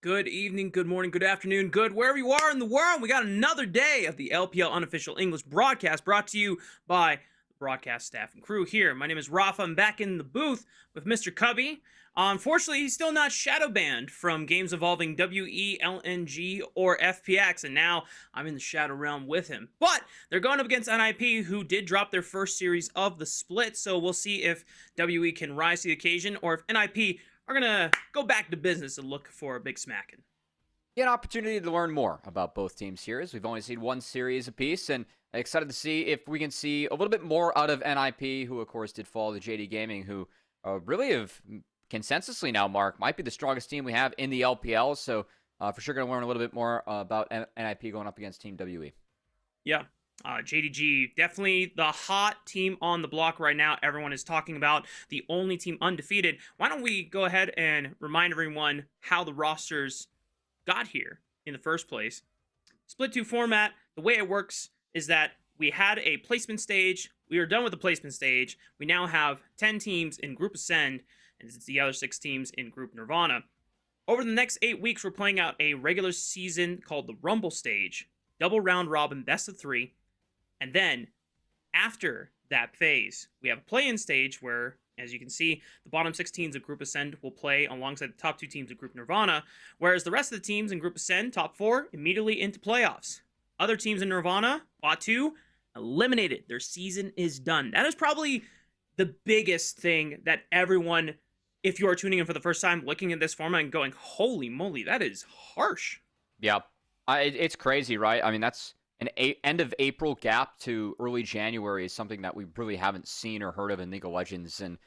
Good evening, good morning, good afternoon, good wherever you are in the world. We got another day of the LPL Unofficial English broadcast brought to you by the broadcast staff and crew here. My name is Rafa. I'm back in the booth with Mr. Cubby. Unfortunately, he's still not shadow banned from games involving WELNG or FPX, and now I'm in the shadow realm with him. But they're going up against NiP, who did drop their first series of the split, so we'll see if WE can rise to the occasion or if NiP are going to go back to business and look for a big smacking. Get an opportunity to learn more about both teams here, as we've only seen one series apiece, and excited to see if we can see a little bit more out of NiP, who of course did fall to JD Gaming, who really have consensusly now, Mark, might be the strongest team we have in the LPL. So for sure going to learn a little bit more about NiP going up against Team WE. Yeah. JDG, definitely the hot team on the block right now. Everyone is talking about the only team undefeated. Why don't we go ahead and remind everyone how the rosters got here in the first place? Split 2 format, the way it works is that we had a placement stage. We are done with the placement stage. We now have 10 teams in Group Ascend, and it's the other 6 teams in Group Nirvana. Over the next 8 weeks, we're playing out a regular season called the Rumble stage, double round robin, best of 3. And then after that phase, we have a play-in stage where, as you can see, the bottom 6 teams of Group Ascend will play alongside the top 2 teams of Group Nirvana, whereas the rest of the teams in Group Ascend, top 4, immediately into playoffs. Other teams in Nirvana, bot 2, eliminated. Their season is done. That is probably the biggest thing that everyone, if you are tuning in for the first time, looking at this format and going, holy moly, that is harsh. Yeah, it's crazy, right? I mean, that's end of April gap to early January is something that we really haven't seen or heard of in League of Legends, and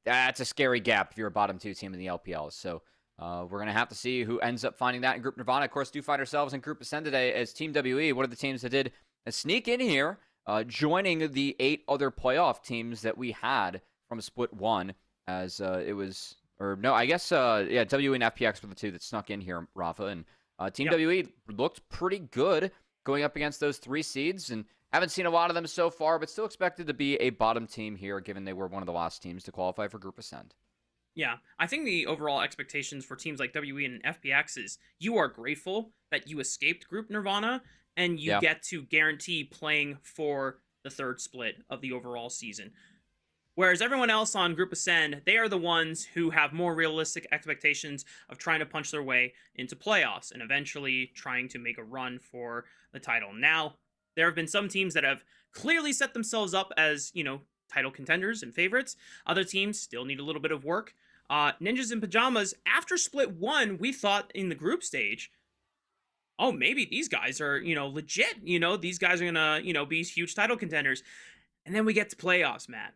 that's a scary gap if you're a bottom 2 team in the LPL. So we're going to have to see who ends up finding that in Group Nirvana. Of course, do find ourselves in Group Ascend today as Team WE, one of the teams that did a sneak in here, joining the 8 other playoff teams that we had from Split 1, as it was, or no, I guess, yeah, WE and FPX were the 2 that snuck in here, Rafa, and Team Yep. WE looked pretty good going up against those 3 seeds, and haven't seen a lot of them so far, but still expected to be a bottom team here, given they were one of the last teams to qualify for Group Ascend. Yeah, I think the overall expectations for teams like WE and FPX is you are grateful that you escaped Group Nirvana and you Yeah. get to guarantee playing for the third split of the overall season. Whereas everyone else on Group Ascend, they are the ones who have more realistic expectations of trying to punch their way into playoffs and eventually trying to make a run for the title. Now, there have been some teams that have clearly set themselves up as, title contenders and favorites. Other teams still need a little bit of work. Ninjas in Pajamas, after Split 1, we thought in the group stage, oh, maybe these guys are, legit. These guys are going to, be huge title contenders. And then we get to playoffs, Matt.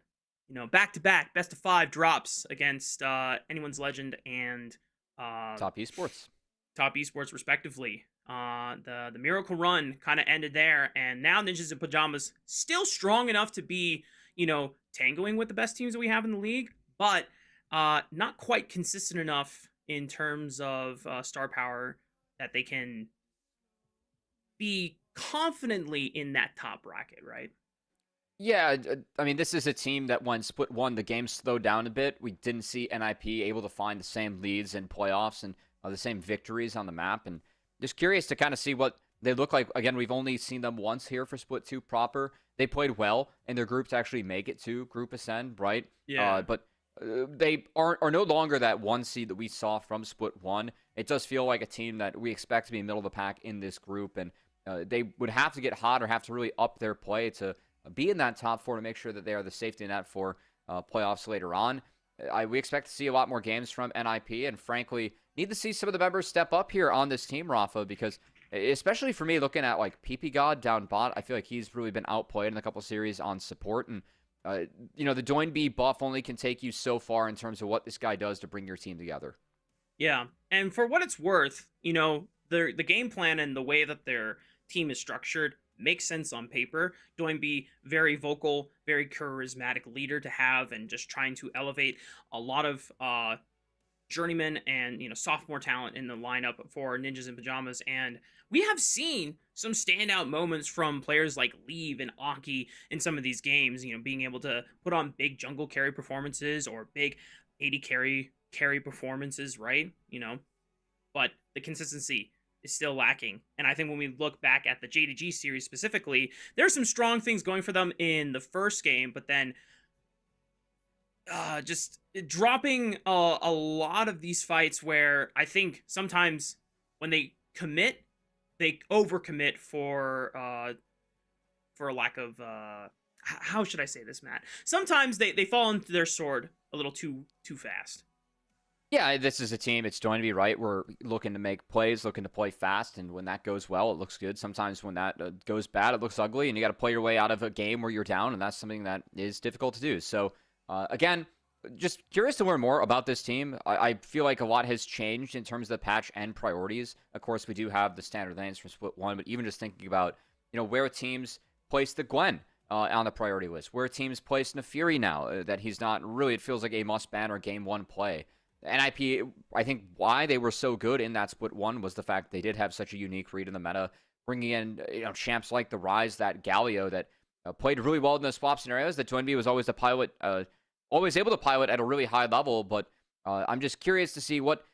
Back-to-back, best of 5 drops against Anyone's Legend and Top Esports. Top Esports, respectively. The Miracle Run kind of ended there, and now Ninjas in Pajamas still strong enough to be, tangoing with the best teams that we have in the league, but not quite consistent enough in terms of star power that they can be confidently in that top bracket, right? Yeah, I mean, this is a team that when Split 1, the game slowed down a bit. We didn't see NiP able to find the same leads in playoffs and the same victories on the map. And just curious to kind of see what they look like. Again, we've only seen them once here for Split 2 proper. They played well in their group to actually make it to Group Ascend, right? Yeah. But they are no longer that 1 seed that we saw from Split 1. It does feel like a team that we expect to be middle of the pack in this group. And they would have to get hot or have to really up their play to be in that top 4 to make sure that they are the safety net for playoffs later on. We expect to see a lot more games from NiP, and frankly, need to see some of the members step up here on this team, Rafa, because especially for me, looking at like PP God down bot, I feel like he's really been outplayed in a couple series on support, and the Doin B buff only can take you so far in terms of what this guy does to bring your team together. Yeah, and for what it's worth, the game plan and the way that their team is structured makes sense on paper. Doinby, very vocal, very charismatic leader to have, and just trying to elevate a lot of journeyman and sophomore talent in the lineup for Ninjas in Pajamas. And we have seen some standout moments from players like Leave and Aki in some of these games. Being able to put on big jungle carry performances or big AD carry performances, right? but the consistency is still lacking. And I think when we look back at the JDG series specifically, there's some strong things going for them in the first game, but then just dropping a lot of these fights where I think sometimes when they commit, they overcommit for a lack of how should I say this, Matt? Sometimes they fall into their sword a little too fast. Yeah, this is a team. It's going to be right. We're looking to make plays, looking to play fast, and when that goes well, it looks good. Sometimes when that goes bad, it looks ugly, and you got to play your way out of a game where you're down, and that's something that is difficult to do. So, again, just curious to learn more about this team. I feel like a lot has changed in terms of the patch and priorities. Of course, we do have the standard lanes from Split 1, but even just thinking about, where teams place the Gwen on the priority list, where teams place Nefiri now, that he's not really, it feels like a must-ban or Game 1 play. NiP, I think why they were so good in that Split 1 was the fact they did have such a unique read in the meta, bringing in champs like the Rise, that Galio that played really well in those swap scenarios, that WBG was always always able to pilot at a really high level, but I'm just curious to see what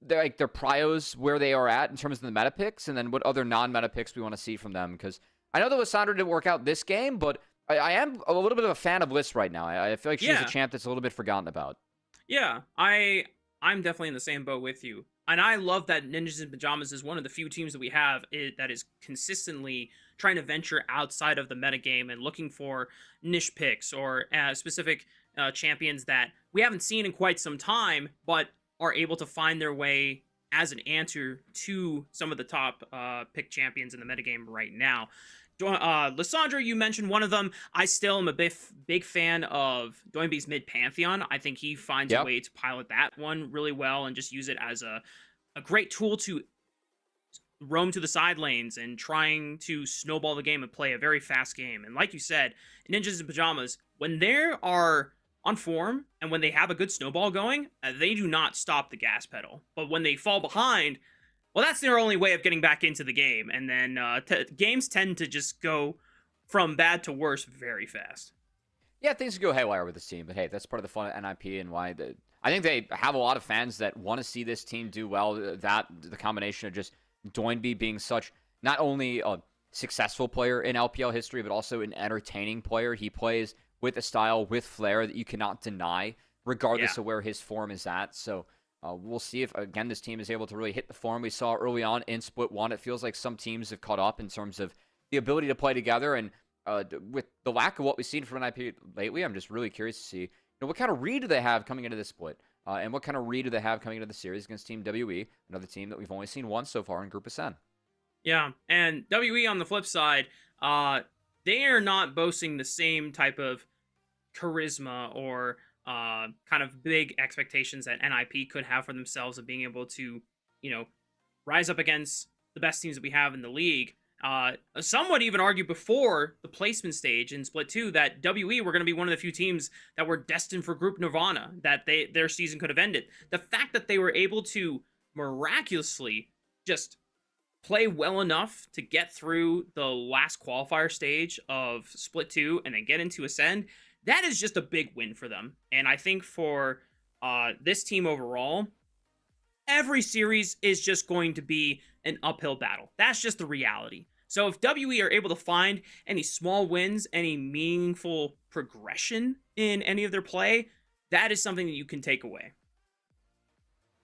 their prios, where they are at in terms of the meta picks, and then what other non-meta picks we want to see from them, because I know that Lissandra didn't work out this game, but I am a little bit of a fan of Liss right now. I feel like she's a champ that's a little bit forgotten about. Yeah, I'm definitely in the same boat with you. And I love that Ninjas in Pajamas is one of the few teams that we have that is consistently trying to venture outside of the metagame and looking for niche picks or specific champions that we haven't seen in quite some time, but are able to find their way as an answer to some of the top pick champions in the metagame right now. Lissandra, you mentioned one of them. I still am a big fan of WBG's mid Pantheon. I think he finds a way to pilot that one really well and just use it as a great tool to roam to the side lanes and trying to snowball the game and play a very fast game. And like you said, Ninjas in Pajamas, when they are on form and when they have a good snowball going, they do not stop the gas pedal. But when they fall behind, well, that's their only way of getting back into the game. And then games tend to just go from bad to worse very fast. Yeah, things go haywire with this team. But hey, that's part of the fun of NiP and why I think they have a lot of fans that want to see this team do well. The combination of just WBG being such not only a successful player in LPL history, but also an entertaining player. He plays with a style, with flair that you cannot deny, regardless of where his form is at. So we'll see if, again, this team is able to really hit the form we saw early on in Split 1. It feels like some teams have caught up in terms of the ability to play together. And with the lack of what we've seen from NiP lately, I'm just really curious to see what kind of read do they have coming into this split? And what kind of read do they have coming into the series against Team WE, another team that we've only seen once so far in Group Ascend? Yeah, and WE on the flip side, they are not boasting the same type of charisma or kind of big expectations that NiP could have for themselves of being able to, rise up against the best teams that we have in the league. Some would even argue before the placement stage in Split 2 that WE were going to be one of the few teams that were destined for Group Nirvana, that their season could have ended. The fact that they were able to miraculously just play well enough to get through the last qualifier stage of Split 2 and then get into Ascend, that is just a big win for them. And I think for this team overall, every series is just going to be an uphill battle. That's just the reality. So if WE are able to find any small wins, any meaningful progression in any of their play, that is something that you can take away.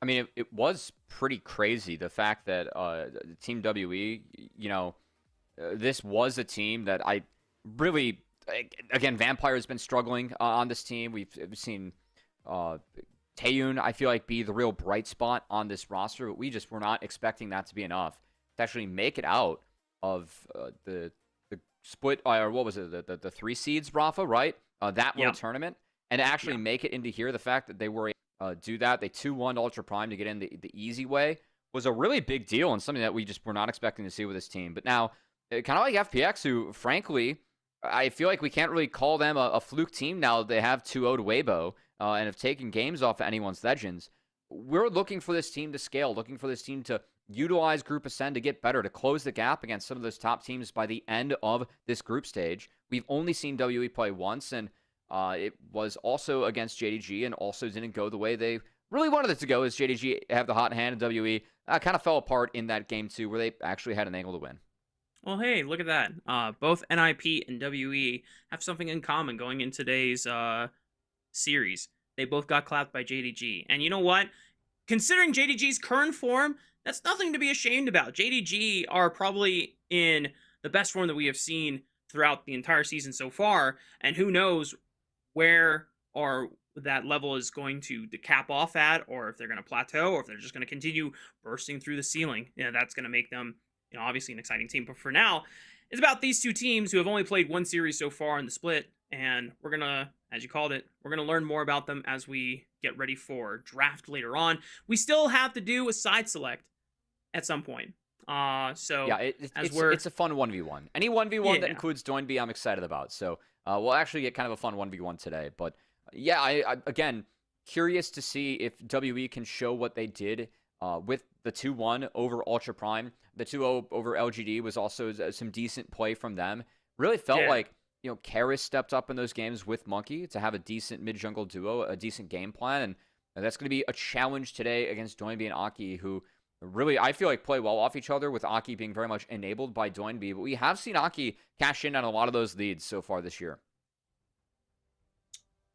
I mean, it was pretty crazy, the fact that Team WE, this was a team that I really, again, Vampire has been struggling on this team. We've seen Taeyun, I feel like, be the real bright spot on this roster, but we just were not expecting that to be enough to actually make it out of the split, or what was it, the 3 seeds, Rafa, right? That little tournament, and to actually make it into here. The fact that they were do that, they 2-1 Ultra Prime to get in the easy way was a really big deal and something that we just were not expecting to see with this team. But now, kind of like FPX, who, frankly, I feel like we can't really call them a fluke team now that they have 2-0 to Weibo and have taken games off of anyone's Legends. We're looking for this team to scale, looking for this team to utilize Group Ascend to get better, to close the gap against some of those top teams by the end of this group stage. We've only seen WE play once, and it was also against JDG and also didn't go the way they really wanted it to go, as JDG have the hot hand and WE kind of fell apart in that game 2 where they actually had an angle to win. Well, hey, look at that. Both NiP and WE have something in common going in today's series. They both got clapped by JDG. And you know what? Considering JDG's current form, that's nothing to be ashamed about. JDG are probably in the best form that we have seen throughout the entire season so far, and who knows where or that level is going to cap off at, or if they're going to plateau, or if they're just going to continue bursting through the ceiling. That's going to make them, obviously an exciting team. But for now, it's about these two teams who have only played one series so far in the split, and we're going to, as you called it, we're going to learn more about them as we get ready for draft later on. We still have to do a side select at some point. So yeah, it's a fun 1v1. Any 1v1 that includes Doinby, I'm excited about. So we'll actually get kind of a fun 1v1 today. But yeah, I again, curious to see if WE can show what they did with the 2-1 over Ultra Prime. The 2-0 over LGD was also some decent play from them. Really felt like, Karis stepped up in those games with Monkey to have a decent mid-jungle duo, a decent game plan. And that's going to be a challenge today against Doinby and Aki, who really, I feel like, play well off each other, with Aki being very much enabled by Doinby. But we have seen Aki cash in on a lot of those leads so far this year.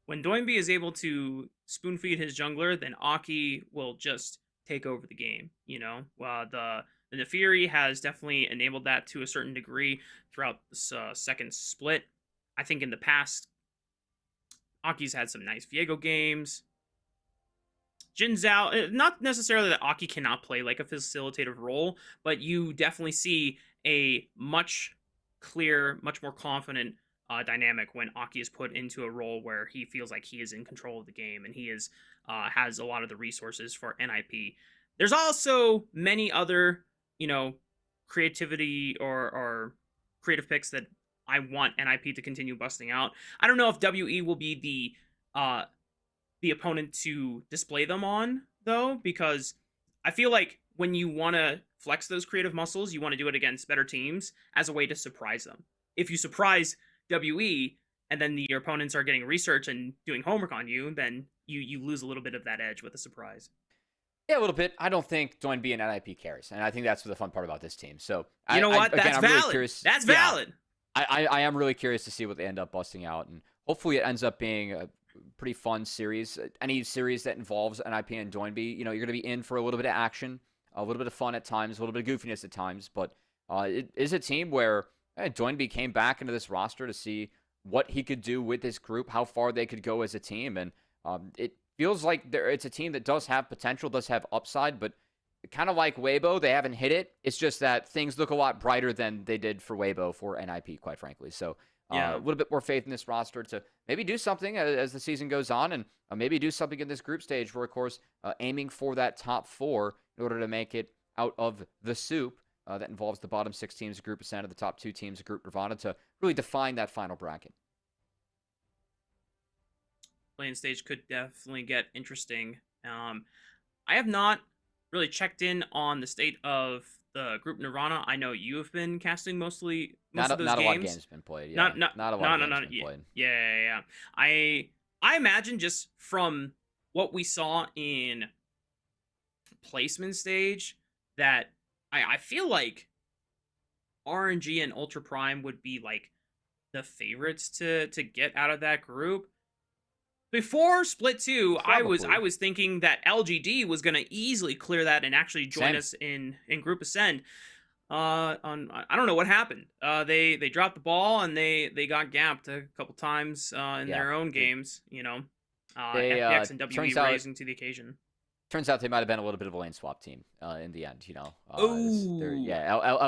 When Doinby is able to spoon feed his jungler, then Aki will just take over the game. The Nefiri has definitely enabled that to a certain degree throughout this second split. I think in the past, Aki's had some nice Viego games. Jin Zhao, not necessarily that Aki cannot play like a facilitative role, but you definitely see a much more confident dynamic when Aki is put into a role where he feels like he is in control of the game and he is has a lot of the resources for NiP. There's also many other, creativity or creative picks that I want NiP to continue busting out. I don't know if WE will be the opponent to display them on, though, because I feel like when you want to flex those creative muscles, you want to do it against better teams as a way to surprise them. If you surprise WE and then your opponents are getting research and doing homework on you, then you lose a little bit of that edge with a surprise. Yeah, a little bit. I don't think Doinby and NiP carries, and I think that's the fun part about this team. So you know what? That's valid. Really curious. That's valid. I am really curious to see what they end up busting out, and hopefully it ends up being a pretty fun series. Any series that involves NiP and Doinby, you're going to be in for a little bit of action, a little bit of fun at times, a little bit of goofiness at times. But it is a team where Doinby came back into this roster to see what he could do with this group, how far they could go as a team, and it feels like it's a team that does have potential, does have upside, but kind of like Weibo, they haven't hit it. It's just that things look a lot brighter than they did for Weibo for NiP, quite frankly. So a little bit more faith in this roster to maybe do something as the season goes on, and maybe do something in this group stage where, of course, aiming for that top 4 in order to make it out of the soup that involves the bottom 6 teams of Group Ascent, the top 2 teams of Group Nirvana, to really define that final bracket. Playing stage could definitely get interesting. I have not really checked in on the state of the Group Nirvana. I know you have been casting most of those games. Not a lot of games been played. Yeah. Not a lot of games been played. Yeah. I imagine just from what we saw in placement stage that I feel like RNG and Ultra Prime would be like the favorites to get out of that group. Before Split 2, probably. I was thinking that LGD was going to easily clear that and actually join us in Group Ascend. I don't know what happened. They dropped the ball and they got gapped a couple times in their own games. FPX and WE rising to the occasion. Turns out they might have been a little bit of a lane swap team in the end. LGD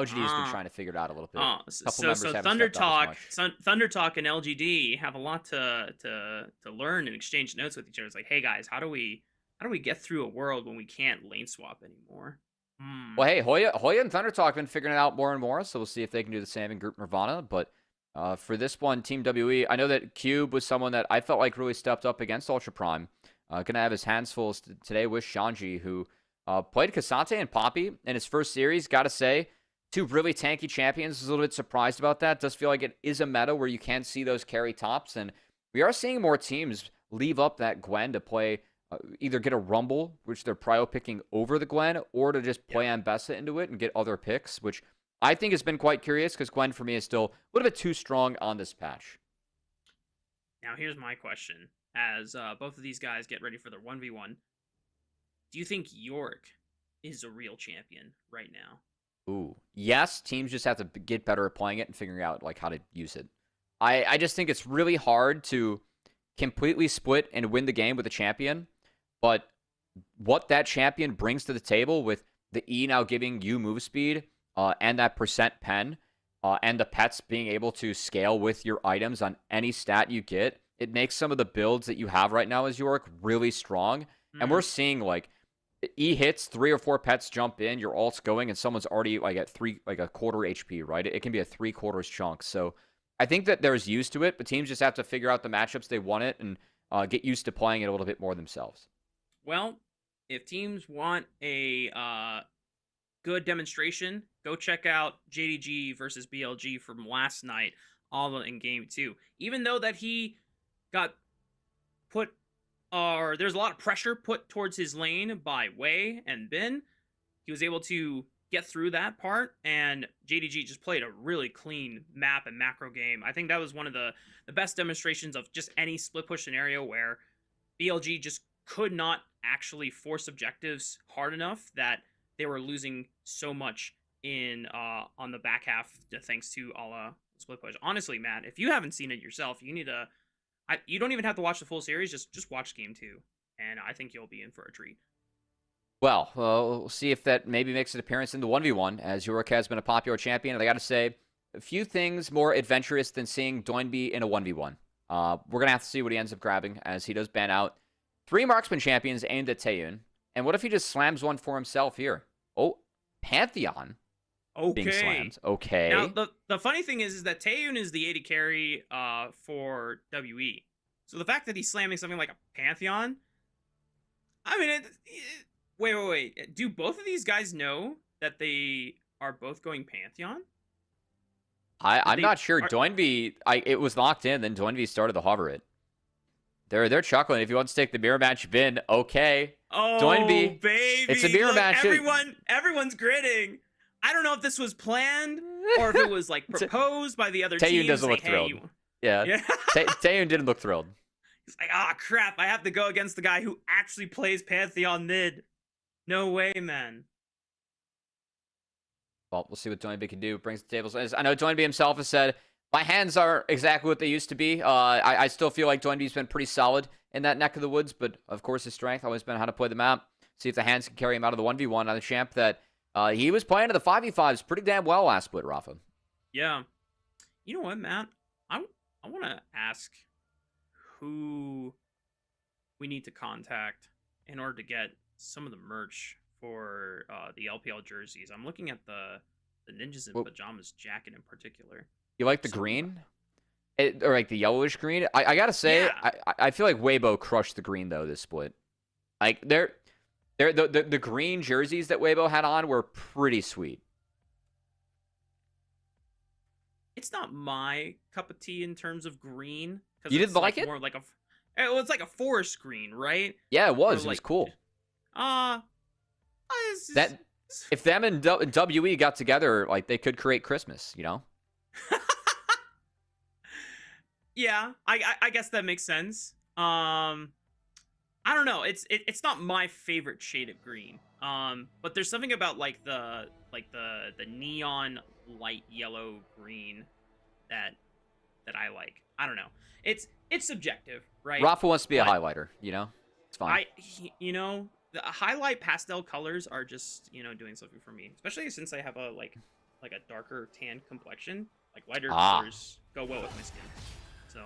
has been trying to figure it out a little bit. So Thunder Talk and LGD have a lot to learn and exchange notes with each other. It's like, hey guys, how do we get through a world when we can't lane swap anymore? Well, hey, Hoya and Thunder Talk have been figuring it out more and more, so we'll see if they can do the same in Group Nirvana. But for this one, Team WE, I know that Cube was someone that I felt like really stepped up against Ultra Prime. Going to have his hands full today with Shanji, who played Kasante and Poppy in his first series. Got to say, 2 really tanky champions. Was a little bit surprised about that. Does feel like it is a meta where you can see those carry tops, and we are seeing more teams leave up that Gwen to play either get a Rumble, which they're prio picking over the Gwen, or to just play Ambessa into it and get other picks, which I think has been quite curious because Gwen for me is still a little bit too strong on this patch. Now, here's my question. As both of these guys get ready for their 1v1, do you think Yorick is a real champion right now? Ooh, yes, teams just have to get better at playing it and figuring out like how to use it. I just think it's really hard to completely split and win the game with a champion, but what that champion brings to the table with the E now giving you move speed and that percent pen and the pets being able to scale with your items on any stat you get, it makes some of the builds that you have right now as Yorick really strong. And we're seeing like E hits, 3 or 4 pets jump in, your ult's going, and someone's already like at a quarter HP, right? It can be a 3/4 chunk. So I think that there's use to it, but teams just have to figure out the matchups they want it and get used to playing it a little bit more themselves. Well, if teams want a good demonstration, go check out JDG versus BLG from last night, all in game 2. Even though that he got put, or there's a lot of pressure put towards his lane by Wei and Bin, he was able to get through that part, and JDG just played a really clean map and macro game. I think that was one of the best demonstrations of just any split push scenario where BLG just could not actually force objectives hard enough that they were losing so much in on the back half thanks to split push. Honestly, Matt, if you haven't seen it yourself, you need to. You don't even have to watch the full series. Just watch game 2, and I think you'll be in for a treat. Well, we'll see if that maybe makes an appearance in the 1v1, as Yorick has been a popular champion. And I got to say, a few things more adventurous than seeing Doinby in a 1v1. We're going to have to see what he ends up grabbing, as he does ban out 3 marksman champions aimed at Taeyun. And what if he just slams one for himself here? Oh, Pantheon. Okay. Being slammed. Okay. Now, the funny thing is that Taeyun is the AD carry for WE. So the fact that he's slamming something like a Pantheon, I mean, wait. Do both of these guys know that they are both going Pantheon? I'm not sure. Doinby, it was locked in, then Doinby started to hover it. They're chuckling. If you want to take the mirror match bin, okay. Oh, Doinby, baby. it's a mirror match. Everyone's gritting. I don't know if this was planned or if it was like proposed by the other team. Taeyun doesn't look thrilled. Yeah. Taeyun didn't look thrilled. He's like, crap, I have to go against the guy who actually plays Pantheon mid. No way, man. Well, we'll see what Doinby can do. Brings the tables. I know Doinby himself has said, my hands are exactly what they used to be. I still feel like Doinby's been pretty solid in that neck of the woods, but of course his strength always been how to play the map. See if the hands can carry him out of the 1v1 on the champ that he was playing to the 5v5s pretty damn well last split, Rafa. Yeah. You know what, Matt? I want to ask who we need to contact in order to get some of the merch for the LPL jerseys. I'm looking at the Ninjas in Pajamas jacket in particular. You like the green? Or like the yellowish green? I gotta say, yeah. I feel like Weibo crushed the green, though, this split. Like, the green jerseys that Weibo had on were pretty sweet. It's not my cup of tea in terms of green. You didn't like it? More like it's like a forest green, right? Yeah, it was. It was cool. If them and WE got together, like, they could create Christmas, you know? Yeah, I guess that makes sense. I don't know. It's not my favorite shade of green. But there's something about like the neon light yellow green that I like. I don't know. It's subjective, right? Rafa wants to be a highlighter, you know? It's fine. The highlight pastel colors are just, doing something for me, especially since I have a like a darker tan complexion. Like lighter colors go well with my skin. So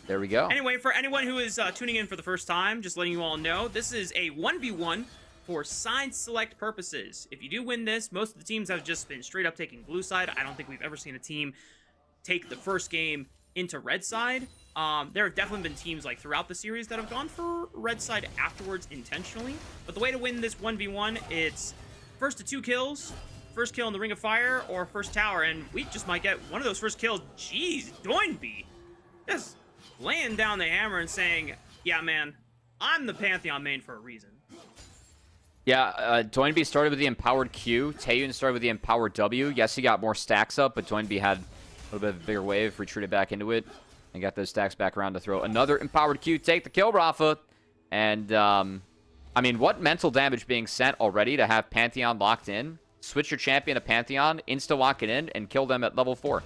there we go. Anyway, for anyone who is tuning in for the first time, just letting you all know, this is a 1v1 for side select purposes. If you do win this, most of the teams have just been straight up taking blue side. I don't think we've ever seen a team take the first game into red side. There have definitely been teams like throughout the series that have gone for red side afterwards intentionally. But the way to win this 1v1, it's first to 2 kills, first kill in the Ring of Fire, or first tower, and we just might get one of those first kills. Jeez, Doinby just laying down the hammer and saying, yeah, man, I'm the Pantheon main for a reason. Yeah, Doinby started with the empowered Q. Taeyun started with the empowered W. Yes, he got more stacks up, but Doinby had a little bit of a bigger wave, retreated back into it, and got those stacks back around to throw another empowered Q. Take the kill, Rafa. And, I mean, what mental damage being sent already to have Pantheon locked in? Switch your champion to Pantheon, insta-lock it in, and kill them at level 4.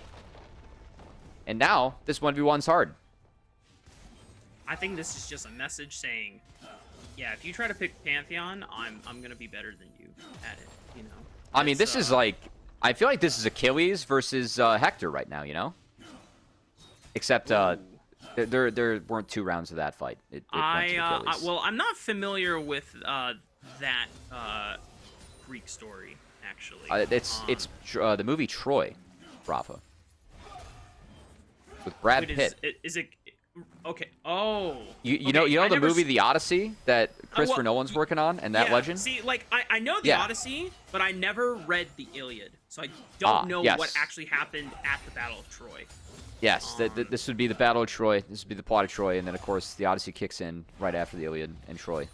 And now, this 1v1's hard. I think this is just a message saying, yeah, if you try to pick Pantheon, I'm gonna be better than you at it, you know? I mean, this is like... I feel like this is Achilles versus Hector right now, you know? Except, there weren't 2 rounds of that fight. It went to Achilles. Well, I'm not familiar with that Greek story, actually. It's the movie Troy, Rafa. With Brad Pitt. Is it... Okay. Oh. You know the movie The Odyssey that Christopher Nolan's working on, and that legend? See, like I know the Odyssey, but I never read the Iliad, so I don't know what actually happened at the Battle of Troy. Yes, this would be the Battle of Troy. This would be the plot of Troy, and then of course the Odyssey kicks in right after the Iliad and Troy.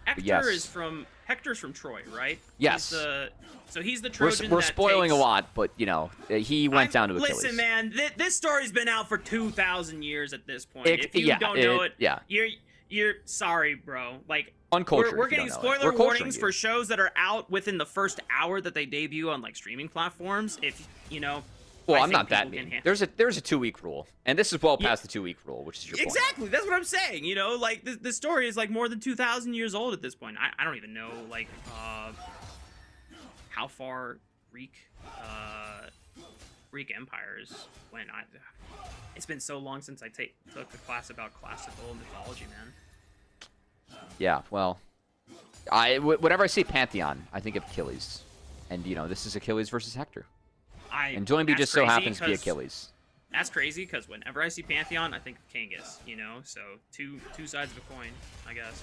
Hector's from Troy, right? Yes. So he's the Trojan. We're spoiling a lot, but you know he went down to Achilles. Listen, man, this story's been out for 2,000 years at this point. If you don't know it, you're sorry, bro. Like uncultured. We're getting spoiler warnings for shows that are out within the first hour that they debut on like streaming platforms. If you know. Well, I'm not that mean. There's a 2-week rule, and this is well past the 2-week rule, which is your point. Exactly. That's what I'm saying. You know, like this story is like more than 2,000 years old at this point. I don't even know like how far Greek empires went. It's been so long since I took a class about classical mythology, man. Yeah. Well, whenever I see Pantheon, I think of Achilles, and you know this is Achilles versus Hector. And Doinby just so happens to be Achilles. That's crazy, because whenever I see Pantheon, I think of Kangas, you know? So, two sides of a coin, I guess.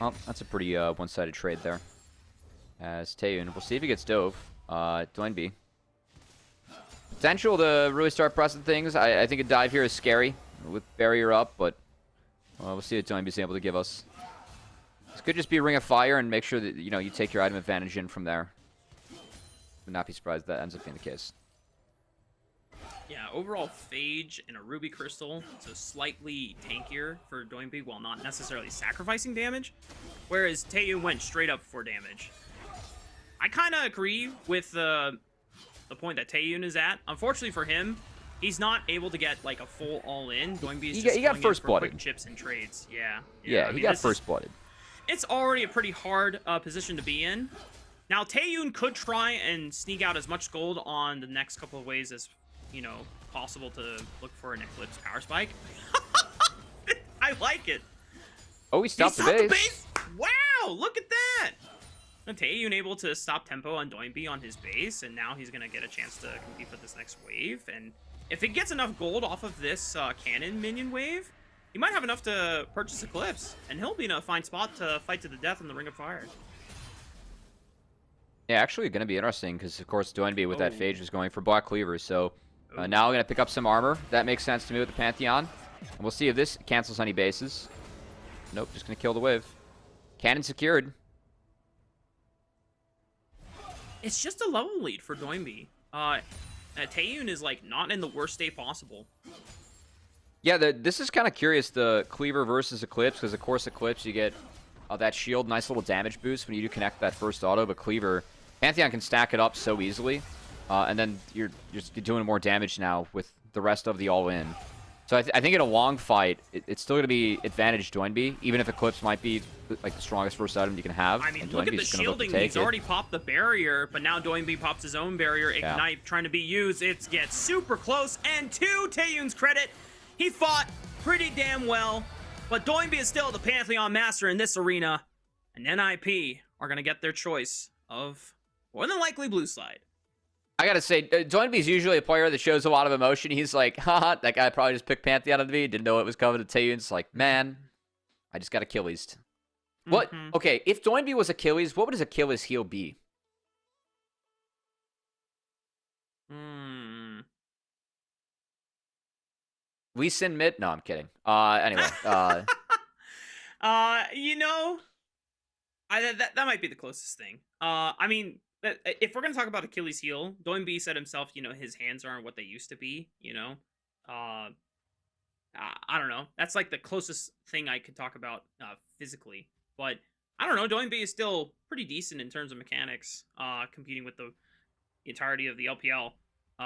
Well, that's a pretty one-sided trade there. As Taeyun, we'll see if he gets dove. Doinby. Potential to really start pressing things. I think a dive here is scary with barrier up, but we'll see what Doinby's able to give us. This could just be a Ring of Fire and make sure that, you know, you take your item advantage in from there. Would not be surprised if that ends up being the case. Yeah, overall Phage and a Ruby Crystal, so slightly tankier for Doinby while not necessarily sacrificing damage, whereas Taeyun went straight up for damage. I kind of agree with the point that Taeyun is at. Unfortunately for him, he's not able to get like a full all-in. Doinby's just he got first blooded. Quick chips and trades. Yeah, he got first blooded. It's already a pretty hard position to be in. Now, Taeyun could try and sneak out as much gold on the next couple of ways as, you know, possible to look for an Eclipse Power Spike. I like it. Oh, he stopped the base. Wow, look at that. And Taeyun able to stop tempo on Doinby on his base, and now he's going to get a chance to compete for this next wave. And if he gets enough gold off of this cannon minion wave, he might have enough to purchase Eclipse, and he'll be in a fine spot to fight to the death in the Ring of Fire. Yeah, actually going to be interesting because, of course, Doinby with that Phage was going for Black Cleaver. So now I'm going to pick up some armor. That makes sense to me with the Pantheon. And we'll see if this cancels any bases. Nope, just going to kill the wave. Cannon secured. It's just a level lead for Doinby. Taeyun is, like, not in the worst state possible. Yeah, this is kind of curious, the Cleaver versus Eclipse, because, of course, Eclipse, you get that shield, nice little damage boost when you do connect that first auto, but Cleaver, Pantheon can stack it up so easily, and then you're just doing more damage now with the rest of the all-in. So I think in a long fight, it's still going to be advantage Doinby, even if Eclipse might be like the strongest first item you can have. I mean, look at the shielding. He's already popped the barrier, but now Doinby pops his own barrier. Ignite trying to be used. It gets super close, and to Taeyun's credit, he fought pretty damn well. But Doinby is still the Pantheon master in this arena, and NiP are going to get their choice of more than likely blue side. I gotta say, Doinby's usually a player that shows a lot of emotion. He's like, haha, that guy probably just picked Pantheon on me, didn't know it was coming to Taeyun. It's like, man, I just got Achilles. What? Okay, if Doinby was Achilles, what would his Achilles heel be? We sin mid? No, I'm kidding. Anyway, You know, that might be the closest thing. I mean, if we're gonna talk about Achilles' heel, Doinb said himself, his hands aren't what they used to be. Uh, I don't know. That's like the closest thing I could talk about physically. But I don't know. Doinb is still pretty decent in terms of mechanics, competing with the entirety of the LPL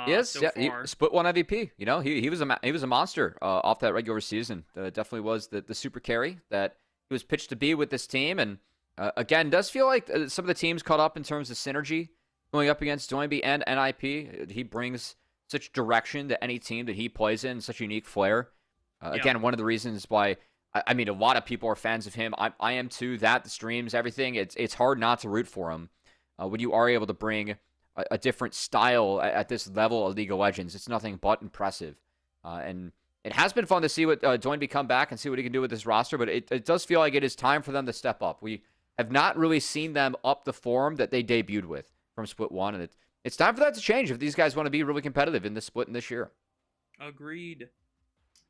yes, so yeah, he far. split one MVP. He was he was a monster off that regular season. Definitely was the super carry that he was pitched to be with this team. And again, does feel like some of the teams caught up in terms of synergy going up against Doinby and NiP. He brings such direction to any team that he plays in, such unique flair. Yeah, Again, one of the reasons why I mean a lot of people are fans of him. I am too. That the streams, everything. It's hard not to root for him when you are able to bring a different style at this level of League of Legends. It's nothing but impressive, and it has been fun to see what Doinby come back and see what he can do with this roster. But it does feel like it is time for them to step up. We have not really seen them up the form that they debuted with from Split One, and it's time for that to change if these guys want to be really competitive in this split in this year. agreed.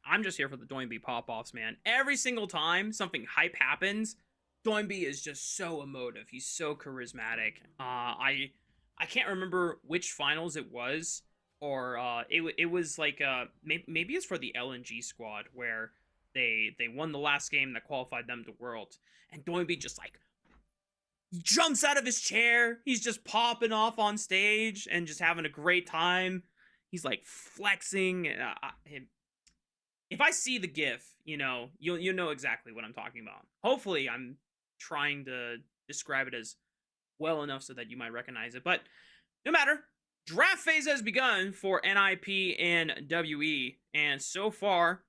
I'm just here for the Doinb pop-offs, man. Every single time something hype happens, Doinb is just so emotive. He's so charismatic. I can't remember which finals it was, or it was like maybe it's for the LNG squad where they won the last game that qualified them to Worlds, and Doinb just like jumps out of his chair. He's just popping off on stage and just having a great time. He's like flexing. If I see the GIF, you'll know exactly what I'm talking about. Hopefully, I'm trying to describe it as well enough so that you might recognize it. But no matter, draft phase has begun for NiP and WE, and so far,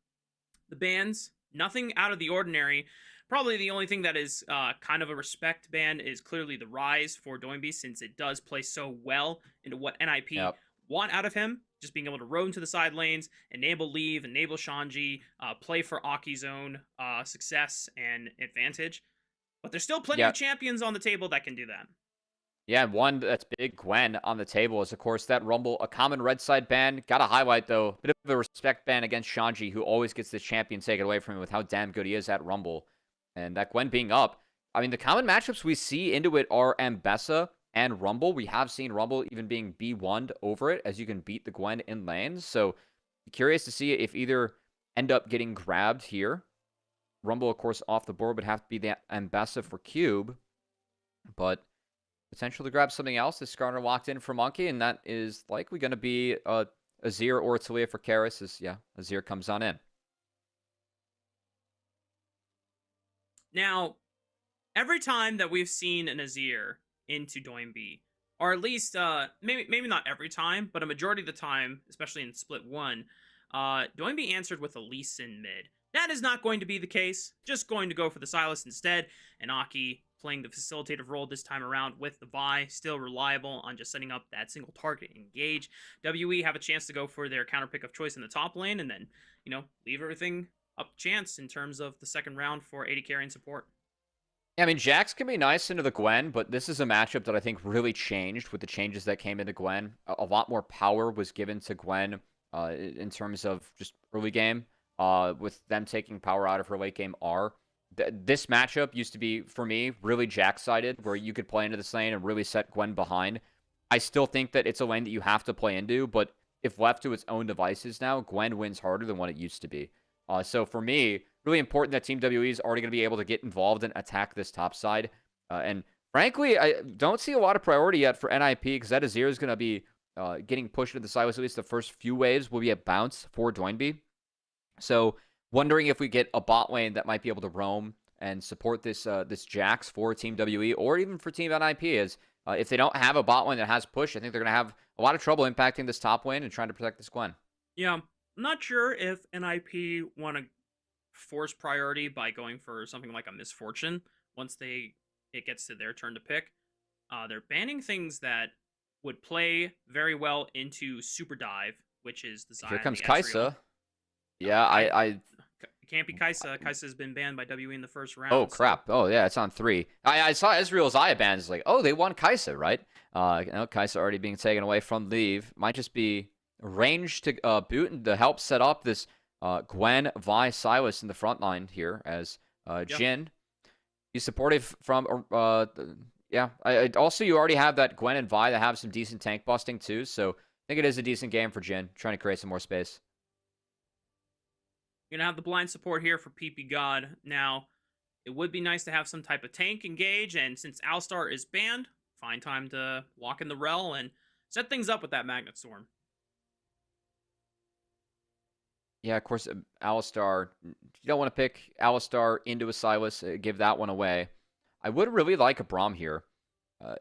the bans, nothing out of the ordinary. Probably the only thing that is kind of a respect ban is clearly the Rise for Doinb, since it does play so well into what NiP Yep. want out of him. Just being able to roam to the side lanes, enable Leave, enable Shanji, play for Aki's own success and advantage. But there's still plenty of Yeah. champions on the table that can do that. Yeah, one that's big, Gwen, on the table is, of course, that Rumble, a common red side ban. Got to highlight, though, a bit of a respect ban against Shanji, who always gets this champion taken away from him with how damn good he is at Rumble. And that Gwen being up, I mean, the common matchups we see into it are Ambessa and Rumble. We have seen Rumble even being B1'd over it, as you can beat the Gwen in lanes. So, curious to see if either end up getting grabbed here. Rumble, of course, off the board would have to be the Ambessa for Cube. But potential to grab something else. This Skarner locked in for Monkey, and that is likely going to be Azir or Talia for Karis, as, yeah, Azir comes on in. Now, every time that we've seen an Azir into Doinb, or at least maybe not every time, but a majority of the time, especially in Split 1, Doinb answered with a Lee Sin mid. That is not going to be the case. Just going to go for the Sylas instead, and Aki playing the facilitative role this time around with the Vi, still reliable on just setting up that single target engage. WE have a chance to go for their counter pick of choice in the top lane, and then, leave everything up chance in terms of the second round for AD carry and support. Yeah, I mean, Jax can be nice into the Gwen, but this is a matchup that I think really changed with the changes that came into Gwen. A lot more power was given to Gwen in terms of just early game, with them taking power out of her late game R. This matchup used to be, for me, really Jax-sided, where you could play into this lane and really set Gwen behind. I still think that it's a lane that you have to play into, but if left to its own devices now, Gwen wins harder than what it used to be. So for me, really important that Team WE is already going to be able to get involved and attack this top side. And frankly, I don't see a lot of priority yet for NiP, because that Azir is going to be getting pushed into the sideways. At least the first few waves will be a bounce for Doinb. So wondering if we get a bot lane that might be able to roam and support this this Jax for Team WE or even for Team NiP. Is if they don't have a bot lane that has push, I think they're going to have a lot of trouble impacting this top lane and trying to protect this Gwen. Yeah, I'm not sure if NiP want to force priority by going for something like a misfortune once it gets to their turn to pick. They're banning things that would play very well into Super Dive, which is the Sion. Here comes the Ezreal. Kaisa. Yeah, It can't be Kaisa. Kaisa has been banned by WE in the first round. Oh, crap. Oh, yeah, it's on 3. I saw Ezreal's Aya bans. It's like, oh, they won Kaisa, right? Kaisa already being taken away from Leave. Might just be range to boot and to help set up this Gwen, Vi, Silas in the front line here as Yep. Jin. He's supportive from, yeah. Also, you already have that Gwen and Vi that have some decent tank busting too, so I think it is a decent game for Jin, trying to create some more space. You're gonna have the blind support here for PP God. Now, it would be nice to have some type of tank engage, and since Alistar is banned, fine time to walk in the rel and set things up with that Magnet Storm. Yeah, of course, Alistar. You don't want to pick Alistar into a Silas, give that one away. I would really like a Braum here,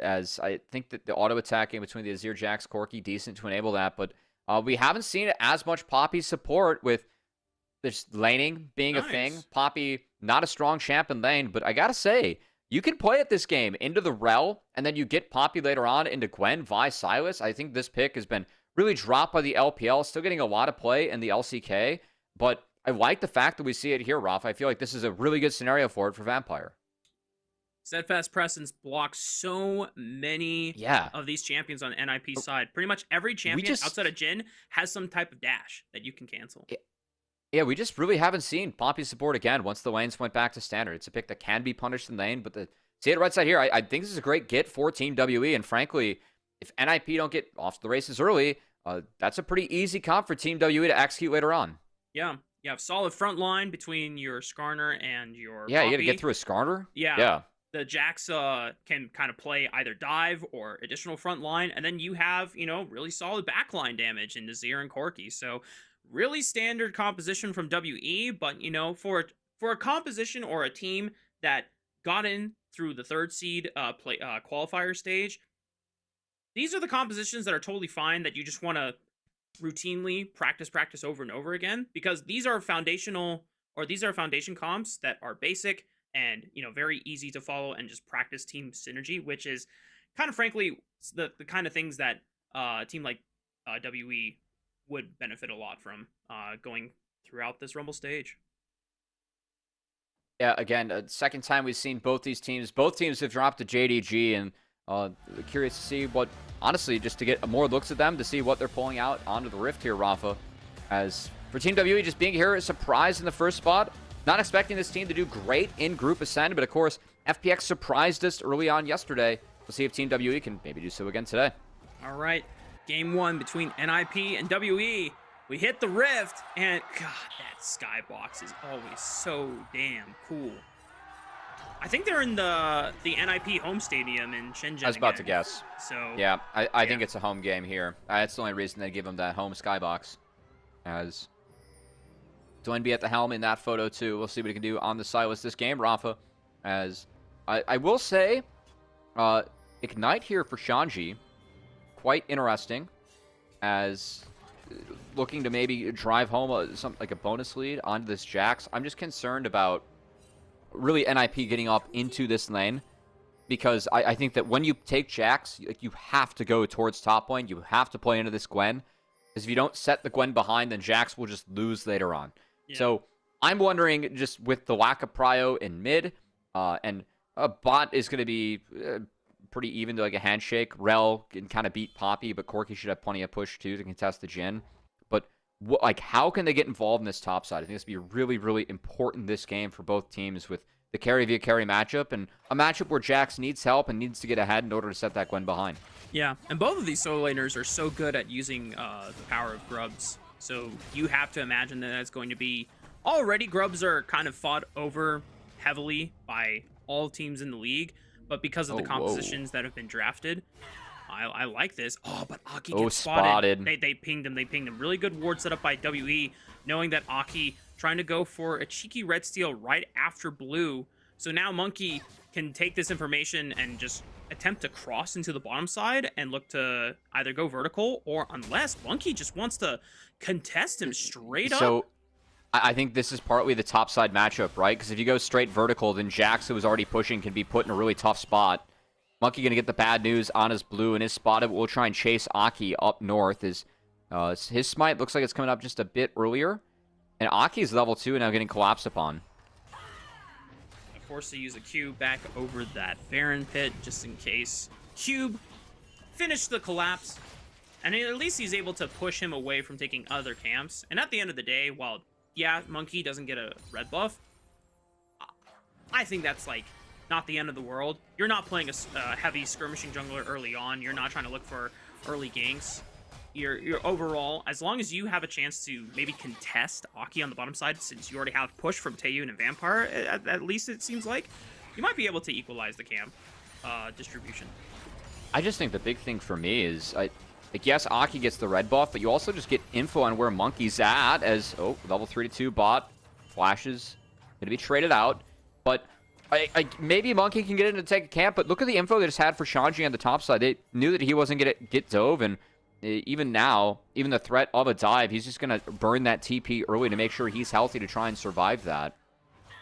as I think that the auto attacking between the Azir, Jax, Corki, decent to enable that, but we haven't seen as much Poppy support with this laning being a thing. Nice. Poppy, not a strong champ in lane, but I gotta say, you can play at this game into the Rel, and then you get Poppy later on into Gwen, Vi, Silas. I think this pick has been really dropped by the LPL, still getting a lot of play in the LCK, but I like the fact that we see it here, Rafa. I feel like this is a really good scenario for it for Vampire. Steadfast Presence blocks so many of these champions on NiP's side. Pretty much every champion outside of Jin has some type of dash that you can cancel. Yeah, we just really haven't seen Poppy support again once the lanes went back to standard. It's a pick that can be punished in lane, but see it right side here. I think this is a great get for Team WE, and frankly, if NiP don't get off the races early, that's a pretty easy comp for Team WE to execute later on. Yeah, you have solid front line between your Skarner and your Yeah, Poppy. you got to get through a Skarner? Yeah. The Jax can kind of play either dive or additional front line, and then you have, really solid backline damage in Nazir and Corki. So really standard composition from WE, but for a composition or a team that got in through the third seed qualifier stage, these are the compositions that are totally fine, that you just want to routinely practice over and over again, because these are foundation comps that are basic and very easy to follow and just practice team synergy, which is kind of frankly the kind of things that a team like WE would benefit a lot from going throughout this Rumble stage. Yeah, again, second time we've seen both these teams. Both teams have dropped to JDG, and curious to see what, honestly, just to get more looks at them, to see what they're pulling out onto the Rift here, Rafa. As for Team WE just being here, a surprise in the first spot. Not expecting this team to do great in Group Ascend, but of course, FPX surprised us early on yesterday. We'll see if Team WE can maybe do so again today. All right, game one between NiP and WE. We hit the Rift, and God, that skybox is always so damn cool. I think they're in the NiP home stadium in Shenzhen. I was about to guess. So yeah, I think it's a home game here. That's the only reason they give them that home skybox. As Dwayne be at the helm in that photo too. We'll see what he can do on the Silas this game, Rafa. As I will say, Ignite here for Shanji, quite interesting. As looking to maybe drive home like a bonus lead onto this Jax. I'm just concerned about really NiP getting up into this lane, because I think that when you take Jax, you have to go towards top lane. You have to play into this Gwen, because if you don't set the Gwen behind, then Jax will just lose later on. Yeah. So I'm wondering, just with the lack of prio in mid, and a bot is going to be pretty even to like a handshake. Rel can kind of beat Poppy, but Corki should have plenty of push too to contest the Jhin. But how can they get involved in this top side? I think this would be really, really important this game for both teams, with the carry via carry matchup, and a matchup where Jax needs help and needs to get ahead in order to set that Gwen behind. Yeah, and both of these solo laners are so good at using the power of grubs. So you have to imagine that it's going to be... Already, grubs are kind of fought over heavily by all teams in the league, but because of the compositions that have been drafted, I like this. Oh, but Aki gets spotted. They pinged him. They pinged him. Really good ward set up by WE, knowing that Aki trying to go for a cheeky red steal right after blue. So now Monkey can take this information and just attempt to cross into the bottom side and look to either go vertical, or unless Monkey just wants to contest him straight up. So I think this is partly the top side matchup, right? Because if you go straight vertical, then Jax, who was already pushing, can be put in a really tough spot. Monkey going to get the bad news on his blue, and his spot will try and chase Aki up north. His smite looks like it's coming up just a bit earlier. And Aki's level 2 and now getting collapsed upon. Forced to use a cube back over that Baron pit just in case. Cube finished the collapse, and at least he's able to push him away from taking other camps. And at the end of the day, while yeah, Monkey doesn't get a red buff. I think that's like not the end of the world. You're not playing a heavy skirmishing jungler early on. You're not trying to look for early ganks. You're overall, as long as you have a chance to maybe contest Aki on the bottom side, since you already have push from Taeyu and Vampire, at least it seems like, you might be able to equalize the camp distribution. I just think the big thing for me is, like, yes, Aki gets the red buff, but you also just get info on where Monkey's at as, oh, level 3-2 bot, flashes, going to be traded out. But maybe Monkey can get in to take a camp, but look at the info they just had for Shanji on the top side. They knew that he wasn't going to get dove, and even now, even the threat of a dive, he's just going to burn that TP early to make sure he's healthy to try and survive that.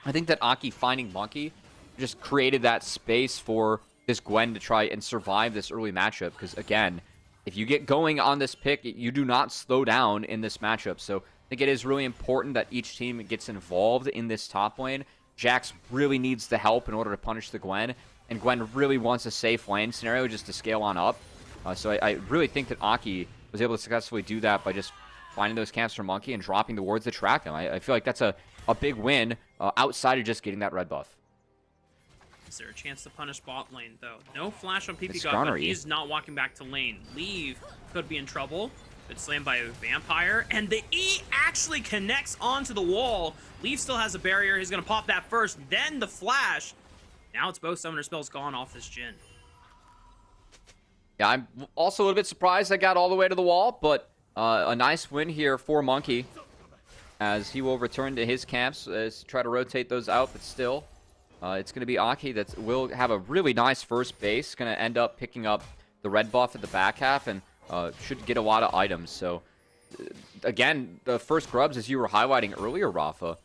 I think that Aki finding Monkey just created that space for this Gwen to try and survive this early matchup, because, again, if you get going on this pick, you do not slow down in this matchup. So I think it is really important that each team gets involved in this top lane. Jax really needs the help in order to punish the Gwen, and Gwen really wants a safe lane scenario just to scale on up. So I really think that Aki was able to successfully do that by just finding those camps for Monkey and dropping the wards to track him. I feel like that's a big win outside of just getting that red buff. Is there a chance to punish bot lane, though? No flash on PP God, but he's not walking back to lane. Leave could be in trouble. It's slammed by a Vampire, and the E actually connects onto the wall. Leave still has a barrier. He's going to pop that first, then the flash. Now it's both summoner spells gone off this Jhin. Yeah, I'm also a little bit surprised I got all the way to the wall, but a nice win here for Monkey as he will return to his camps as try to rotate those out, but still, it's going to be Aki that will have a really nice first base, going to end up picking up the red buff at the back half, and should get a lot of items. So, again, the first grubs, as you were highlighting earlier, Rafa,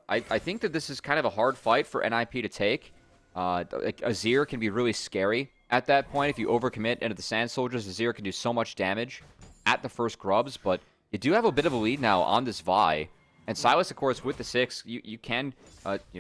I think that this is kind of a hard fight for NiP to take. Like, Azir can be really scary at that point. If you overcommit into the Sand Soldiers, Azir can do so much damage at the first grubs, but you do have a bit of a lead now on this Vi. And Silas, of course, with the 6, you can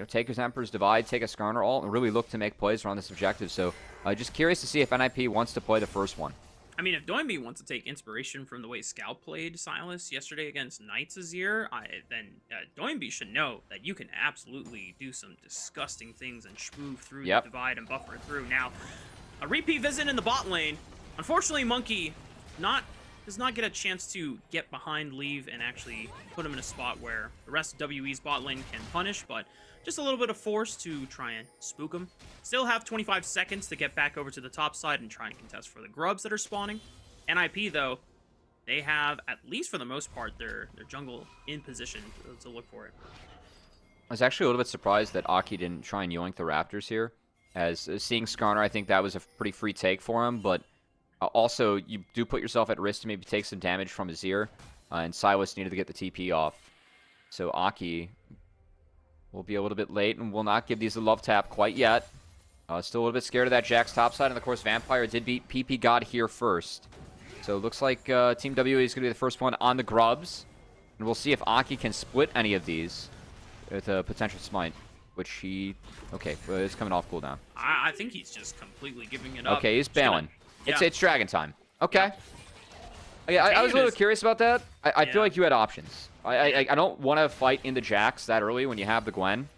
take his Emperor's Divide, take a Skarner ult, and really look to make plays around this objective. So just curious to see if NiP wants to play the first one. I mean, if Doinby wants to take inspiration from the way Scout played Silas yesterday against Knights Azir, then Doinby should know that you can absolutely do some disgusting things and schmooze through the Divide and buffer it through. Now, a repeat visit in the bot lane. Unfortunately, Monkey does not get a chance to get behind Leave and actually put him in a spot where the rest of WE's bot lane can punish, but just a little bit of force to try and spook him. Still have 25 seconds to get back over to the top side and try and contest for the grubs that are spawning. NiP, though, they have, at least for the most part, their jungle in position to look for it. I was actually a little bit surprised that Aki didn't try and yoink the Raptors here. As seeing Skarner, I think that was a pretty free take for him, but also, you do put yourself at risk to maybe take some damage from Azir, and Silas needed to get the TP off. So Aki will be a little bit late and will not give these a love tap quite yet. Still a little bit scared of that Jax topside, and of course Vampire did beat PP God here first. So it looks like Team WE is going to be the first one on the grubs, and we'll see if Aki can split any of these with a potential smite, which he... Okay, well, it's coming off cooldown. I think he's just completely giving it up. Okay, he's bailing. It's dragon time. Okay. Yeah, I was a little curious about that. I feel like you had options. I don't want to fight into Jax that early when you have the Gwen.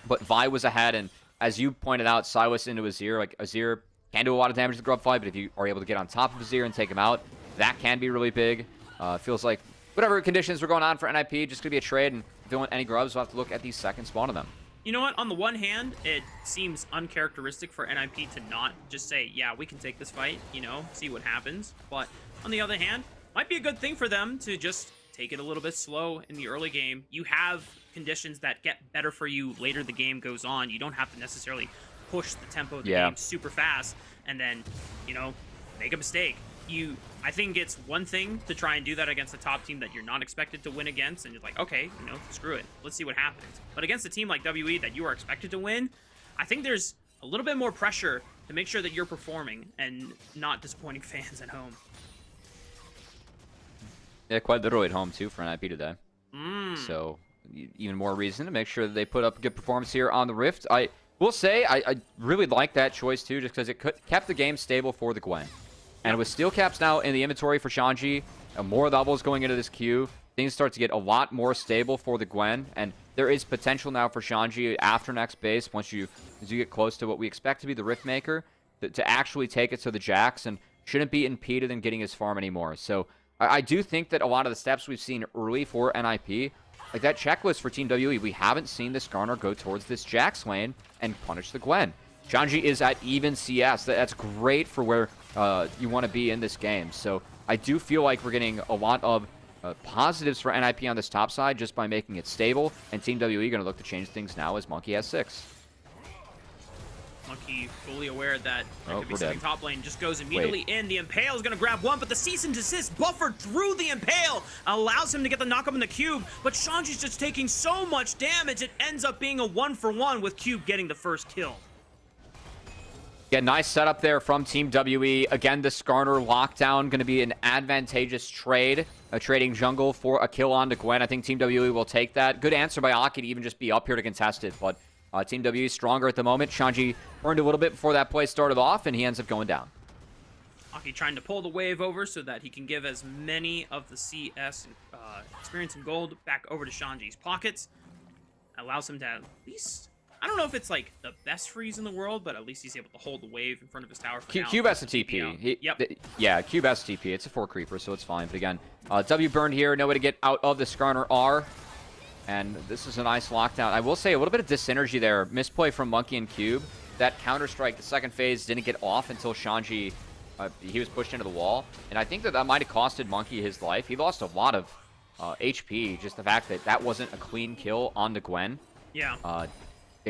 But Vi was ahead, and as you pointed out, Silas into Azir. Like, Azir can do a lot of damage to the grub fight, but if you are able to get on top of Azir and take him out, that can be really big. Feels like whatever conditions were going on for NiP, just going to be a trade, and if they want any grubs, we'll have to look at the second spawn of them. You know what? On the one hand, it seems uncharacteristic for NiP to not just say, yeah, we can take this fight, see what happens. But on the other hand, might be a good thing for them to just take it a little bit slow in the early game. You have conditions that get better for you later the game goes on. You don't have to necessarily push the tempo of the game super fast and then, make a mistake. I think it's one thing to try and do that against a top team that you're not expected to win against, and you're like, okay, screw it. Let's see what happens. But against a team like WE that you are expected to win, I think there's a little bit more pressure to make sure that you're performing and not disappointing fans at home. Yeah, quite literally at home, too, for NiP today. So, even more reason to make sure that they put up a good performance here on the Rift. I will say, I really like that choice, too, just because it kept the game stable for the Gwen. And with steel caps now in the inventory for Shanji, more levels going into this queue, things start to get a lot more stable for the Gwen, and there is potential now for Shanji after next base, as you get close to what we expect to be the Riftmaker, to actually take it to the Jax, and shouldn't be impeded in getting his farm anymore. So I do think that a lot of the steps we've seen early for NiP, like that checklist for Team WE, we haven't seen the Skarner go towards this Jax lane and punish the Gwen. Shanji is at even CS. That's great for where you want to be in this game. So I do feel like we're getting a lot of positives for NiP on this top side just by making it stable, and Team WE going to look to change things now as Monkey has 6. Monkey fully aware that Oh, could be we're something dead. top lane, just goes immediately in. The Impale is going to grab one, but the cease and desist buffered through the Impale allows him to get the knock up in the Cube, but Shanji's just taking so much damage, it ends up being a 1-for-1 with Cube getting the first kill. Yeah, nice setup there from Team WE. Again, the Skarner lockdown going to be an advantageous trade. Trading jungle for a kill onto Gwen. I think Team WE will take that. Good answer by Aki to even just be up here to contest it, but Team WE is stronger at the moment. Shanji burned a little bit before that play started off, and he ends up going down. Aki trying to pull the wave over so that he can give as many of the CS experience and gold back over to Shanji's pockets. Allows him to at least... I don't know if it's like the best freeze in the world, but at least he's able to hold the wave in front of his tower for now. Cube has the TP. Yep. Yeah, Cube has the TP. It's a 4 creeper, so it's fine. But again, W burned here. No way to get out of the Skarner R. And this is a nice lockdown. I will say a little bit of disynergy there. Misplay from Monkey and Cube. That counter-strike, the second phase, didn't get off until Shanji, he was pushed into the wall. And I think that might have costed Monkey his life. He lost a lot of HP, just the fact that that wasn't a clean kill on the Gwen. Yeah.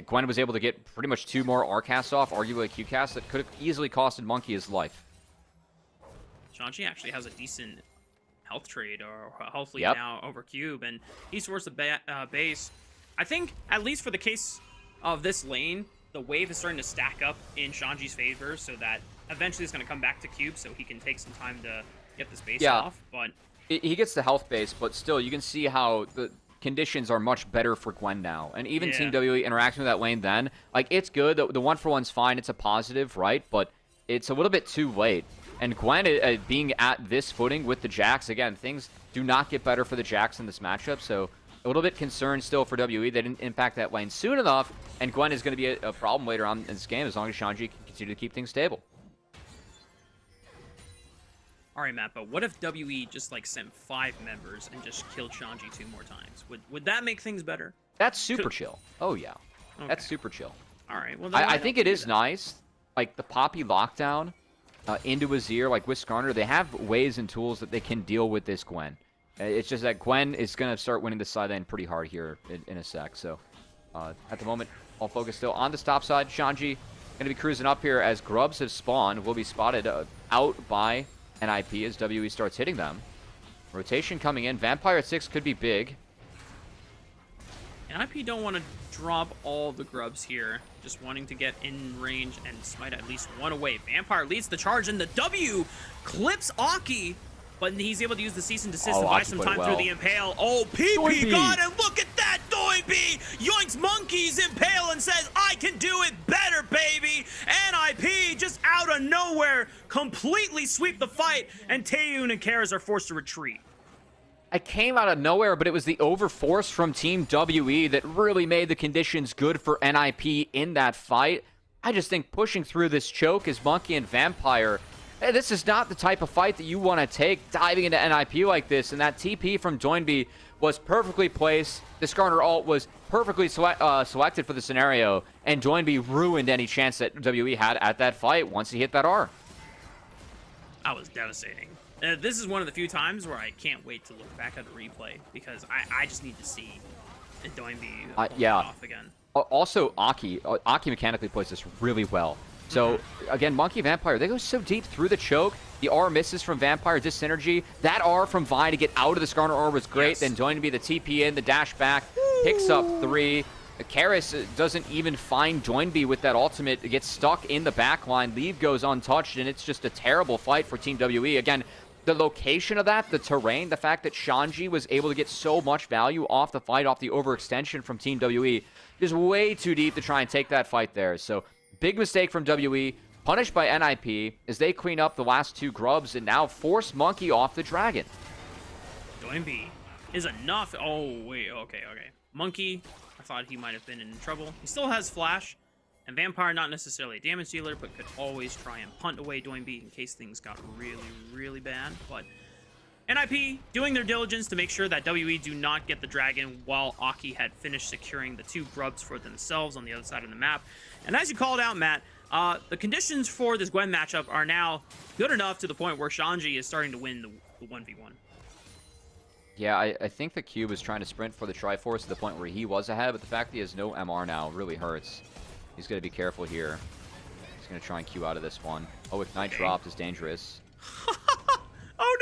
Gwen was able to get pretty much 2 more R casts off, arguably a Q cast that could have easily costed Monkey his life. Shanji actually has a decent health trade, or health lead Yep. now over Cube, and he's forced the base. I think, at least for the case of this lane, the wave is starting to stack up in Shanji's favor, so that eventually it's going to come back to Cube, so he can take some time to get this base off. But he gets the health base, but still, you can see how the conditions are much better for Gwen now. And even Team WE interacting with that lane then, like, it's good. The 1-for-1's fine. It's a positive, right? But it's a little bit too late. And Gwen being at this footing with the Jax, again, things do not get better for the Jax in this matchup. So a little bit concerned still for WE. They didn't impact that lane soon enough. And Gwen is going to be a problem later on in this game as long as Shanji can continue to keep things stable. all right, Matt, but what if WE just like sent 5 members and just killed Shanji 2 more times? Would that make things better? That's super chill. Oh, yeah. Okay. That's super chill. All right. Well, I think it is nice. Like, the Poppy lockdown into Azir, like with Skarner, they have ways and tools that they can deal with this Gwen. It's just that Gwen is going to start winning the side lane pretty hard here in a sec. So, at the moment, all focus still on the top side. Shanji going to be cruising up here as Grubs have spawned. Will be spotted out by NiP as WE starts hitting them. Rotation coming in. Vampire at 6 could be big. NiP don't want to drop all the grubs here, just wanting to get in range and smite at least one away. Vampire leads the charge, and the W clips Aki, but he's able to use the cease and desist to buy some time through the Impale. Oh, PP got him! Look at that, Doinby! Yoinks Monkey's Impale and says, I can do it better, baby! NiP just out of nowhere completely sweep the fight, and Taeyun and Karas are forced to retreat. I came out of nowhere, but it was the overforce from Team WE that really made the conditions good for NiP in that fight. I just think pushing through this choke as Monkey and Vampire, this is not the type of fight that you want to take diving into NiP like this. And that TP from Doinby was perfectly placed. The Skarner ult was perfectly selected for the scenario, and Doinby ruined any chance that WE had at that fight once he hit that R. That was devastating. This is one of the few times where I can't wait to look back at the replay, because I just need to see Doinby off again. Also, Aki mechanically plays this really well. So, again, Monkey Vampire, they go so deep through the choke. The R misses from Vampire, Disynergy. That R from Vi to get out of the Skarner R was great. Yes. Then Doinby, the TP in, the dash back, picks up 3. Karas doesn't even find Doinby with that ultimate. It gets stuck in the back line. Leave goes untouched, and it's just a terrible fight for Team WE. Again, the location of that, the terrain, the fact that Shanji was able to get so much value off the fight, off the overextension from Team WE, is way too deep to try and take that fight there. So, big mistake from WE, punished by NiP as they clean up the last 2 grubs and now force Monkey off the dragon. Doinby is enough. Oh, wait. Okay. Monkey, I thought he might have been in trouble. He still has Flash. And Vampire, not necessarily a damage dealer, but could always try and punt away Doinby in case things got really, really bad. But NiP doing their diligence to make sure that WE do not get the dragon while Aki had finished securing the 2 grubs for themselves on the other side of the map. And as you called out, Matt, the conditions for this Gwen matchup are now good enough to the point where Shanji is starting to win the 1v1. Yeah, I think the Cube is trying to sprint for the Triforce to the point where he was ahead, but the fact that he has no MR now really hurts. He's going to be careful here. He's going to try and Q out of this one. Oh, Ignite dropped is dangerous. Oh,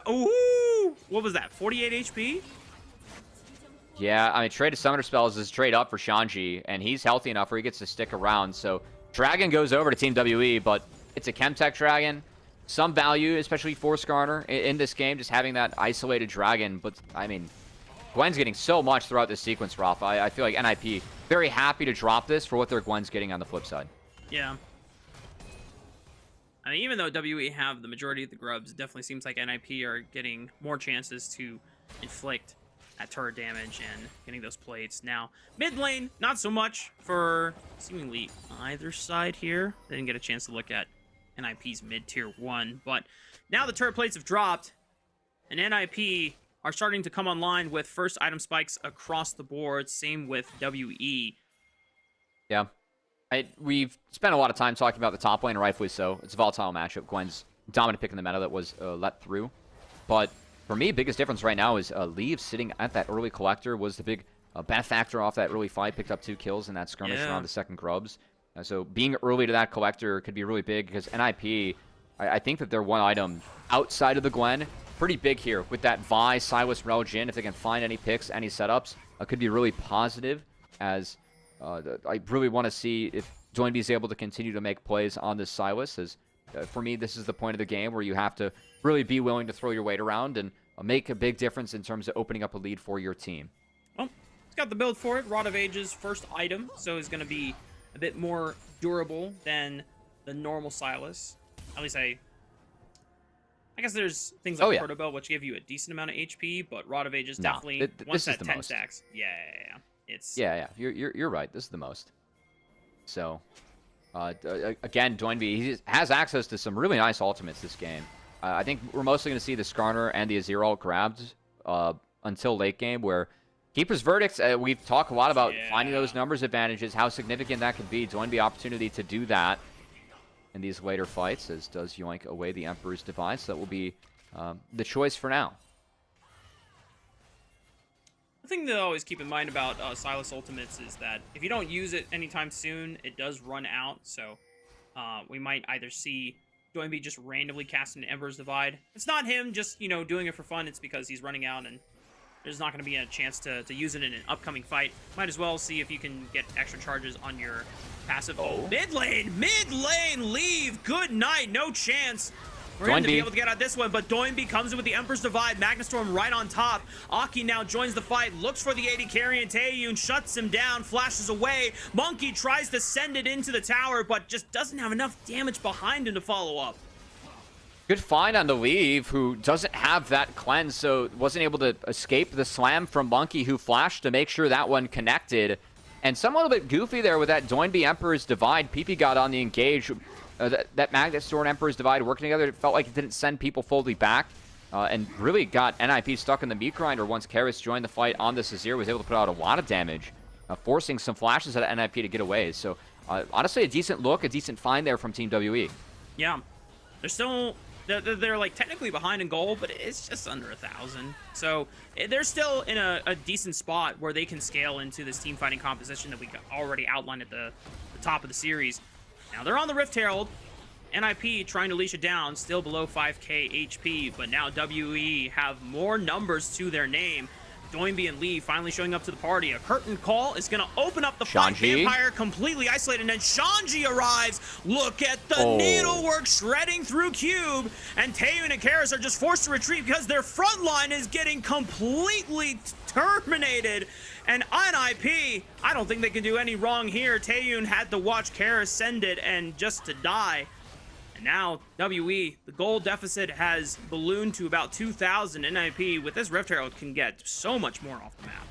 no. Ooh. What was that, 48 HP? Yeah, I mean, trade of Summoner Spells is trade up for Shanji, and he's healthy enough where he gets to stick around. So Dragon goes over to Team WE, but it's a Chemtech Dragon. Some value, especially for Skarner, in this game, just having that isolated Dragon. But, I mean, Gwen's getting so much throughout this sequence, Rafa. I feel like NiP very happy to drop this for what their Gwen's getting on the flip side. Yeah. I mean, even though WE have the majority of the grubs, it definitely seems like NiP are getting more chances to inflict that turret damage and getting those plates. Now, mid lane, not so much for seemingly either side here. They didn't get a chance to look at NiP's mid-tier 1, but now the turret plates have dropped, and NiP are starting to come online with first item spikes across the board. Same with WE. Yeah. We've spent a lot of time talking about the top lane, rightfully so. It's a volatile matchup. Gwen's dominant pick in the meta that was let through. But for me, biggest difference right now is Leave sitting at that early collector was the big benefactor off that early fight. Picked up 2 kills in that skirmish around the second grubs. So being early to that collector could be really big because NiP, I think that their one item outside of the Gwen, pretty big here with that Vi, Silas, Rel, Jhin. If they can find any picks, any setups, could be really positive as I really want to see if Doinby is able to continue to make plays on this Silas. As for me, this is the point of the game where you have to really be willing to throw your weight around and make a big difference in terms of opening up a lead for your team. Well, it's got the build for it. Rod of Age's first item, so it's going to be a bit more durable than the normal Silas. At least I guess there's things like Proto Bell, which give you a decent amount of HP, but Rod of Age is definitely once that 10 stacks. Yeah. It's You're right. This is the most. So, again, Doinby he has access to some really nice ultimates this game. I think we're mostly going to see the Skarner and the Azir ult grabbed until late game, where Keeper's Verdict, we've talked a lot about finding those numbers advantages, how significant that could be. Doinby opportunity to do that in these later fights, as does yoink away the Emperor's Divide. So that will be the choice for now. The thing to always keep in mind about Silas Ultimates is that if you don't use it anytime soon, it does run out. So we might either see Doinby just randomly casting an Emperor's Divide. It's not him just, doing it for fun. It's because he's running out and there's not going to be a chance to use it in an upcoming fight. Might as well see if you can get extra charges on your passive. Oh, mid lane, Leave. Good night, no chance for him to be able to get out this one, but Doinby comes in with the Emperor's Divide. Magnastorm right on top. Aki now joins the fight, looks for the AD carry, and Taeyun shuts him down, flashes away. Monkey tries to send it into the tower, but just doesn't have enough damage behind him to follow up. Good find on the Leave, who doesn't have that cleanse, so wasn't able to escape the slam from Monkey, who flashed to make sure that one connected. And some a little bit goofy there with that Doinby Emperor's Divide. PP got on the engage. That Magnastorm Emperor's Divide working together, it felt like it didn't send people fully back. And really got NiP stuck in the meat grinder once Karis joined the fight on this Azir, was able to put out a lot of damage, forcing some flashes at NiP to get away. So, honestly, a decent look, a decent find there from Team WE. Yeah. They're still... They're like technically behind in gold, but it's just under 1,000. So they're still in a decent spot where they can scale into this team fighting composition that we already outlined at the top of the series. Now they're on the Rift Herald. NiP trying to leash it down, still below 5k HP, but now WE have more numbers to their name. Doinby and Lee finally showing up to the party. A curtain call is going to open up the fight. Vampire completely isolated, and then Shanji arrives. Look at the needlework shredding through Cube, and Taeyun and Karis are just forced to retreat because their front line is getting completely terminated. And NiP, I don't think they can do any wrong here. Taeyun had to watch Karis send it and just to die. And now, WE, the goal deficit has ballooned to about 2,000. NiP, with this Rift Herald, can get so much more off the map.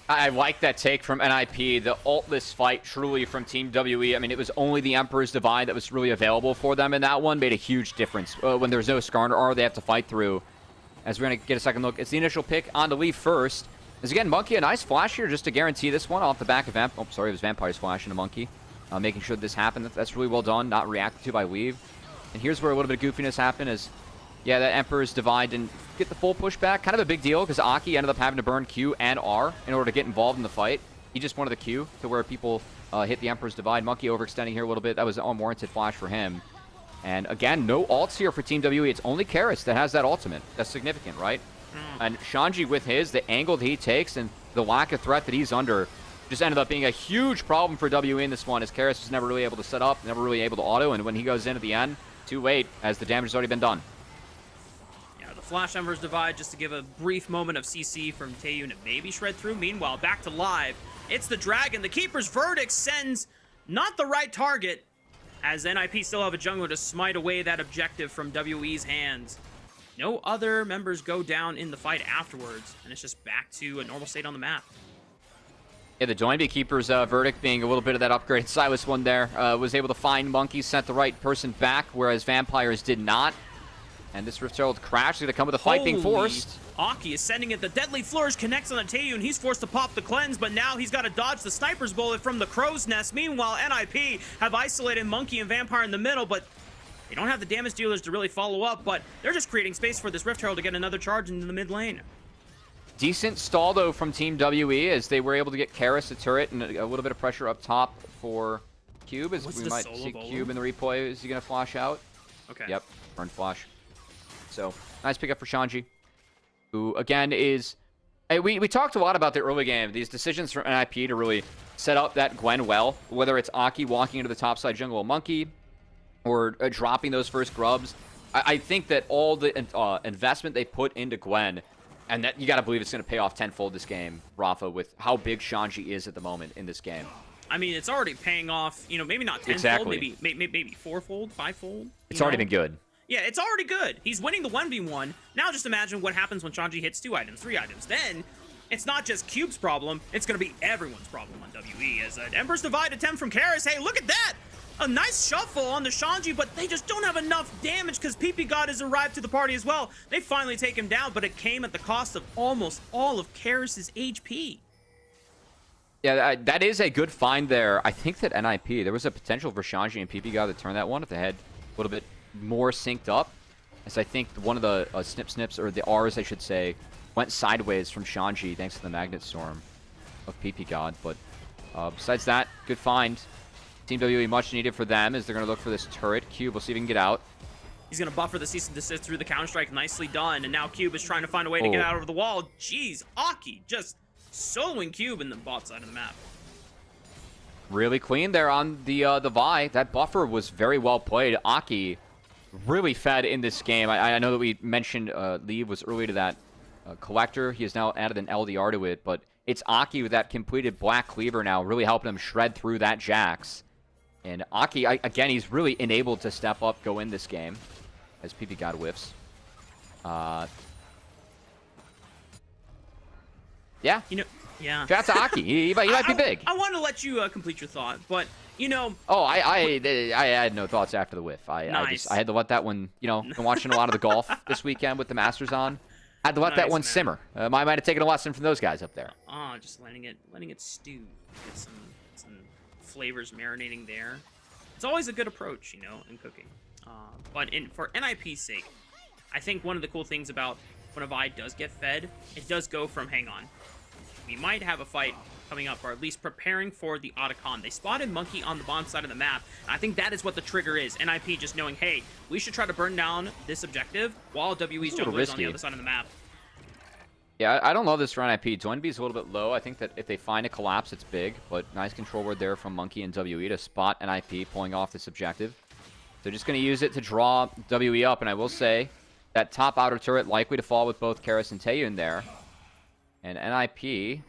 I like that take from NiP. The ultless fight truly from Team WE. I mean, it was only the Emperor's Divide that was really available for them in that one. Made a huge difference. When there's no Skarner R, they have to fight through. As we're going to get a second look, it's the initial pick on the leave first. As again, Monkey, a nice flash here just to guarantee this one off the back of Oh, sorry, it was Vampire's flash into Monkey. Making sure that this happened. That's really well done, not reacted to by Weave. And here's where a little bit of goofiness happened is, yeah, that Emperor's Divide didn't get the full pushback. Kind of a big deal because Aki ended up having to burn Q and R in order to get involved in the fight. He just wanted the Q to where people hit the Emperor's Divide. Monkey overextending here a little bit. That was an unwarranted flash for him. And again, no ults here for Team WE. It's only Karis that has that ultimate. That's significant, right? And Shanji with his, the angle that he takes and the lack of threat that he's under just ended up being a huge problem for WE in this one, as Karis was never really able to set up, never really able to auto, and when he goes in at the end, too late, as the damage has already been done. Yeah, the Flash Emperor's Divide, just to give a brief moment of CC from Taeyun to maybe shred through. Meanwhile, back to live. It's the Dragon. The Keeper's Verdict sends not the right target, as NiP still have a jungler to smite away that objective from WE's hands. No other members go down in the fight afterwards, and it's just back to a normal state on the map. Yeah, the Joinby Keeper's verdict being a little bit of that upgrade. Silas one there was able to find Monkey, sent the right person back, whereas Vampires did not. And this Rift Herald crash is going to come with a fight being forced. Aki is sending it. The Deadly Flourish connects on the Taeyun. He's forced to pop the cleanse, but now he's got to dodge the Sniper's bullet from the Crow's Nest. Meanwhile, NiP have isolated Monkey and Vampire in the middle, but they don't have the damage dealers to really follow up, but they're just creating space for this Rift Herald to get another charge into the mid lane. Decent stall, though, from Team WE, as they were able to get Karis a turret and a little bit of pressure up top for Cube, as we might see Cube in the replay. Is he going to flash out? Okay. Yep, burn flash. So, nice pickup for Shanji, who, again, is... Hey, we talked a lot about the early game, these decisions from NiP to really set up that Gwen well, whether it's Aki walking into the topside jungle of Monkey or dropping those first grubs. I think that all the investment they put into Gwen, and that you got to believe it's going to pay off tenfold this game, Rafa, with how big Shanji is at the moment in this game. I mean, it's already paying off, you know, maybe not tenfold, exactly. maybe fourfold, fivefold. It's already been good. Yeah, it's already good. He's winning the 1v1. Now just imagine what happens when Shanji hits 2 items, 3 items. Then it's not just Cube's problem, it's going to be everyone's problem on WE. As an Emperor's Divide attempt from Karis. Hey, look at that! A nice shuffle on the Shanji, but they just don't have enough damage because PP God has arrived to the party as well. They finally take him down, but it came at the cost of almost all of Karis' HP. Yeah, that is a good find there. I think that NiP, there was a potential for Shanji and PP God to turn that one if they had a little bit more synced up. As I think one of the snips, or the R's, I should say, went sideways from Shanji thanks to the Magnet Storm of PP God. But besides that, good find. Team WE much needed for them as they're going to look for this turret. Cube, we'll see if he can get out. He's going to buffer the cease and desist through the Counter-Strike. Nicely done. And now Cube is trying to find a way to get out over the wall. Jeez, Aki just soloing Cube in the bot side of the map. Really clean there on the Vi. That buffer was very well played. Aki really fed in this game. I know that we mentioned Leave was early to that Collector. He has now added an LDR to it, but it's Aki with that completed Black Cleaver now really helping him shred through that Jax. And Aki, again, he's really enabled to step up, go in this game, as PP God whiffs. Yeah. You know, yeah. Shout out to Aki. He might be big. I want to let you complete your thought, but, you know... Oh, I had no thoughts after the whiff. I had to let that one, you know, been watching a lot of the golf this weekend with the Masters on. I had to let that one simmer. I might have taken a lesson from those guys up there. Oh, just letting it stew. Get some flavors marinating there. It's always a good approach, you know, in cooking. But for NiP's sake, I think one of the cool things about when a Vi does get fed, it does go from hang on. We might have a fight coming up, or at least preparing for the Otacon. They spotted Monkey on the bottom side of the map, and I think that is what the trigger is. NiP just knowing, hey, we should try to burn down this objective while WE's jungler is on the other side of the map. Yeah, I don't love this for NiP. Joinby's a little bit low. I think that if they find a collapse, it's big, but nice control word there from Monkey and WE to spot NiP pulling off this objective. They're just going to use it to draw WE up, and I will say that top outer turret likely to fall with both Karis and Taeyun there. And NiP,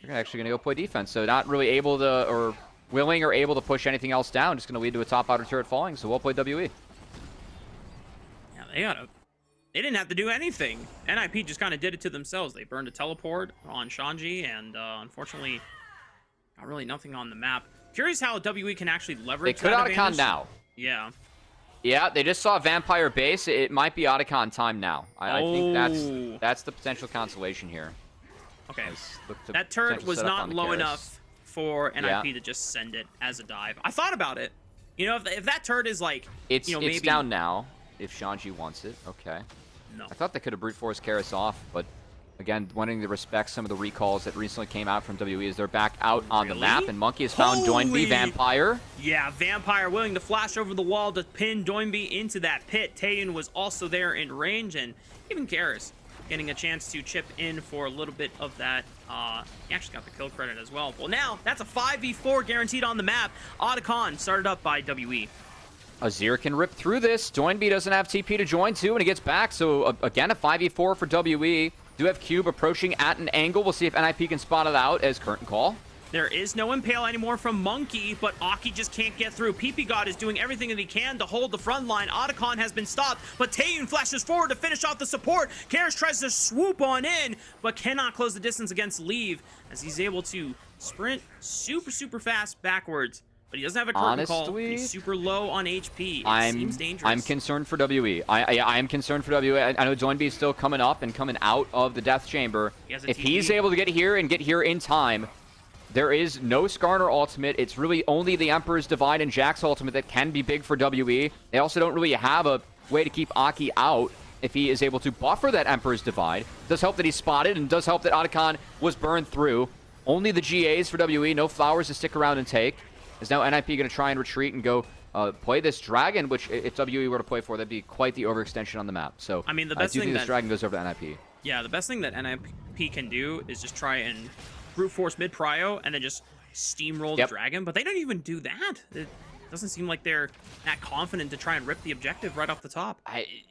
they're actually going to go play defense, so not really able to, or willing or able to push anything else down. Just going to lead to a top outer turret falling, so we'll play WE. They didn't have to do anything. NiP just kind of did it to themselves. They burned a teleport on Shanji, and unfortunately, got really nothing on the map. Curious how WE can actually leverage They could that Otacon advantage. now. Yeah. Yeah, they just saw Vampire base. It might be Otacon time now. I think that's the potential consolation here. Okay. That turret was not low Karis. enough for NiP to just send it as a dive. I thought about it. You know, if that turret is like, it's maybe down now. If Shanji wants it, okay. No. I thought they could have brute force Karis off, but again, wanting to respect some of the recalls that recently came out from WE as they're back out on the map, and Monkey has found Doinby Vampire. Yeah, Vampire willing to flash over the wall to pin Doinby into that pit. Taeyun was also there in range, and even Karis getting a chance to chip in for a little bit of that. He actually got the kill credit as well. Well, now that's a 5v4 guaranteed on the map. Otacon started up by WE. Azir can rip through this. Doinby doesn't have TP to join to, and he gets back. So again, a 5v4 for WE. Do have Cube approaching at an angle. We'll see if NiP can spot it out as current call. There is no Impale anymore from Monkey, but Aki just can't get through. PP God is doing everything that he can to hold the front line. Otacon has been stopped, but Taeyun flashes forward to finish off the support. Karis tries to swoop on in, but cannot close the distance against Leave, as he's able to sprint super fast backwards. But he doesn't have a curtain call. He's super low on HP. It seems dangerous. I'm concerned for WE. I am concerned for WE. I know Doinby is still coming up and coming out of the Death Chamber. If he's able to get here and get here in time, there is no Skarner ultimate. It's really only the Emperor's Divide and Jack's ultimate that can be big for WE. They also don't really have a way to keep Aki out if he is able to buffer that Emperor's Divide. It does help that he's spotted, and does help that Otacon was burned through. Only the GAs for WE. No flowers to stick around and take. Is now NiP going to try and retreat and go play this dragon, which if WE were to play for, that'd be quite the overextension on the map. So I mean, the best thing this dragon goes over to NiP. Yeah, the best thing that NiP can do is just try and brute force mid prio and then just steamroll the dragon, but they don't even do that. It doesn't seem like they're that confident to try and rip the objective right off the top.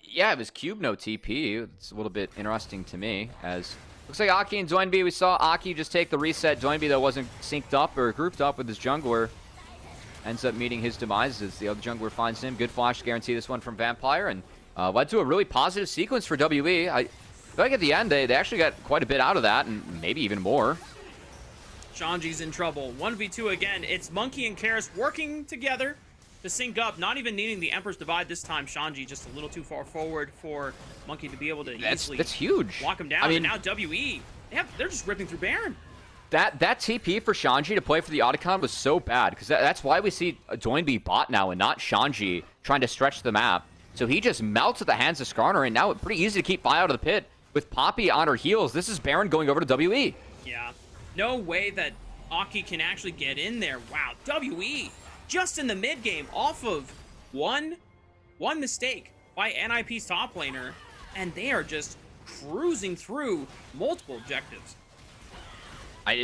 Yeah, it was Cube no TP. It's a little bit interesting to me, as looks like Aki and Doinby, we saw Aki just take the reset. Doinby, though, wasn't synced up or grouped up with his jungler. Ends up meeting his demise as the other jungler finds him. Good flash to guarantee this one from Vampire, and led to a really positive sequence for WE. I feel like at the end, they actually got quite a bit out of that, and maybe even more. Shanji's in trouble. 1v2 again. It's Monkey and Karis working together to sync up, not even needing the Emperor's Divide this time. Shanji just a little too far forward for Monkey to be able to easily huge. Lock him down. I mean, and now WE, they're just ripping through Baron. That TP for Shanji to play for the Otacon was so bad, because that's why we see Doinby bot now and not Shanji trying to stretch the map. So he just melts at the hands of Skarner, and now it's pretty easy to keep Vi out of the pit with Poppy on her heels. This is Baron going over to WE. Yeah. No way that Aki can actually get in there. Wow, WE just in the mid game off of one mistake by NiP's top laner, and they are just cruising through multiple objectives.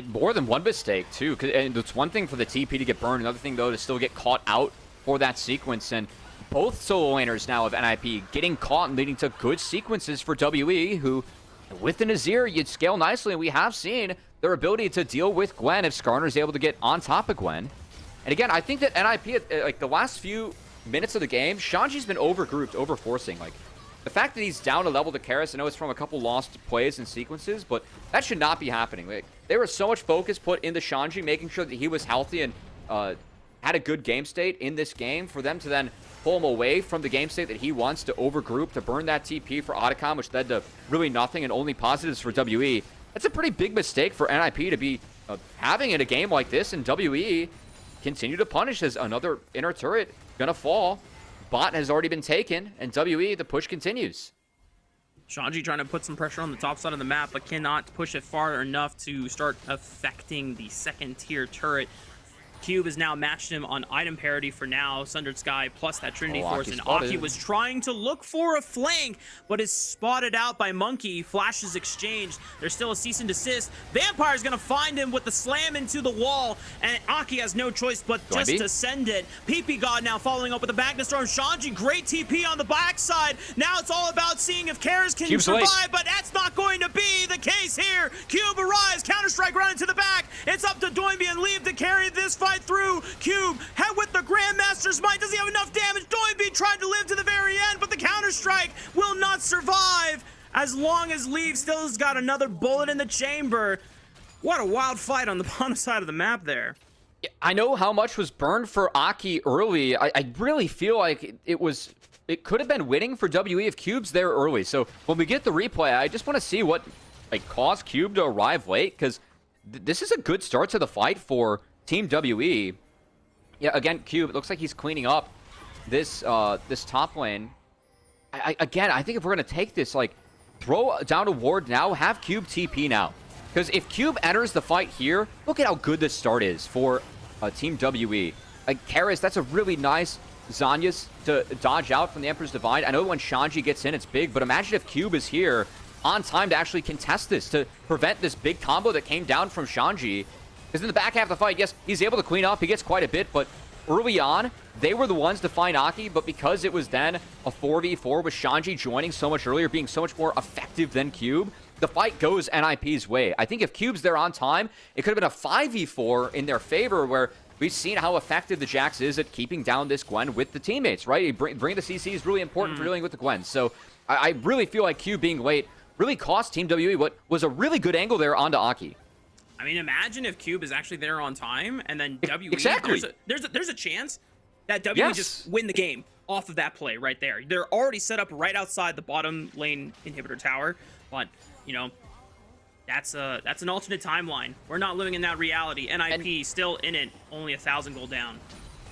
More than one mistake, too. And it's one thing for the TP to get burned. Another thing, though, to still get caught out for that sequence. And both solo laners now of NiP getting caught and leading to good sequences for WE, who, with an Azir, you'd scale nicely. And we have seen their ability to deal with Gwen if Skarner is able to get on top of Gwen. And again, I think that NiP, like the last few minutes of the game, Shanji's been overgrouped, overforcing. Like, the fact that he's down a level to Karis, I know it's from a couple lost plays and sequences, but that should not be happening. Like, there was so much focus put into Shanji, making sure that he was healthy and had a good game state in this game, for them to then pull him away from the game state that he wants, to overgroup, to burn that TP for Otacon, which led to really nothing and only positives for WE. That's a pretty big mistake for NiP to be having in a game like this, and WE continue to punish as another inner turret gonna fall. Bot has already been taken, and WE, the push continues. Shanji trying to put some pressure on the top side of the map, but cannot push it far enough to start affecting the second tier turret. Cube has now matched him on item parity for now. Sundered Sky plus that Trinity Force, and Aki was trying to look for a flank, but is spotted out by Monkey. Flashes exchanged. There's still a cease and desist. Vampire's gonna find him with the slam into the wall, and Aki has no choice but just to send it. PP God now following up with the Magna Storm. Shanji, great TP on the backside. Now it's all about seeing if Karis can survive, but that's not going to be the case here. Cube arrives, Counter-Strike right into the back. It's up to Doinby and Leave to carry this fight through. Cube head with the Grandmaster's Might. Does he have enough damage? Doinby tried to live to the very end, but the Counter-Strike survive as long as Leaf still has got another bullet in the chamber. What a wild fight on the bottom side of the map there. I know how much was burned for Aki early. I really feel like it could have been winning for WE if Cube's there early. So when we get the replay, I just want to see what caused Cube to arrive late, because this is a good start to the fight for Team WE. Yeah, again, Cube, it looks like he's cleaning up this this top lane. Again, I think if we're going to take this, throw down a ward now, have Cube TP now. Because if Cube enters the fight here, look at how good this start is for Team WE. Karis, that's a really nice Zanyas to dodge out from the Emperor's Divide. I know when Shanji gets in, it's big, but imagine if Cube is here on time to actually contest this, to prevent this big combo that came down from Shanji. Because in the back half of the fight, yes, he's able to clean up. He gets quite a bit, but early on, they were the ones to find Aki, but because it was then a 4v4 with Shanji joining so much earlier, being so much more effective than Cube, the fight goes NiP's way. I think if Cube's there on time, it could have been a 5v4 in their favor, where we've seen how effective the Jax is at keeping down this Gwen with the teammates, right? Bring the CC is really important for dealing with the Gwen. So I really feel like Cube being late really cost Team WE what was a really good angle there onto Aki. I mean, imagine if Cube is actually there on time, and then WE... Exactly. There's a chance that WE just win the game off of that play right there. They're already set up right outside the bottom lane inhibitor tower, but, you know, that's an alternate timeline. We're not living in that reality. NiP still in it, only 1,000 gold down.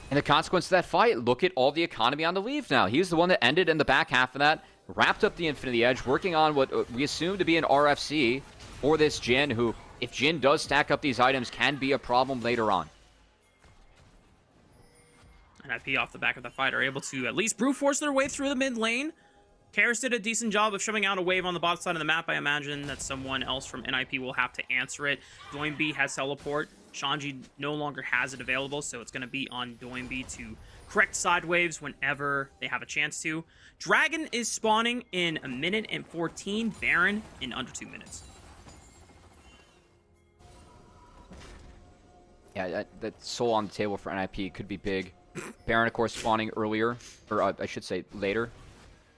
And the consequence of that fight, look at all the economy on the Leaf now. He's the one that ended in the back half of that, wrapped up the Infinity Edge, working on what we assume to be an RFC for this Jhin, who, if Jhin does stack up these items, can be a problem later on. NiP off the back of the fight are able to at least brute force their way through the mid lane. Karis did a decent job of shoving out a wave on the bottom side of the map. I imagine that someone else from NiP will have to answer it. Doinb has teleport. Shanji no longer has it available, so it's going to be on Doinb to correct side waves whenever they have a chance to. Dragon is spawning in 1 minute and 14. Baron in under 2 minutes. Yeah, that soul on the table for NiP could be big. Baron, of course, spawning earlier, or I should say later.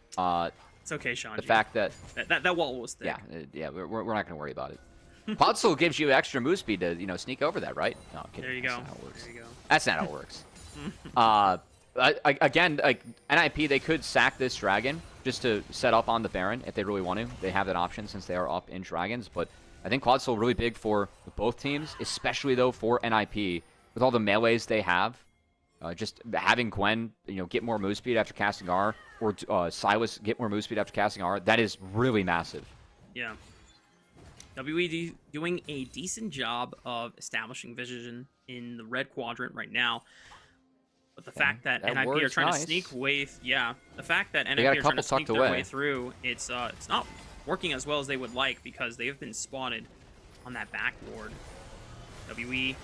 It's okay, Shanji. The fact that that wall was thick. Yeah, we're not going to worry about it. Pod still gives you extra move speed to sneak over that, right? No, I'm kidding. There you go. That's not how it works. There you go. That's not how it works. Again, NiP, they could sack this dragon just to set up on the Baron if they really want to. They have that option since they are up in dragons, but I think Quad's still really big for both teams, especially though for NiP with all the melees they have. Just having Gwen, get more move speed after casting R, or Silas get more move speed after casting R, that is really massive. Yeah. WE doing a decent job of establishing vision in the red quadrant right now. But the fact that NiP are trying to sneak the fact that NiP are trying to sneak their way through, it's not working as well as they would like, because they have been spotted on that backboard. WE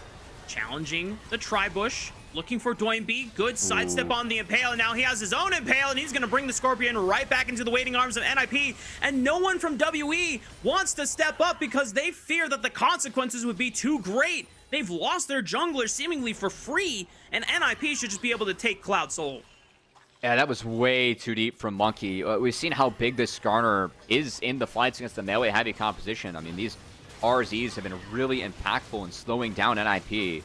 challenging the Tribush, looking for Doinb. Good sidestep on the Impale, and now he has his own Impale, and he's going to bring the Scorpion right back into the waiting arms of NiP. And no one from WE wants to step up because they fear that the consequences would be too great. They've lost their jungler seemingly for free, and NiP should just be able to take Cloud Soul. Yeah, that was way too deep from Monkey. We've seen how big this Skarner is in the fights against the melee-heavy composition. I mean, these RZs have been really impactful in slowing down NiP.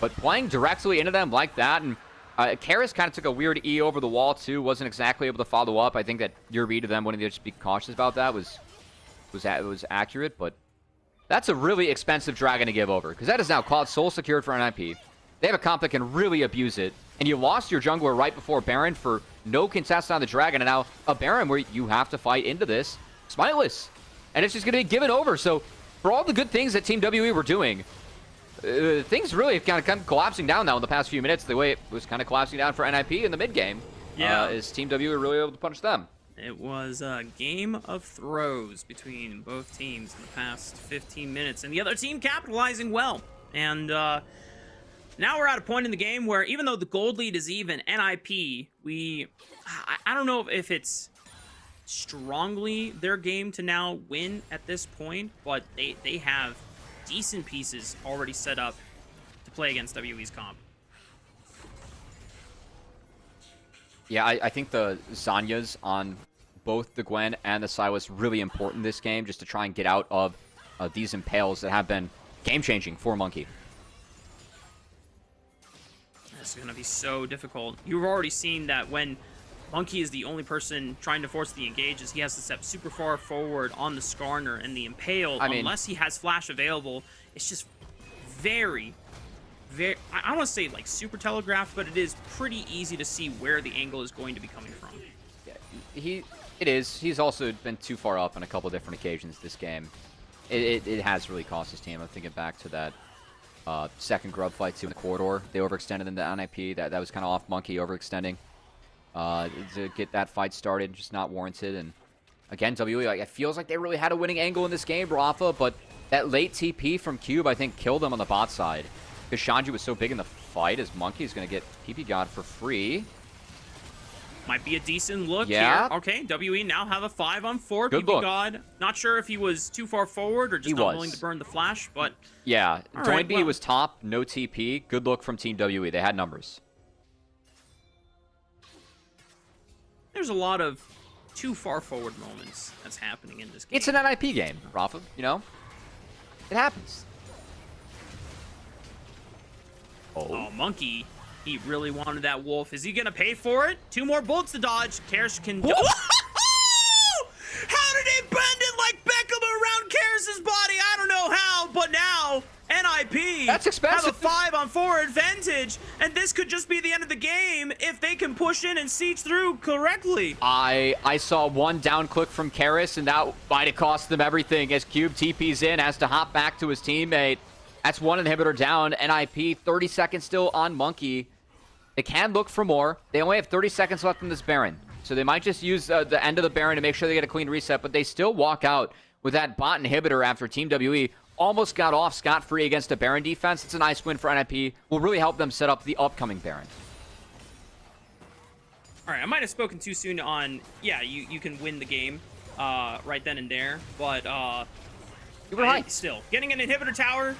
But playing directly into them like that, and Karis kind of took a weird E over the wall too, wasn't exactly able to follow up. I think that your read of them wanting to just be cautious about that was accurate, but that's a really expensive dragon to give over, because that is now Cloud Soul secured for NiP. They have a comp that can really abuse it, and you lost your jungler right before Baron for no contest on the dragon, and now a Baron where you have to fight into this smiteless, and it's just going to be given over. So for all the good things that Team WE were doing, things really have kind of come collapsing down now in the past few minutes, the way it was kind of collapsing down for NiP in the mid game. Yeah. Is Team WE were really able to punish them. It was a game of throws between both teams in the past 15 minutes, and the other team capitalizing well. And now we're at a point in the game where, even though the gold lead is even, NiP, I don't know if it's strongly their game to now win at this point, but they have decent pieces already set up to play against WE's comp. Yeah, I think the Zanyas on both the Gwen and the Sylas really important this game, just to try and get out of these impales that have been game-changing for Monkey. This is going to be so difficult. You've already seen that when Monkey is the only person trying to force the engages, he has to step super far forward on the Skarner and the Impale. Unless he has Flash available, it's just very, I don't want to say like super telegraphed, but it is pretty easy to see where the angle is going to be coming from. Yeah, it is. He's also been too far up on a couple different occasions this game. It has really cost his team. I'm thinking back to that second grub fight too in the corridor. They overextended into NiP. That was kind of off Monkey overextending to get that fight started, just not warranted. And again, WE, like, it feels like they really had a winning angle in this game, Rafa, but that late TP from Cube, I think, killed them on the bot side. Because Shanji was so big in the fight, as Monkey's going to get PP God for free. Might be a decent look here. Okay, WE now have a 5-on-4. Good PP look. God. Not sure if he was too far forward or just not willing to burn the flash, but... Yeah, Doinby well, was top, no TP. Good look from Team WE. They had numbers. There's a lot of too far forward moments that's happening in this game. It's an NiP game, Rafa, you know? It happens. Oh, Monkey. He really wanted that wolf. Is he going to pay for it? 2 more bullets to dodge. Karish can... How did he bend it like Beckham around Karish's body? I don't know how, but now NiP That's expensive. have a 5-on-4 advantage, and this could just be the end of the game if they can push in and siege through correctly. I saw one down click from Karis, and that might have cost them everything as Cube TP's in, has to hop back to his teammate. That's one inhibitor down. NiP, 30 seconds still on Monkey. They can look for more. They only have 30 seconds left in this Baron. So they might just use the end of the Baron to make sure they get a clean reset, but they still walk out with that bot inhibitor after Team WE almost got off scot-free against a Baron defense. It's a nice win for NiP. Will really help them set up the upcoming Baron. All right, I might have spoken too soon on, yeah, you can win the game right then and there, but You were hyped. Still, getting an inhibitor tower,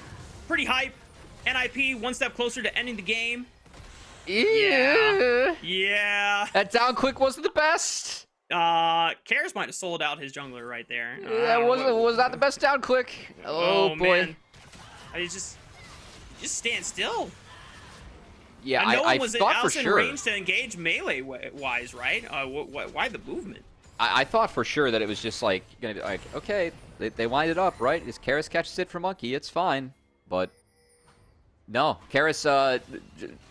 pretty hype. NiP one step closer to ending the game. Yeah. That down click wasn't the best. Karis might have sold out his jungler right there. Was not the best down click. Oh boy. Man. I just stand still. Yeah, and no one I was thought for else in sure. range to engage melee-wise, right? Why the movement? I thought for sure that it was just like gonna be like, okay, they wind it up, right? As Karis catches it for Monkey, it's fine. But no, Karis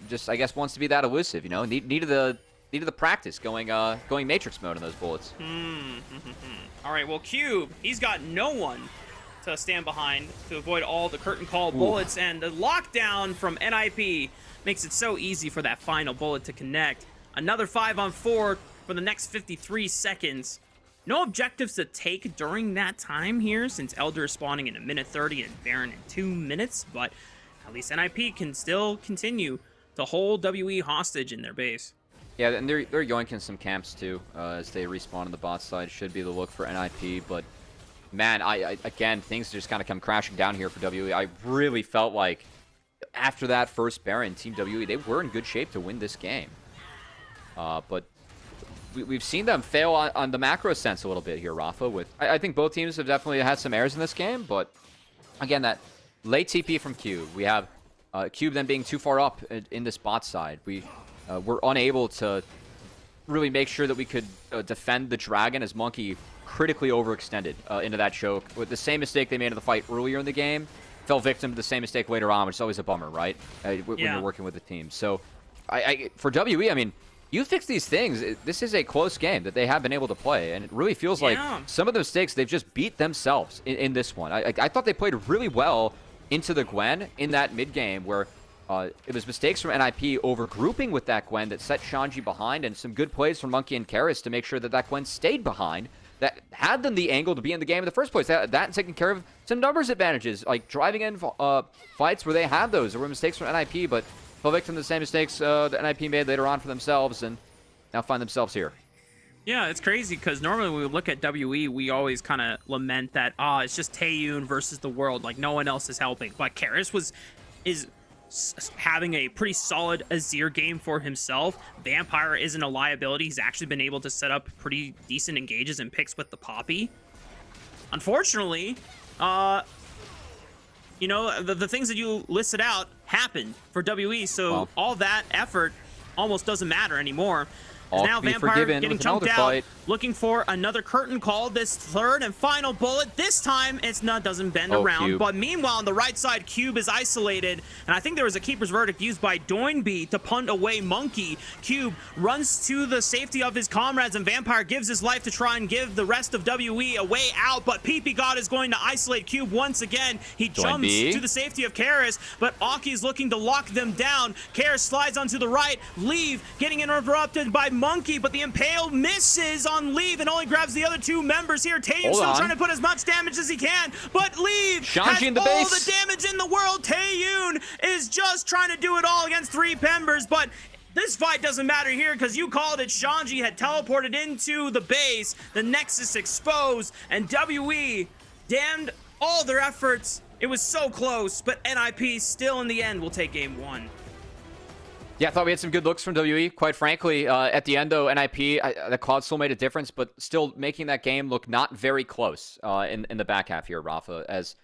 just I guess wants to be that elusive, you know. Needed the practice going Matrix mode in those bullets. All right, well, Cube, he's got no one to stand behind to avoid all the curtain call bullets, and the lockdown from NiP makes it so easy for that final bullet to connect. Another 5-on-4 for the next 53 seconds. No objectives to take during that time here, since Elder is spawning in 1:30 and Baron in 2 minutes, but at least NiP can still continue to hold WE hostage in their base. Yeah, and they're yoinking some camps too as they respawn on the bot side. Should be the look for NiP, but man, I again, things just kind of come crashing down here for WE. I really felt like after that first Baron, Team WE, they were in good shape to win this game. But we've seen them fail on the macro sense a little bit here, Rafa. I think both teams have definitely had some errors in this game, but again, that late TP from Cube. We have Cube then being too far up in this bot side. We were unable to really make sure that we could defend the Dragon as Monkey critically overextended into that choke. With the same mistake they made in the fight earlier in the game, fell victim to the same mistake later on, which is always a bummer, right? When you're working with the team. So for WE, I mean, you fix these things. This is a close game that they have been able to play, and it really feels like some of the mistakes they've just beat themselves in this one. I thought they played really well into the Gwen in that mid game where it was mistakes from NiP over grouping with that Gwen that set Shanji behind, and some good plays from Monkey and Karis to make sure that Gwen stayed behind. That had them the angle to be in the game in the first place. That and taking care of some numbers advantages, like driving in fights where they had those. There were mistakes from NiP, but fell victim to the same mistakes that NiP made later on for themselves, and now find themselves here. Yeah, it's crazy because normally when we look at WE, we always kind of lament that, it's just Taeyun versus the world. Like, no one else is helping. But Karis is having a pretty solid Azir game for himself. Vampire isn't a liability. He's actually been able to set up pretty decent engages and picks with the Poppy. Unfortunately, you know, the things that you listed out happened for WE, so all that effort almost doesn't matter anymore. Now Vampire getting chunked out, looking for another curtain call. This third and final bullet. This time it's not, doesn't bend around. Cube. But meanwhile, on the right side, Cube is isolated, and I think there was a keeper's verdict used by Doinby to punt away Monkey. Cube runs to the safety of his comrades, and Vampire gives his life to try and give the rest of WE a way out. But PP God is going to isolate Cube once again. He jumps to the safety of Karis, but Aki's looking to lock them down. Karis slides onto the right. Leave getting interrupted by Monkey, but the Impale misses on Leave and only grabs the other two members here. Taeyun still trying to put as much damage as he can, but Leave has all the damage in the world. Taeyun is just trying to do it all against three members, but this fight doesn't matter here because you called it. Shanji had teleported into the base, the Nexus exposed, and WE damned all their efforts. It was so close, but NiP still in the end will take game one. Yeah, I thought we had some good looks from WE. Quite frankly, at the end, though, NiP, the COD still made a difference, but still making that game look not very close in the back half here, Rafa, as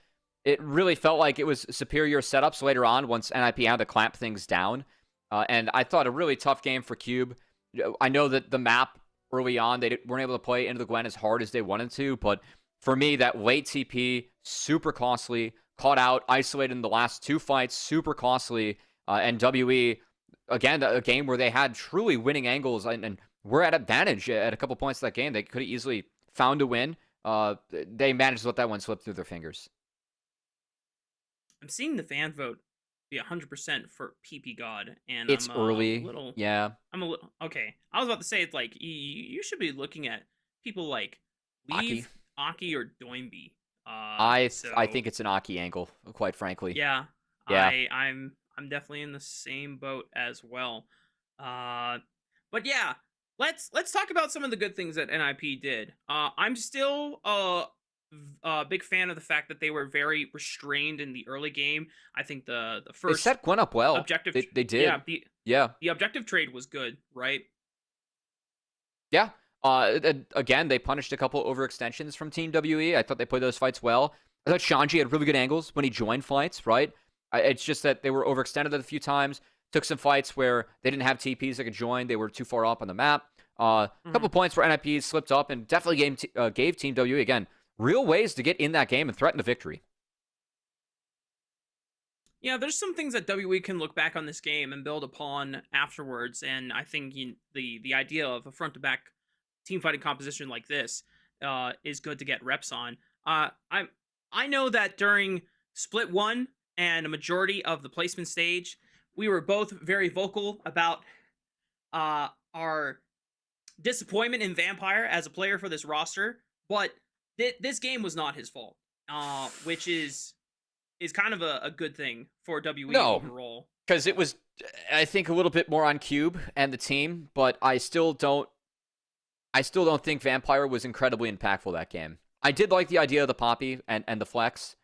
it really felt like it was superior setups later on once NiP had to clamp things down. And I thought a really tough game for Cube. I know that the map early on, they weren't able to play into the Gwen as hard as they wanted to, but for me, that late TP, super costly, caught out, isolated in the last two fights, super costly, and WE... Again, a game where they had truly winning angles and were at advantage at a couple points of that game. They could have easily found a win. They managed to let that one slip through their fingers. I'm seeing the fan vote be 100% for PP God, and it's early. I'm a little okay. I was about to say it's like you should be looking at people like Leave, Aki, or Doinby. I think it's an Aki angle, quite frankly. Yeah. I'm definitely in the same boat as well. But yeah, let's talk about some of the good things that NiP did. I'm still a big fan of the fact that they were very restrained in the early game. I think the first they set Gwen up well. Objective, they did. Yeah, the objective trade was good, right? Yeah. Again, they punished a couple overextensions from Team WE. I thought they played those fights well. I thought Shanji had really good angles when he joined fights, right? It's just that they were overextended a few times. Took some fights where they didn't have TPs that could join. They were too far up on the map. A couple points where NiP slipped up and definitely gave Team WE, again, real ways to get in that game and threaten a victory. Yeah, there's some things that WE can look back on this game and build upon afterwards. And I think the idea of a front-to-back team fighting composition like this is good to get reps on. I know that during Split 1, and a majority of the placement stage, we were both very vocal about our disappointment in Vampire as a player for this roster, but this game was not his fault, which is kind of a good thing for WE overall. Because it was, I think, a little bit more on Cube and the team, but I still don't think Vampire was incredibly impactful that game. I did like the idea of the Poppy and the flex.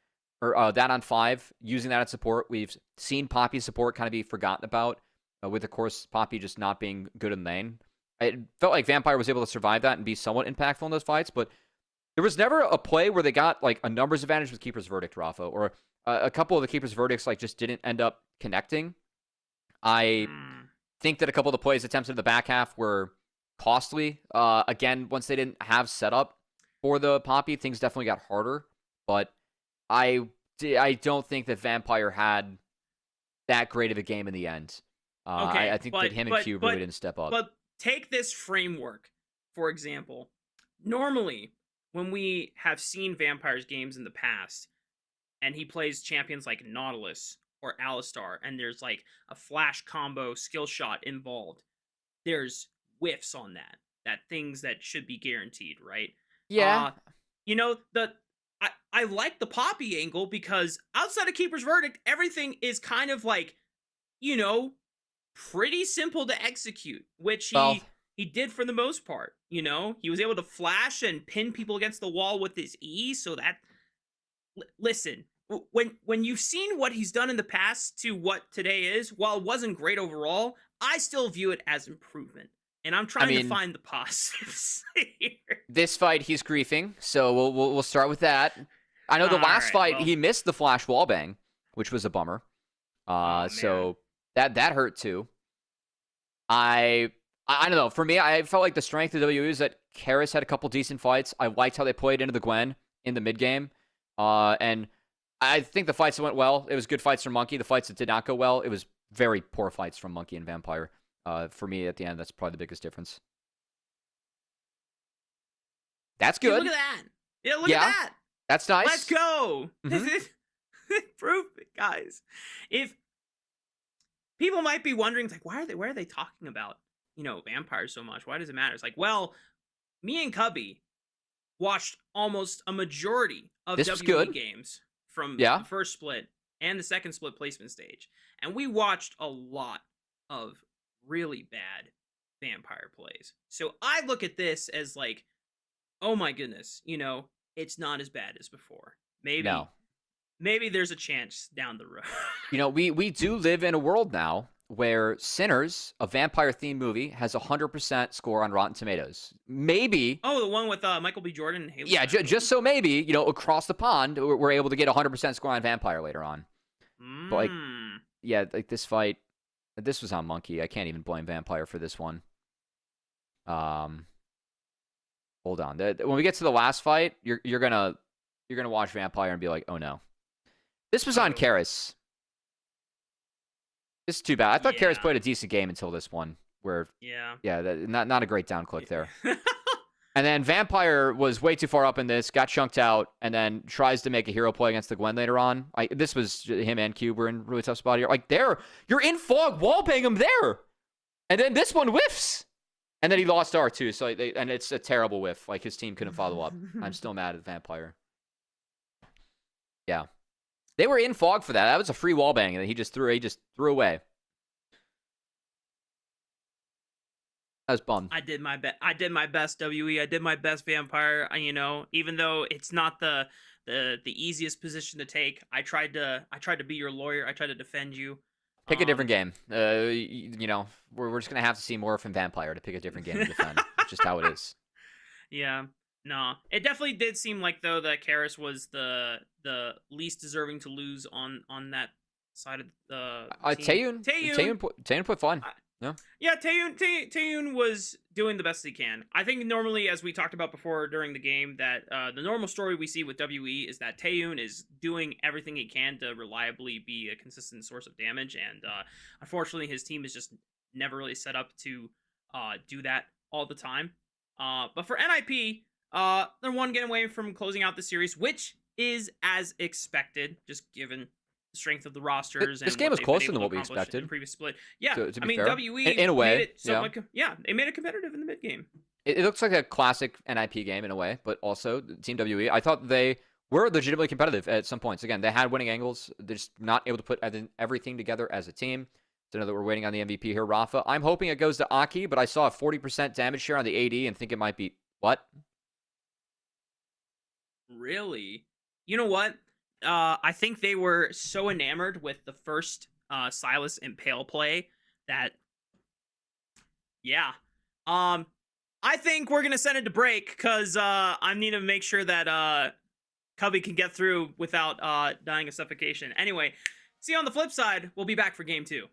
Or that on 5, using that at support. We've seen Poppy support kind of be forgotten about, with, of course, Poppy just not being good in lane. It felt like Vampire was able to survive that and be somewhat impactful in those fights, but there was never a play where they got like a numbers advantage with Keeper's Verdict, Rafa, or a couple of the Keeper's Verdicts like just didn't end up connecting. I think that a couple of the plays attempted in the back half were costly. Again, once they didn't have setup for the Poppy, things definitely got harder, but I don't think that Vampire had that great of a game in the end. I think that him and Cube really didn't step up. But take this framework, for example. Normally, when we have seen Vampire's games in the past, and he plays champions like Nautilus or Alistar, and there's like a flash combo skill shot involved, there's whiffs on that things that should be guaranteed, right? Yeah. You know, I like the Poppy angle because outside of Keeper's Verdict, everything is kind of like, you know, pretty simple to execute, which he did for the most part. You know, he was able to flash and pin people against the wall with his E, so that... Listen, when you've seen what he's done in the past to what today is, while it wasn't great overall, I still view it as improvement. And I'm I trying to mean, find the positives here. this fight he's griefing, so we'll start with that. I know the All last right, fight well. he missed the flash wallbang, which was a bummer. Oh, So that hurt too. I don't know. For me, I felt like the strength of WWE is that Karras had a couple decent fights. I liked how they played into the Gwen in the mid game, and I think the fights that went well. It was good fights from Monkey. The fights that did not go well, it was very poor fights from Monkey and Vampire. For me, at the end, that's probably the biggest difference. That's Yeah, good. look at that. Yeah, look Yeah. at that. That's nice. Let's go. Mhm. This is proof, guys. If people might be wondering, like, why are they talking about, vampires so much? Why does it matter? It's like, well, me and Cubby watched almost a majority of This was WWE good. games from Yeah. the first split and the second split placement stage. And we watched a lot of really bad vampire plays. So I look at this as like, oh my goodness, it's not as bad as before. No. Maybe there's a chance down the road. We do live in a world now where Sinners, a vampire-themed movie, has 100% score on Rotten Tomatoes. Maybe. Oh, the one with Michael B. Jordan and Haley. Yeah, just so maybe, across the pond, we're able to get 100% score on Vampire later on. But, this fight, this was on Monkey. I can't even blame Vampire for this one. Hold on. When we get to the last fight, you're gonna watch Vampire and be like, oh no. This was on Karras. This is too bad. I thought Karras played a decent game until this one, where not a great down click there. And then Vampire was way too far up in this, got chunked out, and then tries to make a hero play against the Gwen later on. This was him and Cube were in a really tough spot here. You're in fog, wallbang him there, and then this one whiffs, and then he lost R2. So and it's a terrible whiff. Like his team couldn't follow up. I'm still mad at Vampire. Yeah. They were in fog for that. That was a free wallbang that he just threw away. I was bummed. I did my best. WE. I did my best Vampire. Even though it's not the easiest position to take, I tried to be your lawyer. I tried to defend you. Pick a different game. We're just gonna have to see more from Vampire to pick a different game to defend. It's just how it is. Yeah. No, it definitely did seem like though that Karras was the least deserving to lose on that side of the team. Taeyun put fun. Yeah, Taeyun was doing the best he can. I think normally, as we talked about before during the game, that the normal story we see with WE is that Taeyun is doing everything he can to reliably be a consistent source of damage, and unfortunately, his team is just never really set up to do that all the time. But for NiP, they're one game away from closing out the series, which is as expected, just given the strength of the rosters. This and game was they've been closer able than to what we accomplish expected. in the previous split. Yeah, to be fair. WE in a way, made it somewhat, they made it competitive in the mid game. It looks like a classic NiP game in a way, but also Team WE. I thought they were legitimately competitive at some points. Again, they had winning angles. They're just not able to put everything together as a team. So now that we're waiting on the MVP here, Rafa. I'm hoping it goes to Aki, but I saw a 40% damage share on the AD and think it might be what? Really? You know what? I think they were so enamored with the first Silas Impale play that, I think we're gonna send it to break because I need to make sure that Cubby can get through without dying of suffocation. Anyway, see you on the flip side. We'll be back for game 2.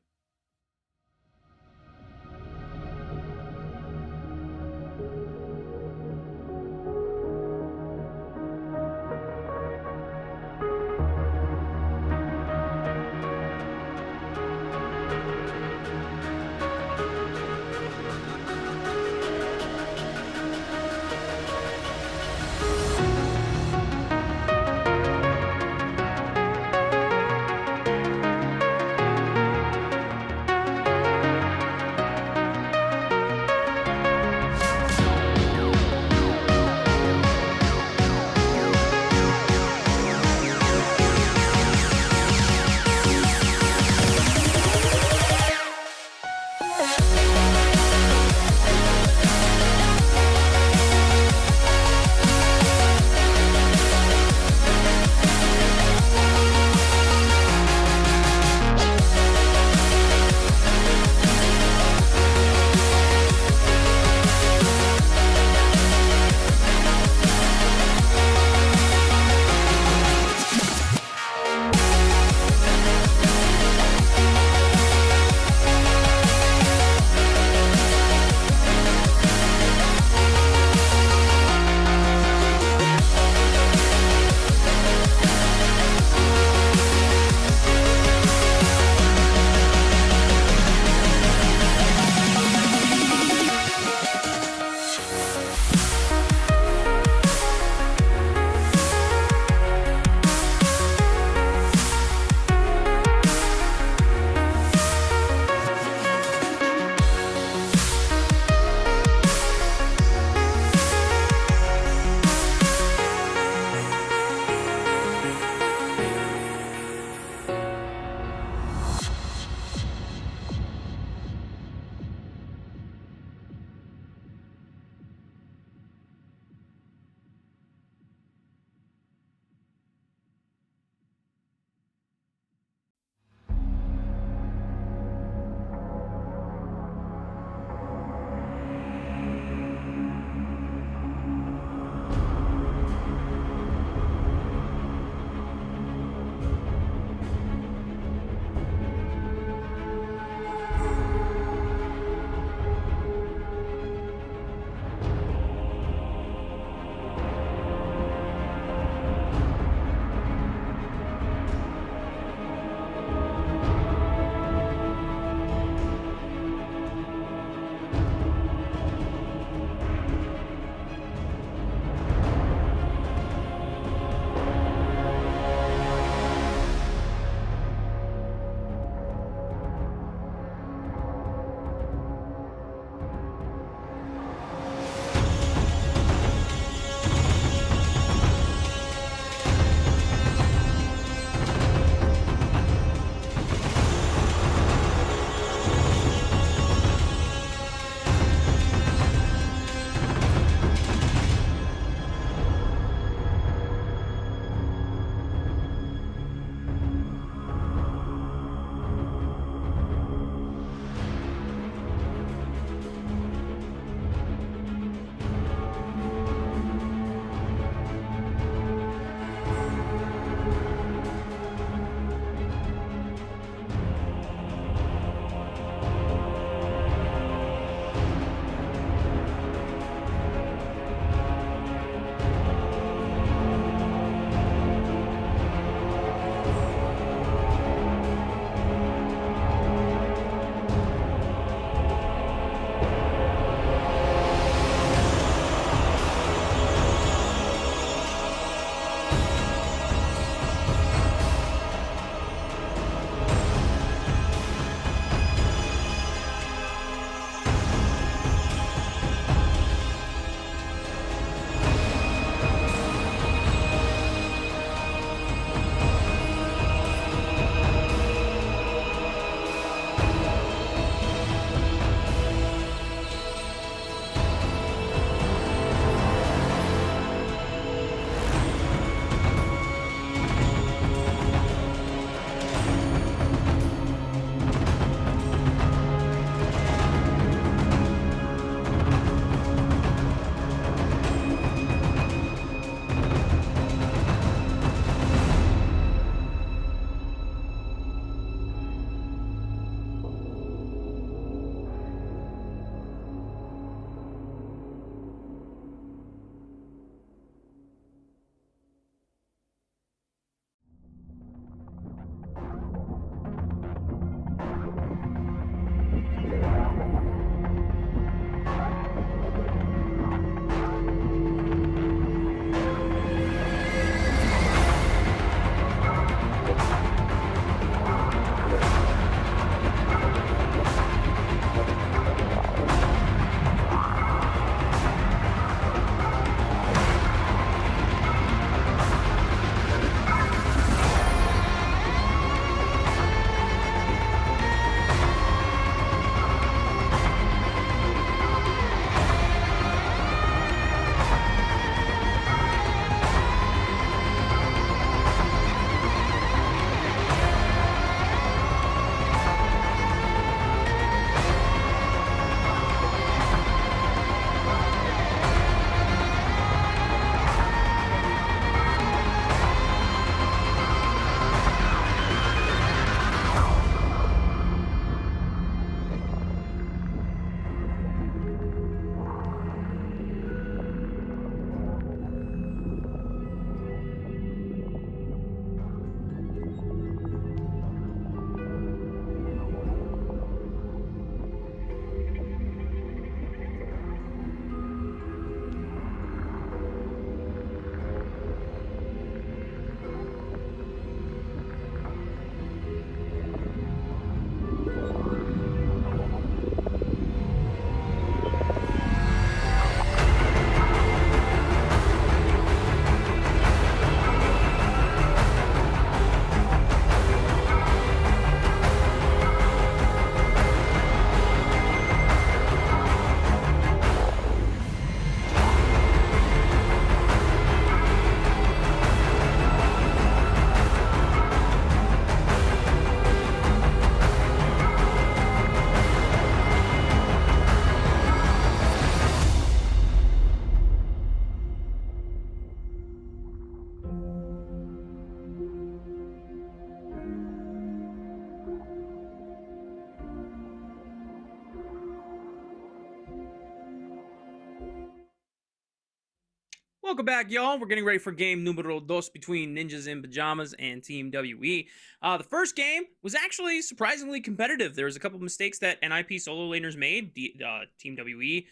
Welcome back, y'all. We're getting ready for game numero dos between Ninjas in Pajamas and Team WE. The first game was actually surprisingly competitive. There was a couple of mistakes that NiP solo laners made. Team WE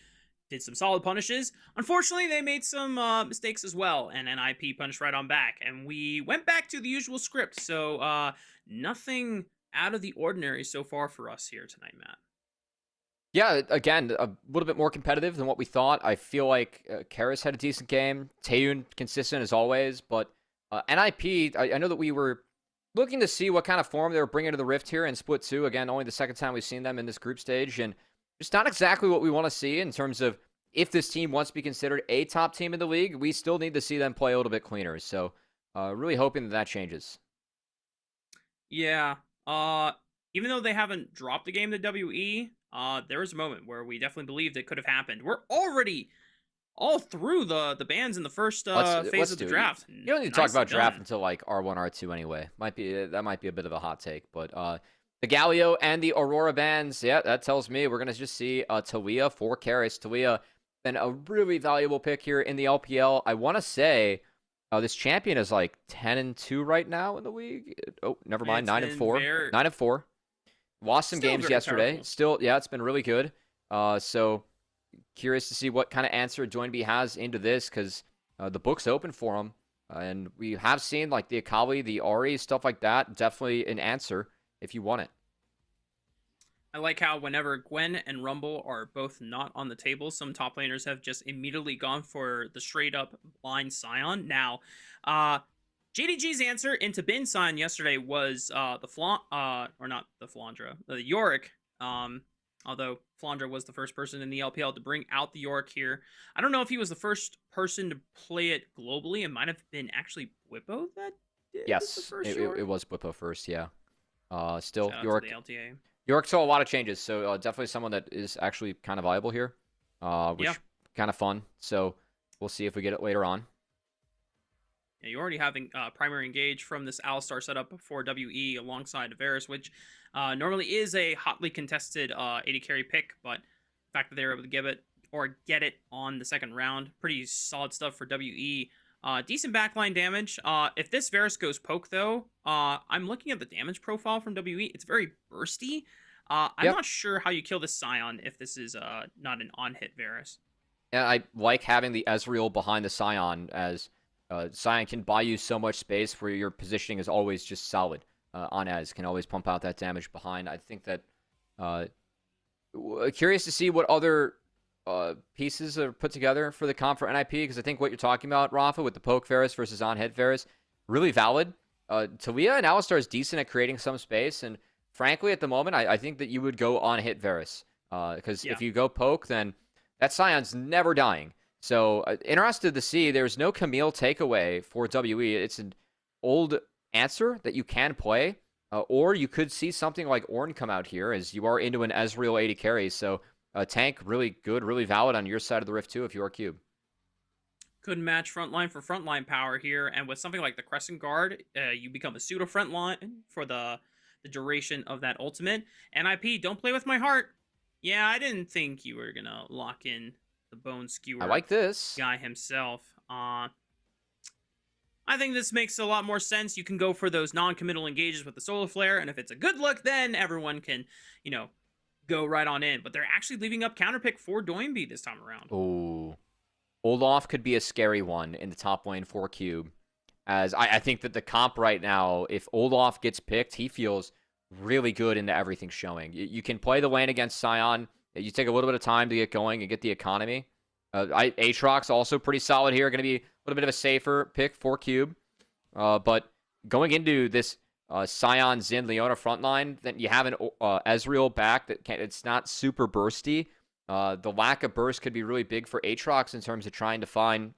did some solid punishes. Unfortunately, they made some mistakes as well, and NiP punished right on back. And we went back to the usual script, so nothing out of the ordinary so far for us here tonight, Matt. Yeah, again, a little bit more competitive than what we thought. I feel like Karras had a decent game. Taeyun consistent as always, but NiP, I know that we were looking to see what kind of form they were bringing to the Rift here in Split 2. Again, only the second time we've seen them in this group stage, and it's not exactly what we want to see in terms of if this team wants to be considered a top team in the league. We still need to see them play a little bit cleaner, so really hoping that that changes. Yeah. Even though they haven't dropped a game to WE, there was a moment where we definitely believed it could have happened. We're already all through the bans in the first phase of the draft. You don't need to talk about draft until like R1, R2 anyway. That might be a bit of a hot take, but the Galio and the Aurora bans, yeah, that tells me we're gonna just see Taliyah for Karras. Taliyah been a really valuable pick here in the LPL. I want to say this champion is like 10-2 right now in the league. Oh, never mind, 9-4, 9-4. Lost some games yesterday. Powerful. Still, yeah, it's been really good. So curious to see what kind of answer Joinby has into this, because the book's open for him. And we have seen like the Akali, the Ahri, stuff like that. Definitely an answer if you want it. I like how whenever Gwen and Rumble are both not on the table, some top laners have just immediately gone for the straight up blind Scion. Now, JDG's answer into Bin Scion yesterday was the Yorick. Although Flandra was the first person in the LPL to bring out the Yorick here. I don't know if he was the first person to play it globally. It might have been actually Bwipo that did Yes, it was Bwipo first, yeah. Still, Yorick. Yorick saw a lot of changes, so definitely someone that is actually kind of viable here, which kind of fun. So we'll see if we get it later on. Yeah, you're already having primary engage from this Alistar setup for WE alongside Varus, which normally is a hotly contested AD carry pick, but the fact that they were able to get it on the second round, pretty solid stuff for WE. Decent backline damage. If this Varus goes poke, though, I'm looking at the damage profile from WE. It's very bursty. I'm not sure how you kill this Scion if this is not an on-hit Varus. And I like having the Ezreal behind the Scion, as Scion can buy you so much space where your positioning is always just solid. On Ez can always pump out that damage behind. I think that curious to see what other pieces are put together for the comp for NiP, because I think what you're talking about, Rafa, with the poke Varus versus on-hit Varus, really valid. Taliyah and Alistar is decent at creating some space, and frankly, at the moment, I think that you would go on-hit Varus, because if you go poke, then that Scion's never dying. So interested to see. There's no Camille takeaway for WE. It's an old answer that you can play, or you could see something like Ornn come out here, as you are into an Ezreal AD carry. So tank, really good, really valid on your side of the Rift too if you are Cube. Couldn't match frontline for frontline power here, and with something like the Crescent Guard, you become a pseudo frontline for the duration of that ultimate. NiP, don't play with my heart. Yeah, I didn't think you were gonna lock in the Bone Skewer. I like this guy himself. I think this makes a lot more sense. You can go for those non-committal engages with the Solar Flare, and if it's a good look, then everyone can, go right on in. But they're actually leaving up counterpick for Doinby this time around. Oh, Olaf could be a scary one in the top lane for Cube, as I think that the comp right now, if Olaf gets picked, he feels really good into everything showing. You can play the lane against Scion. You take a little bit of time to get going and get the economy. Aatrox also pretty solid here. Going to be a little bit of a safer pick for Cube. But going into this Scion, Xin, Leona frontline, then you have an Ezreal back it's not super bursty. The lack of burst could be really big for Aatrox in terms of trying to find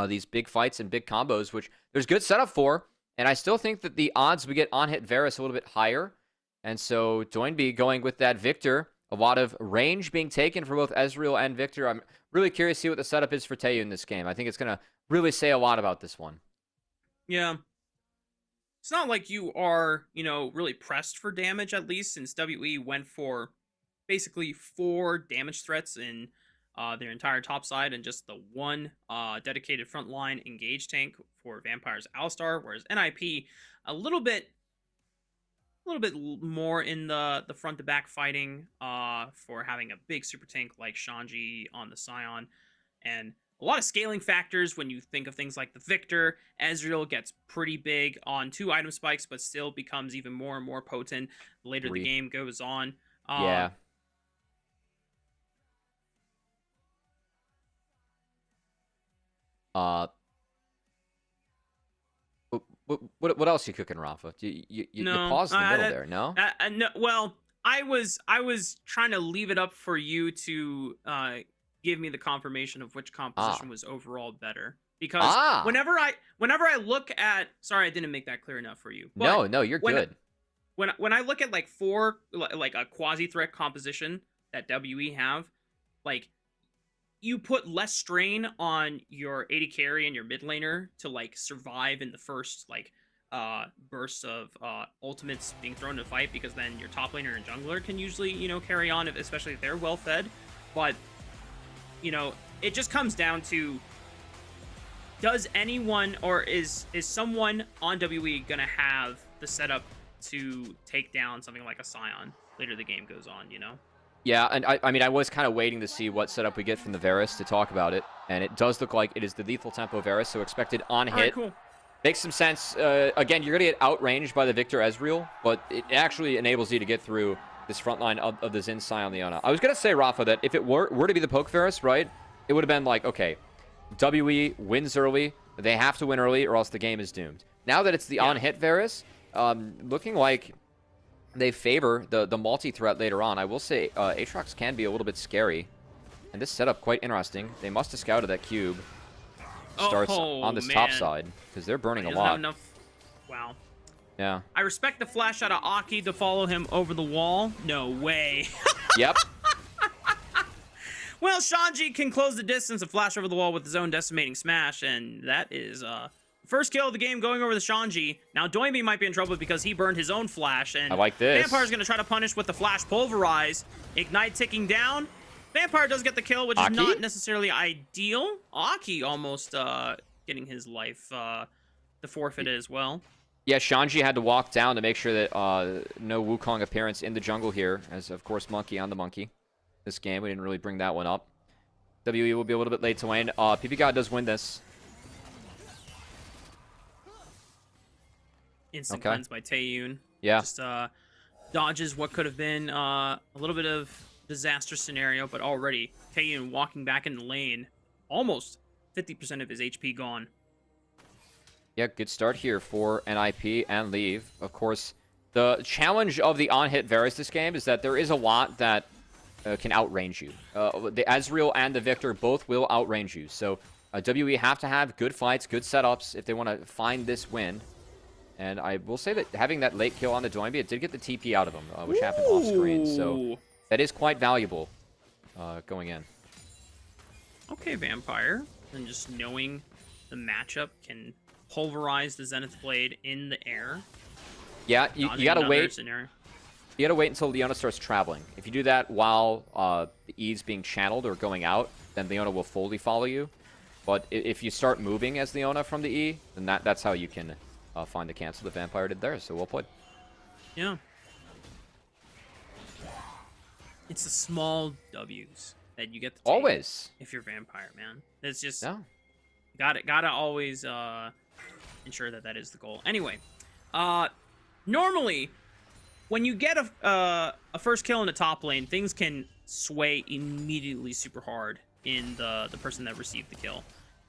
these big fights and big combos, which there's good setup for. And I still think that the odds we get on-hit Varus a little bit higher. And so Doinby going with that Victor. A lot of range being taken for both Ezreal and Victor. I'm really curious to see what the setup is for Taeyun in this game. I think it's going to really say a lot about this one. Yeah. It's not like you are, really pressed for damage, at least, since WE went for basically 4 damage threats in their entire top side and just the one dedicated frontline engage tank for Vampire's Alistar, whereas NiP a little bit more in the front to back fighting for having a big super tank like Shanji on the Scion, and a lot of scaling factors when you think of things like the Victor. Ezreal gets pretty big on 2 item spikes, but still becomes even more and more potent the later the game goes on. Yeah. What else you cooking, Rafa? You paused in the middle there, no? No. Well, I was trying to leave it up for you to give me the confirmation of which composition was overall better. Because whenever I look at, sorry, I didn't make that clear enough for you. No, you're good. When I look at like a quasi threat composition that WE have, like, you put less strain on your AD carry and your mid laner to like survive in the first like bursts of ultimates being thrown to fight, because then your top laner and jungler can usually, you know, carry on, especially if they're well fed. But, you know, it just comes down to, does anyone, or is someone on WE gonna have the setup to take down something like a Scion later the game goes on, you know? Yeah, and I mean, I was kind of waiting to see what setup we get from the Varus to talk about it, and it does look like it is the lethal tempo Varus, so expected on hit. Right, cool. Makes some sense. Again, you're going to get outranged by the Victor Ezreal, but it actually enables you to get through this front line of the Xin Scion Leona. I was going to say, Rafa, that if it were to be the poke Varus, right, it would have been like, okay, WE wins early, they have to win early or else the game is doomed. Now that it's the on-hit Varus, looking like they favor the multi-threat later on. I will say Aatrox can be a little bit scary. And this setup quite interesting. They must have scouted that cube. Starts on this top side, because they're burning a lot. Wow. Yeah. I respect the flash out of Aki to follow him over the wall. No way. Yep. Well, Shanji can close the distance and flash over the wall with his own decimating smash, and that is first kill of the game going over the Shanji. Now, Doimbi might be in trouble because he burned his own flash. And I like this. Vampire's going to try to punish with the flash pulverize. Ignite ticking down. Vampire does get the kill, which is not necessarily ideal. Aki almost getting his life the forfeit as well. Yeah, Shanji had to walk down to make sure that no Wukong appearance in the jungle here, as, of course, Monkey on the Monkey. This game, we didn't really bring that one up. WE will be a little bit late to win. PP God does win this. Instant cleanse by Taeyun. Yeah. Just dodges what could have been a little bit of disaster scenario, but already Taeyun walking back in the lane, almost 50% of his HP gone. Yeah, good start here for NiP and Leave. Of course, the challenge of the on-hit Varus this game is that there is a lot that can outrange you. The Ezreal and the Victor both will outrange you. So WE have to have good fights, good setups if they want to find this win. And I will say that having that late kill on the Doimbi, it did get the TP out of him, which happened off screen. So that is quite valuable going in. Okay, Vampire. And just knowing the matchup can pulverize the Zenith Blade in the air. Yeah, you gotta wait. You gotta wait until Leona starts traveling. If you do that while the E's being channeled or going out, then Leona will fully follow you. But if you start moving as Leona from the E, then that's how you can find the cancel that Vampire did there. So well played. Yeah. It's the small W's that you get to take always if you're Vampire, man. It's just gotta always ensure that is the goal. Anyway, normally when you get a first kill in the top lane, things can sway immediately super hard in the person that received the kill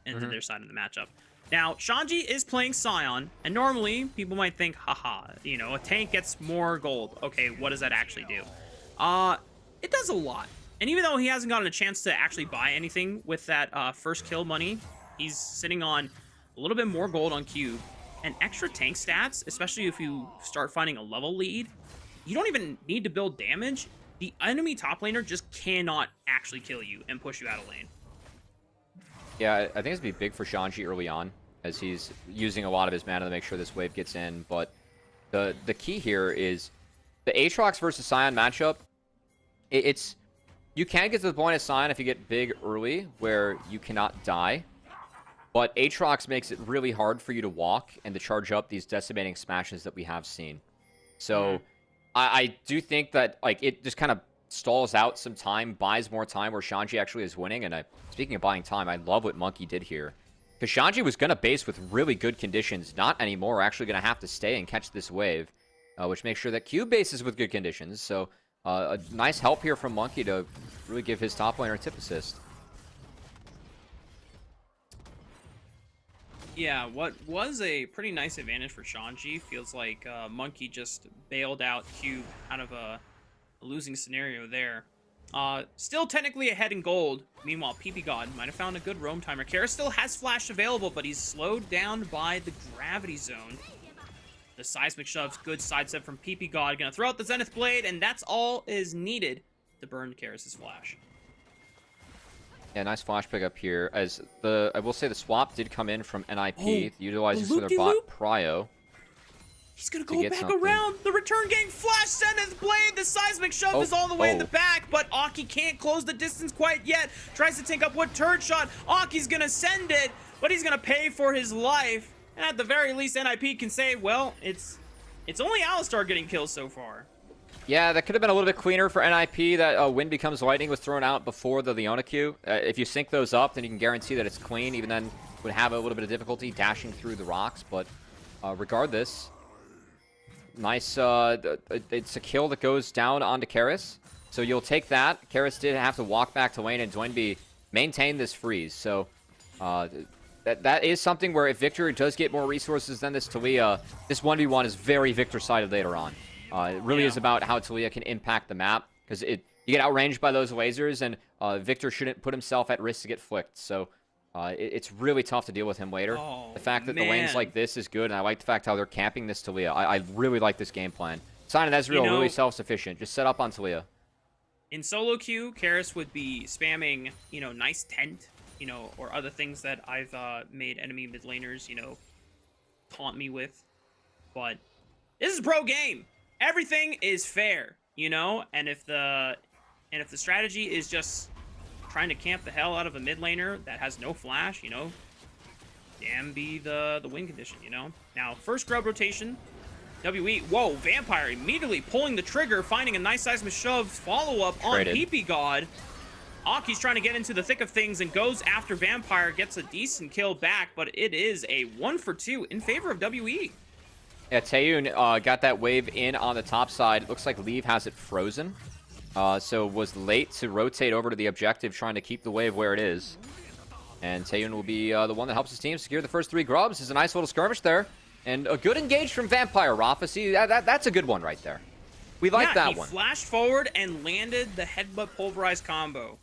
into their side of the matchup. Now, Shanji is playing Scion, and normally people might think, haha, you know, a tank gets more gold. Okay, what does that actually do? It does a lot. And even though he hasn't gotten a chance to actually buy anything with that first kill money, he's sitting on a little bit more gold on cube and extra tank stats, especially if you start finding a level lead. You don't even need to build damage. The enemy top laner just cannot actually kill you and push you out of lane. Yeah, I think it's going to be big for Shanji early on, as he's using a lot of his mana to make sure this wave gets in. But the key here is the Aatrox versus Scion matchup. It's You can get to the point of sign if you get big early, where you cannot die. But Aatrox makes it really hard for you to walk and to charge up these decimating smashes that we have seen. So I do think that like it just kind of stalls out some time, buys more time where Shanji actually is winning. And speaking of buying time, I love what Monkey did here. Because Shanji was going to base with really good conditions. Not anymore. We're actually going to have to stay and catch this wave. Which makes sure that Cube bases with good conditions. So a nice help here from Monkey to really give his top laner a tip assist. Yeah, what was a pretty nice advantage for Shanji feels like Monkey just bailed out Cube out of a losing scenario there. Still technically ahead in gold. Meanwhile, PP God might have found a good roam timer. Kara still has flash available, but he's slowed down by the gravity zone. The seismic shoves, good sidestep from PP God. Gonna throw out the Zenith Blade, and that's all is needed to burn Karis' flash. Yeah, nice flash pickup here. As I will say the swap did come in from NiP, utilizing some of their bot Prio. He's gonna go back around. The return game flash Zenith Blade. The seismic shove is all the way in the back, but Aki can't close the distance quite yet. Tries to take up wood turret shot. Aki's gonna send it, but he's gonna pay for his life. And at the very least, NiP can say, well, it's only Alistar getting kills so far. Yeah, that could have been a little bit cleaner for NiP. That Wind Becomes Lightning was thrown out before the Leona Q. If you sync those up, then you can guarantee that it's clean. Even then, would have a little bit of difficulty dashing through the rocks. But regardless, nice. It's a kill that goes down onto Karis. So you'll take that. Karis did have to walk back to lane, and Doinby maintained this freeze. So that is something where if Victor does get more resources than this Taliyah, this 1v1 is very Victor-sided later on. It really is about how Taliyah can impact the map, because you get outranged by those lasers, and Victor shouldn't put himself at risk to get flicked. So it's really tough to deal with him later. The fact that the lanes like this is good, and I like the fact how they're camping this Taliyah. I really like this game plan. Sign and Ezreal really self-sufficient. Just set up on Taliyah. In solo queue, Karis would be spamming, nice tent, or other things that I've made enemy mid laners, taunt me with. But this is a pro game. Everything is fair, and if the strategy is just trying to camp the hell out of a mid laner that has no flash, damn be the win condition, Now, first grub rotation, WE, whoa, Vampire immediately pulling the trigger, finding a nice seismic shove follow-up on PP God. Aki's trying to get into the thick of things and goes after Vampire, gets a decent kill back, but it is a 1-for-2 in favor of WE. Yeah, Taeyun got that wave in on the top side. It looks like Leave has it frozen. So was late to rotate over to the objective, trying to keep the wave where it is. And Taeyun will be the one that helps his team secure the first 3 grubs. There's a nice little skirmish there. And a good engage from Vampire, Rafa. See, that's a good one right there. We like that one. He flashed forward and landed the headbutt pulverized combo.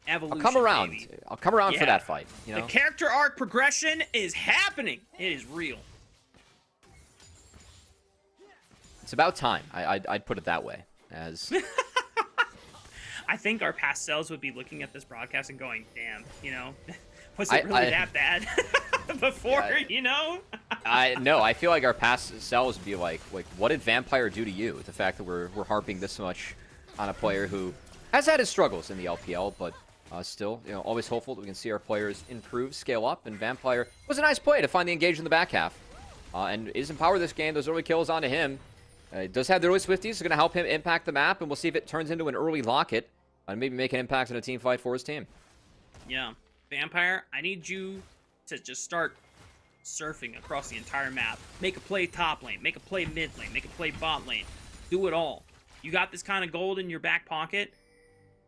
Evolution, I'll come around. Baby. I'll come around for that fight. The character arc progression is happening. It is real. It's about time. I'd put it that way. As I think our past selves would be looking at this broadcast and going, damn, was it really that bad before, No, I feel like our past selves would be like, what did Vampire do to you? The fact that we're harping this much on a player who has had his struggles in the LPL, but still, always hopeful that we can see our players improve, scale up, and Vampire was a nice play to find the engage in the back half. And is empowered this game. Those early kills onto him. It does have the early Swifties, so going to help him impact the map, and we'll see if it turns into an early locket and maybe make an impact in a team fight for his team. Yeah. Vampire, I need you to just start surfing across the entire map. Make a play top lane, make a play mid lane, make a play bot lane. Do it all. You got this kind of gold in your back pocket.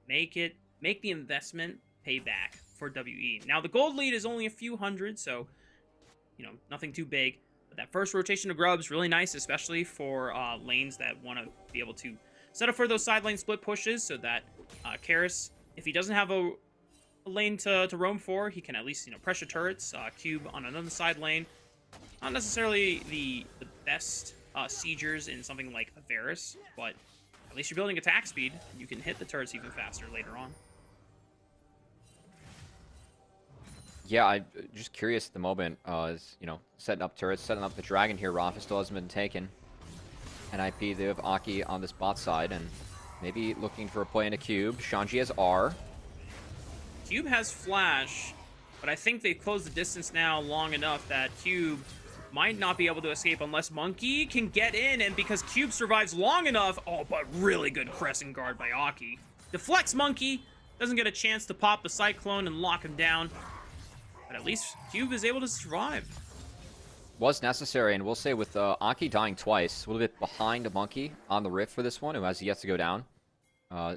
Make the investment pay back for WE. Now, the gold lead is only a few hundred, so, nothing too big. But that first rotation of grubs, really nice, especially for lanes that want to be able to set up for those side lane split pushes so that Karis, if he doesn't have a lane to roam for, he can at least, pressure turrets, cube on another side lane. Not necessarily the best siegers in something like Varus, but at least you're building attack speed. You can hit the turrets even faster later on. Yeah, I'm just curious at the moment, setting up turrets, setting up the dragon here. Rafa still hasn't been taken. NiP, they have Aki on this bot side, and Maybe looking for a play in a cube. Shanji has R. Cube has flash, but I think they've closed the distance now long enough that Cube might not be able to escape unless Monkey can get in, and because Cube survives long enough, oh, but really good crescent guard by Aki. Deflects Monkey, doesn't get a chance to pop the Cyclone and lock him down, but at least Cube is able to survive. Was necessary, and we'll say with Aki dying twice, a little bit behind Monkey on the Rift for this one, who has yet to go down.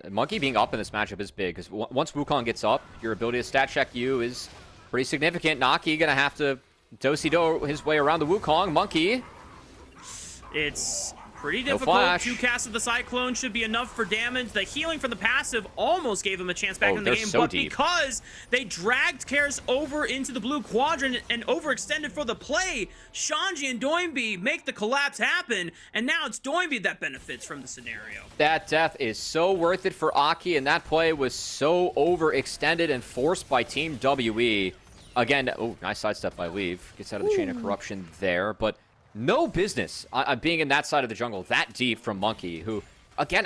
Monkey being up in this matchup is big, because once Wukong gets up, your ability to stat check you is pretty significant. Naki gonna have to do his way around the Wukong. Monkey. It's pretty difficult. 2 casts of the Cyclone should be enough for damage. The healing from the passive almost gave him a chance back in the game, but because they dragged Karis over into the blue quadrant and overextended for the play, Shanji and Doinby make the collapse happen, and now it's Doinby that benefits from the scenario. That death is so worth it for Aki, and that play was so overextended and forced by Team WE. Again, oh, nice sidestep by Leave. Gets out of the chain of corruption there, but no business being in that side of the jungle that deep from Monkey, who, again,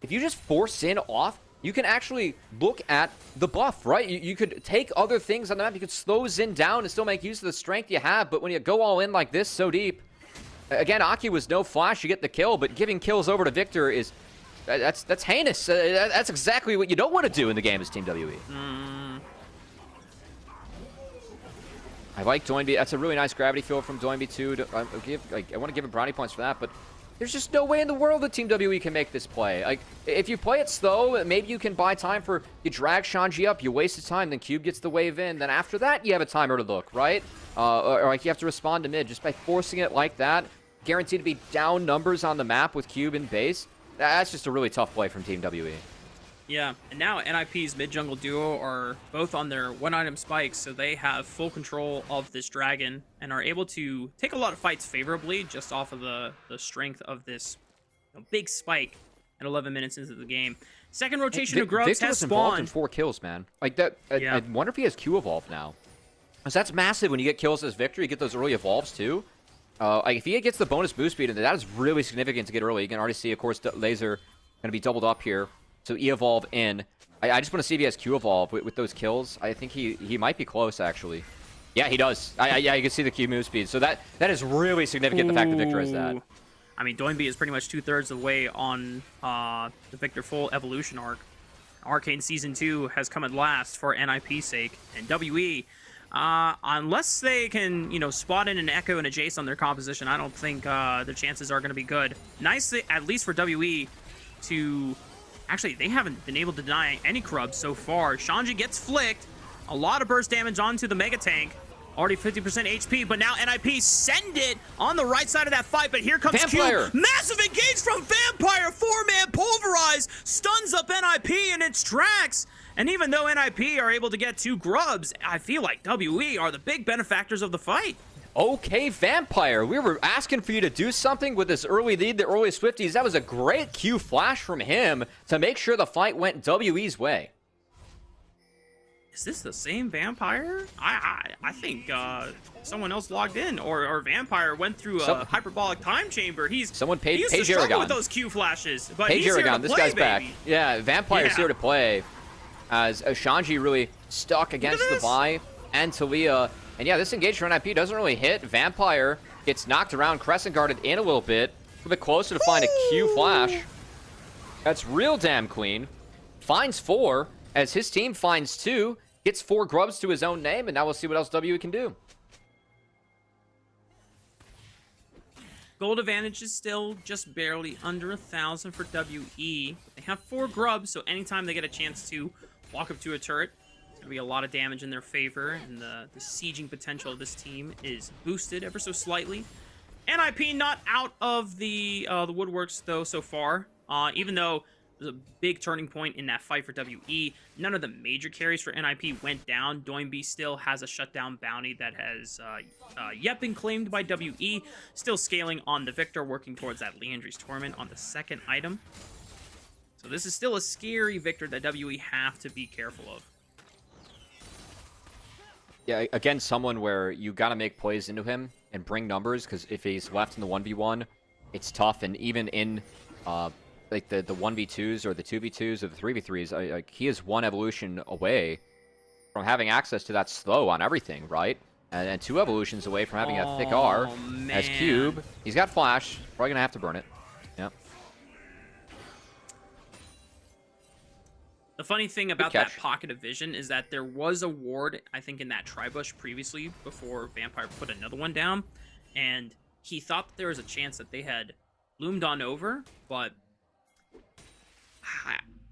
if you just force in off, you can actually look at the buff, right? You could take other things on the map. You could slow Xin down and still make use of the strength you have, but when you go all in like this so deep, again, Aki was no flash. You get the kill, but giving kills over to Victor is, that's heinous. That's exactly what you don't want to do in the game as Team WE. I like Doinby. That's a really nice gravity field from Doinby too. I want to give him brownie points for that, but there's just no way in the world that Team WE can make this play. Like, if you play it slow, maybe you can buy time for, you drag Shanji up, you wasted time, then Cube gets the wave in, then after that you have a timer to look, right? Or like you have to respond to mid. Just by forcing it like that, guaranteed to be down numbers on the map with Cube in base. That's just a really tough play from Team WE. Yeah, and now NiP's mid-jungle duo are both on their one-item spikes, so they have full control of this dragon and are able to take a lot of fights favorably just off of the strength of this big spike at 11 minutes into the game. Second rotation of Grubs Victor has was involved in spawned. 4 kills, man. Like that. I wonder if he has Q evolve now. Because that's massive when you get kills as Victor. You get those early evolves too. Like if he gets the bonus boost speed, that is really significant to get early. You can already see, of course, Laser going to be doubled up here. So E-Evolve in. I just want to see if he has Q-Evolve with those kills. I think he might be close, actually. Yeah, he does. Yeah, you can see the Q move speed. So that is really significant, the fact that Victor has that. I mean, Doinby is pretty much 2/3 of the way on the Victor full evolution arc. Arcane Season 2 has come at last for NiP's sake. And WE, unless they can, spot in an Echo and a Jace on their composition, I don't think the chances are going to be good. Nice, at least for WE, to... Actually, they haven't been able to deny any Krubs so far. Shanji gets flicked. A lot of burst damage onto the Mega Tank. Already 50% HP, but now NiP send it on the right side of that fight. But here comes Q. Massive engage from Vampire. 4-man pulverize. Stuns up NiP in its tracks. And even though NiP are able to get 2 Grubs, I feel like WE are the big benefactors of the fight. Okay, Vampire, we were asking for you to do something with this early lead, the early Swifties. That was a great Q flash from him to make sure the fight went WE's way. Is this the same Vampire? I think someone else logged in, or Vampire went through a hyperbolic time chamber. Someone paid Page Aragon with those Q flashes, but Page he's Aragon, here to this play, guy's back. Yeah, Vampire's here to play as Shanji really stuck against the Vi and Talia. And yeah, this engage from NiP doesn't really hit. Vampire gets knocked around, crescent guarded in a little bit closer to find a Q flash. That's real damn clean. Finds 4 as his team finds 2. Gets 4 Grubs to his own name, and now we'll see what else WE can do. Gold advantage is still just barely under 1,000 for WE. They have 4 Grubs, so anytime they get a chance to walk up to a turret, it's going to be a lot of damage in their favor, and the sieging potential of this team is boosted ever so slightly. NiP not out of the woodworks, though, so far. Even though there's a big turning point in that fight for WE, none of the major carries for NiP went down. Doinby still has a shutdown bounty that has yet been claimed by WE. Still scaling on the Victor, working towards that Leandry's Torment on the second item. So this is still a scary Victor that WE have to be careful of. Yeah, again, someone where you got to make plays into him and bring numbers, because if he's left in the 1v1, it's tough. And even in like the 1v2s or the 2v2s or the 3v3s. Like he is one evolution away from having access to that slow on everything, right? And 2 evolutions away from having that thick R. Man. As Cube, he's got flash. Probably gonna have to burn it. Yep. The funny thing about that pocket of vision is that there was a ward, I think, in that tri-bush previously before Vampire put another one down, and he thought that there was a chance that they had loomed on over, but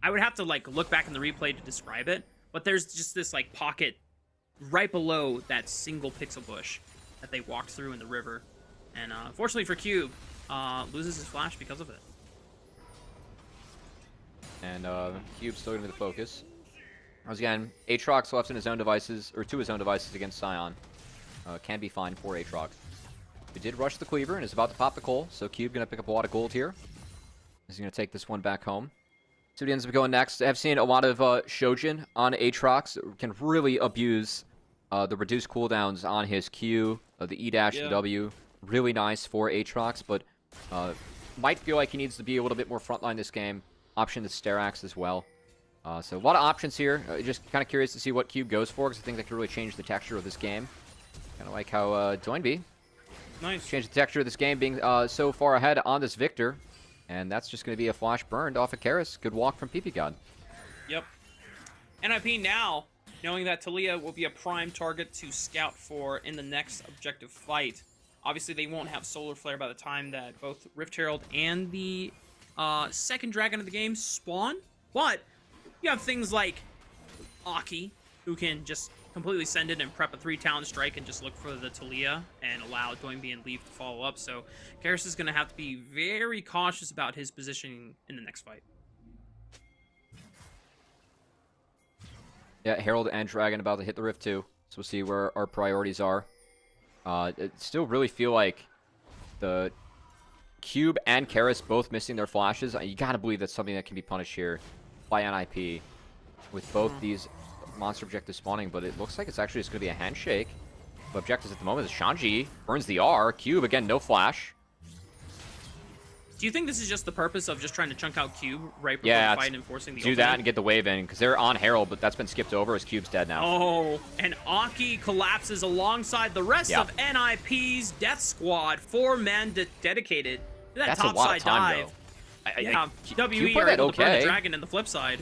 I would have to like look back in the replay to describe it. But there's just this like pocket right below that single pixel bush that they walked through in the river, and unfortunately for Cube, loses his flash because of it. And Cube still going to be the focus. Once again, Aatrox left in his own devices, or to his own devices against Scion. Can be fine for Aatrox. He did rush the Cleaver and is about to pop the Cole, so Cube going to pick up a lot of gold here. He's going to take this one back home. So he ends up going next. I've seen a lot of Shojin on Aatrox. Can really abuse the reduced cooldowns on his Q, the E dash, the W. Really nice for Aatrox, but might feel like he needs to be a little bit more frontline this game. Option the Sterax as well. So a lot of options here. Just kind of curious to see what Cube goes for, because I think that could really change the texture of this game. Kind of like how Doinby changed the texture of this game, being so far ahead on this Victor. And that's just going to be a flash burned off of Karis. Good walk from PP God. Yep. NiP now, knowing that Taliyah will be a prime target to scout for in the next objective fight. Obviously, they won't have Solar Flare by the time that both Rift Herald and the second dragon of the game spawn. But you have things like Aki, who can just completely send it and prep a 3-talent strike and just look for the Taliyah and allow Doinby and Leaf to follow up. So Karis is going to have to be very cautious about his positioning in the next fight. Yeah, Herald and Dragon about to hit the Rift too. So we'll see where our priorities are. It still really feel like the Cube and Karis both missing their flashes. You gotta believe that's something that can be punished here by NiP with both these monster objectives spawning, but it looks like it's actually just going to be a handshake. The objectives at the moment is Shanji burns the R. Cube, again, no flash. Do you think this is just the purpose of just trying to chunk out Cube right before the fight and forcing the do ultimate? that and get the wave in, because they're on Herald, but that's been skipped over as Cube's dead now. Oh, and Aki collapses alongside the rest of NiP's Death Squad. 4 men dedicated to that that's top a lot side of time, dive. Though. WE are able to burn the dragon in the flip side.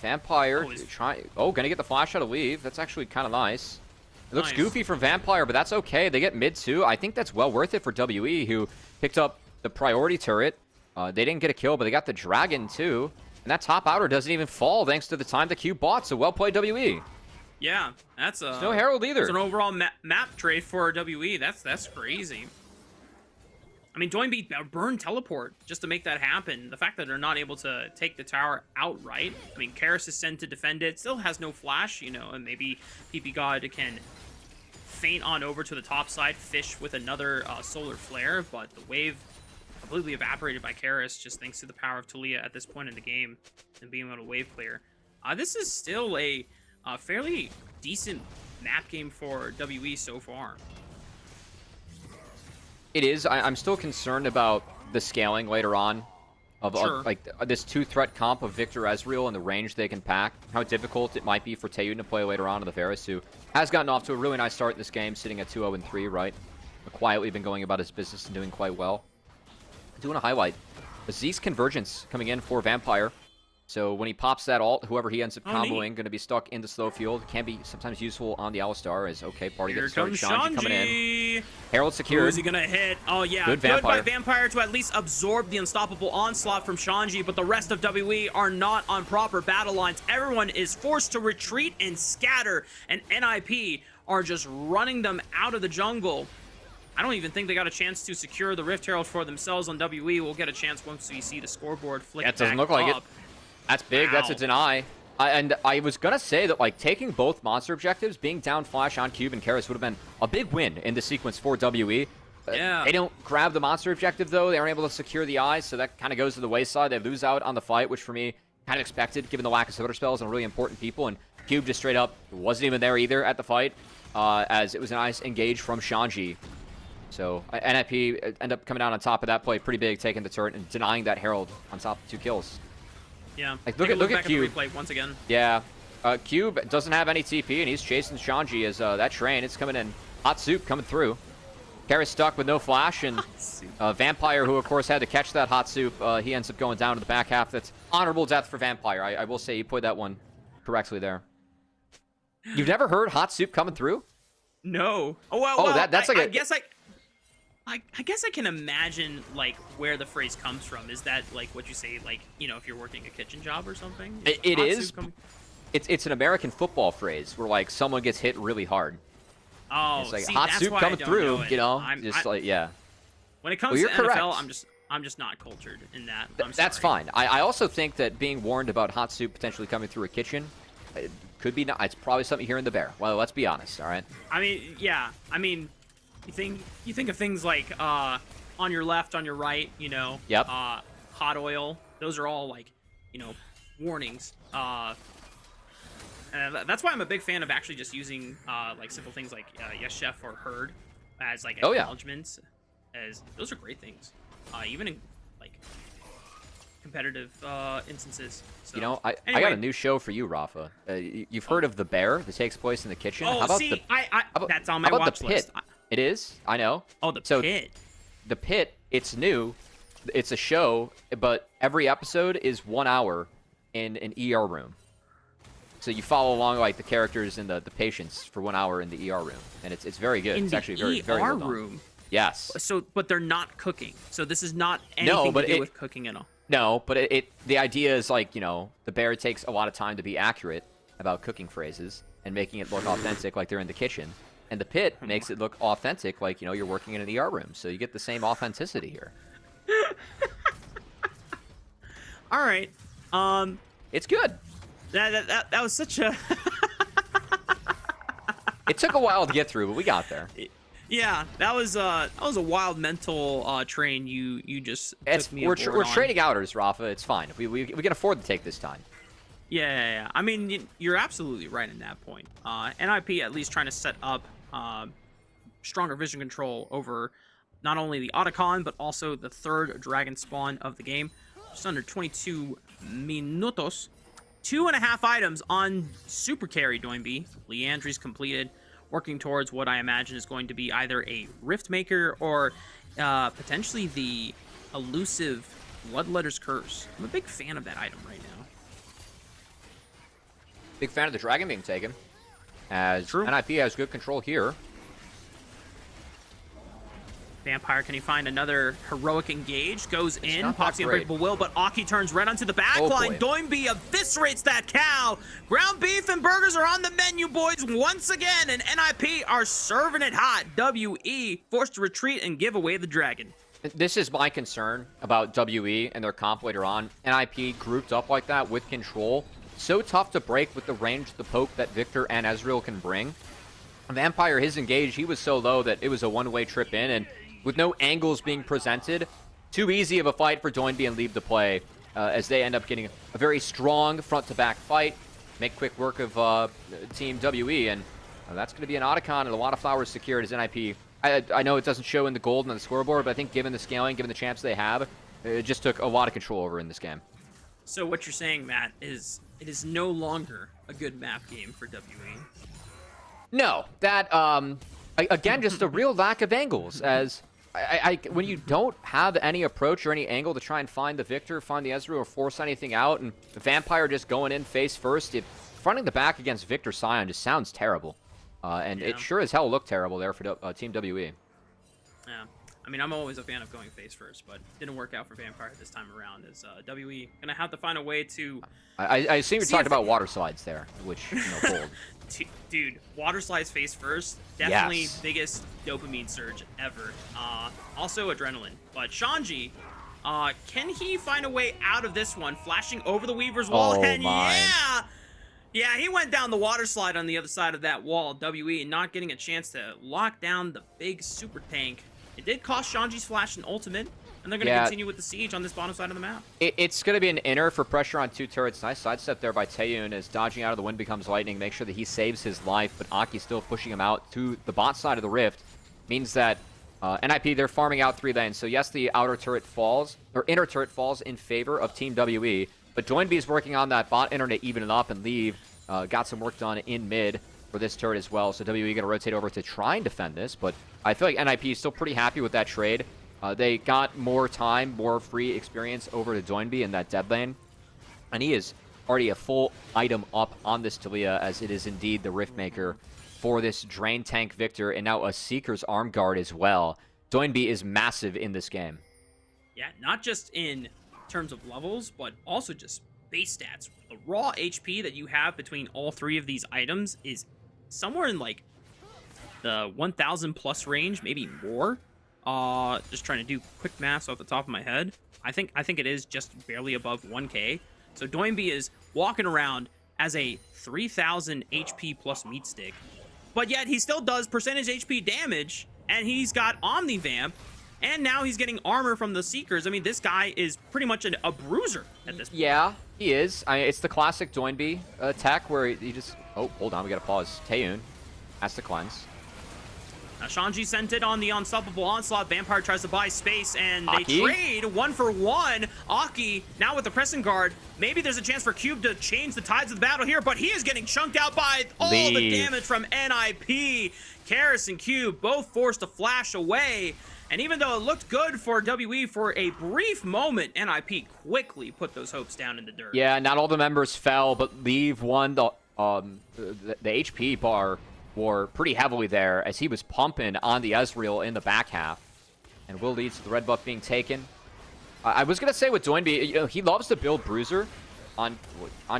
Vampire gonna get the flash out of Leave. That's actually kind of nice. It looks goofy from Vampire, but that's okay. They get mid too. I think that's well worth it for WE, who picked up the priority turret. They didn't get a kill, but they got the dragon too. And that top outer doesn't even fall thanks to the time the Cube bought. So well played, WE. Yeah, that's There's no Herald either. It's an overall map trade for WE. That's crazy. I mean, Doinby burned teleport just to make that happen. The fact that they're not able to take the tower outright. I mean, Karis is sent to defend it. Still has no flash, you know, and maybe PP God can feint on over to the top side, fish with another solar flare, but the wave completely evaporated by Karis just thanks to the power of Taliyah at this point in the game and being able to wave clear. This is still a fairly decent map game for WE so far. It is. I'm still concerned about the scaling later on of like this 2-threat comp of Victor Ezreal and the range they can pack. How difficult it might be for Taeyun to play later on in the Varus, who has gotten off to a really nice start in this game, sitting at 2-0-3, right? But quietly been going about his business and doing quite well. I do want to highlight the Zeke's Convergence coming in for Vampire. So when he pops that ult, whoever he ends up comboing, going to be stuck in the slow field. Can be sometimes useful on the Alistar as, okay, party gets started. Shanji coming in. Herald secured. Who is he going to hit? Oh, yeah. Good by Vampire to at least absorb the unstoppable onslaught from Shanji, but the rest of WE are not on proper battle lines. Everyone is forced to retreat and scatter, and NiP are just running them out of the jungle. I don't even think they got a chance to secure the Rift Herald for themselves on WE. We'll get a chance once we see the scoreboard flick back up. It doesn't look like it. That's big. Wow. That's a deny. And I was going to say that, like, taking both monster objectives, being down flash on Cube and Karis would have been a big win in the sequence for WE. Yeah. They don't grab the monster objective, though. They aren't able to secure the eyes, so that kind of goes to the wayside. They lose out on the fight, which for me, kind of expected, given the lack of soda spells on really important people. And Cube just straight up wasn't even there either at the fight, as it was a nice engage from Shanji. So NiP end up coming out on top of that play pretty big, taking the turret and denying that Herald on top of 2 kills. Yeah. Like, look at Cube. At the replay once again. Yeah. Cube doesn't have any TP, and he's chasing Shanji as that train. It's coming in. Hot Soup coming through. Kara's stuck with no flash, and Vampire, who of course had to catch that Hot Soup, he ends up going down to the back half. That's honorable death for Vampire. I will say he played that one correctly there. You've never heard Hot Soup coming through? No. Oh well. That's like I guess I guess I can imagine like where the phrase comes from. Is that like what you say, like, you know, if you're working a kitchen job or something? It is. It's an American football phrase where like someone gets hit really hard. Oh, it's like see, hot that's soup why coming I don't through, know it. you know, yeah. When it comes to NFL, I'm just not cultured in that. That's fine. I also think that being warned about hot soup potentially coming through a kitchen could be not. It's probably something here in the Bear. Well, let's be honest. All right. I mean, yeah. I mean, you think of things like on your left, on your right. You know. Yep. Hot oil. Those are all like, you know, warnings. And that's why I'm a big fan of actually just using like simple things like yes chef or heard as like acknowledgements. As those are great things, even in like competitive instances. So, you know, anyway. I got a new show for you, Rafa. You've heard of The Bear that takes place in the kitchen? Oh, how about see, that's on my watch list. It is? I know. Oh, the Pit. The Pit, it's new. It's a show, but every episode is 1 hour in an ER room. So you follow along like the characters and the patients for 1 hour in the ER room, and it's very good. It's actually very well done. Room. Yes. So, but they're not cooking. So this is not anything to do with cooking at all. No, but the idea is like, you know, the Bear takes a lot of time to be accurate about cooking phrases and making it look authentic like they're in the kitchen. And the Pit makes it look authentic like, you know, you're working in an ER room. So you get the same authenticity here. All right. It's good. That was such a... It took a while to get through, but we got there. Yeah, that was a wild mental train you just took me aboard We're on. trading outers, Rafa. It's fine. We can afford to take this time. Yeah. I mean, you're absolutely right in that point. NiP at least trying to set up stronger vision control over not only the Otacon, but also the third dragon spawn of the game. Just under 22 minutos. 2.5 items on super carry Doinby. Leandry's completed, working towards what I imagine is going to be either a Rift Maker or potentially the elusive Bloodletter's Curse. I'm a big fan of that item right now. Big fan of the dragon being taken, as True. NiP has good control here. Vampire, can he find another heroic engage? Goes in, pops the great. Unbreakable Will, but Aki turns right onto the back line. Doinby eviscerates that cow. Ground beef and burgers are on the menu, boys, once again, and NiP are serving it hot. WE forced to retreat and give away the dragon. This is my concern about WE and their comp later on. NiP grouped up like that with control. So tough to break with the range, the poke that Victor and Ezreal can bring. Vampire, his engage, he was so low that it was a one-way trip in, and with no angles being presented, too easy of a fight for Doinby and Leave the play, as they end up getting a very strong front-to-back fight, make quick work of Team WE, and that's going to be an Otacon and a lot of flowers secured as NiP. I know it doesn't show in the gold on the scoreboard, but I think given the scaling, given the champs they have, it just took a lot of control over in this game. So what you're saying, Matt, is it is no longer a good map game for WE. No, that, again, just a real lack of angles, as when you don't have any approach or any angle to try and find the Victor, find the Ezreal, or force anything out, and the Vampire just going in face first, fronting the back against Victor Sion just sounds terrible. And it sure as hell looked terrible there for Team WE. Yeah. I mean, I'm always a fan of going face first, but didn't work out for Vampire this time around, as WE gonna have to find a way to... I assume you're talking about water slides there, which, you know, hold. Dude, water slides face first, definitely biggest dopamine surge ever. Also adrenaline. But Shanji, can he find a way out of this one? Flashing over the Weaver's wall, and yeah, he went down the water slide on the other side of that wall, WE, not getting a chance to lock down the big super tank. It did cost Shanji's flash and ultimate, and they're going to continue with the siege on this bottom side of the map. It's going to be an inner for pressure on 2 turrets. Nice sidestep there by Taeyun as dodging out of the wind becomes lightning. Make sure that he saves his life, but Aki's still pushing him out to the bot side of the rift. Means that NiP, they're farming out 3 lanes. So yes, the outer turret falls, or inner turret falls in favor of Team WE. But Doinby is working on that bot internet, even it up, and Leave got some work done in mid for this turret as well. So WE going to rotate over to try and defend this. But I feel like NiP is still pretty happy with that trade. They got more time, more free experience over to Doinby in that dead lane. And he is already a full item up on this Talia, as it is indeed the Riftmaker for this Drain Tank Victor, and now a Seeker's Arm Guard as well. Doinby is massive in this game. Yeah, not just in terms of levels, but also just base stats. The raw HP that you have between all 3 of these items is somewhere in like the 1,000 plus range, maybe more. Just trying to do quick maths off the top of my head. I think it is just barely above 1K. So Doinby is walking around as a 3,000 HP plus meat stick. But yet he still does percentage HP damage, and he's got Omnivamp, and now he's getting armor from the Seekers. I mean, this guy is pretty much a bruiser at this point. Yeah, he is. It's the classic Doinby tech where he just... Oh, hold on, we gotta pause. Taeyoon has to cleanse. Now, Shanji sent it on the Unstoppable Onslaught. Vampire tries to buy space, and they Aki? trade 1 for 1. Aki, now with the pressing guard. Maybe there's a chance for Cube to change the tides of the battle here, but he is getting chunked out by all the damage from NiP. Karis and Cube both forced to flash away. And even though it looked good for WE for a brief moment, NiP quickly put those hopes down in the dirt. Yeah, not all the members fell, but Leave won the HP bar war pretty heavily there, as he was pumping on the Ezreal in the back half. And will lead to the red buff being taken. I was going to say with Doinby, you know, he loves to build Bruiser on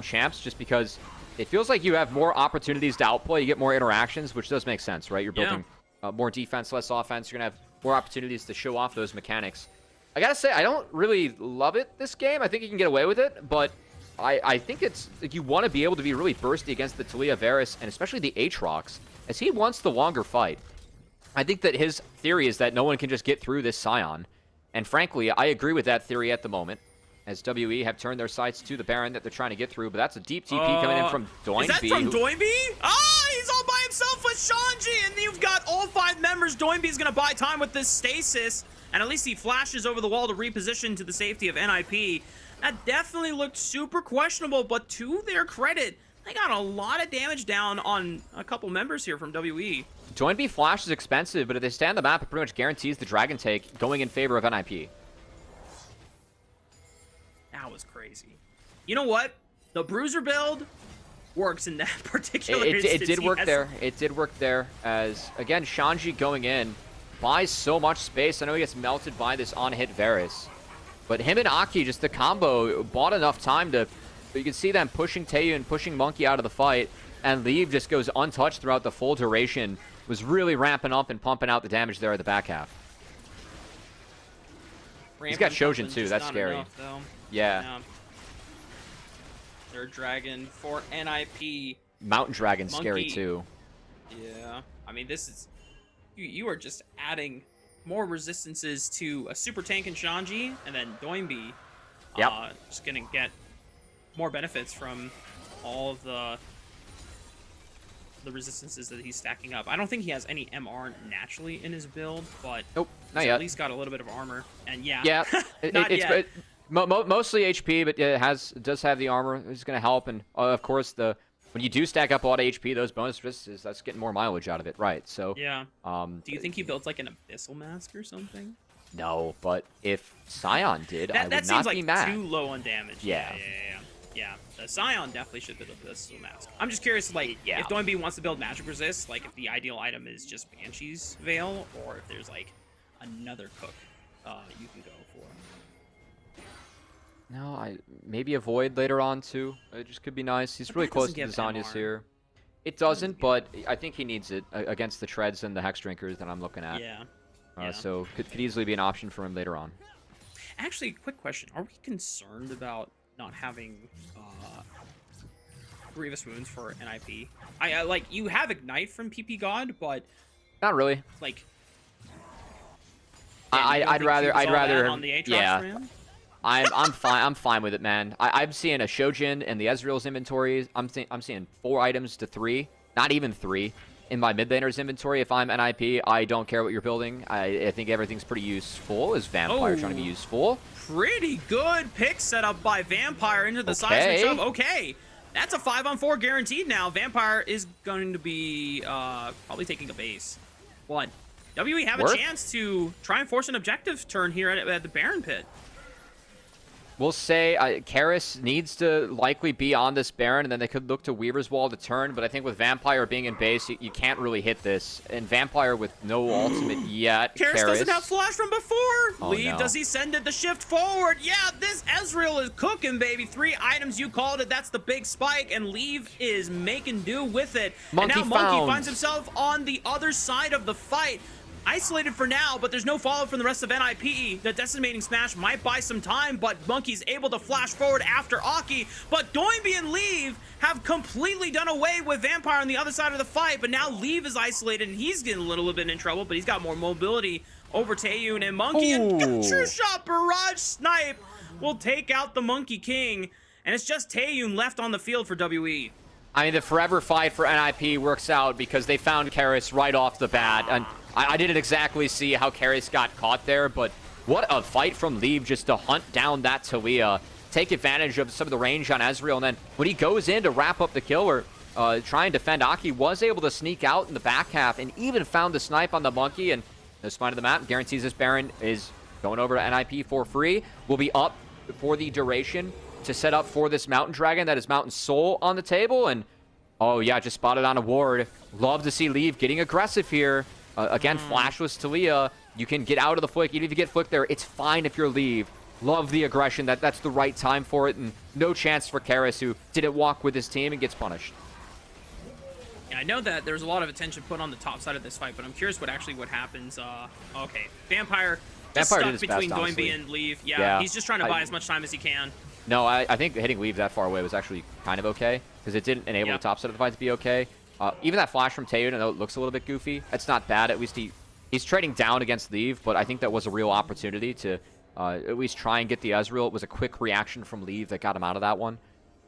champs just because it feels like you have more opportunities to outplay. You get more interactions, which does make sense, right? You're building more defense, less offense. You're going to have more opportunities to show off those mechanics. I got to say, I don't really love it this game. I think you can get away with it, but I think it's like you want to be able to be really bursty against the Talia Varus, and especially the Aatrox, as he wants the longer fight. I think that his theory is that no one can just get through this Scion. And frankly, I agree with that theory at the moment, as WE have turned their sights to the Baron that they're trying to get through. But that's a deep TP coming in from Doinby. Is that from Doinby? Ah, he's all by himself with Shanji, and you've got all 5 members. Doinby's going to buy time with this stasis, and at least he flashes over the wall to reposition to the safety of NiP. That definitely looked super questionable, but to their credit, they got a lot of damage down on a couple members here from WE. Doinby Flash is expensive, but if they stay on the map, it pretty much guarantees the Dragon take going in favor of NiP. That was crazy. You know what? The Bruiser build works in that particular instance. It did work there. It did work there, as, again, Shanji going in buys so much space. I know he gets melted by this on-hit Varus, but him and Aki, just the combo, bought enough time to... You can see them pushing Taeyoon and pushing Monkey out of the fight, and Leave just goes untouched throughout the full duration. Was really ramping up and pumping out the damage there at the back half. He's got Shojin too, that's scary. Enough, yeah. Third dragon for NiP. Mountain Dragon's Monkey. Scary too. Yeah, I mean, this is... You are just adding more resistances to a super tank in Shanji, and then Doinby just gonna get more benefits from all of the resistances that he's stacking up. I don't think he has any MR naturally in his build, but nope, not he's yet. At least got a little bit of armor, and it's mostly HP, but it does have the armor. It's going to help, and of course when you do stack up a lot of HP, those bonus resistances, that's getting more mileage out of it, right? So yeah. Do you think he builds like an Abyssal Mask or something? No, but if Scion did, I would not be mad. That seems like too low on damage. Yeah. Yeah, the Scion definitely should build this mask. I'm just curious, like, if Doinby wants to build magic resist, like, if the ideal item is just Banshee's Veil, or if there's, like, another cook you can go for. No, maybe a Void later on, too. It just could be nice. He's really close to the Zanyas here. It doesn't, but I think he needs it against the Treads and the Hex Drinkers that I'm looking at. Yeah. So could easily be an option for him later on. Actually, quick question. Are we concerned about not having Grievous Wounds for NiP? I like, you have Ignite from PP God, but not really. Like, I'd rather on the Aatrox for him? I'm fine with it, man. I'm seeing a Shojin and the Ezreal's inventory. I'm seeing 4 items to 3, not even 3. in my mid laner's inventory. If I'm NiP, I don't care what you're building. I think everything's pretty useful. Is Vampire trying to be useful? Pretty good pick set up by Vampire into the seismic shove. Okay. That's a 5-on-4 guaranteed now. Vampire is going to be probably taking a base. What? WE have a chance to try and force an objective turn here at the Baron pit. We'll say Karis needs to likely be on this Baron, and then they could look to Weaver's Wall to turn. But I think with Vampire being in base, you can't really hit this. And Vampire with no ultimate yet. Karis doesn't have flash from before. Oh, Leave, no. does he send it the shift forward? Yeah, this Ezreal is cooking, baby. 3 items, you called it. That's the big spike, and Leave is making do with it. Monkey and now Monkey found. finds himself on the other side of the fight. Isolated for now, but there's no follow from the rest of NiP. The Decimating Smash might buy some time, but Monkey's able to flash forward after Aki. But Doinby and Leave have completely done away with Vampire on the other side of the fight, but now Leave is isolated, and he's getting a little bit in trouble, but he's got more mobility over Taeyun and Monkey. Ooh. And True Shot Barrage Snipe will take out the Monkey King, and it's just Taeyun left on the field for WE. I mean, the forever fight for NiP works out because they found Karis right off the bat. And I didn't exactly see how Karis got caught there, but what a fight from Leave just to hunt down that Taliyah, take advantage of some of the range on Ezreal, and then when he goes in to wrap up the kill or try and defend Aki, was able to sneak out in the back half and even found the snipe on the Monkey, and the spine of the map guarantees this Baron is going over to NiP for free. Will be up for the duration to set up for this Mountain Dragon. That is Mountain Soul on the table, and oh yeah, just spotted on a ward. Love to see Leave getting aggressive here. Again, flashless Taliyah. You can get out of the flick. Even if you get flicked there, it's fine if you're Leave. Love the aggression. That's the right time for it, and no chance for Karis, who didn't walk with his team and gets punished. Yeah, I know that there's a lot of attention put on the top side of this fight, but I'm curious what happens. Okay, Vampire stuck did his between best, Doinby honestly. and Leave. Yeah, he's just trying to buy as much time as he can. No, I think hitting Leave that far away was actually kind of okay, because it didn't enable the top side of the fight to be okay. Even that flash from Taeyun, I know it looks a little bit goofy. It's not bad. At least he's trading down against Leave, but I think that was a real opportunity to at least try and get the Ezreal. It was a quick reaction from Leave that got him out of that one.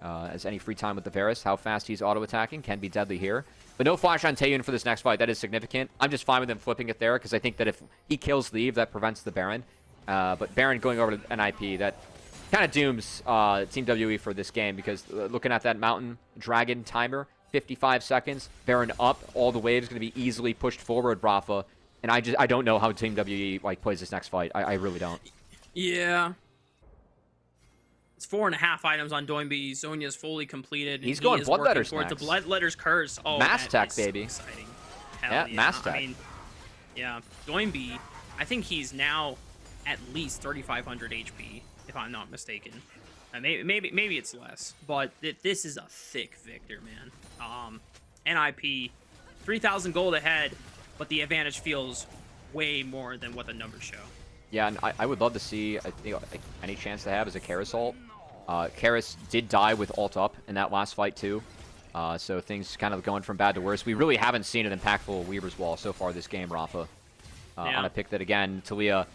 As any free time with the Varus, how fast he's auto-attacking can be deadly here. But no flash on Taeyun for this next fight. That is significant. I'm just fine with him flipping it there, because I think that if he kills Leave, that prevents the Baron. But Baron going over to NiP, that kind of dooms Team WE for this game, because looking at that Mountain Dragon timer, 55 seconds, Baron up, all the waves going to be easily pushed forward, Rafa. And I don't know how Team WE plays this next fight. I really don't. Yeah. It's 4.5 items on Doinby. Zhonya's fully completed. He's going Bloodletter's next. The Bloodletter's Curse. Oh, Mass Tech, baby. Exciting. Hell Yeah, Mass Tech. I mean, yeah, Doinby, I think he's now at least 3,500 HP, if I'm not mistaken. Maybe it's less, but this is a thick victor, man. NiP, 3,000 gold ahead, but the advantage feels way more than what the numbers show. Yeah, and I would love to see, I think, any chance to have is a Karis ult. Karis did die with ult up in that last fight too, so things kind of going from bad to worse. We really haven't seen an impactful Weaver's Wall so far this game, Rafa. On a pick that, again, Taliyah,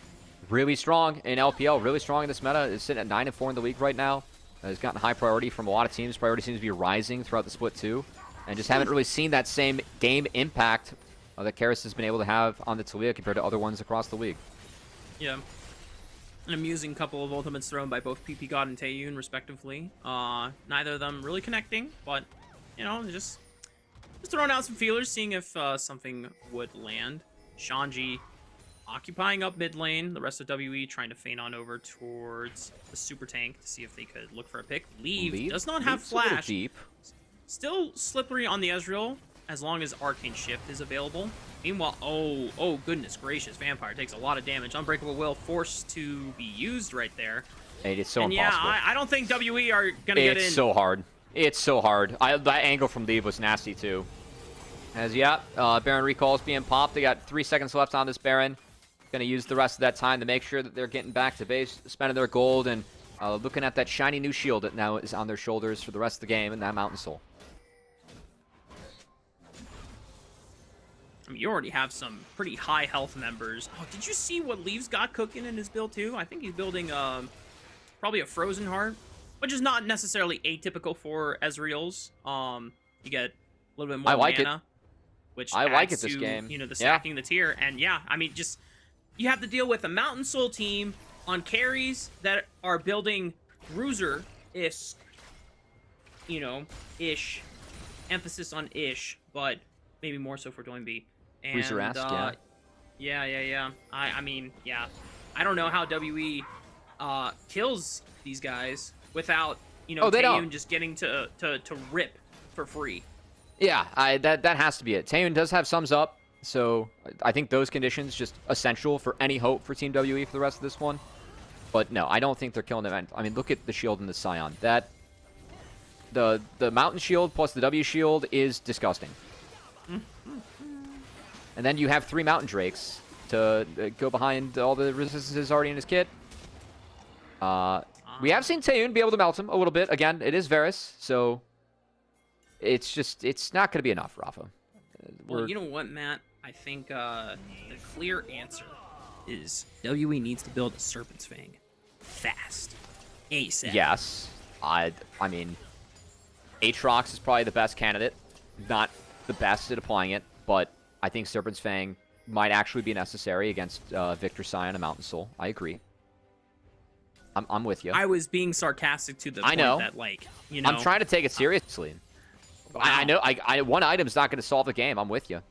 really strong in LPL, really strong in this meta. Is sitting at 9-4 in the league right now. Has gotten high priority from a lot of teams. Priority seems to be rising throughout the split too, and just haven't really seen that same game impact that Karis has been able to have on the Taliyah compared to other ones across the league. Yeah. An amusing couple of ultimates thrown by both PP God and Taeyun, respectively. Neither of them really connecting, but, you know, just throwing out some feelers, seeing if something would land. Shanji occupying up mid lane, the rest of WE trying to feint on over towards the super tank to see if they could look for a pick. Leave does not have flash. Deep. Still slippery on the Ezreal, as long as Arcane Shift is available. Meanwhile, oh goodness gracious, Vampire takes a lot of damage. Unbreakable Will forced to be used right there. Hey, it's so and impossible. Yeah, I don't think WE are gonna get in. It's so hard. It's so hard. That angle from Leave was nasty too. As Baron recalls being popped. They got 3 seconds left on this Baron. Going to use the rest of that time to make sure that they're getting back to base, spending their gold, and looking at that shiny new shield that now is on their shoulders for the rest of the game, and that Mountain Soul. I mean, you already have some pretty high health members. Oh, did you see what Leave's got cooking in his build too? I think he's building probably a Frozen Heart, which is not necessarily atypical for Ezreals. You get a little bit more mana. which I like adds it this to, game. the Yeah. stacking the tier. And yeah, I mean, just you have to deal with a Mountain Soul team on carries that are building Bruiser-ish, ish, emphasis on ish, but maybe more so for Doinby. And Bruiser-esque, yeah. Yeah. I mean, yeah. I don't know how WE kills these guys without, Oh, they Taeyun don't. just getting to rip for free. Yeah, that has to be it. Taeyun does have sums up, so I think those conditions just essential for any hope for Team WE for the rest of this one. But no, I don't think they're killing them. I mean, look at the shield and the Scion. That the Mountain Shield plus the W Shield is disgusting. And then you have 3 Mountain Drakes to go behind all the resistances already in his kit. We have seen Taeyun be able to melt him a little bit. Again, it is Varus, so it's not going to be enough, Rafa. Well, you know what, Matt? I think the clear answer is WE needs to build a Serpent's Fang fast, ASAP. Yes. I mean, Aatrox is probably the best candidate. Not the best at applying it, but I think Serpent's Fang might actually be necessary against Victor Scion and Mountain Soul. I agree. I'm with you. I was being sarcastic to the point that, I'm trying to take it seriously. Wow. I know one item's not going to solve the game. I'm with you.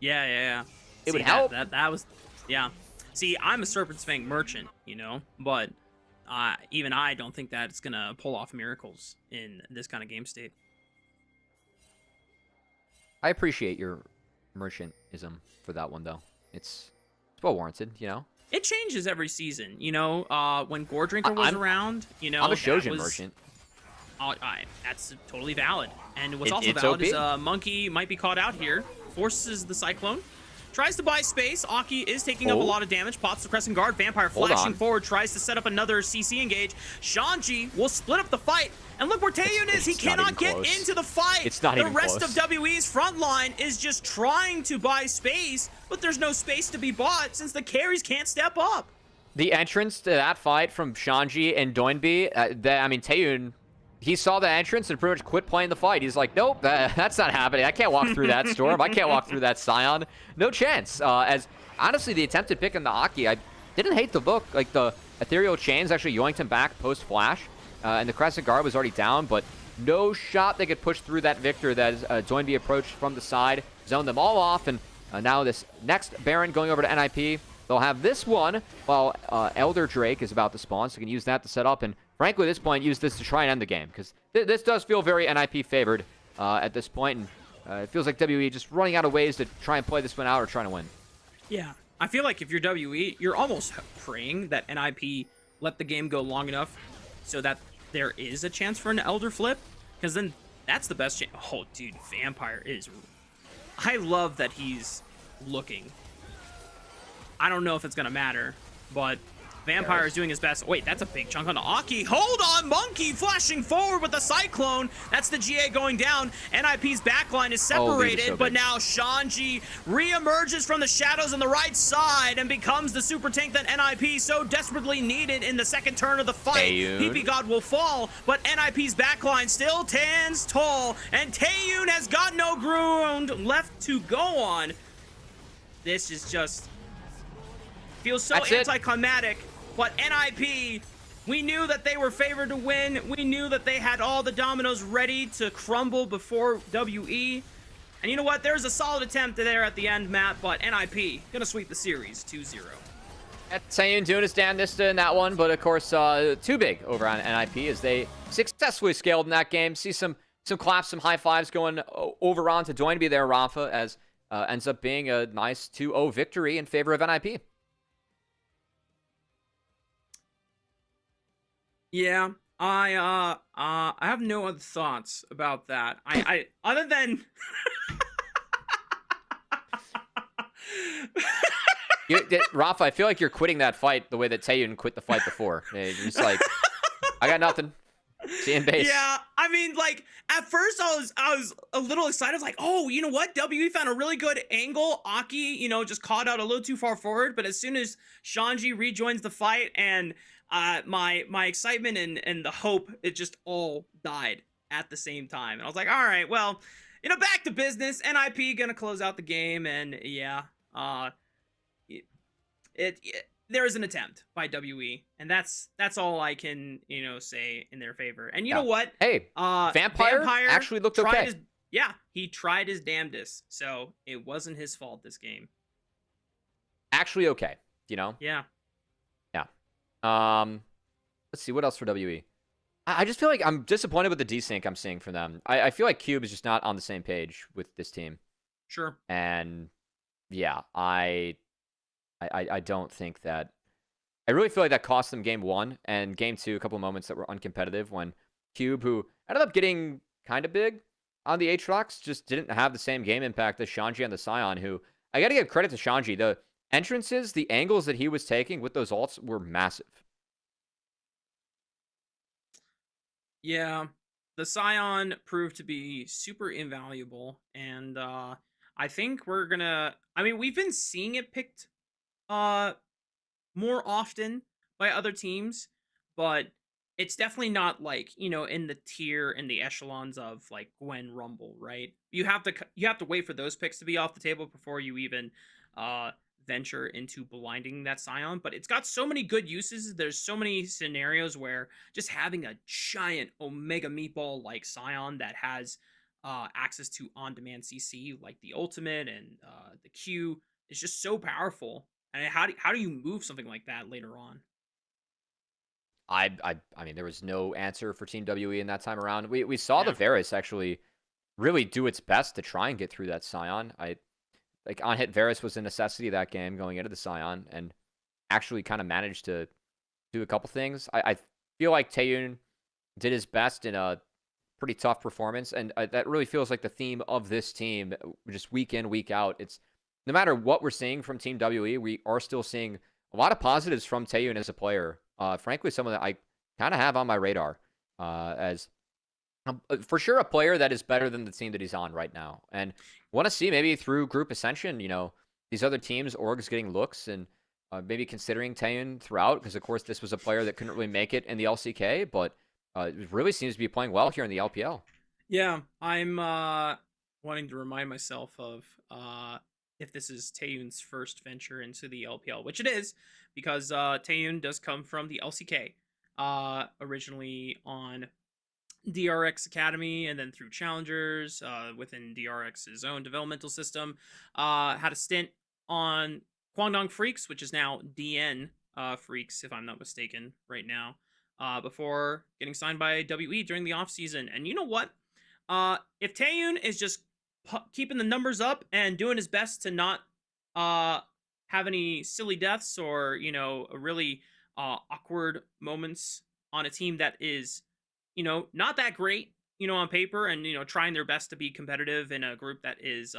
Yeah. It would help. That was, yeah. See, I'm a Serpent's Fang merchant, but even I don't think that it's going to pull off miracles in this kind of game state. I appreciate your merchantism for that one, though. It's well warranted, It changes every season, when Gore Drinker was around, I'm a Shojin merchant. That's totally valid. And what's also it's valid OP. is Monkey might be caught out here, forces the Cyclone, tries to buy space. Aki is taking up a lot of damage, pops the Crescent Guard. Vampire flashing forward, tries to set up another CC engage. Shanji will split up the fight. And look where Taeyun is. He cannot get into the fight. It's not even close. The rest of WE's front line is just trying to buy space, but there's no space to be bought since the carries can't step up. The entrance to that fight from Shanji and Doinby, Taeyun, he saw the entrance and pretty much quit playing the fight. He's like, nope, that's not happening. I can't walk through that Storm. I can't walk through that Scion. No chance. As honestly, the attempted pick on the Aki, I didn't hate the look. Like, the Ethereal Chains actually yoinked him back post-flash. And the Crescent Guard was already down, but no shot they could push through that Victor that Doinby approached from the side. Zoned them all off, and now this next Baron going over to NiP. They'll have this one while Elder Drake is about to spawn, so you can use that to set up. And frankly, at this point, use this to try and end the game, because this does feel very NiP favored at this point. And it feels like WE just running out of ways to try and play this one out or trying to win. Yeah, I feel like if you're WE, you're almost praying that NiP let the game go long enough so that there is a chance for an Elder flip, because then that's the best chance. Oh, dude, Vampire is... I love that he's looking. I don't know if it's going to matter, but Vampire is doing his best. Wait, that's a big chunk on the Aki. Hold on, Monkey flashing forward with the Cyclone. That's the GA going down. NiP's backline is separated, but now Shanji reemerges from the shadows on the right side and becomes the super tank that NiP so desperately needed in the second turn of the fight. PP God will fall, but NiP's backline still stands tall, and Taeyun has got no ground left to go on. This is just... feels so anticlimactic, but NiP, we knew that they were favored to win. We knew that they had all the dominoes ready to crumble before WE. And you know what? There's a solid attempt there at the end, Matt, but NiP gonna sweep the series 2-0. Taeyun doing his damnedest in that one, but of course, too big over on NiP as they successfully scaled in that game. See some claps, some high fives going over on to Doinby there, Rafa, as ends up being a nice 2-0 victory in favor of NiP. Yeah, I have no other thoughts about that. I other than Rafa, I feel like you're quitting that fight the way that Taeyun quit the fight before. You're just like, I got nothing. See in base. Yeah, I mean, like, at first I was a little excited. I was like, oh, you know what? WE found a really good angle. Aki, just caught out a little too far forward. But as soon as Shanji rejoins the fight and my excitement and the hope, it just all died at the same time. And I was like, all right, well, back to business. NiP gonna close out the game, and yeah, it, there is an attempt by WE, and that's all I can say in their favor. And you know Yeah. what? Hey, Vampire actually looked tried okay. his he tried his damnedest, so it wasn't his fault this game. Actually okay, Yeah. Yeah. Let's see what else for WE. I just feel like I'm disappointed with the desync I'm seeing from them. I feel like Cube is just not on the same page with this team. Sure. And yeah, I don't think that. I really feel like that cost them game 1 and game 2, a couple of moments that were uncompetitive when Cube, who ended up getting kind of big on the Aatrox, just didn't have the same game impact as Shanji and the Scion, who I got to give credit to Shanji. The entrances, the angles that he was taking with those ults were massive. Yeah, the Scion proved to be super invaluable, and I think we're gonna. I mean, we've been seeing it picked more often by other teams, but it's definitely not like in the tier in the echelons of like Gwen Rumble, right? You have to wait for those picks to be off the table before you even venture into blinding that Scion. But it's got so many good uses. There's so many scenarios where just having a giant Omega Meatball like Scion that has access to on-demand CC like the ultimate and the Q is just so powerful. And how do you move something like that later on? I mean, there was no answer for Team WE in that time around. We saw the Yeah. Varus actually really do its best to try and get through that Scion. Like on hit Varus was a necessity that game going into the Scion, and actually kind of managed to do a couple things. I feel like Taeyun did his best in a pretty tough performance, and that really feels like the theme of this team, just week in, week out. It's no matter what we're seeing from Team WE, we are still seeing a lot of positives from Taeyun as a player. Frankly, someone that I kind of have on my radar as for sure a player that is better than the team that he's on right now. And want to see maybe through Group Ascension, these other teams, orgs getting looks and maybe considering Taeyun throughout, because of course this was a player that couldn't really make it in the LCK, but it really seems to be playing well here in the LPL. Yeah, I'm wanting to remind myself of if this is Taeyun's first venture into the LPL, which it is, because Taeyun does come from the LCK, originally on DRX Academy and then through Challengers within DRX's own developmental system. Had a stint on Kwangdong Freaks, which is now DN Freaks, if I'm not mistaken, right now, before getting signed by WE during the offseason. And you know what? If Taeyun is just keeping the numbers up and doing his best to not have any silly deaths or really awkward moments on a team that is not that great on paper, and trying their best to be competitive in a group that is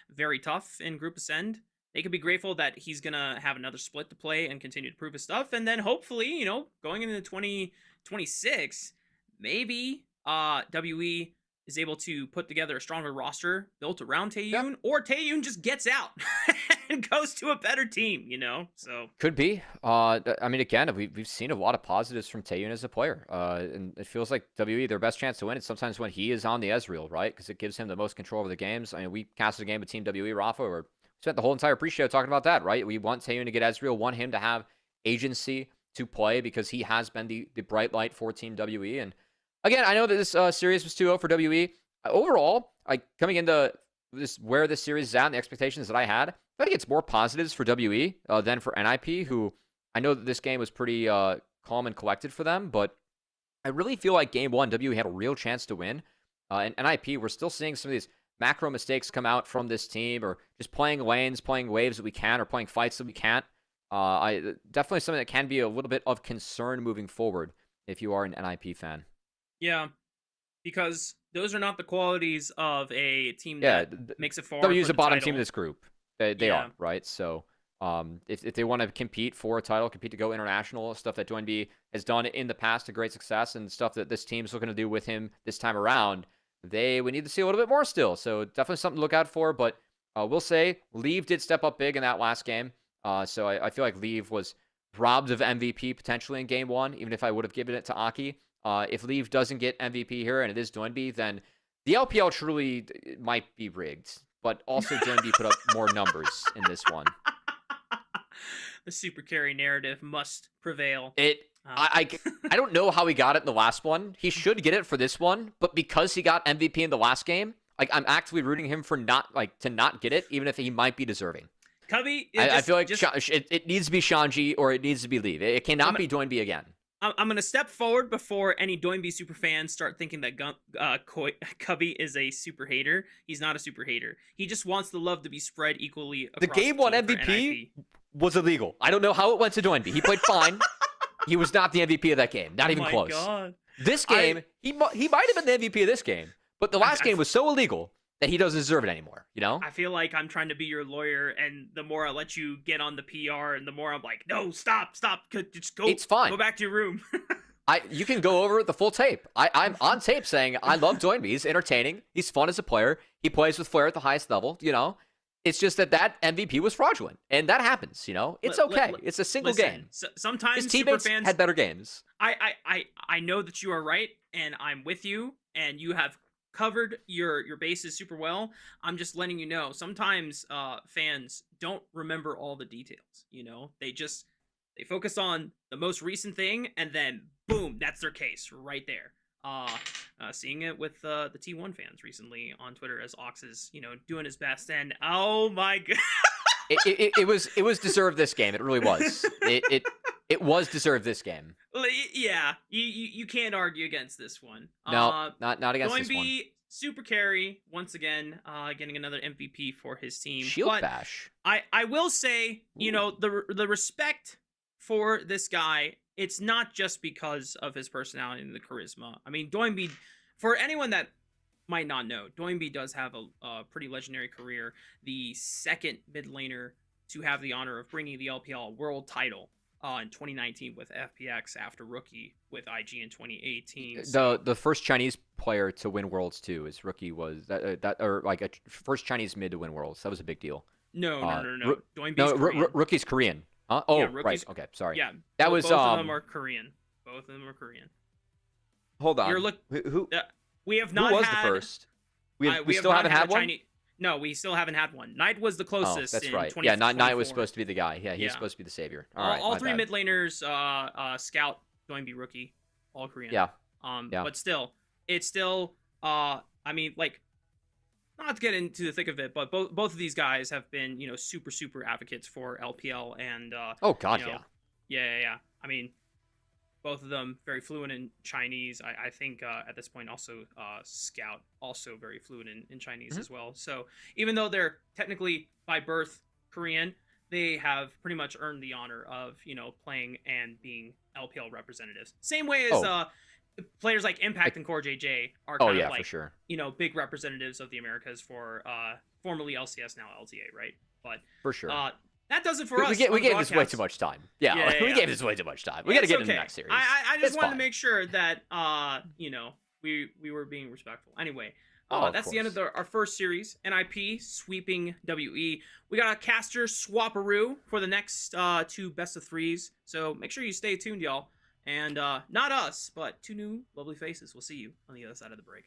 very tough in Group Ascend, they could be grateful that he's gonna have another split to play and continue to prove his stuff. And then hopefully going into 2026, maybe WE is able to put together a stronger roster built around Taeyun, Yeah. or Taeyun just gets out and goes to a better team, So Could be. I mean, again, we've seen a lot of positives from Taeyun as a player, and it feels like WE, their best chance to win is sometimes when he is on the Ezreal, right? Because it gives him the most control over the games. I mean, we casted a game with Team WE, Rafa, where we spent the whole entire pre-show talking about that, right? We want Taeyun to get Ezreal, want him to have agency to play because he has been the bright light for Team WE. And again, I know that this series was 2-0 for WE. Overall, coming into this, where this series is at and the expectations that I had, I think it's more positives for WE than for NiP, who I know that this game was pretty calm and collected for them, but I really feel like game 1, WE had a real chance to win. And NiP, we're still seeing some of these macro mistakes come out from this team, or just playing lanes, playing waves that we can, or playing fights that we can't. Definitely something that can be a little bit of concern moving forward if you are an NiP fan. Yeah, because those are not the qualities of a team that makes it far. WE is the a bottom title. team in this group. They are, right? So if they want to compete for a title, compete to go international, stuff that Doinb has done in the past to great success, and stuff that this team's looking to do with him this time around, we need to see a little bit more still. So definitely something to look out for. But we'll say Leave did step up big in that last game. So I feel like Leave was robbed of MVP potentially in game 1, even if I would have given it to Aki. If Leave doesn't get MVP here and it is Doinb, then The LPL truly might be rigged, but also Joinby put up more numbers in this one. The super carry narrative must prevail. I don't know how he got it in the last one. He should get it for this one, but because he got MVP in the last game, like I'm actively rooting him for to not get it, even if he might be deserving. Cubby, I feel like it needs to be Shanji or it needs to be Leave. It cannot be Doinby again. I'm gonna step forward before any Doinby super fans start thinking that Cubby is a super hater. He's not a super hater. He just wants the love to be spread equally across the game one MVP was illegal. I don't know how it went to Doinby. He played fine. He was not the MVP of that game. Not even close. God. This game, he might have been the MVP of this game, but the last game was so illegal that he doesn't deserve it anymore, you know? I feel like I'm trying to be your lawyer, and the more I let you get on the PR, and the more I'm like, no, stop, just go. It's fine. Go back to your room. You can go over the full tape. I'm on tape saying I love Doinby. He's entertaining. He's fun as a player. He plays with flair at the highest level, you know? It's just that MVP was fraudulent, and that happens, you know? It's okay. It's a single game. Sometimes his teammates super fans had better games. I know that you are right, and I'm with you, and you have covered your bases super well. I'm just letting you know, sometimes fans don't remember all the details, you know? They focus on the most recent thing, and then boom, that's their case right there. Seeing it with the T1 fans recently on Twitter, as Ox is, you know, doing his best, and oh my god. It was deserved this game. It really was. It was deserved this game. Yeah, you can't argue against this one. No, not against this one. Doinby, super carry once again, getting another MVP for his team. Shield but bash. I will say, you know, the respect for this guy, it's not just because of his personality and the charisma. I mean, Doinby, for anyone that might not know, Doinby does have a pretty legendary career. The second mid laner to have the honor of bringing the LPL world title in 2019 with FPX after Rookie with IG in 2018. The first Chinese player to win Worlds too is Rookie was or like a first Chinese mid to win Worlds. That was a big deal. No. Doinby's Korean. Rookie's Korean. Huh? Oh, yeah, right. Okay, sorry. Yeah, that was both of them are Korean. Both of them are Korean. Hold on. Who? We have not. Who was had, the first? We still haven't had one. No, we still haven't had one. Knight was the closest. Oh, that's right. Yeah, Knight was supposed to be the guy. Yeah, he's supposed to be the savior. All three mid laners, Scout, Doinby, Rookie, all Korean. Yeah. But still, it's still. I mean, like, not to get into the thick of it, but both of these guys have been, you know, super advocates for LPL and. Oh God, you know, yeah. I mean, both of them very fluent in Chinese. I think at this point also Scout also very fluent in Chinese as well. So even though they're technically by birth Korean, they have pretty much earned the honor of, you know, playing and being LPL representatives. Same way as players like Impact and Core JJ are kind of like, for sure, you know, big representatives of the Americas for formerly LCS, now LTA, right? But for sure. That does it for us. We gave this way too much time. Yeah. We gave this way too much time. We got to get into the next series. I just wanted to make sure that, you know, we were being respectful. Anyway, that's the end of our first series. NiP sweeping WE. We got a caster swaparoo for the next two best of threes. So make sure you stay tuned, y'all. And not us, but two new lovely faces. We'll see you on the other side of the break.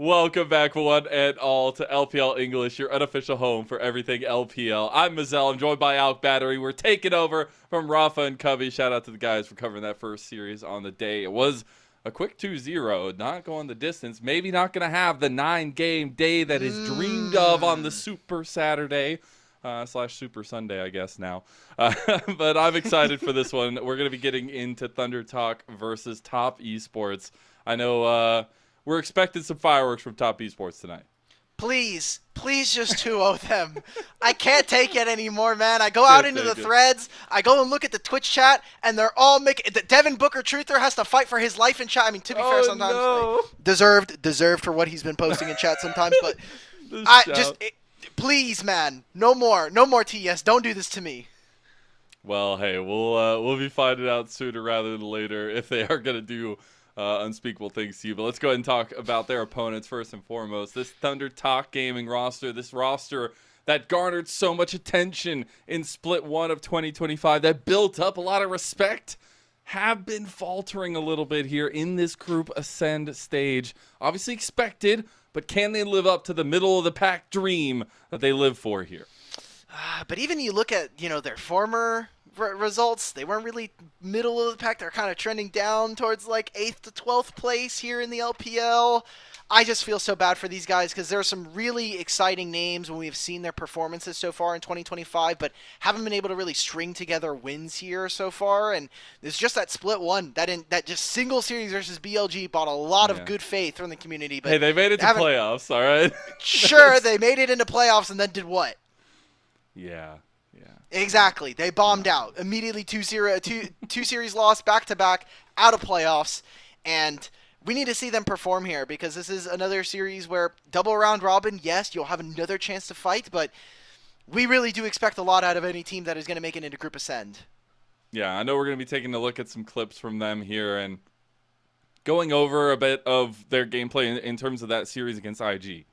Welcome back, one and all, to LPL English, your unofficial home for everything LPL. I'm Mazel. I'm joined by Alk Battery. We're taking over from Rafa and Covey. Shout out to the guys for covering that first series on the day. It was a quick 2-0, not going the distance. Maybe not going to have the 9-game day that is dreamed of on the Super Saturday. Slash Super Sunday, I guess now. But I'm excited for this one. We're going to be getting into Thunder Talk versus Top Esports. I know we're expecting some fireworks from Top Esports tonight. Please just 2-0 them. I can't take it anymore, man. I go out into the threads, I go and look at the Twitch chat, and they're all making... Devin Booker Truther has to fight for his life in chat. I mean, to be fair, sometimes deserved for what he's been posting in chat sometimes, but please, man, no more TES. Don't do this to me. Well, hey, we'll be finding out sooner rather than later if they are going to do unspeakable things to you. But let's go ahead and talk about their opponents first and foremost. This Thunder Talk Gaming roster, this roster that garnered so much attention in Split 1 of 2025, that built up a lot of respect, have been faltering a little bit here in this Group Ascend stage. Obviously expected, but can they live up to the middle of the pack dream that they live for here? But even you look at, their former results, they weren't really middle of the pack. They're kind of trending down towards like 8th to 12th place here in the LPL. I just feel so bad for these guys because there are some really exciting names when we've seen their performances so far in 2025, but haven't been able to really string together wins here so far. And it's just that Split 1, that just single series versus BLG bought a lot of good faith from the community. But hey, they made it to playoffs, all right? Sure, they made it into playoffs and then did what? Yeah. Exactly. They bombed out. Immediately 2-0, two series loss back-to-back, out of playoffs. And we need to see them perform here because this is another series where double round robin, yes, you'll have another chance to fight, but we really do expect a lot out of any team that is going to make it into Group Ascend. Yeah, I know we're going to be taking a look at some clips from them here and going over a bit of their gameplay in terms of that series against IG.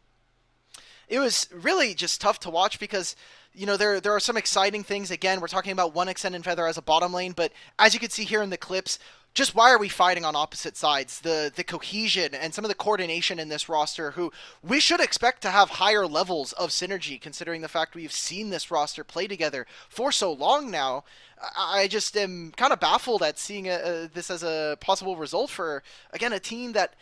It was really just tough to watch because, there are some exciting things. Again, we're talking about 1xN and Feather as a bottom lane, but as you can see here in the clips, just why are we fighting on opposite sides? The cohesion and some of the coordination in this roster, who we should expect to have higher levels of synergy, considering the fact we've seen this roster play together for so long now. I just am kind of baffled at seeing this as a possible result for, again, a team that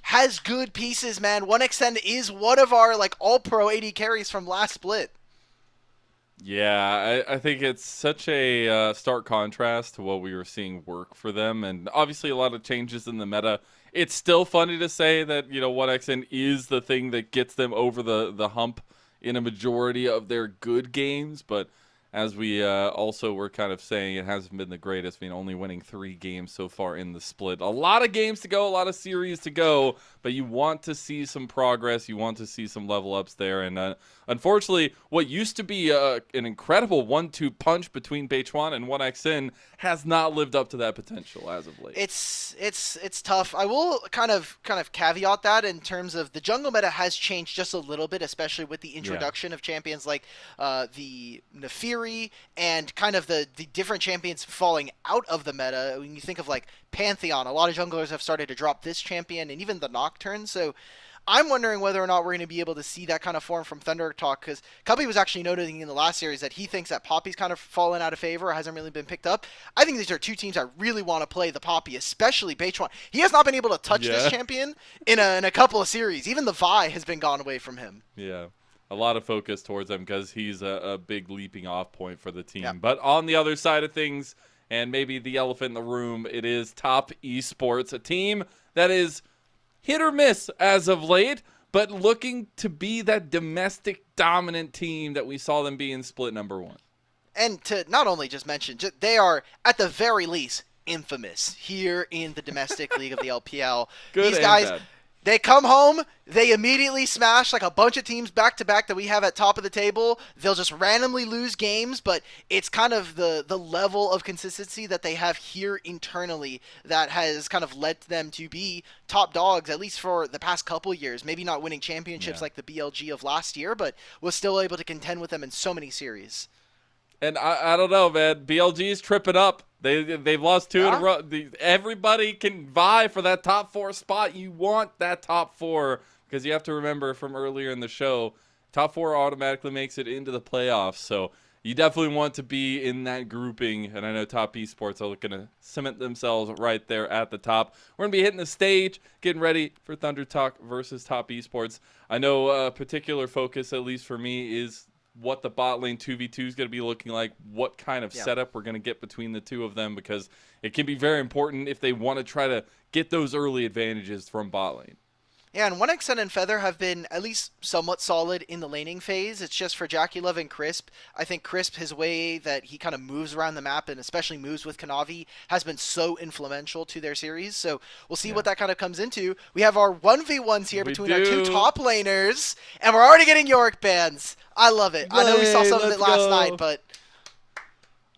has good pieces, man. 1xN is one of our all-pro AD carries from last split. Yeah, I think it's such a stark contrast to what we were seeing work for them, and obviously a lot of changes in the meta. It's still funny to say that 1xN is the thing that gets them over the hump in a majority of their good games, but as we also were kind of saying, it hasn't been the greatest. I mean, only winning 3 games so far in the split. A lot of games to go, a lot of series to go, but you want to see some progress. You want to see some level ups there. And unfortunately, what used to be an incredible 1-2 punch between Beichuan and 1xN has not lived up to that potential as of late. It's tough. I will kind of caveat that in terms of the jungle meta has changed just a little bit, especially with the introduction of champions like the Nefiri and kind of the different champions falling out of the meta. When you think of Pantheon, a lot of junglers have started to drop this champion and even the Nocturne. So I'm wondering whether or not we're going to be able to see that kind of form from Thunder Talk, because Cubby was actually noting in the last series that he thinks that Poppy's kind of fallen out of favor, or hasn't really been picked up. I think these are two teams that really want to play the Poppy, especially Beichuan. He has not been able to touch this champion in a couple of series. Even the Vi has been gone away from him. Yeah. A lot of focus towards him because he's a big leaping off point for the team. Yep. But on the other side of things, and maybe the elephant in the room, it is Top Esports, a team that is hit or miss as of late, but looking to be that domestic dominant team that we saw them be in Split number 1. And to not only just mention, they are, at the very least, infamous here in the domestic league of the LPL. Good. These guys... Bad. They come home, they immediately smash a bunch of teams back-to-back that we have at top of the table. They'll just randomly lose games, but it's kind of the level of consistency that they have here internally that has kind of led them to be top dogs, at least for the past couple years. Maybe not winning championships like the BLG of last year, but was still able to contend with them in so many series. And I don't know, man. BLG is tripping up. They've lost 2 in a row. Everybody can vie for that top 4 spot. You want that top 4 because you have to remember from earlier in the show, top 4 automatically makes it into the playoffs. So you definitely want to be in that grouping. And I know Top Esports are looking to cement themselves right there at the top. We're going to be hitting the stage, getting ready for Thunder Talk versus Top Esports. I know a particular focus, at least for me, is what the bot lane 2v2 is going to be looking like, what kind of setup we're going to get between the two of them, because it can be very important if they want to try to get those early advantages from bot lane. Yeah, and 1xN and Feather have been at least somewhat solid in the laning phase. It's just for Jackie Love and Crisp. I think Crisp, his way that he kind of moves around the map and especially moves with Kanavi has been so influential to their series. So we'll see what that kind of comes into. We have our 1v1s here between our 2 top laners, and we're already getting Yorick bans. I love it. I know we saw some of it last night, but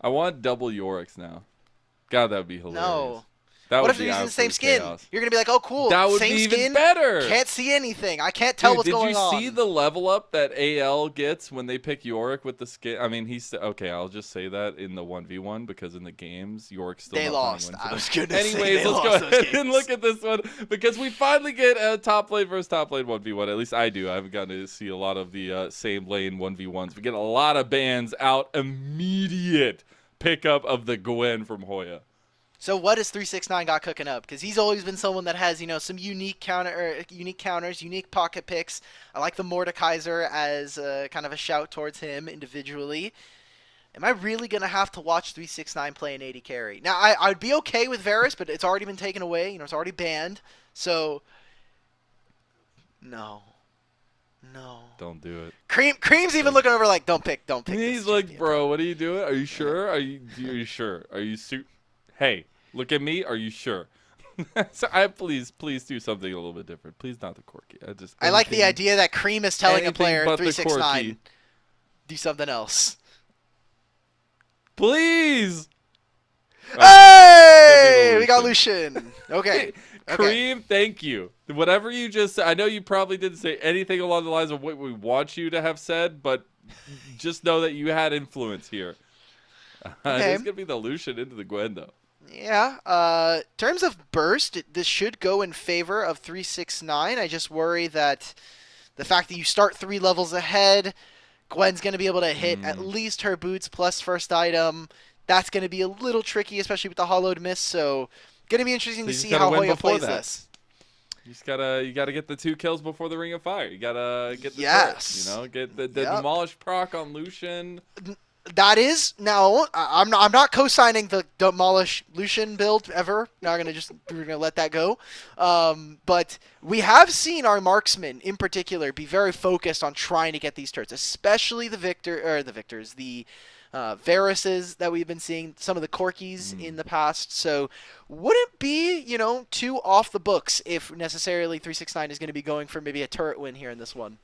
I want double Yoriks now. God, that would be hilarious. No. That what would if they're be using the same skin? chaos. You're going to be like, oh, cool. That would same be skin, even better. Can't see anything. I can't tell what's going on. Did you see the level up that AL gets when they pick Yorick with the skin? I mean, he's okay. I'll just say that in the 1v1 because in the games, Yorick's still they not lost. winning I wins was for going them. to say Anyways, they let's go lost ahead and look at this one because we finally get a top lane versus top lane 1v1. At least I do. I haven't gotten to see a lot of the same lane 1v1s. We get a lot of bans out. Immediate pickup of the Gwen from Hoya. So what has 369 got cooking up? Because he's always been someone that has, some unique counters, unique pocket picks. I like the Mordekaiser as kind of a shout towards him individually. Am I really going to have to watch 369 play an 80 carry? Now, I'd be okay with Varus, but it's already been taken away. It's already banned. So, no. Don't do it. Cream's even looking over like, don't pick He's this like, champion. bro, what are you doing? Are you sure? Are you sure? Are you Hey, look at me. Are you sure? So please do something a little bit different. Please not the Corky. I like the idea that Cream is telling a player but the 369 do something else. Please. Hey, we got Lucian. Okay. Cream, thank you. Whatever you just said, I know you probably didn't say anything along the lines of what we want you to have said, but just know that you had influence here. Okay. It's going to be the Lucian into the Gwen, though. Yeah. Terms of burst, this should go in favor of 369. I just worry that the fact that you start 3 levels ahead, Gwen's going to be able to hit at least her boots plus first item. That's going to be a little tricky, especially with the hollowed miss. So, going to be interesting to see how Hoya plays this. You gotta get the 2 kills before the Ring of Fire. You gotta get the turret, get the demolish proc on Lucian. That is now. I'm not co-signing the demolish Lucian build ever. We're gonna let that go. But we have seen our marksmen in particular be very focused on trying to get these turrets, especially the Varuses that we've been seeing, some of the Corkies in the past. So wouldn't be too off the books if necessarily 369 is going to be going for maybe a turret win here in this one.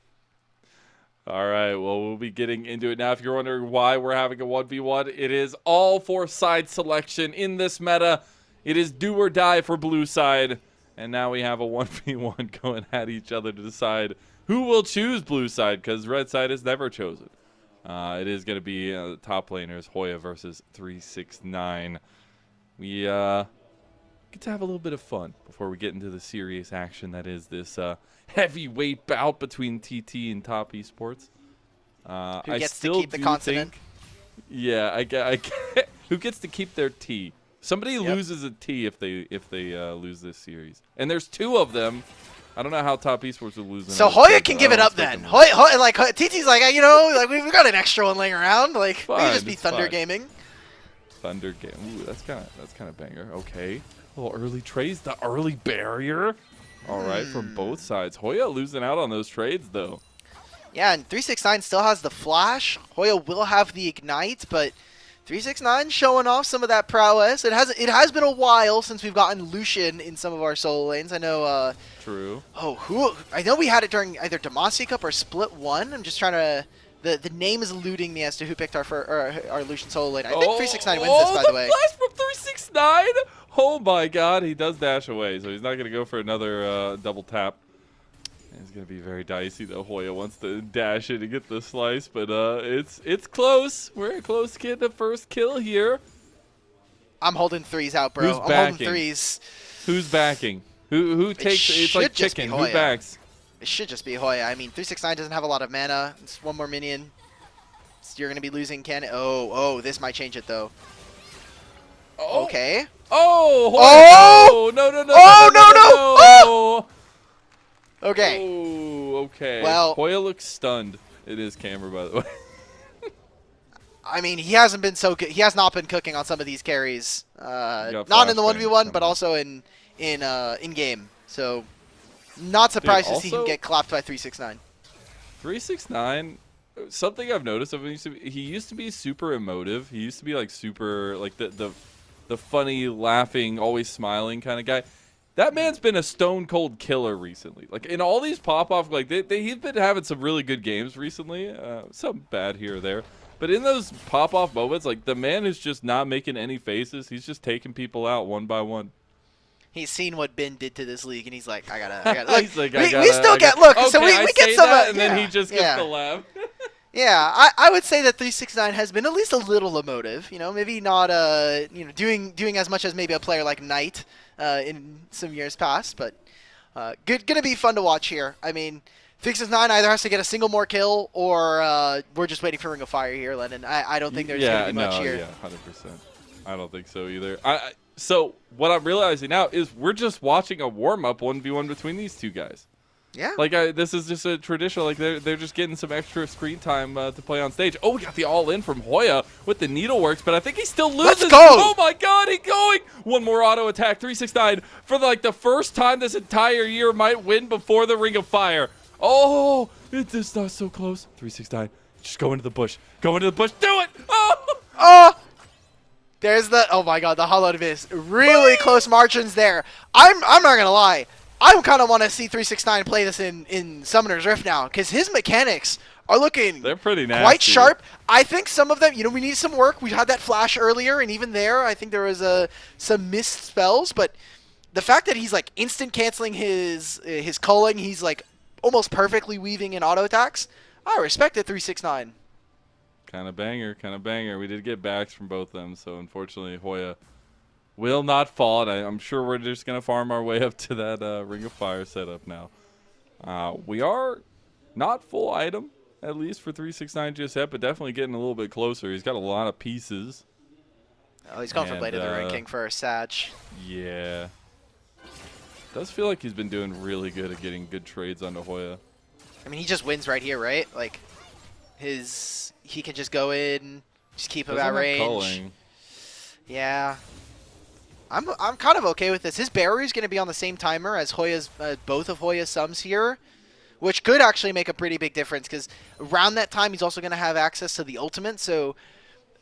All right, well, we'll be getting into it now. If you're wondering why we're having a 1v1, it is all for side selection in this meta. It is do or die for blue side. And now we have a 1v1 going at each other to decide who will choose blue side, because red side is never chosen. It is going to be the top laners, Hoya versus 369. We get to have a little bit of fun before we get into the serious action that is this heavyweight bout between TT and Top Esports. Who gets to keep the continent? Who gets to keep their T? Somebody loses a T if they lose this series, and there's 2 of them. I don't know how Top Esports will lose. So Hoya can give it up then. Hoya, like TT's like, we've got an extra one laying around. Like we can just be Thunder gaming. Thunder game. Ooh, that's kind of banger. Okay, a little early trades. The early barrier. All right, from both sides. Hoya losing out on those trades though. Yeah, and 369 still has the flash. Hoya will have the ignite, but 369 showing off some of that prowess. It has been a while since we've gotten Lucian in some of our solo lanes. I know. True. Oh, I know we had it during either Demacia Cup or Split 1. I'm just trying to. The name is eluding me as to who picked our Lucian solo lane. I think 369 wins this, by the way. Flash from 369. Oh my God, he does dash away, so he's not gonna go for another double tap. And he's gonna be very dicey though. Hoya wants to dash in to get the slice, but it's close. We're close to getting the first kill here. I'm holding threes out, bro. Who's I'm backing? holding threes. Who's backing? Who takes? It's like should just chicken. be Who Hoya. backs? It should just be Hoya. I mean, 369 doesn't have a lot of mana. It's one more minion. So you're gonna be losing cannon. Oh, this might change it though. Oh. Okay. Oh! Oh! No! No! No! Oh, no! no, no! Okay. Oh, okay. Well- Hoya looks stunned. It is camera, by the way. I mean, he hasn't been so good. He has not been cooking on some of these carries. got Not in the flashbang 1v1, but coming. also in game. So, not surprised to see him also- get clapped by 369. 369. Something I've noticed of him, he used to be super emotive. He used to be like super like the funny, laughing, always smiling kind of guy. That man's been a stone cold killer recently. Like in all these pop off, like he's been having some really good games recently. Some bad here or there, but in those pop off moments, like the man is just not making any faces. He's just taking people out one by one. He's seen what Ben did to this league, and he's like, I gotta. Look, He's like, we still get look. Okay, So we I get say some. that, and then yeah, he just gets yeah. the laugh. Yeah, I would say that 369 has been at least a little emotive. You know, maybe not doing as much as maybe a player like Knight in some years past, but gonna be fun to watch here. I mean, 369 either has to get a single more kill, or we're just waiting for Ring of Fire here, Lennon. I don't think there's gonna be much here. Yeah, 100%. I don't think so either. So what I'm realizing now is we're just watching a warm up 1v1 between these two guys. Yeah. Like this is just a traditional. Like they're just getting some extra screen time to play on stage. Oh, we got the all in from Hoya with the needleworks, but I think he still loses. Let's go! Oh my God, he's going. One more auto attack. 369 for like the first time this entire year might win before the Ring of Fire. Oh, it's just not so close. 369, just go into the bush. Go into the bush. Do it. Oh. Oh. There's the oh my god, the hollow miss. Really close margins there. I'm not gonna lie. I kind of want to see 369 play this in Summoner's Rift now, because his mechanics are looking They're pretty nasty. quite sharp. I think some of them, we need some work. We had that flash earlier, and even there, I think there was some missed spells. But the fact that he's like instant canceling his culling, he's like almost perfectly weaving in auto attacks. I respect it, 369. Kind of banger, kind of banger. We did get backs from both of them, so unfortunately Hoya will not fall. And I'm sure we're just going to farm our way up to that Ring of Fire setup now. We are not full item, at least for 369 just yet, but definitely getting a little bit closer. He's got a lot of pieces. Oh, he's going for Blade of the Ranking for a Sag. Yeah. Does feel like he's been doing really good at getting good trades onto Hoya. I mean, he just wins right here, right? Like, he can just go in, just keep him Doesn't at have range. culling. Yeah. I'm kind of okay with this. His barrier is going to be on the same timer as Hoya's, both of Hoya's sums here, which could actually make a pretty big difference, because around that time he's also going to have access to the ultimate. So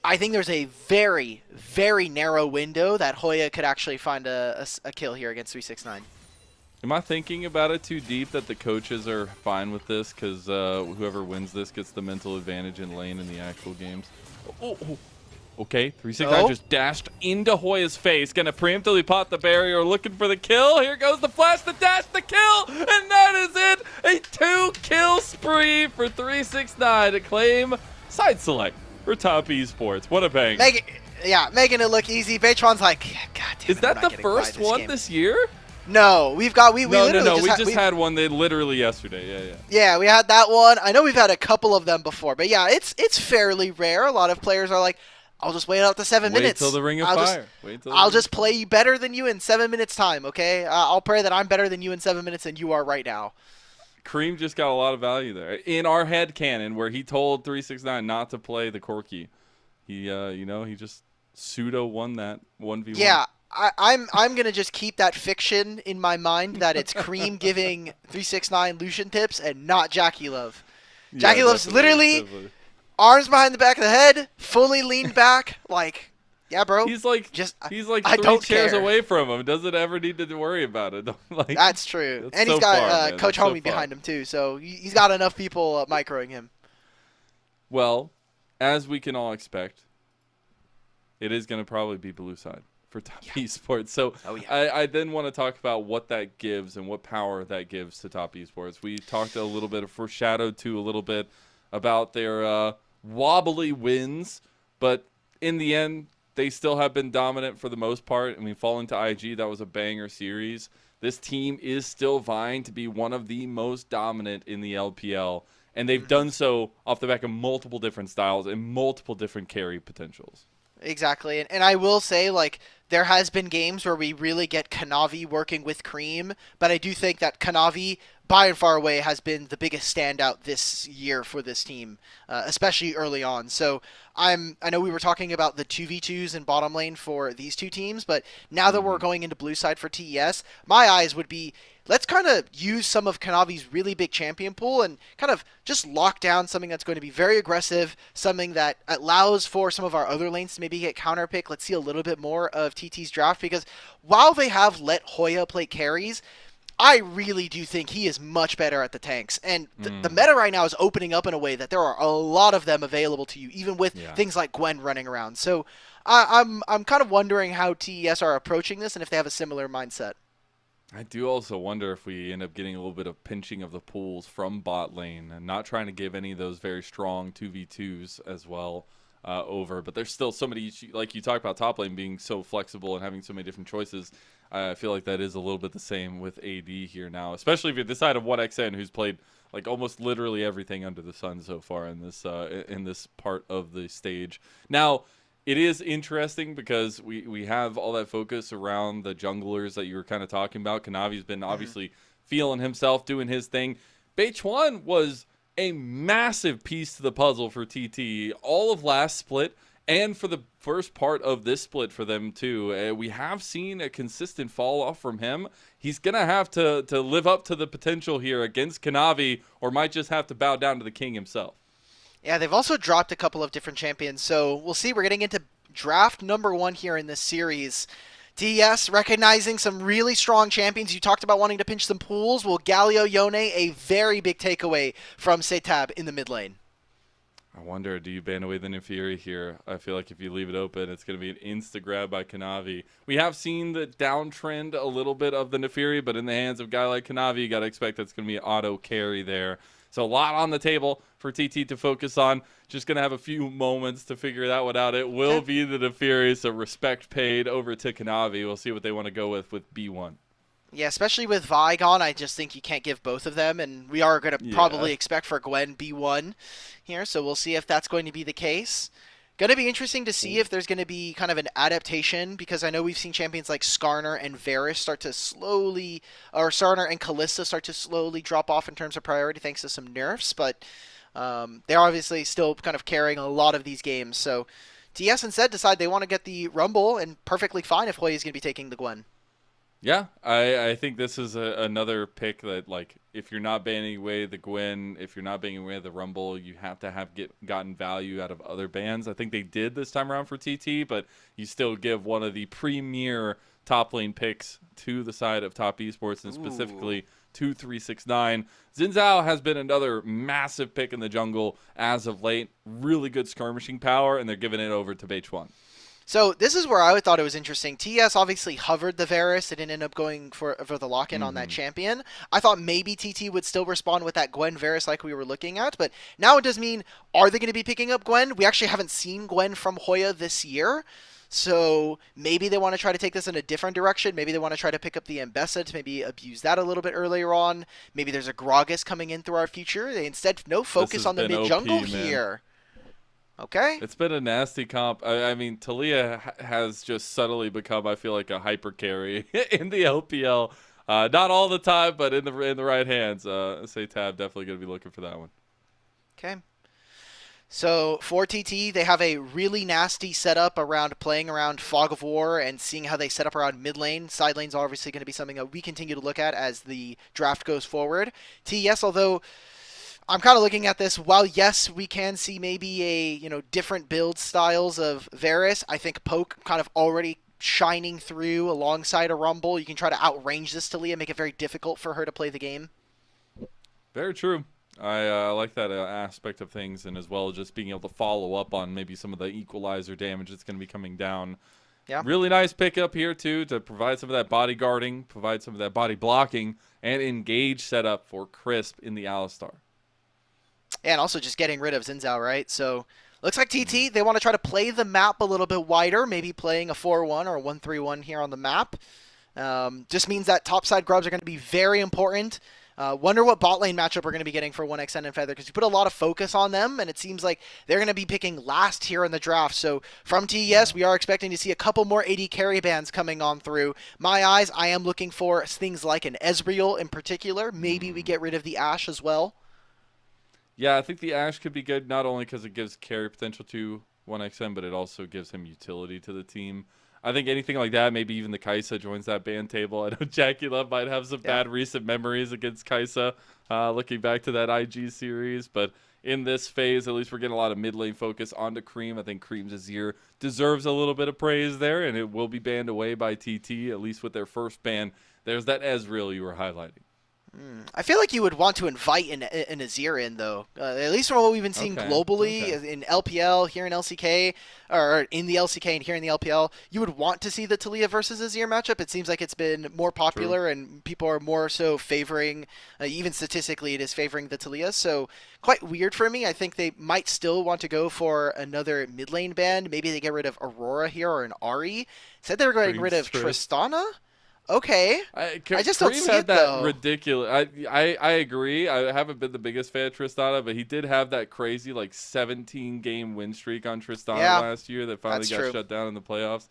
I think there's a very, very narrow window that Hoya could actually find a kill here against 369. Am I thinking about it too deep that the coaches are fine with this because whoever wins this gets the mental advantage in lane in the actual games? Oh. Okay, 369 just dashed into Hoya's face. Gonna preemptively pop the barrier, looking for the kill. Here goes the flash, the dash, the kill, and that is it. A 2-kill spree for 369 to claim side select for Top Esports. What a bang. Making it look easy. Baytron's like, God damn it, Is that I'm the not getting by first one game. this year? No, we literally We just had one literally yesterday. Yeah. Yeah, we had that one. I know we've had a couple of them before, but yeah, it's fairly rare. A lot of players are like, I'll just wait out the 7 minutes. Wait till the Ring of Fire. I'll just play better than you in 7 minutes time, okay? I'll pray that I'm better than you in 7 minutes than you are right now. Cream just got a lot of value there. In our head canon, where he told 369 not to play the Corki, he just pseudo won that 1v1. Yeah, I'm gonna just keep that fiction in my mind that it's Cream giving 369 Lucian tips and not Jackie Love. Jackie Love's literally arms behind the back of the head, fully leaned back, like, yeah, bro. He's like I 3 don't chairs care. away from him. Doesn't ever need to worry about it. Like, That's true. that's And so he's got far, man. Coach That's so Homie far. behind him too, so he's got enough people microing him. Well, as we can all expect, it is going to probably be blue side for top esports. So Oh, yeah. I then want to talk about what that gives and what power that gives to top esports. We talked a little bit, foreshadowed to a little bit about their wobbly wins, but in the end, they still have been dominant for the most part. I mean, falling to IG, that was a banger series. This team is still vying to be one of the most dominant in the LPL, and they've done so off the back of multiple different styles and multiple different carry potentials. Exactly. And I will say, like, there has been games where we really get Kanavi working with Cream, but I do think that Kanavi, by and far away, has been the biggest standout this year for this team, especially early on. So I know we were talking about the 2v2s in bottom lane for these two teams, but now that we're going into blue side for TES, my eyes would be, let's kind of use some of Kanavi's really big champion pool and kind of just lock down something that's going to be very aggressive, something that allows for some of our other lanes to maybe get counterpick. Let's see a little bit more of TT's draft, because while they have let Hoya play carries, I really do think he is much better at the tanks. And the meta right now is opening up in a way that there are a lot of them available to you, even with things like Gwen running around. So I'm kind of wondering how TES are approaching this and if they have a similar mindset. I do also wonder if we end up getting a little bit of pinching of the pools from bot lane and not trying to give any of those very strong 2v2s as well over. But there's still so many, like you talked about top lane being so flexible and having so many different choices. I feel like that is a little bit the same with AD here now, especially if you're the side of 1xN, who's played like almost literally everything under the sun so far in this part of the stage. Now, it is interesting because we have all that focus around the junglers that you were kind of talking about. Kanavi's been obviously feeling himself, doing his thing. Beichuan was a massive piece to the puzzle for TT all of last split and for the first part of this split for them too. We have seen a consistent fall off from him. He's going to have to live up to the potential here against Kanavi, or might just have to bow down to the king himself. Yeah, they've also dropped a couple of different champions, so we'll see. We're getting into draft number 1 here in this series. TES recognizing some really strong champions. You talked about wanting to pinch some pools. Well, Galio Yone, a very big takeaway from Setab in the mid lane. I wonder, do you ban away the Nefiri here? I feel like if you leave it open, it's going to be an insta-grab by Kanavi. We have seen the downtrend a little bit of the Nefiri, but in the hands of a guy like Kanavi, you got to expect that's going to be an auto carry there. So a lot on the table for TT to focus on. Just going to have a few moments to figure that one out. It will be the Nefiri, so respect paid over to Kanavi. We'll see what they want to go with B1. Yeah, especially with Vi gone, I just think you can't give both of them, and we are going to probably expect for Gwen B1 here, so we'll see if that's going to be the case. Going to be interesting to see if there's going to be kind of an adaptation, because I know we've seen champions like Skarner and Varus start to slowly, or Skarner and Kalista start to slowly drop off in terms of priority thanks to some nerfs, but they're obviously still kind of carrying a lot of these games, so TS instead decide they want to get the Rumble, and perfectly fine if Hoya is going to be taking the Gwen. Yeah, I think this is another pick that, like, if you're not banning away the Gwen, if you're not banning away the Rumble, you have to have gotten value out of other bans. I think they did this time around for TT, but you still give one of the premier top lane picks to the side of top esports, and specifically to 369. Xin Zhao has been another massive pick in the jungle as of late. Really good skirmishing power, and they're giving it over to Beichuan. So this is where I thought it was interesting. TS obviously hovered the Varus. It didn't end up going for the lock-in on that champion. I thought maybe TT would still respond with that Gwen Varus like we were looking at, but now it does mean, are they going to be picking up Gwen? We actually haven't seen Gwen from Hoya this year, so maybe they want to try to take this in a different direction. Maybe they want to try to pick up the Ambessa to maybe abuse that a little bit earlier on. Maybe there's a Gragas coming in through our future. They instead focus on the mid-jungle here. Okay. It's been a nasty comp. I mean, Talia has just subtly become, I feel like, a hyper carry in the LPL. Not all the time, but in the right hands. Say Tab definitely going to be looking for that one. Okay. So for TT, they have a really nasty setup around playing around Fog of War and seeing how they set up around mid lane. Side lane's obviously going to be something that we continue to look at as the draft goes forward. TES, although I'm kind of looking at this, while yes, we can see maybe a, different build styles of Varus, I think Poke kind of already shining through alongside a Rumble. You can try to outrange this Talia, make it very difficult for her to play the game. Very true. I like that aspect of things, and as well just being able to follow up on maybe some of the equalizer damage that's going to be coming down Yeah. Really nice pickup here, too, to provide some of that body guarding, provide some of that body blocking, and engage setup for Crisp in the Alistar. And also just getting rid of Zinzao, right? So looks like TT, they want to try to play the map a little bit wider, maybe playing a 4-1 or a 1-3-1 here on the map. Just means that topside grubs are going to be very important. Wonder what bot lane matchup we're going to be getting for 1xN and Feather, because you put a lot of focus on them, and it seems like they're going to be picking last here in the draft. So from TES, we are expecting to see a couple more AD carry bands coming on through. My eyes, I am looking for things like an Ezreal in particular. Maybe we get rid of the Ashe as well. Yeah, I think the Ashe could be good, not only because it gives carry potential to 1xM, but it also gives him utility to the team. I think anything like that, maybe even the Kai'Sa joins that ban table. I know Jackie Love might have some bad recent memories against Kai'Sa, looking back to that IG series. But in this phase, at least we're getting a lot of mid lane focus onto Cream. I think Cream's Azir deserves a little bit of praise there, and it will be banned away by TT, at least with their first ban. There's that Ezreal you were highlighting. I feel like you would want to invite an Azir in, though. At least from what we've been seeing globally in LPL, here in LCK, or in the LCK and here in the LPL, you would want to see the Taliyah versus Azir matchup. It seems like it's been more popular and people are more so favoring, even statistically, it is favoring the Taliyah. So quite weird for me. I think they might still want to go for another mid lane band. Maybe they get rid of Aurora here or an Ahri. Said they were getting rid of Tristana. Okay. I just don't see it, though. Ridiculous. I agree. I haven't been the biggest fan of Tristana, but he did have that crazy 17-game win streak on Tristana last year that finally got shut down in the playoffs.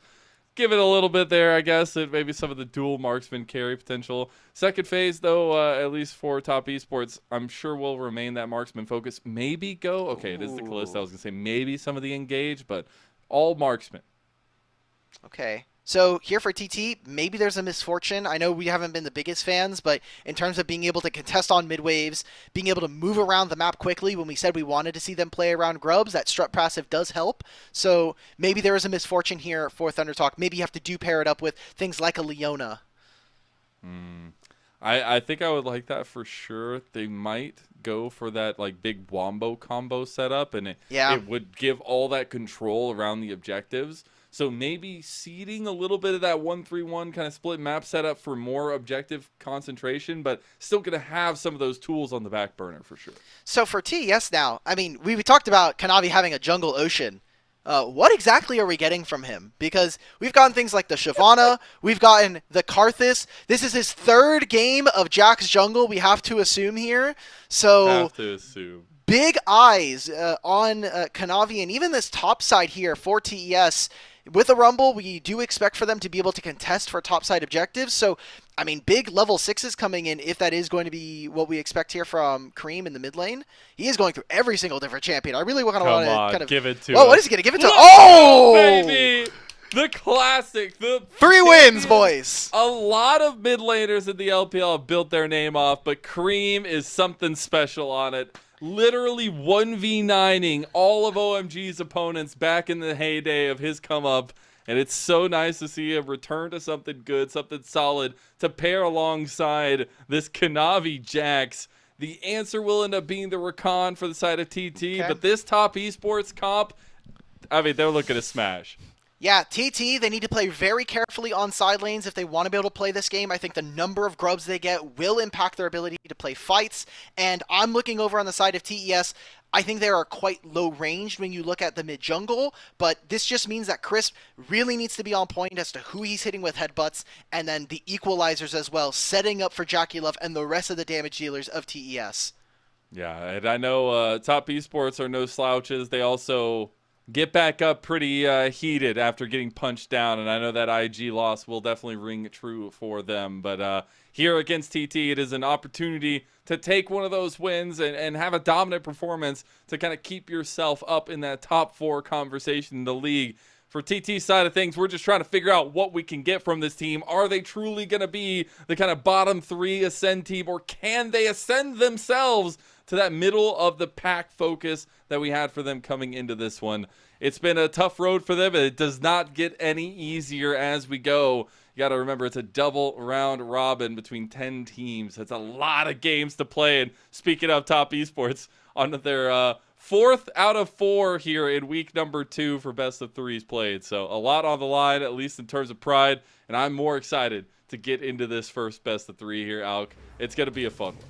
Give it a little bit there, I guess, and maybe some of the dual marksman carry potential. Second phase, though, at least for top esports, I'm sure will remain that marksman focus. Maybe go. Okay, it is the Kalista. I was going to say maybe some of the engage, but all marksman. Okay. So here for TT, maybe there's a misfortune. I know we haven't been the biggest fans, but in terms of being able to contest on mid waves, being able to move around the map quickly when we said we wanted to see them play around grubs, that strut passive does help. So maybe there is a misfortune here for Thundertalk. Maybe you have to pair it up with things like a Leona. I think I would like that for sure. They might go for that big Wombo combo setup, and it would give all that control around the objectives. So maybe seeding a little bit of that 1-3-1 kind of split map setup for more objective concentration, but still going to have some of those tools on the back burner for sure. So for TES now, I mean, we talked about Kanavi having a jungle ocean. What exactly are we getting from him? Because we've gotten things like the Shyvana, we've gotten the Karthus. This is his third game of Jack's jungle, we have to assume here. So have to assume. Big eyes on Kanavi, and even this top side here for TES. With a Rumble, we do expect for them to be able to contest for topside objectives. So, I mean, big level 6s coming in if that is going to be what we expect here from Kareem in the mid lane. He is going through every single different champion. I really want to kind of give it to. Oh, what is he going to give it to? Oh, baby! The classic. The 3 wins, boys. A lot of mid laners in the LPL have built their name off, but Kareem is something special on it. Literally 1v9ing all of OMG's opponents back in the heyday of his come up. And it's so nice to see him return to something good, something solid to pair alongside this Kanavi Jax. The answer will end up being the Rakan for the side of TT, but this top esports comp, I mean, they're looking to smash. Yeah, TT, they need to play very carefully on side lanes if they want to be able to play this game. I think the number of grubs they get will impact their ability to play fights. And I'm looking over on the side of TES. I think they are quite low ranged when you look at the mid jungle, but this just means that Chris really needs to be on point as to who he's hitting with headbutts, and then the equalizers as well, setting up for Jackie Love and the rest of the damage dealers of TES. Yeah, and I know top esports are no slouches. They also get back up pretty heated after getting punched down, and I know that IG loss will definitely ring true for them. But here against TT, it is an opportunity to take one of those wins and have a dominant performance to kind of keep yourself up in that top 4 conversation in the league. For TT's side of things, we're just trying to figure out what we can get from this team. Are they truly going to be the kind of bottom 3 ascend team, or can they ascend themselves to that middle of the pack focus that we had for them coming into this one? It's been a tough road for them, and it does not get any easier as we go. You got to remember, it's a double round robin between 10 teams. That's a lot of games to play. And speaking of top esports, on their 4th out of 4 here in week number 2 for best of 3s played. So a lot on the line, at least in terms of pride. And I'm more excited to get into this first best of 3 here, Alk. It's going to be a fun one.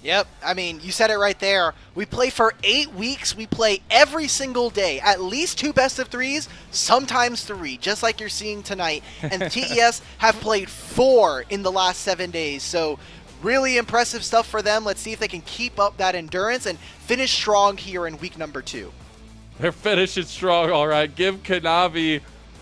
Yep, I mean, you said it right there. We play for 8 weeks. We play every single day. At least 2 best of 3s, sometimes 3, just like you're seeing tonight. And TES have played 4 in the last 7 days. So really impressive stuff for them. Let's see if they can keep up that endurance and finish strong here in week number 2. They're finishing strong, all right. Give Kanavi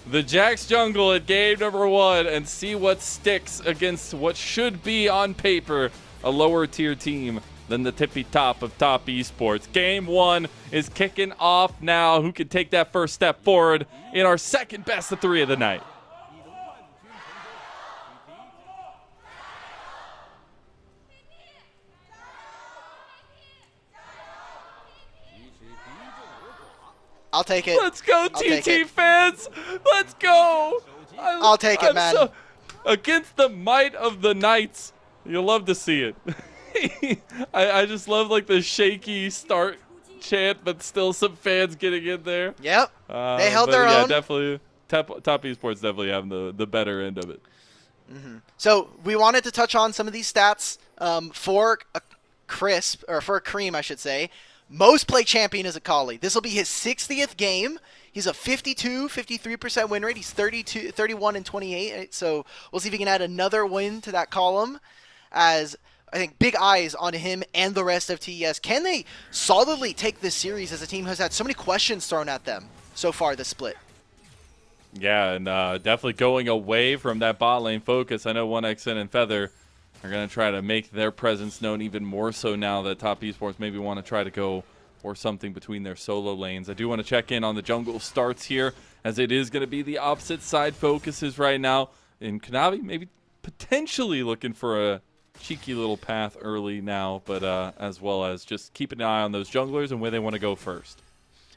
the Jax jungle at game number 1 and see what sticks against what should be on paper a lower tier team than the tippy top of top esports. Game 1 is kicking off now. Who can take that first step forward in our second best of 3 of the night? I'll take it. Let's go, TT fans. Let's go. I'll take it, man. Against the might of the Knights. You'll love to see it. I just love like the shaky start chant, but still some fans getting in there. Yep. They held their own. Definitely. Top esports definitely have the better end of it. Mm-hmm. So we wanted to touch on some of these stats for a Crisp, or for a Cream, I should say. Most play champion is Akali. This will be his 60th game. He's a 53% win rate. He's 31 and 28. So we'll see if he can add another win to that column, as I think big eyes on him and the rest of TES. Can they solidly take this series as a team who has had so many questions thrown at them so far this split? Yeah, and definitely going away from that bot lane focus. I know 1xN and Feather are going to try to make their presence known even more so now that top esports maybe want to try to go for something between their solo lanes. I do want to check in on the jungle starts here, as it is going to be the opposite side focuses right now. In Kanavi, maybe potentially looking for a cheeky little path early now, but as well as just keeping an eye on those junglers and where they want to go first.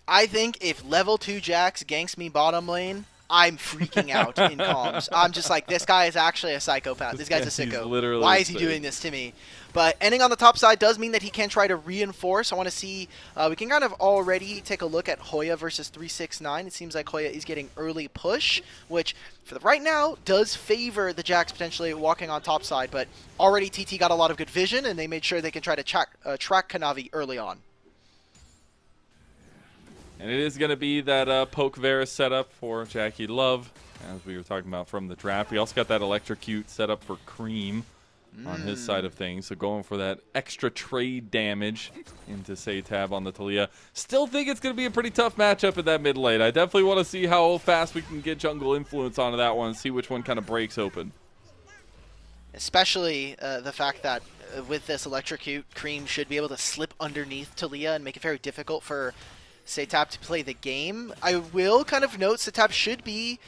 I think if level 2 Jax ganks me bottom lane, I'm freaking out in comms. I'm just like, this guy is actually a psychopath. This guy's a sicko. Why is he doing this to me? But ending on the top side does mean that he can try to reinforce. I want to see, we can kind of already take a look at Hoya versus 369. It seems like Hoya is getting early push, which for right now does favor the Jax potentially walking on top side. But already TT got a lot of good vision, and they made sure they can try to track Kanavi early on. And it is going to be that Poke Varus setup for Jackie Love, as we were talking about from the draft. We also got that Electrocute set up for Cream on his side of things. So going for that extra trade damage into Saytab on the Talia. Still think it's going to be a pretty tough matchup in that mid lane. I definitely want to see how fast we can get jungle influence onto that one and see which one kind of breaks open. Especially the fact that with this Electrocute, Cream should be able to slip underneath Talia and make it very difficult for Saytab to play the game. I will kind of note Saytab should be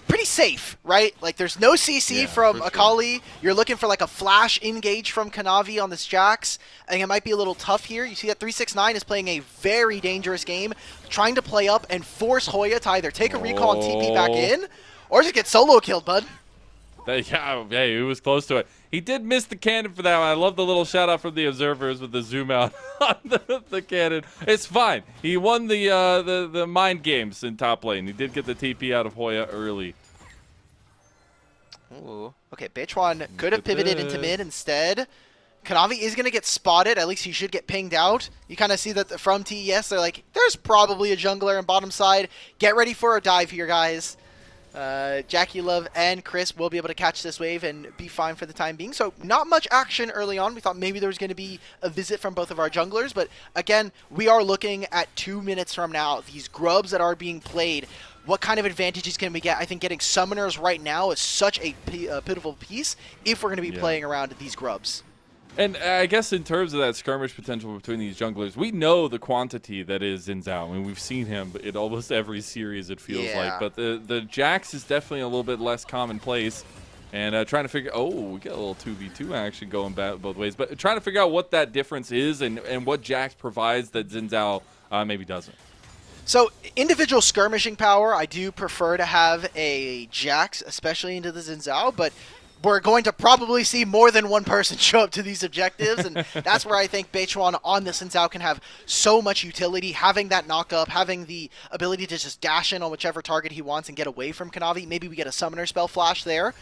pretty safe, right? Like, there's no CC from Akali. Sure. You're looking for like a flash engage from Kanavi on this Jax. I think it might be a little tough here. You see that 369 is playing a very dangerous game, trying to play up and force Hoya to either take a recall and TP back in, or just get solo killed, bud. Yeah, he was close to it. He did miss the cannon for that one. I love the little shout out from the observers with the zoom out on the cannon. It's fine. He won the mind games in top lane. He did get the TP out of Hoya early. Ooh. Okay, Bechuan could have pivoted into mid instead. Kanavi is going to get spotted. At least he should get pinged out. You kind of see that from TES. They're like, there's probably a jungler on bottom side. Get ready for a dive here, guys. Jackie Love and Chris will be able to catch this wave and be fine for the time being. So not much action early on. We thought maybe there was going to be a visit from both of our junglers. But again, we are looking at 2 minutes from now. These grubs that are being played, what kind of advantages can we get? I think getting summoners right now is such a pivotal piece if we're going to be playing around these grubs. And I guess in terms of that skirmish potential between these junglers, we know the quantity that is Xin Zhao. I mean, we've seen him in almost every series, it feels like. But the Jax is definitely a little bit less commonplace. And trying to figure, we got a little 2v2 action going both ways. But trying to figure out what that difference is and what Jax provides that Xin Zhao maybe doesn't. So individual skirmishing power, I do prefer to have a Jax, especially into the Xin Zhao. But we're going to probably see more than one person show up to these objectives, and that's where I think Beichuan on the Xin Zhao can have so much utility, having that knock-up, having the ability to just dash in on whichever target he wants and get away from Kanavi. Maybe we get a summoner spell flash there.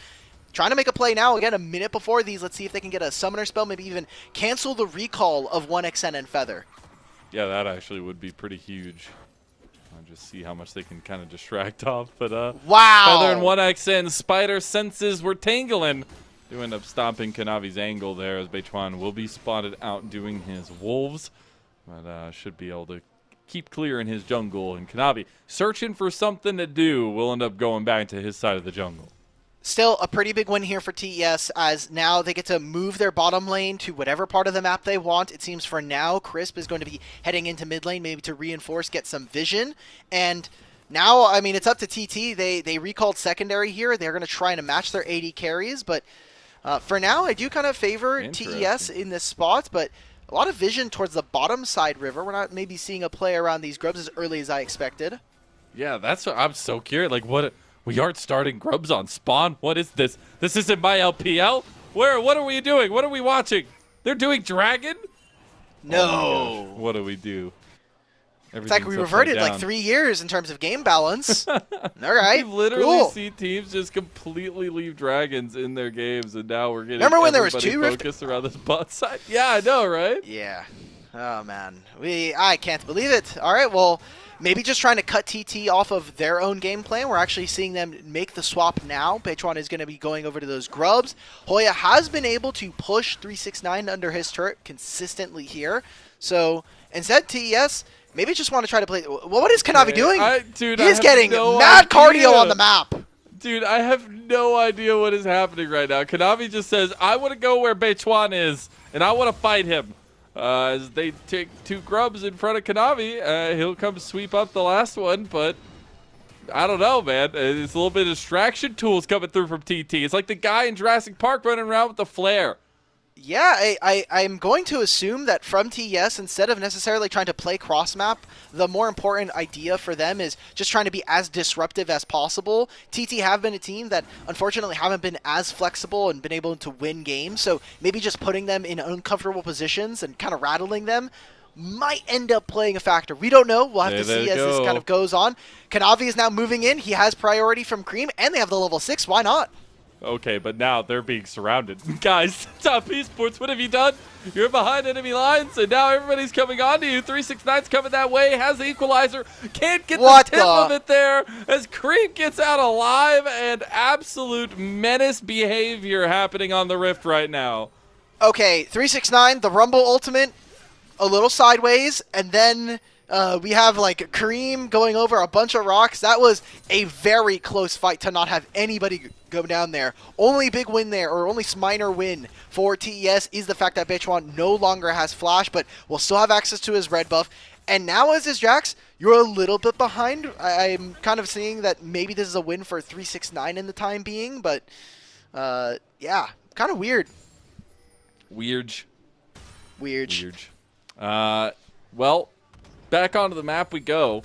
Trying to make a play now, again, a minute before these. Let's see if they can get a summoner spell, maybe even cancel the recall of 1xN and Feather. Yeah, that actually would be pretty huge. I'll just see how much they can kind of distract off. But wow! Feather and 1xN, Spider senses were tangling. Do end up stopping Kanavi's angle there as Beichuan will be spotted out doing his wolves. But should be able to keep clear in his jungle. And Kanavi, searching for something to do, will end up going back to his side of the jungle. Still a pretty big win here for TES, as now they get to move their bottom lane to whatever part of the map they want. It seems for now Crisp is going to be heading into mid lane, maybe to reinforce, get some vision. And now, I mean, it's up to TT. They recalled secondary here. They're going to try and match their AD carries. But for now, I do kind of favor TES in this spot. But a lot of vision towards the bottom side river. We're not maybe seeing a play around these grubs as early as I expected. Yeah, that's what I'm so curious. Like, what? We aren't starting grubs on spawn. What is this? This isn't my LPL. What are we doing? What are we watching? They're doing dragon? No. Oh what do we do? It's like we reverted like 3 years in terms of game balance. All right. We've literally cool. seen teams just completely leave dragons in their games, and now we're getting Remember when there was 2 focused around this bot side? Yeah, I know, right? Yeah. Oh man, I can't believe it. All right, well, maybe just trying to cut TT off of their own game plan. We're actually seeing them make the swap now. Beichuan is going to be going over to those grubs. Hoya has been able to push 369 under his turret consistently here. So instead, TES maybe just want to try to play. What is Kanavi doing? Dude, he's getting mad cardio on the map. Dude, I have no idea what is happening right now. Kanavi just says, I want to go where Beichuan is, and I want to fight him. As they take 2 grubs in front of Kanavi, he'll come sweep up the last one, but I don't know, man. It's a little bit of distraction tools coming through from TT. It's like the guy in Jurassic Park running around with the flare. Yeah, I'm going to assume that from TES, instead of necessarily trying to play cross-map, the more important idea for them is just trying to be as disruptive as possible. TT have been a team that unfortunately haven't been as flexible and been able to win games, so maybe just putting them in uncomfortable positions and kind of rattling them might end up playing a factor. We don't know. We'll have to see as this kind of goes on. Kanavi is now moving in. He has priority from Cream, and they have the level 6. Why not? Okay, but now they're being surrounded. Guys, Top Esports, what have you done? You're behind enemy lines, and now everybody's coming onto you. 369's coming that way, has the equalizer. Can't get the tip of it there as Creep gets out alive, and absolute menace behavior happening on the Rift right now. Okay, 369, the Rumble ultimate, a little sideways, and then we have like Kareem going over a bunch of rocks. That was a very close fight to not have anybody go down there. Only big win there, or only minor win for TES is the fact that Beichuan no longer has flash, but will still have access to his red buff. And now as is Jax, you're a little bit behind. I'm kind of seeing that maybe this is a win for 369 in the time being, but yeah, kind of weird. Weird. Well, back onto the map we go.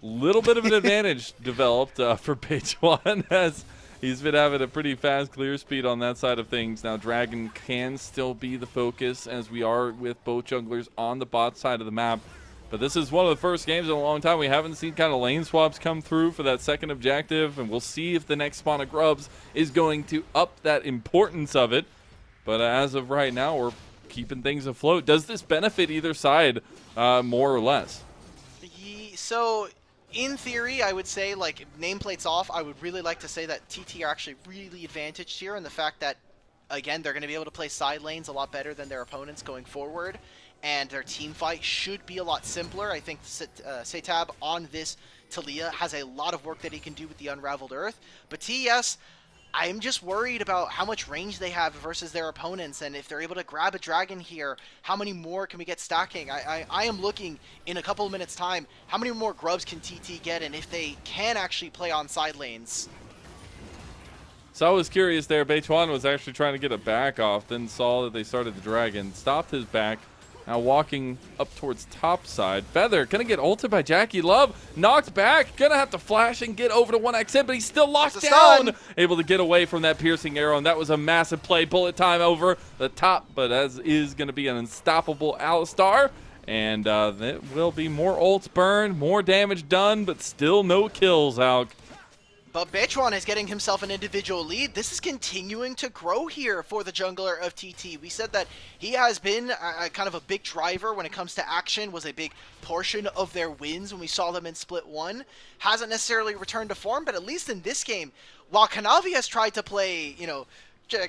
Little bit of an advantage developed for Beichuan as he's been having a pretty fast clear speed on that side of things. Now Dragon can still be the focus as we are with both junglers on the bot side of the map. But this is one of the first games in a long time we haven't seen kind of lane swaps come through for that second objective. And we'll see if the next spawn of grubs is going to up that importance of it. But as of right now, we're keeping things afloat. Does this benefit either side more or less? So in theory, I would say, like, nameplates off, I would really like to say that TT are actually really advantaged here in the fact that, again, they're going to be able to play side lanes a lot better than their opponents going forward, and their team fight should be a lot simpler. I think Setab on this Talia has a lot of work that he can do with the Unraveled Earth, but TES, I'm just worried about how much range they have versus their opponents, and if they're able to grab a dragon here, how many more can we get stacking? I am looking in a couple of minutes' time, how many more grubs can TT get, and if they can actually play on side lanes. So I was curious there. Beichuan was actually trying to get a back off, then saw that they started the dragon, stopped his back, Now walking up towards top side. Feather gonna get ulted by Jackie Love. Knocked back. Gonna have to flash and get over to 1xN, but he's still locked down. Able to get away from that piercing arrow, and that was a massive play. Bullet time over the top, but as is gonna be an unstoppable Alistar. And there will be more ults burned, more damage done, but still no kills, Alk. But Bechuan is getting himself an individual lead. This is continuing to grow here for the jungler of TT. We said that he has been kind of a big driver when it comes to action, was a big portion of their wins when we saw them in Split 1. Hasn't necessarily returned to form, but at least in this game, while Kanavi has tried to play, you know,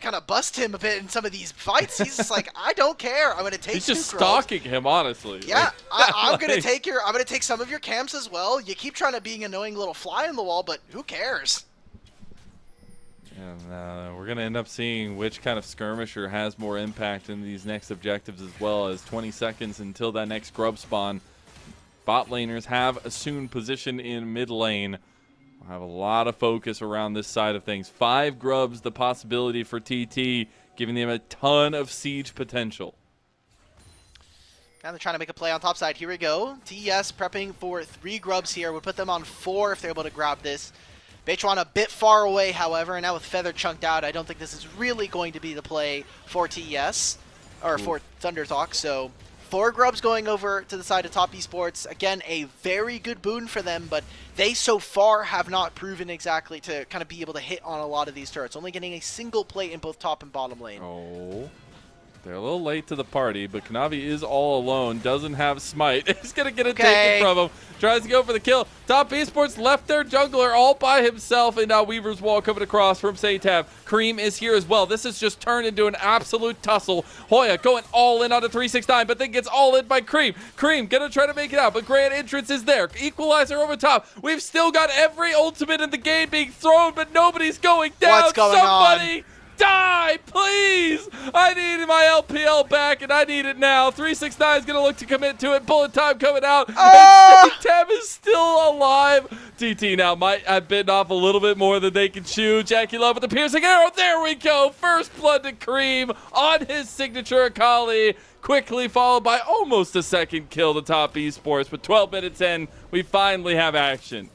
kind of bust him a bit in some of these fights, he's just like, I don't care. I'm going to take He's just stalking him, honestly. Yeah, I'm going to take I'm going to take some of your camps as well. You keep trying to be an annoying little fly on the wall, but who cares? And we're going to end up seeing which kind of skirmisher has more impact in these next objectives, as well as 20 seconds until that next grub spawn. Bot laners have assumed position in mid lane. We'll have a lot of focus around this side of things. 5 grubs, the possibility for TT, giving them a ton of siege potential. Now they're trying to make a play on top side. Here we go. TES prepping for 3 grubs here. We'll put them on 4 if they're able to grab this. Bechuan a bit far away, however, and now with Feather chunked out, I don't think this is really going to be the play for TES, or for Thunder Talk, so 4 grubs going over to the side of Top Esports. Again, a very good boon for them, but they so far have not proven exactly to kind of be able to hit on a lot of these turrets. Only getting a single plate in both top and bottom lane. Oh, they're a little late to the party, but Kanavi is all alone, doesn't have smite. He's going to get it taken from him. Tries to go for the kill. Top Esports left their jungler all by himself, and now Weaver's Wall coming across from Satab. Cream is here as well. This has just turned into an absolute tussle. Hoya going all in on a 369, but then gets all in by Cream. Cream going to try to make it out, but Grand Entrance is there. Equalizer over top. We've still got every ultimate in the game being thrown, but nobody's going down. What's going on? Die, please! I need my LPL back, and I need it now. 369 is going to look to commit to it. Bullet time coming out. And Tab is still alive. TT now might have bitten off a little bit more than they can chew. Jackie Love with the piercing arrow. There we go. First blood to Cream on his signature Akali. Quickly followed by almost a second kill to Top Esports. With 12 minutes in, we finally have action.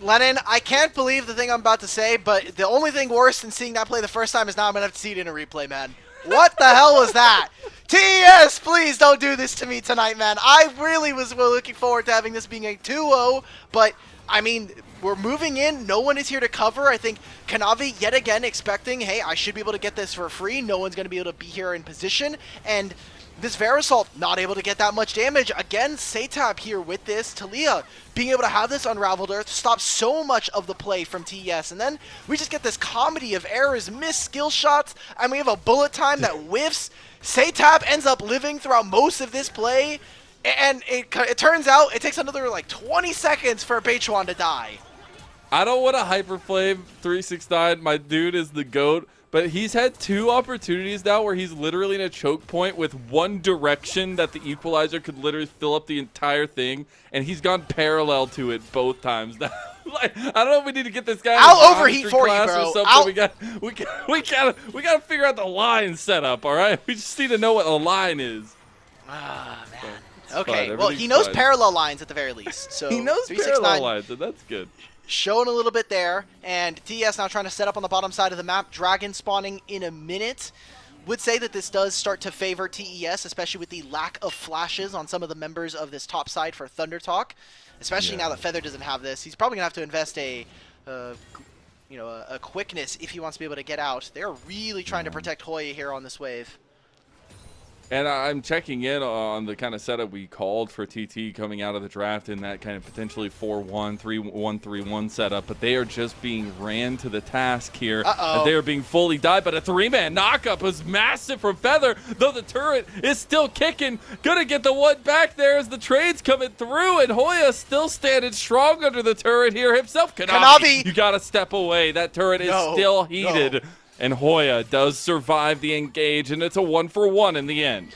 Lennon, I can't believe the thing I'm about to say, but the only thing worse than seeing that play the first time is now I'm going to have to see it in a replay, man. What the hell was that? TES, please don't do this to me tonight, man. I really was looking forward to having this being a 2-0, but, I mean, we're moving in. No one is here to cover. I think Kanavi, yet again, expecting, hey, I should be able to get this for free. No one's going to be able to be here in position, and this Verisalt not able to get that much damage. Again, Satab here with this. Talia being able to have this Unraveled Earth stop so much of the play from TES. And then we just get this comedy of errors, missed skill shots, and we have a bullet time that whiffs. Satab ends up living throughout most of this play. And it turns out it takes another like 20 seconds for Bechuan to die. I don't want to Hyperflame 369. My dude is the GOAT. But he's had 2 opportunities now where he's literally in a choke point with one direction that the equalizer could literally fill up the entire thing, and he's gone parallel to it both times. Like, I don't know if we need to get this guy. I'll overheat for you, bro. We gotta figure out the line setup. All right, we just need to know what a line is. Ah, man. Okay, well, he knows parallel lines at the very least. So he knows parallel lines, and that's good. Showing a little bit there, and TES now trying to set up on the bottom side of the map. Dragon spawning in a minute. Would say that this does start to favor TES, especially with the lack of flashes on some of the members of this top side for Thunder Talk. Especially now that Feather doesn't have this, he's probably gonna have to invest a quickness if he wants to be able to get out. They're really trying to protect Hoya here on this wave. And I'm checking in on the kind of setup we called for TT coming out of the draft in that kind of potentially 4-1, 3-1, 3-1 setup, but they are just being ran to the task here. And they are being fully died, but a 3-man knockup was massive from Feather, though the turret is still kicking. Gonna get the one back there as the trade's coming through, and Hoya still standing strong under the turret here himself. Kanavi, you gotta step away. That turret is still heated. No. And Hoya does survive the engage, and it's a 1-for-1 in the end.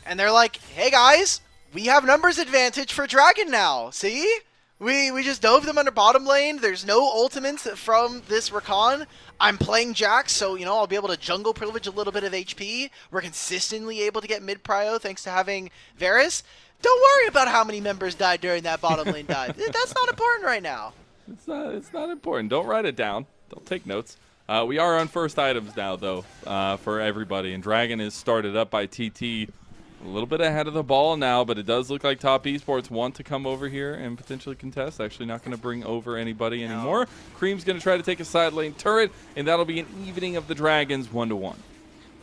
And they're like, hey guys, we have numbers advantage for Dragon now. See? We just dove them under bottom lane. There's no ultimates from this Rakan. I'm playing Jax, so, you know, I'll be able to jungle privilege a little bit of HP. We're consistently able to get mid-prio thanks to having Varus. Don't worry about how many members died during that bottom lane dive. That's not important right now. It's not important. Don't write it down. Don't take notes. We are on first items now, though, for everybody. And Dragon is started up by TT. A little bit ahead of the ball now, but it does look like Top Esports want to come over here and potentially contest. Actually not going to bring over anybody anymore. Cream's going to try to take a side lane turret, and that'll be an evening of the Dragons 1-1.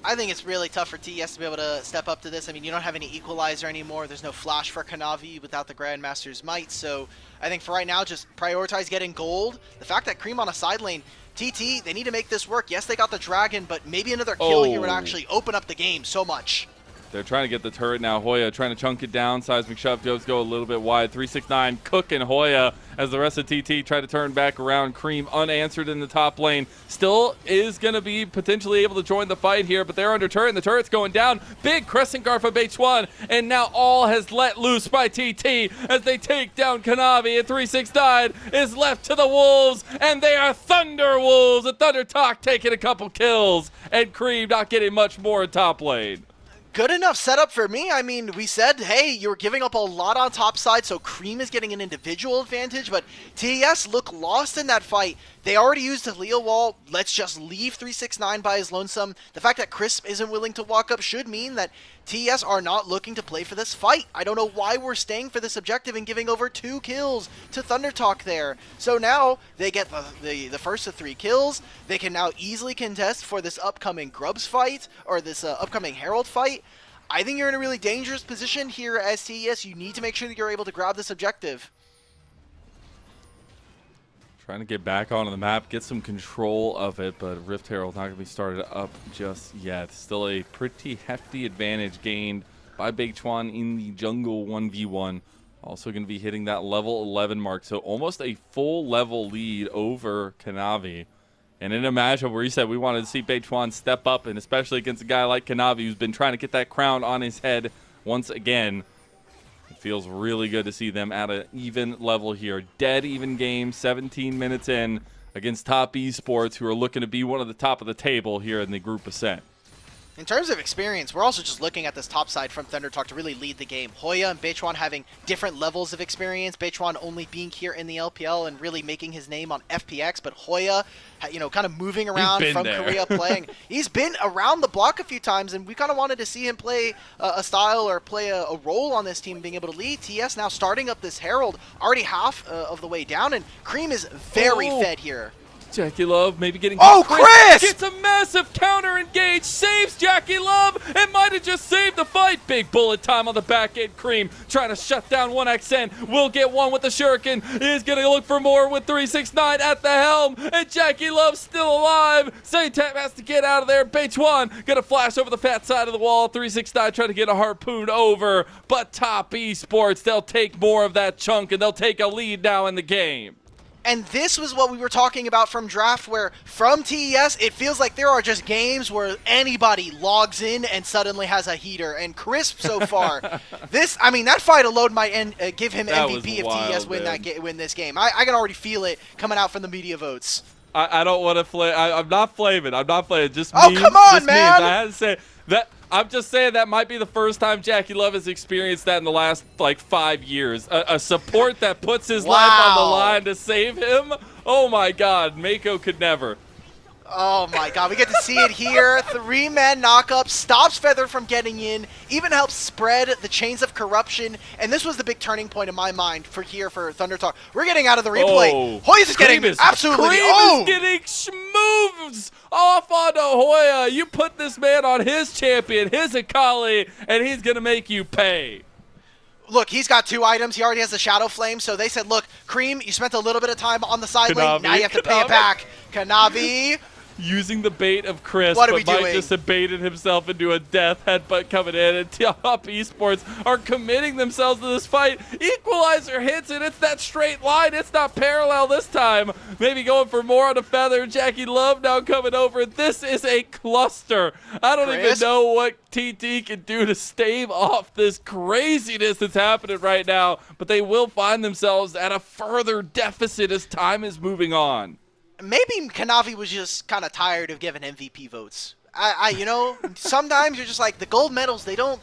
I think it's really tough for TES to be able to step up to this. I mean, you don't have any equalizer anymore. There's no flash for Kanavi without the Grandmaster's might. So I think for right now, just prioritize getting gold. The fact that Cream on a side lane, TT, they need to make this work. Yes, they got the Dragon, but maybe another kill here would actually open up the game so much. They're trying to get the turret now. Hoya trying to chunk it down. Seismic shove goes go a little bit wide. 369 cooking Hoya as the rest of TT try to turn back around. Cream unanswered in the top lane. Still is going to be potentially able to join the fight here, but they're under turret, and the turret's going down. Big crescent guard for H1, and now all has let loose by TT as they take down Kanavi, and 369 is left to the Wolves, and they are Thunder Wolves. And Thunder Talk taking a couple kills, and Cream not getting much more in top lane. Good enough setup for me. I mean, we said, hey, you were giving up a lot on top side, so Cream is getting an individual advantage, but TES look lost in that fight. They already used the Leo wall. Let's just leave 369 by his lonesome. The fact that Crisp isn't willing to walk up should mean that TES are not looking to play for this fight. I don't know why we're staying for this objective and giving over 2 kills to Thunder Talk there. So now they get the first of 3 kills. They can now easily contest for this upcoming Grubs fight or this upcoming Herald fight. I think you're in a really dangerous position here as TES. You need to make sure that you're able to grab this objective. Trying to get back onto the map, get some control of it, but Rift Herald not going to be started up just yet. Still a pretty hefty advantage gained by Beichuan in the jungle 1v1. Also going to be hitting that level 11 mark, so almost a full level lead over Kanavi. And in a matchup where you said we wanted to see Beichuan step up, and especially against a guy like Kanavi who's been trying to get that crown on his head once again. It feels really good to see them at an even level here. Dead even game, 17 minutes in against Top Esports, who are looking to be one of the top of the table here in the group ascent. In terms of experience, we're also just looking at this top side from Thunder Talk to really lead the game. Hoya and Beichuan having different levels of experience. Beichuan only being here in the LPL and really making his name on FPX, but Hoya, you know, kind of moving around from Korea playing. He's been around the block a few times, and we kind of wanted to see him play a style or play a role on this team, being able to lead. TS now starting up this Herald, already half of the way down, and Cream is very fed here. Jackie Love maybe getting... Chris! Gets a massive counter engage, saves Jackie Love, and might have just saved the fight. Big bullet time on the back end. Cream trying to shut down 1XN. Will get one with the shuriken. Is going to look for more with 369 at the helm, and Jackie Love still alive. Saytap has to get out of there. Beichuan going to flash over the fat side of the wall. 369 trying to get a harpoon over, but Top Esports, they'll take more of that chunk, and they'll take a lead now in the game. And this was what we were talking about from draft, where from TES, it feels like there are just games where anybody logs in and suddenly has a heater. And Crisp so far, that fight alone might give him MVP if TES win this game. I can already feel it coming out from the media votes. I don't want to flame. I'm not flaming. Just come on, man! I had to say that. I'm just saying that might be the first time Jackie Love has experienced that in the last, 5 years. A support that puts his life on the line to save him? Oh, my God. Mako could never. Oh, my God. We get to see it here. 3-man knockup. Stops Feather from getting in. Even helps spread the chains of corruption. And this was the big turning point in my mind for Thunder Talk. We're getting out of the replay. Hoya's is getting absolutely Cream is getting schmoovs off onto Hoya. You put this man on his champion, his Akali, and he's going to make you pay. Look, he's got 2 items. He already has the Shadow Flame. So they said, look, Cream, you spent a little bit of time on the side lane. Now you have to pay it back. Kanavi using the bait of Chris, What are but we Mike doing? just baited himself into a death headbutt coming in, and Top Esports are committing themselves to this fight. Equalizer hits it. It's that straight line. It's not parallel this time. Maybe going for more on a feather. Jackie Love now coming over. This is a cluster. I don't even Chris? know what TT can do to stave off this craziness that's happening right now, but they will find themselves at a further deficit as time is moving on. Maybe Kanavi was just kind of tired of giving MVP votes. You know, sometimes you're just like the gold medals. They don't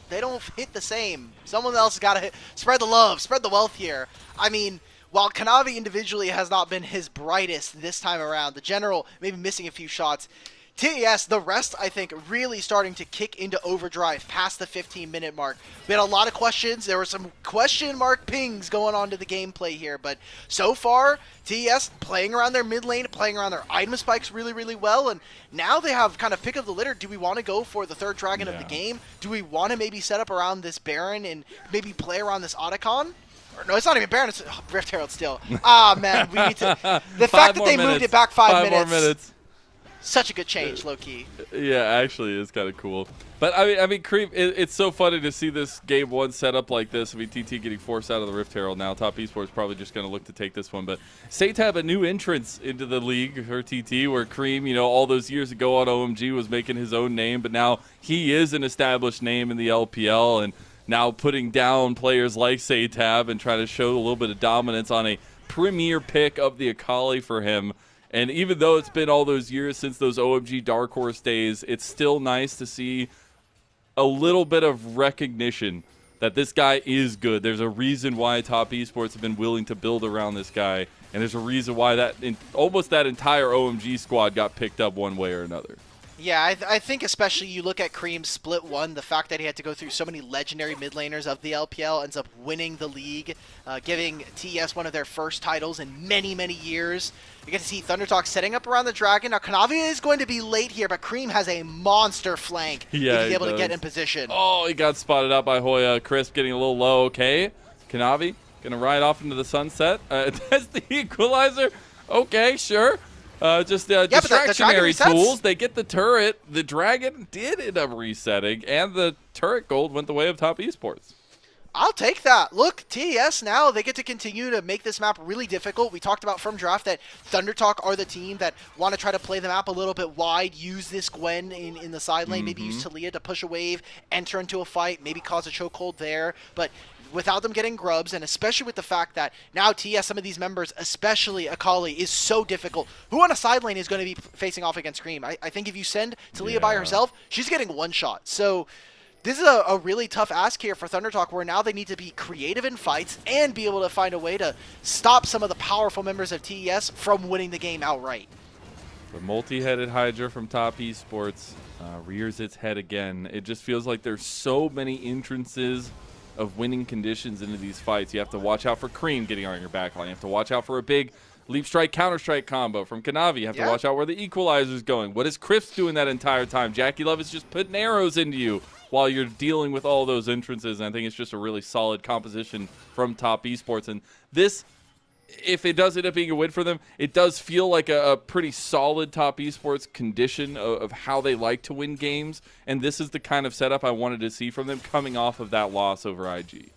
hit the same. Someone else has got to spread the love, spread the wealth here. I mean, while Kanavi individually has not been his brightest this time around, the general maybe missing a few shots. TES, the rest, I think, really starting to kick into overdrive past the 15-minute mark. We had a lot of questions. There were some question mark pings going on to the gameplay here, but so far, TES playing around their mid lane, playing around their item spikes really, really well, and now they have kind of pick of the litter. Do we want to go for the third dragon of the game? Do we want to maybe set up around this Baron and maybe play around this Otacon? No, it's not even Baron, it's Rift Herald still. Ah, man, we need to... The fact that they moved it back 5 more minutes. Such a good change, low-key. Yeah, actually, it's kind of cool. But I mean, Creep, it's so funny to see this game one set up like this. I mean, TT getting forced out of the Rift Herald now. Top Esports probably just going to look to take this one. But Satab, a new entrance into the league for TT, where Cream, you know, all those years ago on OMG was making his own name, but now he is an established name in the LPL, and now putting down players like Satab and trying to show a little bit of dominance on a premier pick of the Akali for him. And even though it's been all those years since those OMG Dark Horse days, it's still nice to see a little bit of recognition that this guy is good. There's a reason why Top Esports have been willing to build around this guy, and there's a reason why almost that entire OMG squad got picked up one way or another. Yeah, I think especially you look at Cream's split one, the fact that he had to go through so many legendary mid laners of the LPL, ends up winning the league, giving TES one of their first titles in many, many years. You get to see ThunderTalk setting up around the dragon. Now, Kanavi is going to be late here, but Cream has a monster flank if he's able to get in position. Oh, he got spotted out by Hoya. Crisp getting a little low. Okay, Kanavi going to ride off into the sunset. That's the equalizer. Okay, sure. Distractionary tools. They get the turret. The dragon did end up resetting, and the turret gold went the way of Top Esports. I'll take that. Look, TES now, they get to continue to make this map really difficult. We talked about from draft that ThunderTalk are the team that want to try to play the map a little bit wide, use this Gwen in the side lane, maybe use Talia to push a wave, enter into a fight, maybe cause a chokehold there. But without them getting grubs, and especially with the fact that now TES, some of these members, especially Akali, is so difficult. Who on a side lane is going to be facing off against Cream? I think if you send Talia by herself, she's getting one shot. So this is a really tough ask here for ThunderTalk, where now they need to be creative in fights and be able to find a way to stop some of the powerful members of TES from winning the game outright. The multi-headed Hydra from Top Esports rears its head again. It just feels like there's so many entrances of winning conditions into these fights. You have to watch out for Cream getting on your backline. You have to watch out for a big leap strike, counter strike combo from Kanavi. You have to watch out where the equalizer's going. What is Crisp doing that entire time? Jackie Love is just putting arrows into you while you're dealing with all those entrances. And I think it's just a really solid composition from Top Esports. And this, if it does end up being a win for them, it does feel like a pretty solid Top Esports condition of how they like to win games. And this is the kind of setup I wanted to see from them coming off of that loss over IG.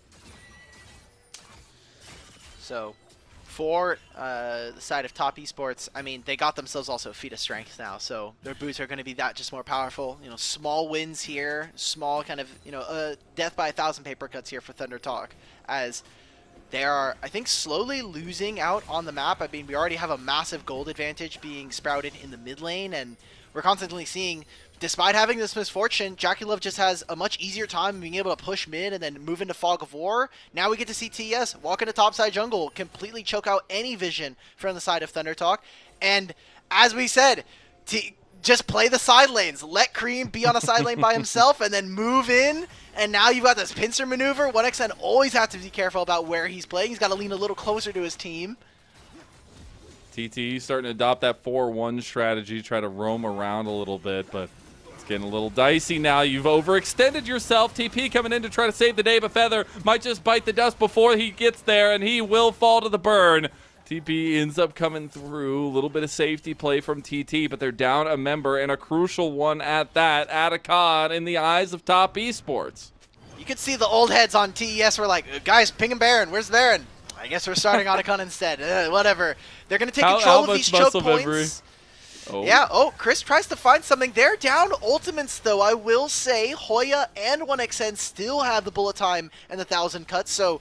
So for the side of Top Esports, I mean, they got themselves also a feat of strength now, so their boots are going to be that just more powerful. You know, small wins here, small kind of, you know, death by 1,000 paper cuts here for ThunderTalk, as they are, I think, slowly losing out on the map. I mean, we already have a massive gold advantage being sprouted in the mid lane, and we're constantly seeing, despite having this misfortune, Jackie Love just has a much easier time being able to push mid and then move into Fog of War. Now we get to see TES walk into topside jungle, completely choke out any vision from the side of ThunderTalk. And as we said, just play the side lanes. Let Cream be on a side lane by himself and then move in. And now you've got this pincer maneuver. 1xN always has to be careful about where he's playing. He's got to lean a little closer to his team. TT starting to adopt that 4-1 strategy, try to roam around a little bit, but it's getting a little dicey now. You've overextended yourself. TP coming in to try to save the day, but Feather might just bite the dust before he gets there, and he will fall to the burn. TP ends up coming through. A little bit of safety play from TT, but they're down a member, and a crucial one at that. Atacon in the eyes of Top Esports. You could see the old heads on TES were like, guys, ping and Baron. Where's Baron? I guess we're starting Otacon instead. Whatever. They're going to take control of these choke points. Oh. Yeah, Chris tries to find something. They're down ultimates, though. I will say Hoya and 1xN still have the bullet time and the 1,000 cuts, so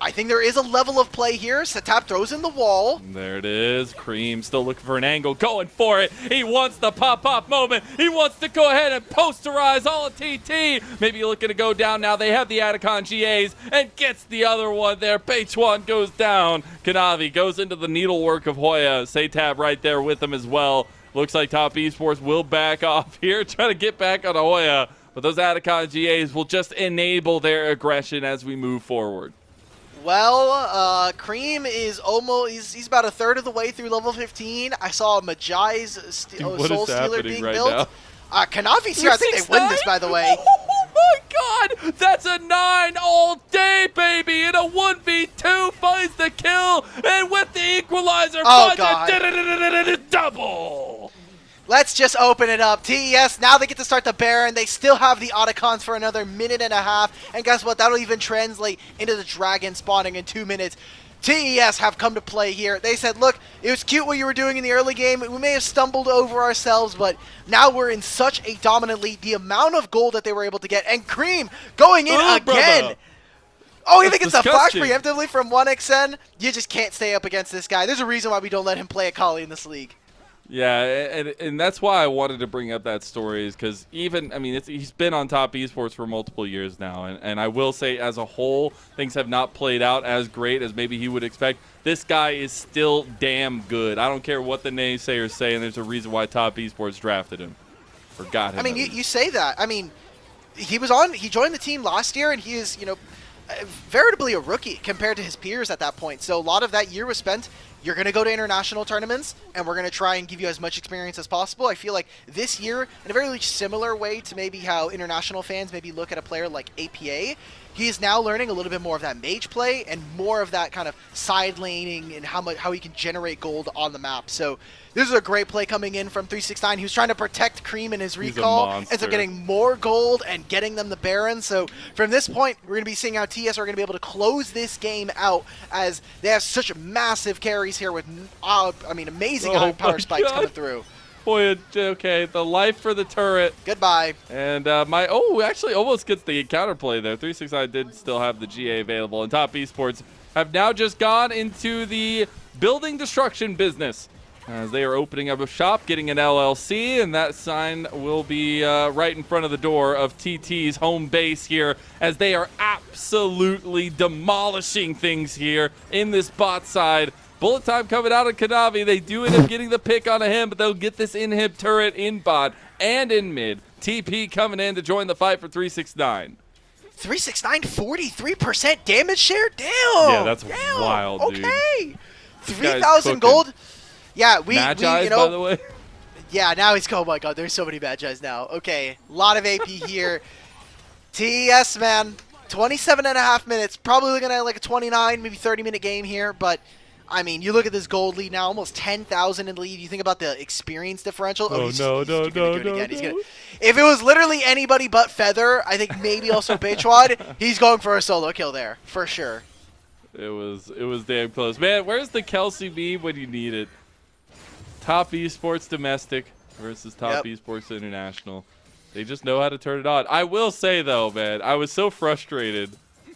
I think there is a level of play here. Satap throws in the wall. There it is. Cream still looking for an angle, going for it. He wants the pop-off moment. He wants to go ahead and posterize all of TT. Maybe looking to go down now. They have the Atacon GAs and gets the other one there. Peichuan goes down. Kanavi goes into the needlework of Hoya. Satap right there with him as well. Looks like Top Esports will back off here, trying to get back on Hoya. But those Atacon GAs will just enable their aggression as we move forward. Well, Cream is almost, he's about a third of the way through level 15. I saw Majai's Soul Stealer being right built. Kanavi's here. I think they win this, by the way. Oh my god! That's a 9 all day, baby! And a 1v2 finds the kill, and with the equalizer, finds a double! Let's just open it up. TES, now they get to start the Baron. They still have the Otacons for another minute and a half. And guess what? That'll even translate into the Dragon spawning in 2 minutes. TES have come to play here. They said, look, it was cute what you were doing in the early game. We may have stumbled over ourselves, but now we're in such a dominant lead. The amount of gold that they were able to get. And Cream going in again. Brother. Oh, you think it's disgusting. a flash preemptively from 1xN? You just can't stay up against this guy. There's a reason why we don't let him play Akali in this league. Yeah, and that's why I wanted to bring up that story, is because he's been on Top Esports for multiple years now, and I will say as a whole, things have not played out as great as maybe he would expect. This guy is still damn good. I don't care what the naysayers say, and there's a reason why Top Esports drafted him. Or got him. I mean, you say that. I mean, he joined the team last year, and he is, veritably a rookie compared to his peers at that point. So a lot of that year was spent. You're going to go to international tournaments, and we're going to try and give you as much experience as possible. I feel like this year, in a very similar way to maybe how international fans maybe look at a player like APA, he is now learning a little bit more of that mage play and more of that kind of side laning and how he can generate gold on the map. So this is a great play coming in from 369. He was trying to protect Cream in his recall, ends up getting more gold and getting them the Baron. So from this point, we're going to be seeing how TS are going to be able to close this game out, as they have such massive carries here with, amazing high power spikes coming through. Boy, okay, the life for the turret. Goodbye. And actually almost gets the counterplay there. 369 did still have the GA available, and Top Esports have now just gone into the building destruction business, as they are opening up a shop, getting an LLC, and that sign will be right in front of the door of TT's home base here, as they are absolutely demolishing things here in this bot side. Bullet time coming out of Kanavi. They do end up getting the pick on him, but they'll get this inhib turret in bot and in mid. TP coming in to join the fight for 369. 369, 43% damage share? Damn! Yeah, that's wild, dude. Okay. 3,000 gold. Yeah, Magi's, by the way. Yeah, now he's, oh my god, there's so many Magi's now. Okay, a lot of AP here. TES, man, 27.5 minutes. Probably looking at like a 29, maybe 30-minute game here, but I mean, you look at this gold lead now, almost 10,000 in lead. You think about the experience differential. No. If it was literally anybody but Feather, I think maybe also Beichwad, he's going for a solo kill there, for sure. It was damn close. Man, where's the Kelsey B when you need it? Top Esports domestic versus Top Esports international. They just know how to turn it on. I will say, though, man, I was so frustrated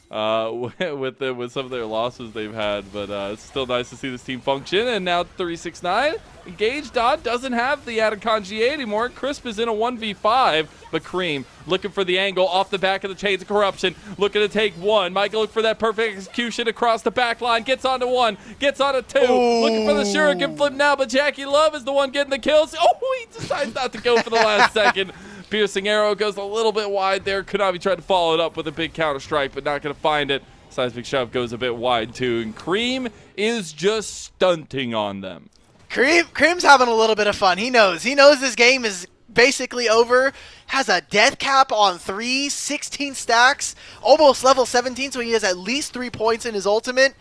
with some of their losses they've had, but it's still nice to see this team function. And now 369 engaged on, doesn't have the Atacon GA anymore. Crisp is in a 1v5, but Cream looking for the angle off the back of the Chains of Corruption, looking to take one. Might look for that perfect execution across the back line, gets onto one, gets onto two, looking for the Shuriken flip now, but Jackie Love is the one getting the kills. Oh, he decides not to go for the last second. Piercing arrow goes a little bit wide there. Kanavi tried to follow it up with a big counter strike, but not going to find it. Seismic shove goes a bit wide too, and Cream is just stunting on them. Cream's having a little bit of fun. He knows this game is basically over. Has a death cap on 16 stacks, almost level 17, so he has at least 3 points in his ultimate.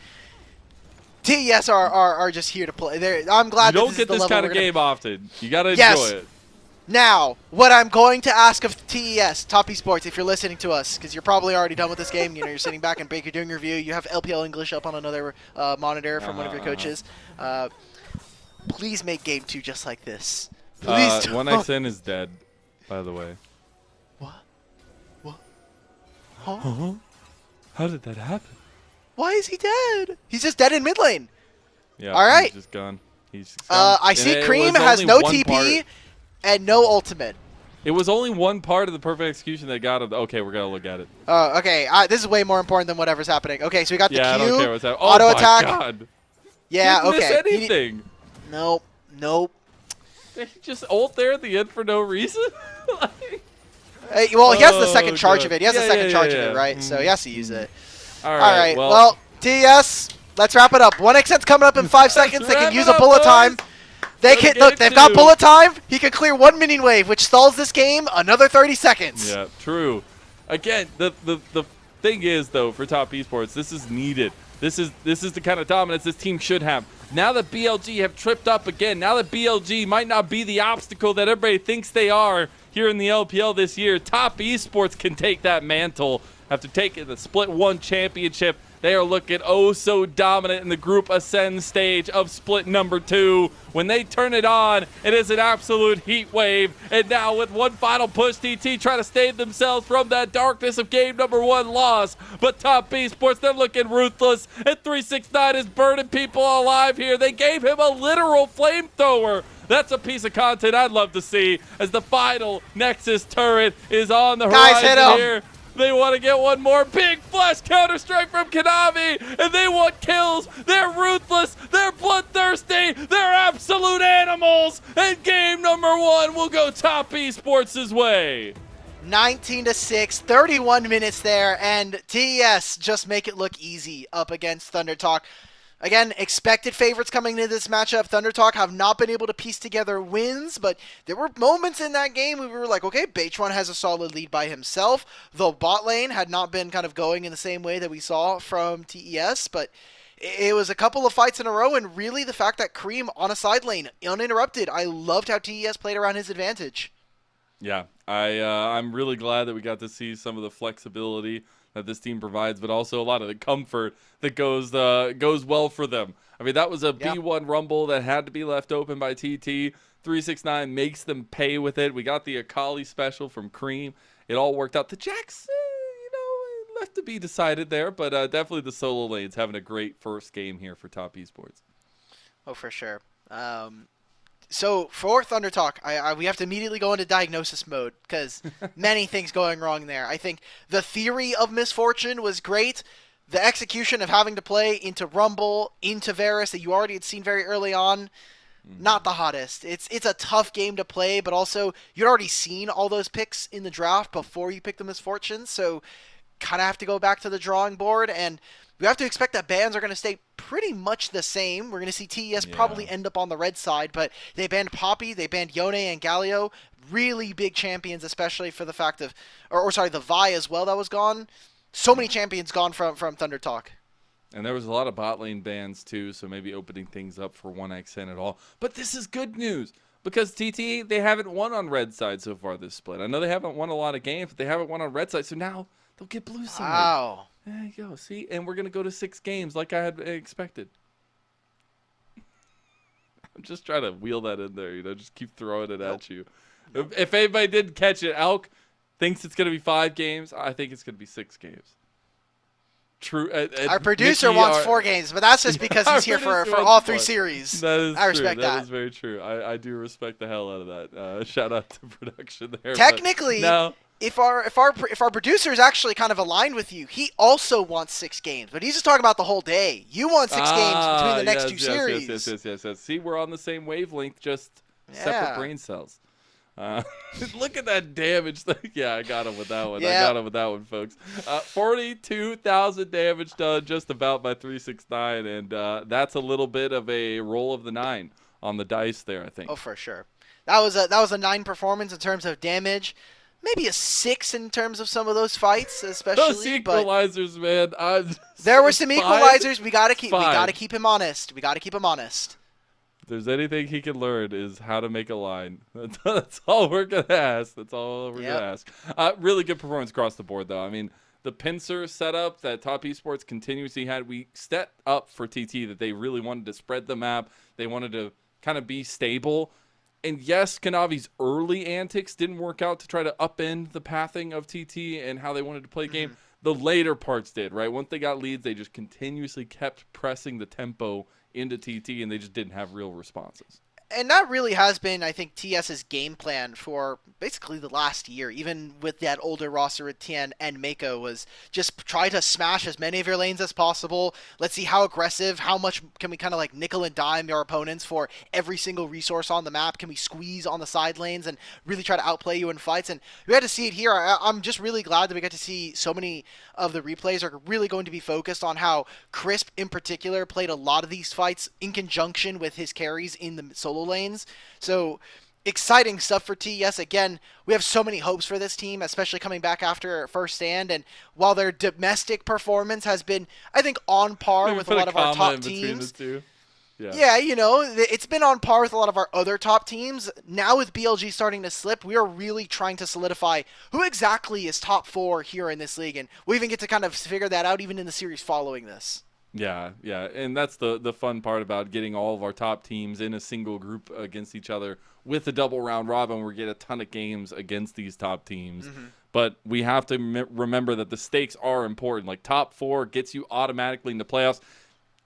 TES are just here to play. I'm glad You that don't this get is the this level kind we're of gonna... game often. You got to Yes. enjoy it. Now, what I'm going to ask of TES, Top Esports, if you're listening to us, because you're probably already done with this game, you're sitting back and Baker doing your review, you have LPL English up on another monitor from one of your coaches. Please make Game 2 just like this. Please don't. 1xN is dead, by the way. What? Huh? How did that happen? Why is he dead? He's just dead in mid lane. Yeah, All right. he's just gone. He's just gone. I And see it Cream was has only no one TP part- and no ultimate. It was only one part of the perfect execution that got him. Okay, we're going to look at it. Okay, this is way more important than whatever's happening. Okay, so we got the Yeah, I Q, don't care what's happening. Oh auto my attack. God. Yeah, Didn't okay. miss anything. Nope. They just ult there at the end for no reason? Like, Hey, well, he has the second Oh, charge God. of it. He has the Yeah, second yeah, charge yeah, of it, yeah. right? So he has to use it. all All right. well, Well, TES, let's wrap it up. 1xN's coming up in 5 seconds. They wrap can use it a up, bullet boys. time. They Go to can game look. They've got 2. bullet time. He can clear 1 minion wave, which stalls this game another 30 seconds. yeah, true. Again, the thing is, though, for Top Esports, this is needed. This is the kind of dominance this team should have. Now that BLG have tripped up again, now that BLG might not be the obstacle that everybody thinks they are here in the LPL this year, Top Esports can take that mantle after taking the Split 1 championship. They are looking oh so dominant in the Group Ascend stage of Split number 2. When they turn it on, it is an absolute heat wave. And now with one final push, TT try to save themselves from that darkness of game number 1 loss. But Top Esports, they're looking ruthless. And 369 is burning people alive here. They gave him a literal flamethrower. That's a piece of content I'd love to see as the final Nexus turret is on the Guys, hit horizon him. here. They want to get one more big flash counter-strike from Konami, and they want kills. They're ruthless. They're bloodthirsty. They're absolute animals. And game number 1 will go Top Esports' way. 19-6, 31 minutes there, and TES just make it look easy up against Thunder Talk. Again, expected favorites coming into this matchup. Thunder Talk have not been able to piece together wins, but there were moments in that game where we were like, okay, Beitron has a solid lead by himself. The bot lane had not been kind of going in the same way that we saw from TES, but it was a couple of fights in a row, and really the fact that Cream on a side lane, uninterrupted, I loved how TES played around his advantage. Yeah, I'm really glad that we got to see some of the flexibility that this team provides, but also a lot of the comfort that goes well for them. I mean, that was a B1 Rumble that had to be left open by TT. 369 makes them pay with it. We got the Akali special from Cream. It all worked out. The Jax, left to be decided there, but definitely the solo lanes having a great first game here for Top Esports. Oh, for sure. So for Thunder Talk, we have to immediately go into diagnosis mode because many things going wrong there. I think the theory of misfortune was great. The execution of having to play into Rumble, into Varus that you already had seen very early on, not the hottest. It's a tough game to play, but also you'd already seen all those picks in the draft before you picked the misfortune, so kind of have to go back to the drawing board, and we have to expect that bans are going to stay pretty much the same. We're going to see TES probably end up on the red side, but they banned Poppy, they banned Yone and Galio. Really big champions, especially for the fact of, the Vi as well that was gone. So many champions gone from Thunder Talk. And there was a lot of bot lane bans too, so maybe opening things up for 1xN at all. But this is good news because TT, they haven't won on red side so far this split. I know they haven't won a lot of games, but they haven't won on red side, so now they'll get blue side. Wow. There you go. See, and we're going to go to 6 games like I had expected. I'm just trying to wheel that in there, just keep throwing it at you. If anybody didn't catch it, Alk thinks it's going to be 5 games. I think it's going to be 6 games. True. Our producer Mickey, wants 4 games, but that's just because he's here for all 3 series. That is I respect true. that. That is very true. I do respect the hell out of that. Shout out to production there. Technically, no. if our producer is actually kind of aligned with you, he also wants 6 games, but he's just talking about the whole day. You want 6 games between the next 2 series. Yes. See, we're on the same wavelength, just separate brain cells. Look at that damage. Yeah, I got him with that one. Yeah. I got him with that one, folks. 42,000 damage done just about by 369, and that's a little bit of a roll of the 9 on the dice there, I think. Oh, for sure. That was a 9 performance in terms of damage. maybe a 6 in terms of some of those fights, Those especially. But equalizers, man. there were some It's equalizers. We gotta fine. keep him honest. We gotta keep him honest. If there's anything he can learn is how to make a line. That's all we're gonna ask. That's all we're gonna ask. Really good performance across the board, though. I mean, the pincer setup that Top Esports continuously had, we set up for TT that they really wanted to spread the map. They wanted to kind of be stable. And yes, Kanavi's early antics didn't work out to try to upend the pathing of TT and how they wanted to play the game. The later parts did, right? Once they got leads, they just continuously kept pressing the tempo into TT, and they just didn't have real responses. And that really has been, I think, TS's game plan for basically the last year, even with that older roster with Tien and Mako, was just try to smash as many of your lanes as possible. Let's see how aggressive, how much can we kind of like nickel and dime your opponents for every single resource on the map. Can we squeeze on the side lanes and really try to outplay you in fights? And we had to see it here. I'm just really glad that we got to see so many of the replays are really going to be focused on how Crisp in particular played a lot of these fights in conjunction with his carries in the solo lanes. So exciting stuff for TES. Again, we have so many hopes for this team, especially coming back after first stand. And while their domestic performance has been, I think, on par with a lot of our top teams. Yeah, you know, it's been on par with a lot of our other top teams. Now with BLG starting to slip, we are really trying to solidify who exactly is top 4 here in this league. And we even get to kind of figure that out even in the series following this. Yeah, and that's the fun part about getting all of our top teams in a single group against each other with a double round robin. We get a ton of games against these top teams. But we have to remember that the stakes are important. Like top 4 gets you automatically into playoffs.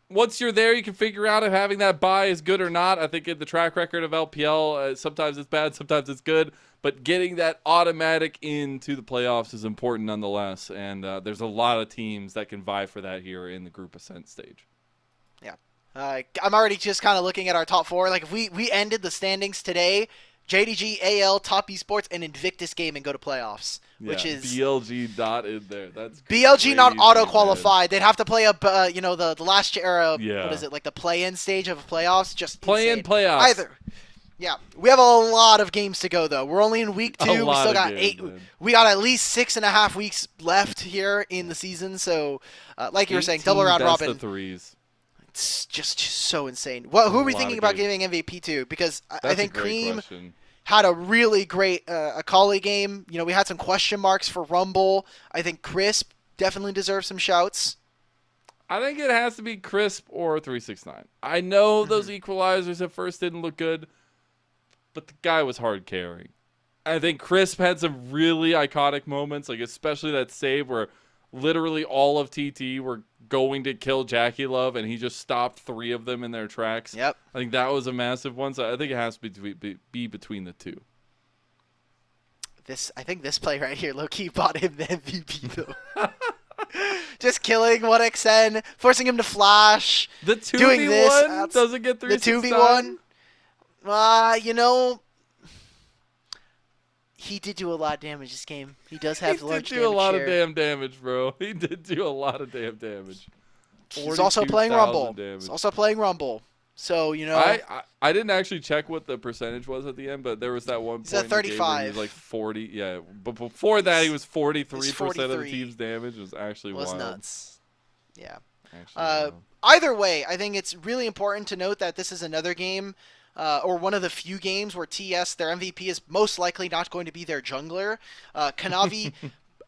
Once you're there, you can figure out if having that bye is good or not. I think in the track record of LPL, sometimes it's bad, sometimes it's good. But getting that automatic into the playoffs is important nonetheless. And there's a lot of teams that can vie for that here in the group ascent stage. Yeah. I'm already just kind of looking at our top 4. Like if we ended the standings today, JDG, AL, Top Esports, and Invictus Gaming go to playoffs, which is BLG not in there. That's BLG crazy, not auto qualified. Man. They'd have to play up, the last year. Yeah. What is it, like the play-in stage of playoffs? Just play-in playoffs. Either. Yeah, we have a lot of games to go though. We're only in week 2. We still got games, 8. Man. We got at least 6.5 weeks left here in the season. So, like you were saying, double round robin. Best of 3s. It's just so insane. Who are we thinking about giving MVP to? Because I think Cream had a really great Akali game. You know, we had some question marks for Rumble. I think Crisp definitely deserves some shouts. I think it has to be Crisp or 369. I know those equalizers at first didn't look good, but the guy was hard carrying. I think Crisp had some really iconic moments, like especially that save where literally all of TT were going to kill Jackie Love, and he just stopped 3 of them in their tracks. Yep. I think that was a massive one, so I think it has to be between the two. I think this play right here, low-key bought him the MVP, though. Just killing 1xN, forcing him to flash. The 2v1 doing this, doesn't get 3. The 2v1, you know, he did do a lot of damage this game. He does have large damage He did do a lot share. of damn damage, bro. He did do a lot of damn damage. He's also playing Rumble. So, you know. I didn't actually check what the percentage was at the end, but there was that one point at 35. He was like 40. Yeah, but before that, he was 43% of the team's damage. It was actually wild. Nuts. Yeah. Wild. Either way, I think it's really important to note that this is another game, or one of the few games where TS, their MVP, is most likely not going to be their jungler. Kanavi,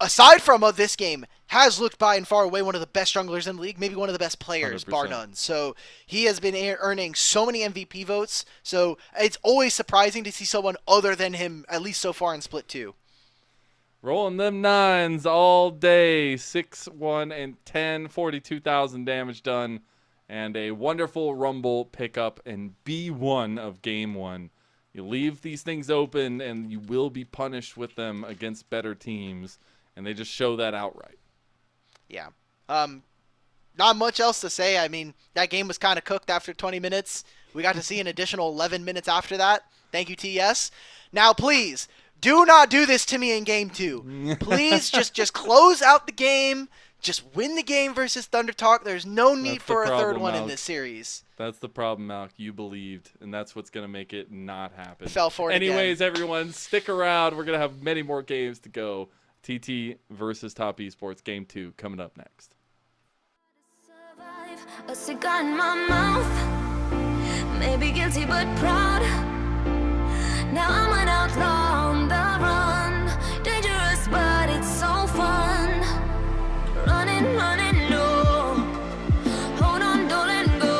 aside from this game, has looked by and far away one of the best junglers in the league, maybe one of the best players, 100%. bar none. So he has been earning so many MVP votes. So it's always surprising to see someone other than him, at least so far in Split 2. Rolling them 9s all day. 6-1 and 10, 42,000 damage done, and a wonderful Rumble pickup and B1 of Game 1. You leave these things open, and you will be punished with them against better teams, and they just show that outright. Yeah. Not much else to say. I mean, that game was kind of cooked after 20 minutes. We got to see an additional 11 minutes after that. Thank you, TS. Now, please, do not do this to me in Game 2. Please just close out the game. just win the game versus Thunder Talk. There's no need That's the for a third problem, one in Alex. this series. That's the problem, Malk. You believed, and that's what's going to make it not happen. Fell for it Anyways, again. everyone, stick around. We're going to have many more games to go. TT versus Top Esports Game 2 coming up next. A cigar in my mouth, maybe guilty but proud. Now I'm an outlaw on the run, dangerous but it's so fun. Running, running low, hold on, don't let go.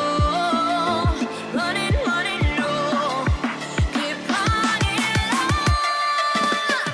Running, running low, keep running low.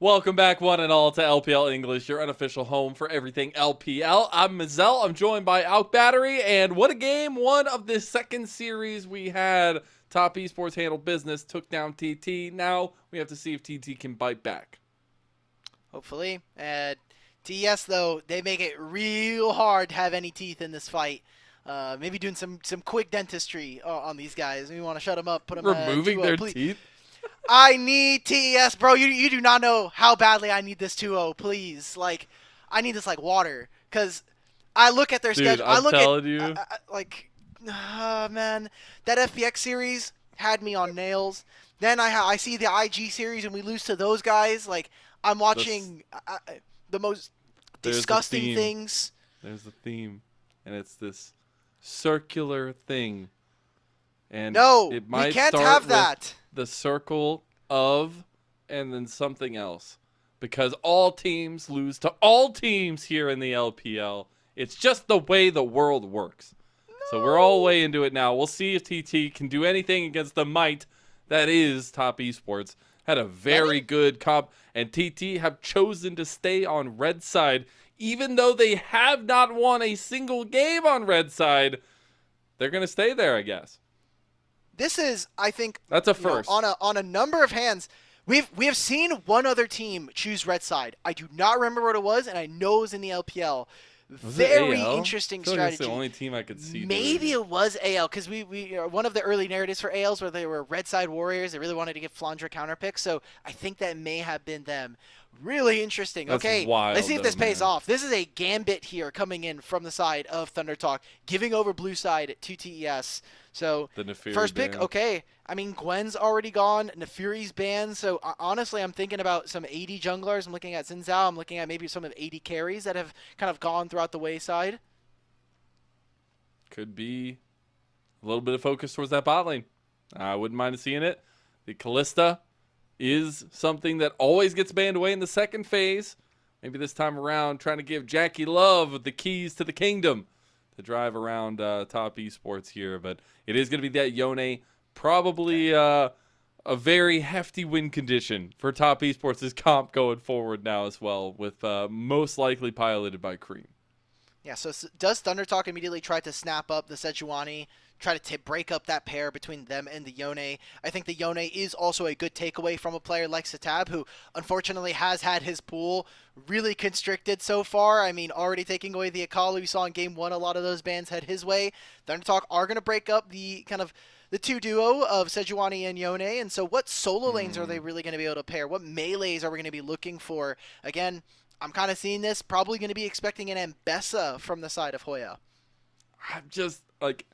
Welcome back, one and all, to LPL English, your unofficial home for everything LPL. I'm Mazel. I'm joined by Alk Battery, and what a game one of the second series we had. Top Esports handled business, took down TT. Now we have to see if TT can bite back. Hopefully. TES, though, they make it real hard to have any teeth in this fight. Maybe doing some quick dentistry on these guys. We want to shut them up, put them Removing their please. teeth? I need TES, bro. You do not know how badly I need this 2-0, please. Like, I need this like water. Because I look at their schedule. I'm telling you. Man, that FPX series had me on nails. Then I see the IG series and we lose to those guys. Like, I'm watching the most disgusting things. There's the theme. And it's this circular thing. And no, it might we can't start have with that. The circle of and then something else. Because all teams lose to all teams here in the LPL. It's just the way the world works. No. So we're all way into it now. We'll see if TT can do anything against the might that is Top Esports. Had a very good comp, and TT have chosen to stay on red side, even though they have not won a single game on red side. They're going to stay there, I guess. This is, I think, that's a first. On a number of hands. We have seen one other team choose red side. I do not remember what it was, and I know it was in the LPL. Very interesting strategy. That's the only team I could see. Maybe it was AL, because we one of the early narratives for ALs where they were red side warriors. They really wanted to give Flandre counter picks, so I think that may have been them. Really interesting. That's okay, wild, let's see if this pays man. off. This is a gambit here coming in from the side of Thunder Talk, giving over blue side to TES. So first pick, okay. I mean, Gwen's already gone. Nefiri's banned. So honestly, I'm thinking about some AD junglers. I'm looking at Xin I'm looking at maybe some of AD carries that have kind of gone throughout the wayside. Could be a little bit of focus towards that bot lane. I wouldn't mind seeing it. The Kalista is something that always gets banned away in the second phase. Maybe this time around, trying to give Jackie Love the keys to the kingdom to drive around Top Esports here. But it is going to be that Yone. Probably a very hefty win condition for Top Esports' comp going forward now as well, with most likely piloted by Cream. Yeah, so does Thunder Talk immediately try to snap up the Sejuani, try to break up that pair between them and the Yone? I think the Yone is also a good takeaway from a player like Satab, who unfortunately has had his pool really constricted so far. I mean, already taking away the Akali we saw in Game 1, a lot of those bans head his way. Thunder Talk are going to break up the kind of the two duo of Sejuani and Yone, and so what solo lanes are they really going to be able to pair? What melees are we going to be looking for? Again, I'm kind of seeing this, probably going to be expecting an Ambessa from the side of Hoya. I'm just, like,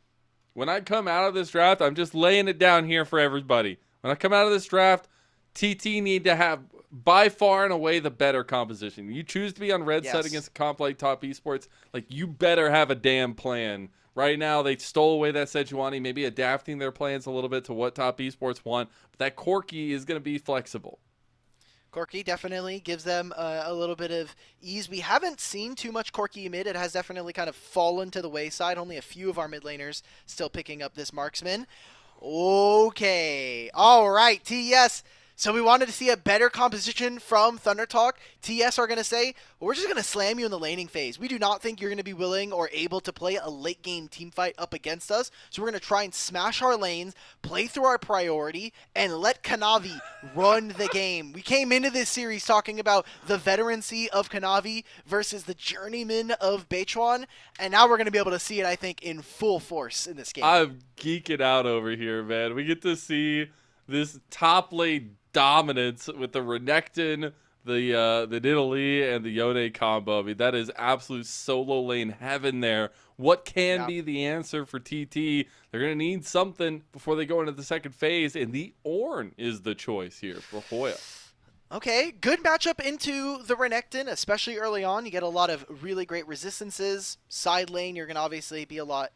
when I come out of this draft, I'm just laying it down here for everybody. When I come out of this draft, TT need to have, by far and away, the better composition. You choose to be on red side against a comp like Top Esports, like, you better have a damn plan. Right now, they stole away that Sejuani, maybe adapting their plans a little bit to what Top Esports want. But that Corki is going to be flexible. Corki definitely gives them a little bit of ease. We haven't seen too much Corki mid. It has definitely kind of fallen to the wayside. Only a few of our mid laners still picking up this marksman. Okay. All right, TES. So we wanted to see a better composition from Thunder Talk. TS are going to say, well, we're just going to slam you in the laning phase. We do not think you're going to be willing or able to play a late game team fight up against us. So we're going to try and smash our lanes, play through our priority, and let Kanavi run the game. We came into this series talking about the veterancy of Kanavi versus the journeyman of Beichuan. And now we're going to be able to see it, I think, in full force in this game. I'm geeking out over here, man. We get to see this top lane dominance with the Renekton, the Nidalee, and the Yone combo. I mean, that is absolute solo lane heaven there. What can be the answer for TT? They're going to need something before they go into the second phase, and the Ornn is the choice here for Hoya. Okay, good matchup into the Renekton, especially early on. You get a lot of really great resistances. Side lane, you're going to obviously be a lot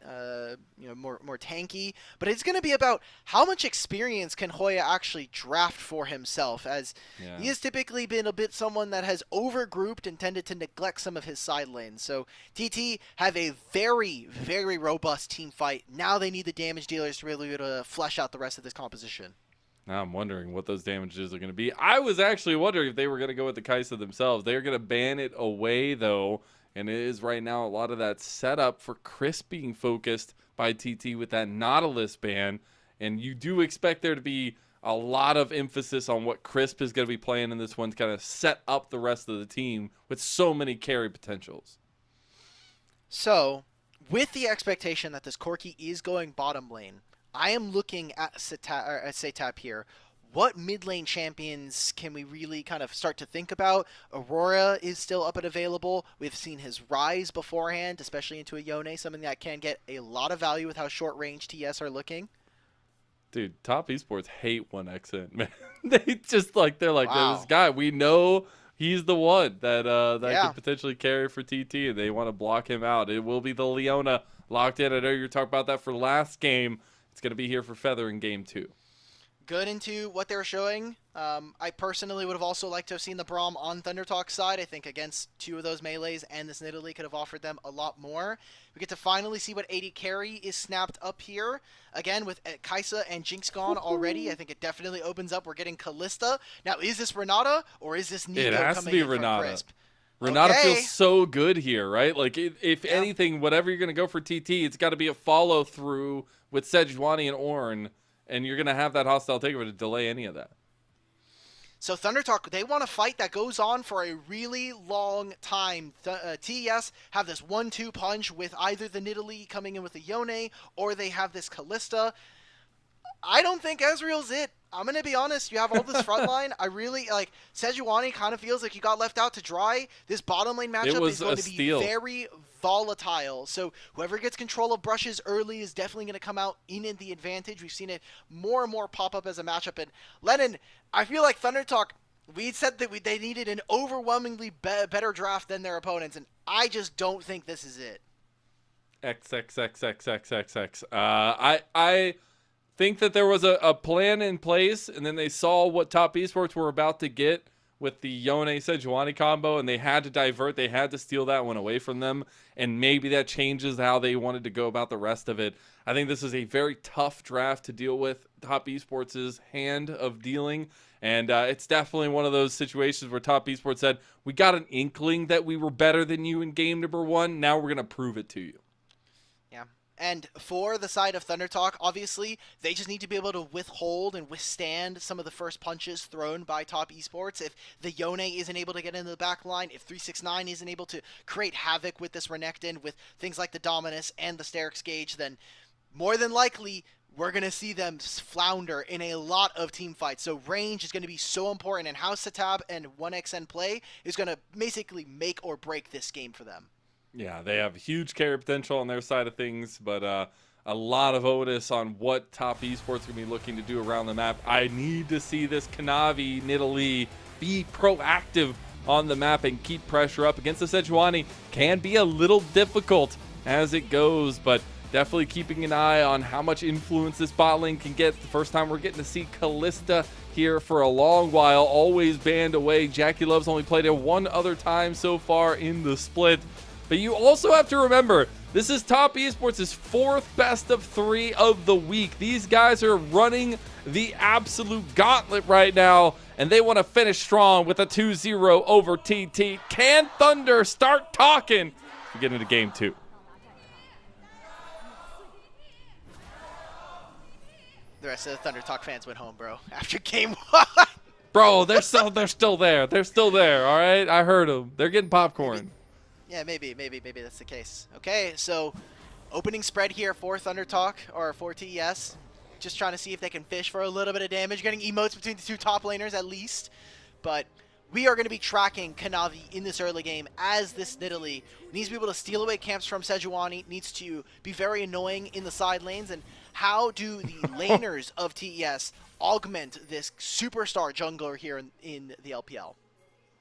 more tanky. But it's going to be about how much experience can Hoya actually draft for himself, as he has typically been a bit someone that has overgrouped and tended to neglect some of his side lanes. So TT have a very, very robust team fight. Now they need the damage dealers to really be able to flesh out the rest of this composition. Now I'm wondering what those damages are going to be. I was actually wondering if they were going to go with the Kaisa themselves. They are going to ban it away, though. And it is right now a lot of that setup for Chris being focused by TT with that Nautilus ban. And you do expect there to be a lot of emphasis on what Crisp is going to be playing in this one to kind of set up the rest of the team with so many carry potentials. So, with the expectation that this Corki is going bottom lane, I am looking at Setap here. What mid lane champions can we really kind of start to think about? Aurora is still up and available. We've seen his rise beforehand, especially into a Yone, something that can get a lot of value with how short range TS are looking. Dude, top esports hate 1xN, man. They just like, they're like, Wow. This guy, we know he's the one that Yeah. could potentially carry for TT, and they want to block him out. It will be the Leona locked in. I know you're talking about that for last game. It's going to be here for Feather in game 2. Good into what they were showing. I personally would have also liked to have seen the Braum on Thunder Talk's side. I think against 2 of those melees and this Nidalee could have offered them a lot more. We get to finally see what AD carry is snapped up here. Again, with Kaisa and Jinx gone already, I think it definitely opens up. We're getting Kalista. Now, is this Renata or is this Nico It has to coming be in from Renata. Crisp? Renata Okay. feels so good here, right? Like, if anything, whatever you're going to go for TT, it's got to be a follow-through with Sejuani and Ornn, and you're going to have that hostile takeover to delay any of that. So Thunder Talk, they want a fight that goes on for a really long time. TES have this 1-2 punch with either the Nidalee coming in with a Yone, or they have this Kalista. I don't think Ezreal's it. I'm going to be honest. You have all this front line. I really, like, Sejuani kind of feels like he got left out to dry. This bottom lane matchup was is going a to be steal. very volatile. So whoever gets control of brushes early is definitely going to come out in the advantage. We've seen it more and more pop up as a matchup. And Lennon, I feel like Thunder Talk, we said that they needed an overwhelmingly better draft than their opponents, and I just don't think this is it. XXXXXXX. I think that there was a plan in place, and then they saw what top esports were about to get with the Yone Sejuani combo, and they had to divert. They had to steal that one away from them, and maybe that changes how they wanted to go about the rest of it. I think this is a very tough draft to deal with top esports' hand of dealing, and it's definitely one of those situations where top esports said, we got an inkling that we were better than you in game number 1. Now we're going to prove it to you. Yeah. And for the side of Thunder Talk, obviously, they just need to be able to withhold and withstand some of the first punches thrown by top esports. If the Yone isn't able to get into the back line, if 369 isn't able to create havoc with this Renekton, with things like the Dominus and the Sterix Gauge, then more than likely, we're going to see them flounder in a lot of team fights. So range is going to be so important, and how Setab and 1xN play is going to basically make or break this game for them. Yeah, they have huge carry potential on their side of things, but a lot of onus on what top esports are going to be looking to do around the map. I need to see this Kanavi Nidalee be proactive on the map and keep pressure up against the Sejuani. Can be a little difficult as it goes, but definitely keeping an eye on how much influence this bot lane can get. The first time we're getting to see Kalista here for a long while, always banned away. Jackie Love's only played it one other time so far in the split. But you also have to remember, this is top esports' 4th best of 3 of the week. These guys are running the absolute gauntlet right now, and they want to finish strong with a 2-0 over TT. Can Thunder start talking to get into game 2? The rest of the Thunder Talk fans went home, bro, after game 1. Bro, they're still there. They're still there, all right? I heard them. They're getting popcorn. Yeah, maybe that's the case. Okay, so opening spread here for Thunder Talk, or for TES. Just trying to see if they can fish for a little bit of damage, getting emotes between the 2 top laners at least. But we are going to be tracking Kanavi in this early game as this Nidalee needs to be able to steal away camps from Sejuani, needs to be very annoying in the side lanes. And how do the laners of TES augment this superstar jungler here in the LPL?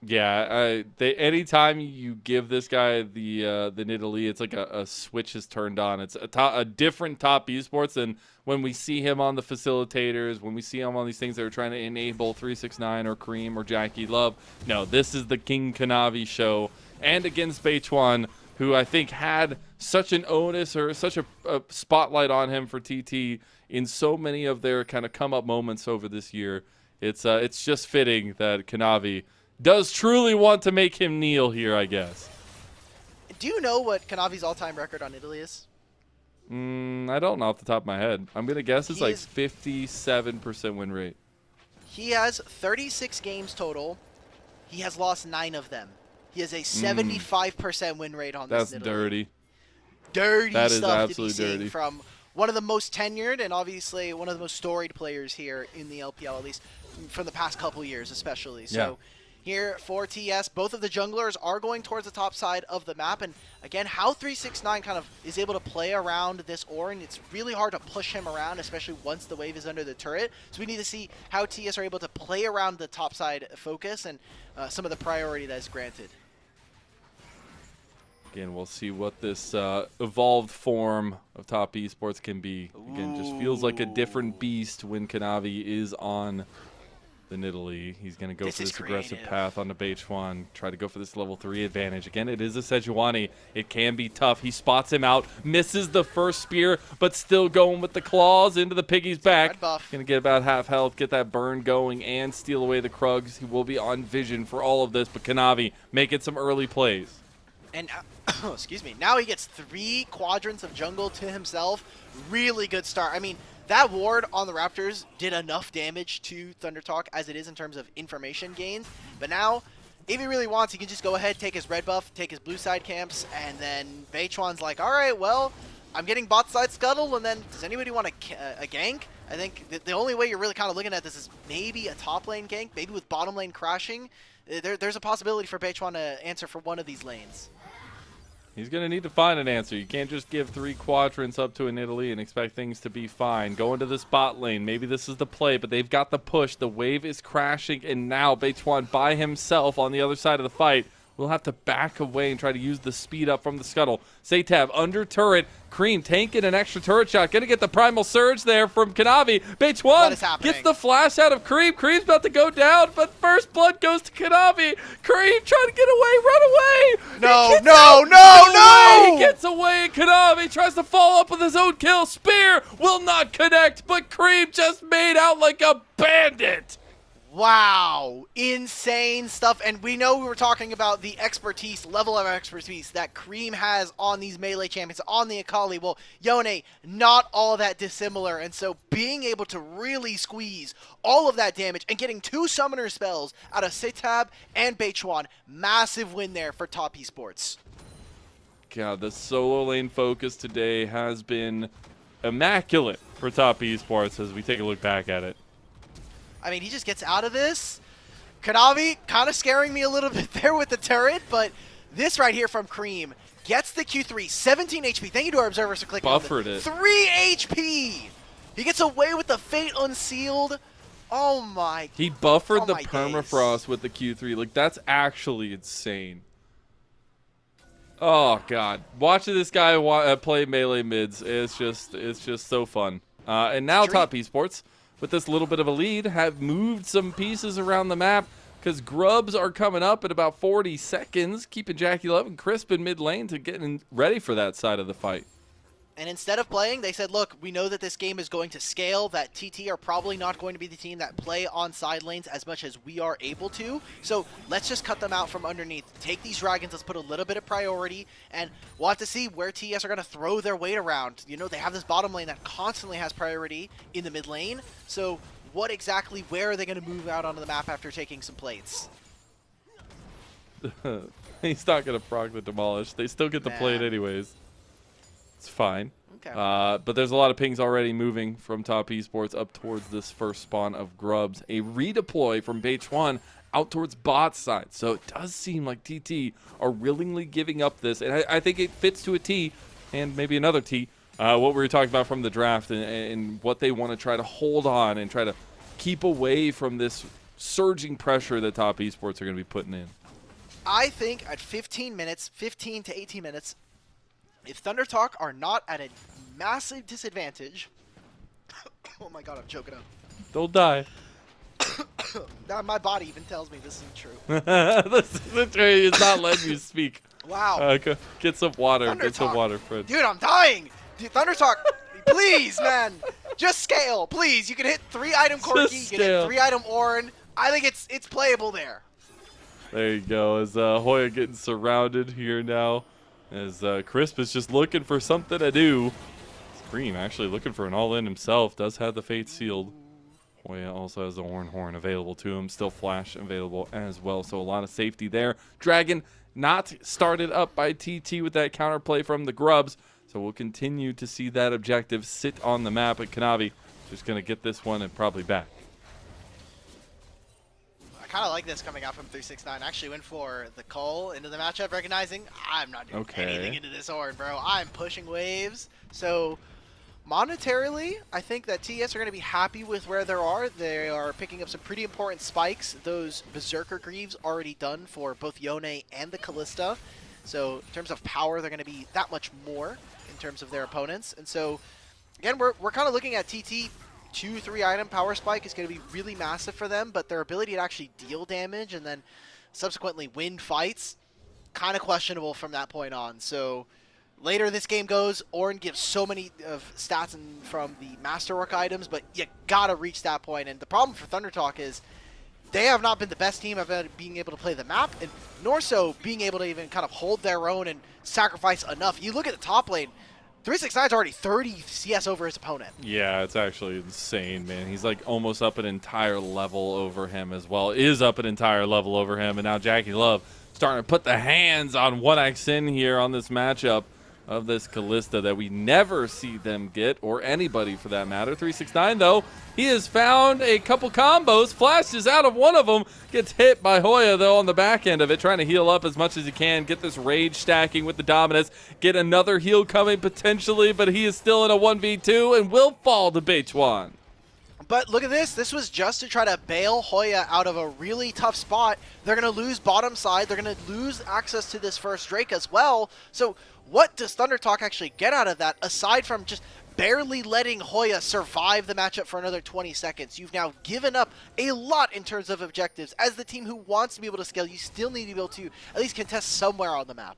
Yeah, anytime you give this guy the Nidalee, it's like a switch is turned on. It's a different top esports than when we see him on the facilitators, when we see him on these things that are trying to enable 369 or Cream or Jackie Love. No, this is the King Kanavi show. And against Beichuan, who I think had such an onus or such a spotlight on him for TT in so many of their kind of come-up moments over this year. It's just fitting that Kanavi does truly want to make him kneel here, I guess. Do you know what Kanavi's all-time record on Italy is? I don't know off the top of my head. I'm going to guess it's like 57% win rate. He has 36 games total. He has lost 9 of them. He has a 75% win rate on this. That's dirty. Dirty That is stuff to be absolutely seeing dirty. from one of the most tenured and obviously one of the most storied players here in the LPL, at least from the past couple years especially. So here for TES, both of the junglers are going towards the top side of the map. And again, how 369 kind of is able to play around this Orin, it's really hard to push him around, especially once the wave is under the turret. So we need to see how TES are able to play around the top side focus and some of the priority that is granted. Again, we'll see what this evolved form of top esports can be. Again, just feels like a different beast when Kanavi is on the Nidalee. He's going to go for this aggressive path on the Beichuan, try to go for this level 3 advantage. Again, it is a Sejuani. It can be tough. He spots him out, misses the first spear, but still going with the claws into the piggy's back. Going to get about half health, get that burn going, and steal away the Krugs. He will be on vision for all of this, but Kanavi making some early plays. And excuse me, now he gets 3 quadrants of jungle to himself. Really good start. I mean, that ward on the Raptors did enough damage to ThunderTalk as it is in terms of information gains. But now, if he really wants, he can just go ahead, take his red buff, take his blue side camps, and then Beichuan's like, all right, well, I'm getting bot side scuttle, and then does anybody want a gank? I think the only way you're really kind of looking at this is maybe a top lane gank, maybe with bottom lane crashing. There's a possibility for Beichuan to answer for one of these lanes. He's going to need to find an answer. You can't just give 3 quadrants up to an Italy and expect things to be fine. Go into this bot lane. Maybe this is the play, but they've got the push. The wave is crashing, and now Beichuan by himself on the other side of the fight will have to back away and try to use the speed up from the scuttle. Satab under turret. Cream tanking an extra turret shot. Going to get the primal surge there from Kanavi. Beichuan gets the flash out of Cream. Cream's about to go down, but first blood goes to Kanavi. Cream trying to get away. Run away. No! He gets away, and Kanavi tries to follow up with his own kill. Spear will not connect, but Cream just made out like a bandit. Wow, insane stuff. And we know we were talking about the expertise, level of expertise that Cream has on these melee champions, on the Akali. Well, Yone, not all that dissimilar. And so being able to really squeeze all of that damage and getting 2 summoner spells out of Sitab and Beichuan, massive win there for top esports. God, the solo lane focus today has been immaculate for top esports as we take a look back at it. I mean, he just gets out of this. Kanavi kind of scaring me a little bit there with the turret, but this right here from Cream gets the Q3, 17 HP. Thank you to our observers for clicking Buffered on it. 3 HP. He gets away with the Fate Unsealed. Oh my. He buffered the my permafrost with the Q3. Like, that's actually insane. Oh God, watching this guy play melee mids it's just so fun. And now top esports, with this little bit of a lead, have moved some pieces around the map because grubs are coming up at about 40 seconds, keeping Jackie Love and Crisp in mid lane to getting ready for that side of the fight. And instead of playing, they said, look, we know that this game is going to scale, that TT are probably not going to be the team that play on side lanes as much as we are able to. So let's just cut them out from underneath. Take these dragons, let's put a little bit of priority, and we'll have to see where TS are going to throw their weight around. You know, they have this bottom lane that constantly has priority in the mid lane. So where are they going to move out onto the map after taking some plates? He's not going to proc the demolish. They still get the plate anyways. It's fine. Okay. But there's a lot of pings already moving from top esports up towards this first spawn of grubs. A redeploy from Beichuan out towards bot side. So it does seem like TT are willingly giving up this. And I think it fits to a T and maybe another T. What we were talking about from the draft and what they want to try to hold on and try to keep away from this surging pressure that top esports are going to be putting in. I think at 15 to 18 minutes, if ThunderTalk are not at a massive disadvantage, oh my god, I'm choking up. Don't die. Now my body even tells me this isn't true. This is not letting you speak. Wow. Get some water. Thunder Get some Talk. water, Fred. Dude, I'm dying. Dude, Thunder Talk, please, man. Just scale, please. You can hit 3-item Corki, Just you can hit scale. 3-item Orin. I think it's playable there. There you go. As Hoya getting surrounded here now. As Crisp is just looking for something to do. Scream actually looking for an all-in himself. Does have the fate sealed. Hoya also has the Horn available to him. Still Flash available as well. So a lot of safety there. Dragon not started up by TT with that counterplay from the Grubs. So we'll continue to see that objective sit on the map. And Kanavi just going to get this one and probably back. I kind of like this coming out from 369. Actually went for the Cole into the matchup, recognizing I'm not doing anything into this Orin, bro. I'm pushing waves. So monetarily, I think that TES are going to be happy with where they are. They are picking up some pretty important spikes. Those Berserker Greaves already done for both Yone and the Callista. So in terms of power, they're going to be that much more in terms of their opponents. And so, again, we're kind of looking at TT. 2-3 item power spike is going to be really massive for them, but their ability to actually deal damage and then subsequently win fights, kind of questionable from that point on. So later this game goes, Orin gives so many of stats from the Masterwork items, but you got to reach that point. And the problem for Thunder Talk is they have not been the best team at being able to play the map, and nor so being able to even kind of hold their own and sacrifice enough. You look at the top lane, 369's already 30 CS over his opponent. Yeah, it's actually insane, man. He's like almost up an entire level over him as well. Is up an entire level over him, and now Jackie Love starting to put the hands on 1xN here on this matchup of this Callista that we never see them get, or anybody for that matter. 369, though, he has found a couple combos, flashes out of one of them, gets hit by Hoya, though, on the back end of it, trying to heal up as much as he can, get this rage stacking with the Dominus, get another heal coming potentially, but he is still in a 1v2 and will fall to Beichuan. But look at this. This was just to try to bail Hoya out of a really tough spot. They're going to lose bottom side. They're going to lose access to this first Drake as well. So what does Thunder Talk actually get out of that, aside from just barely letting Hoya survive the matchup for another 20 seconds? You've now given up a lot in terms of objectives. As the team who wants to be able to scale, you still need to be able to at least contest somewhere on the map.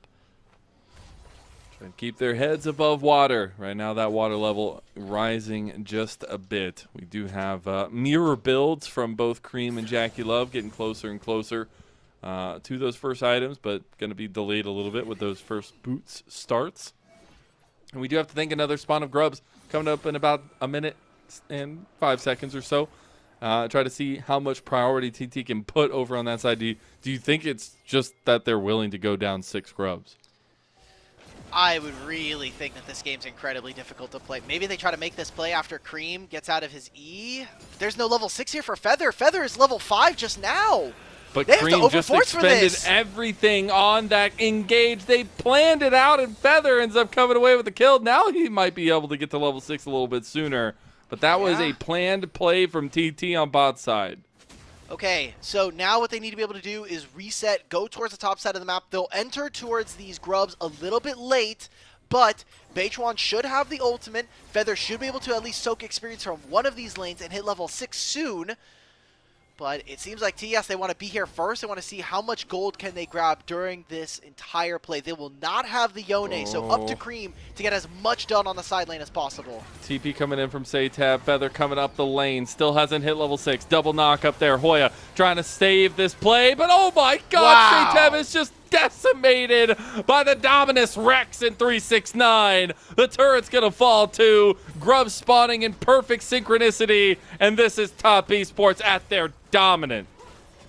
And keep their heads above water. Right now, that water level rising just a bit. We do have mirror builds from both Cream and Jackie Love getting closer and closer to those first items, but going to be delayed a little bit with those first boots starts. And we do have to think another spawn of Grubs coming up in about a minute and 5 seconds or so. Try to see how much priority TT can put over on that side. Do you think it's just that they're willing to go down 6 Grubs? I would really think that this game's incredibly difficult to play. Maybe they try to make this play after Cream gets out of his E. There's no level 6 here for Feather. Feather is level 5 just now. But they Cream just expended everything on that engage. They planned it out, and Feather ends up coming away with the kill. Now he might be able to get to level 6 a little bit sooner. But that was a planned play from TT on bot side. Okay, so now what they need to be able to do is reset, go towards the top side of the map. They'll enter towards these Grubs a little bit late, but Beichuan should have the ultimate. Feather should be able to at least soak experience from one of these lanes and hit level 6 soon. But it seems like TES, they want to be here first. They want to see how much gold can they grab during this entire play. They will not have the Yone, so up to Cream to get as much done on the side lane as possible. TP coming in from Saytab. Feather coming up the lane. Still hasn't hit level 6. Double knock up there. Hoya trying to save this play, but oh my god, Saytab is just decimated by the Dominus Rex in 369. The turret's gonna fall too. Grub spawning in perfect synchronicity, and this is Top Esports at their dominant.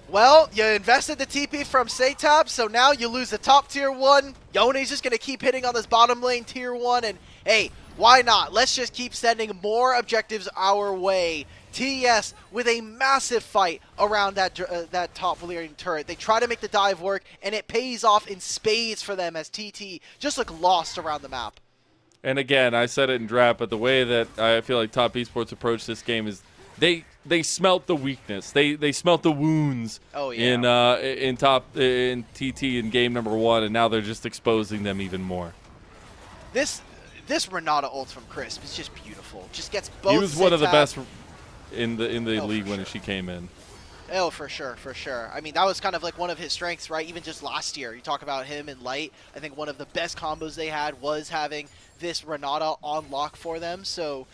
Well, you invested the TP from Saytab, so now you lose the top tier 1. Yone's just gonna keep hitting on this bottom lane tier 1, and hey, why not? Let's just keep sending more objectives our way. TES with a massive fight around that top lane turret. They try to make the dive work, and it pays off in spades for them as TT just look lost around the map. And again, I said it in draft, but the way that I feel like Top Esports approach this game is they smelt the weakness. They smelt the wounds in TT in game number 1, and now they're just exposing them even more. This Renata ult from Crisp is just beautiful. Just gets both. He was one of the best in the league when she came in. Oh, for sure, for sure. I mean, that was kind of like one of his strengths, right? Even just last year, you talk about him and Light. I think one of the best combos they had was having this Renata on lock for them. So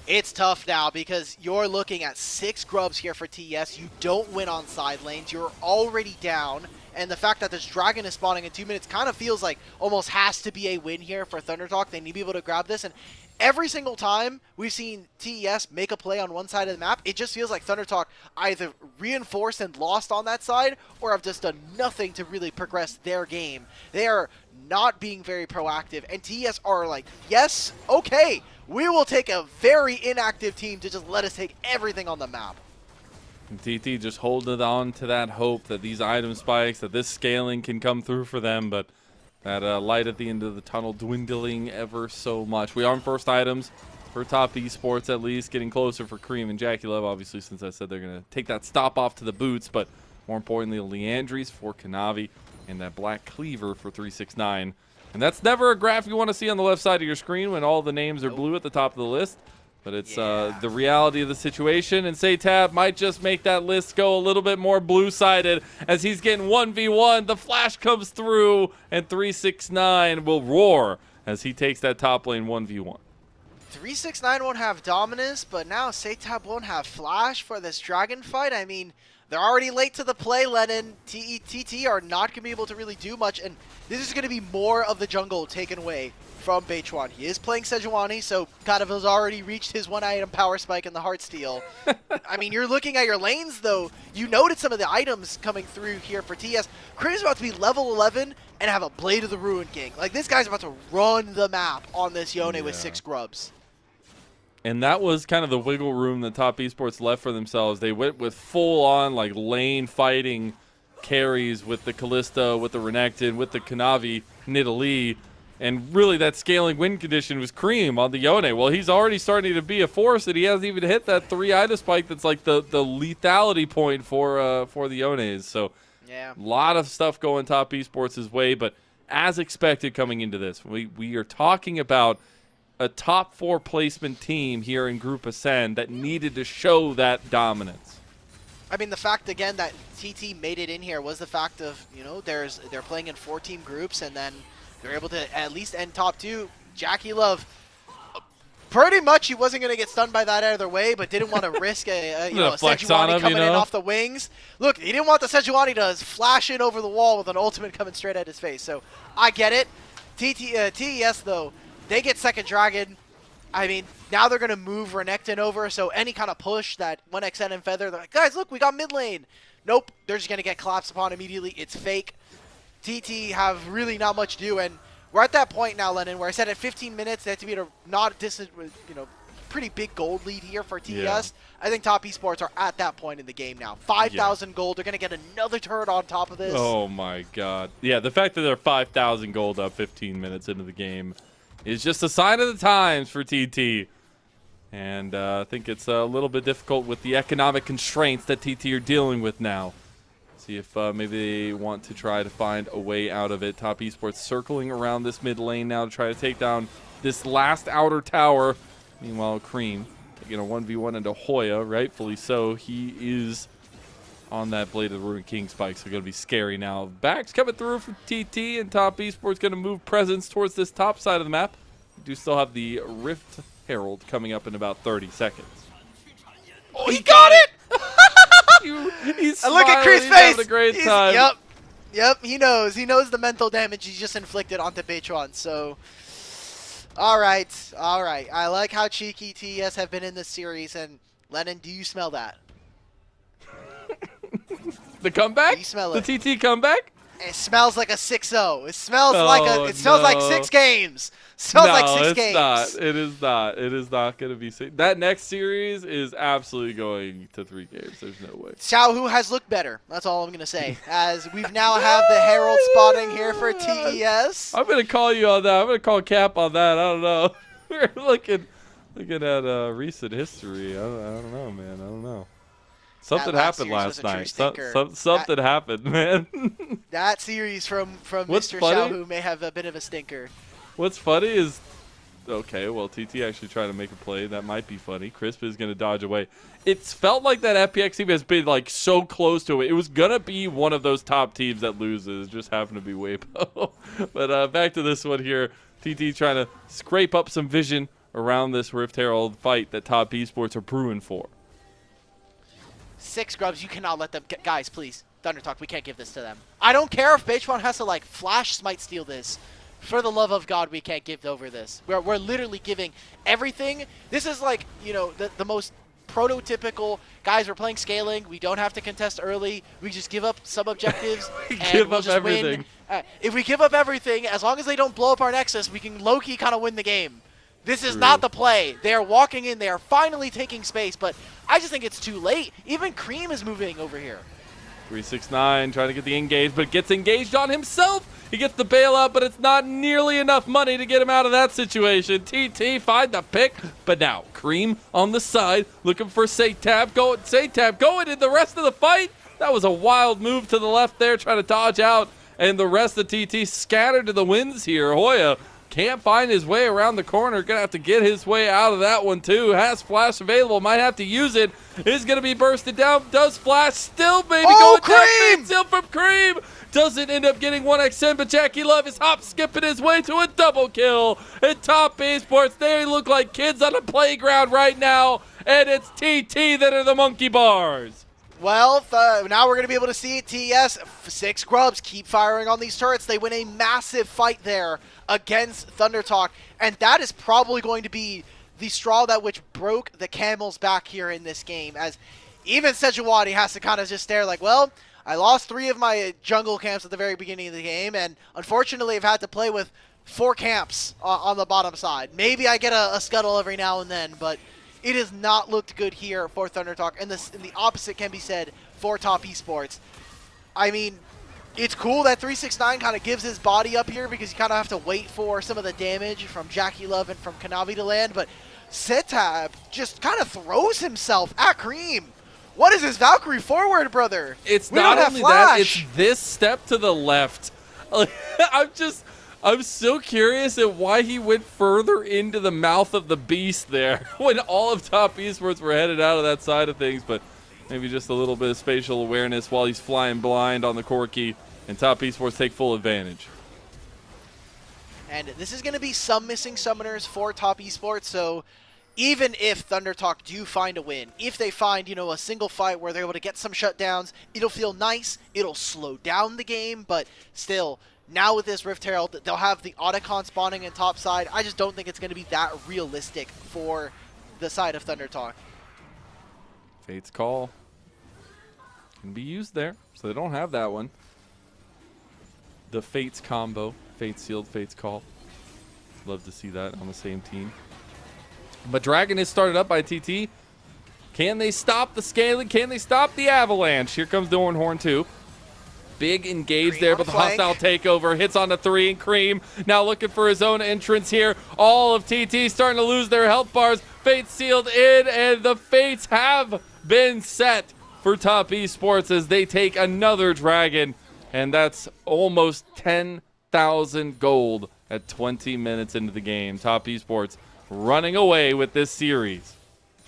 it's tough now because you're looking at 6 grubs here for TES. You don't win on side lanes. You're already down. And the fact that this dragon is spawning in 2 minutes kind of feels like almost has to be a win here for ThunderTalk. They need to be able to grab this. And every single time we've seen TES make a play on one side of the map, it just feels like ThunderTalk either reinforced and lost on that side or have just done nothing to really progress their game. They are not being very proactive. And TES are like, yes, okay, we will take a very inactive team to just let us take everything on the map. TT just holding on to that hope that these item spikes, that this scaling can come through for them, but that light at the end of the tunnel dwindling ever so much. We are on first items for top esports, at least getting closer for Cream and Jackie Love, obviously, since I said they're going to take that stop off to the boots, but more importantly, Leandries for Kanavi and that Black Cleaver for 369. And that's never a graph you want to see on the left side of your screen when all the names are blue at the top of the list. But it's the reality of the situation, and Tab might just make that list go a little bit more blue-sided as he's getting 1v1. The flash comes through, and 369 will roar as he takes that top lane 1v1. 369 won't have dominance, but now Tab won't have flash for this dragon fight. I mean, they're already late to the play, Lennon. TT are not going to be able to really do much, and this is going to be more of the jungle taken away from Beichuan. He is playing Sejuani, so kind of has already reached his 1-item power spike in the Heartsteel. I mean, you're looking at your lanes, though. You noted some of the items coming through here for TS. Cream's about to be level 11 and have a Blade of the Ruin King. Like, this guy's about to run the map on this Yone with 6 grubs. And that was kind of the wiggle room that top esports left for themselves. They went with full-on, like, lane fighting carries with the Kalista, with the Renekton, with the Kanavi, Nidalee. And really, that scaling win condition was Cream on the Yone. Well, he's already starting to be a force, and he hasn't even hit that 3-item spike that's like the lethality point for the Yones. So, yeah, a lot of stuff going top esports' way. But as expected coming into this, we are talking about a top 4 placement team here in Group Ascend that needed to show that dominance. I mean, the fact, again, that TT made it in here was the fact of, you know, they're playing in 4-team groups, and then they're able to at least end top 2. Jackie Love, pretty much he wasn't going to get stunned by that either way, but didn't want to risk a Sejuani coming in off the wings. Look, he didn't want the Sejuani to flash in over the wall with an ultimate coming straight at his face. So I get it. TES, though, they get second dragon. I mean, now they're going to move Renekton over, so any kind of push that 1xN and Feather, they're like, guys, look, we got mid lane. Nope, they're just going to get collapsed upon immediately. It's fake. TT have really not much to do, and we're at that point now, Lennon, where I said at 15 minutes they have to be at a not distant, you know, pretty big gold lead here for TES. Yeah. I think top esports are at that point in the game now. 5,000 gold. They're going to get another turret on top of this. Oh my god. Yeah, the fact that they're 5,000 gold up 15 minutes into the game is just a sign of the times for TT. And I think it's a little bit difficult with the economic constraints that TT are dealing with now. See if maybe they want to try to find a way out of it. Top esports circling around this mid lane now to try to take down this last outer tower. Meanwhile, Cream taking a 1v1 into Hoya, rightfully so. He is on that Blade of the Ruin King spike, so going to be scary now. Backs coming through from TT, and top esports going to move presence towards this top side of the map. We do still have the Rift Herald coming up in about 30 seconds. Oh, he got it! He's smiling. Look at Cream's face. Having a great time. Yep. He knows the mental damage he just inflicted onto Beichuan. So, all right. I like how cheeky TES have been in this series. And Lennon, do you smell that? The comeback? Do you smell it? The TT comeback? It smells like a 6-0. It smells like 6 games. It smells like 6 games. Not. It is not. It is not going to be 6. That next series is absolutely going to 3 games. There's no way. Xiaohu has looked better. That's all I'm going to say. As we've now have the Herald spotting here for TES. I'm going to call you on that. I'm going to call Cap on that. I don't know. We're looking at recent history. I don't know, man. I don't know. Something happened last night. Something happened, man. That series from Mr. Xiaohu may have a bit of a stinker. What's funny is Okay, well, TT actually trying to make a play. That might be funny. Crisp is going to dodge away. It's felt like that FPX team has been, like, so close to it. It was going to be one of those top teams that loses. It just happened to be Weibo. But back to this one here. TT trying to scrape up some vision around this Rift Herald fight that Top Esports are brewing for. 6 grubs, you cannot let them get, guys, please. Thunder Talk, we can't give this to them. I don't care if Beachwan has to like flash smite steal this. For the love of God, we can't give over this. We're literally giving everything. This is like, you know, the most prototypical, guys, we're playing scaling. We don't have to contest early. We just give up some objectives and Give we'll up just everything. win. If we give up everything, as long as they don't blow up our Nexus, we can low-key kind of win the game. This is True. not the play. They are walking in. They are finally taking space, but I just think it's too late. Even Cream is moving over here. 369 trying to get the engage, but gets engaged on himself. He gets the bailout, but it's not nearly enough money to get him out of that situation. TT find the pick, but now Cream on the side looking for Satab. Satab going in the rest of the fight. That was a wild move to the left there, trying to dodge out, and the rest of TT scattered to the winds here. Hoya can't find his way around the corner. Gonna have to get his way out of that one too. Has flash available, might have to use it. Is gonna be bursted down. Does flash still maybe Oh, going down. Cream! Big steal from Cream. Doesn't end up getting 1xn, but Jackie Love is hop skipping his way to a double kill. And Top Esports, they look like kids on a playground right now, and it's TT that are the monkey bars. Well, now we're going to be able to see it. TES, 6 grubs, keep firing on these turrets. They win a massive fight there against Thunder Talk, and that is probably going to be the straw that which broke the camel's back here in this game, as even Sejuani has to kind of just stare like, well, I lost 3 of my jungle camps at the very beginning of the game, and unfortunately I've had to play with 4 camps on the bottom side. Maybe I get a scuttle every now and then, but it has not looked good here for Thunder Talk, and the opposite can be said for Top Esports. I mean, it's cool that 369 kind of gives his body up here because you kind of have to wait for some of the damage from Jackie Love and from Kanavi to land, but Setab just kind of throws himself at Cream. What is this Valkyrie forward, brother? It's We not don't have only that, it's flash. this step to the left. I'm so curious at why he went further into the mouth of the beast there when all of Top Esports were headed out of that side of things, but maybe just a little bit of spatial awareness while he's flying blind on the Corki, and Top Esports take full advantage. And this is going to be some missing summoners for Top Esports, so even if Thunder Talk do find a win, if they find, you know, a single fight where they're able to get some shutdowns, it'll feel nice, it'll slow down the game, but still, now with this Rift Herald, they'll have the Otacon spawning in top side. I just don't think it's going to be that realistic for the side of Thunder Talk. Fate's Call can be used there, so they don't have that one. The Fates combo, Fate Sealed, Fate's Call. Love to see that on the same team. But Dragon is started up by TT. Can they stop the scaling? Can they stop the avalanche? Here comes Dornhorn too. Big engage Cream there, on but the flank. hostile takeover hits on the 3, and Cream now looking for his own entrance here. All of TT starting to lose their health bars. Fates sealed in, and the Fates have been set for Top Esports as they take another Dragon, and that's almost 10,000 gold at 20 minutes into the game. Top Esports running away with this series.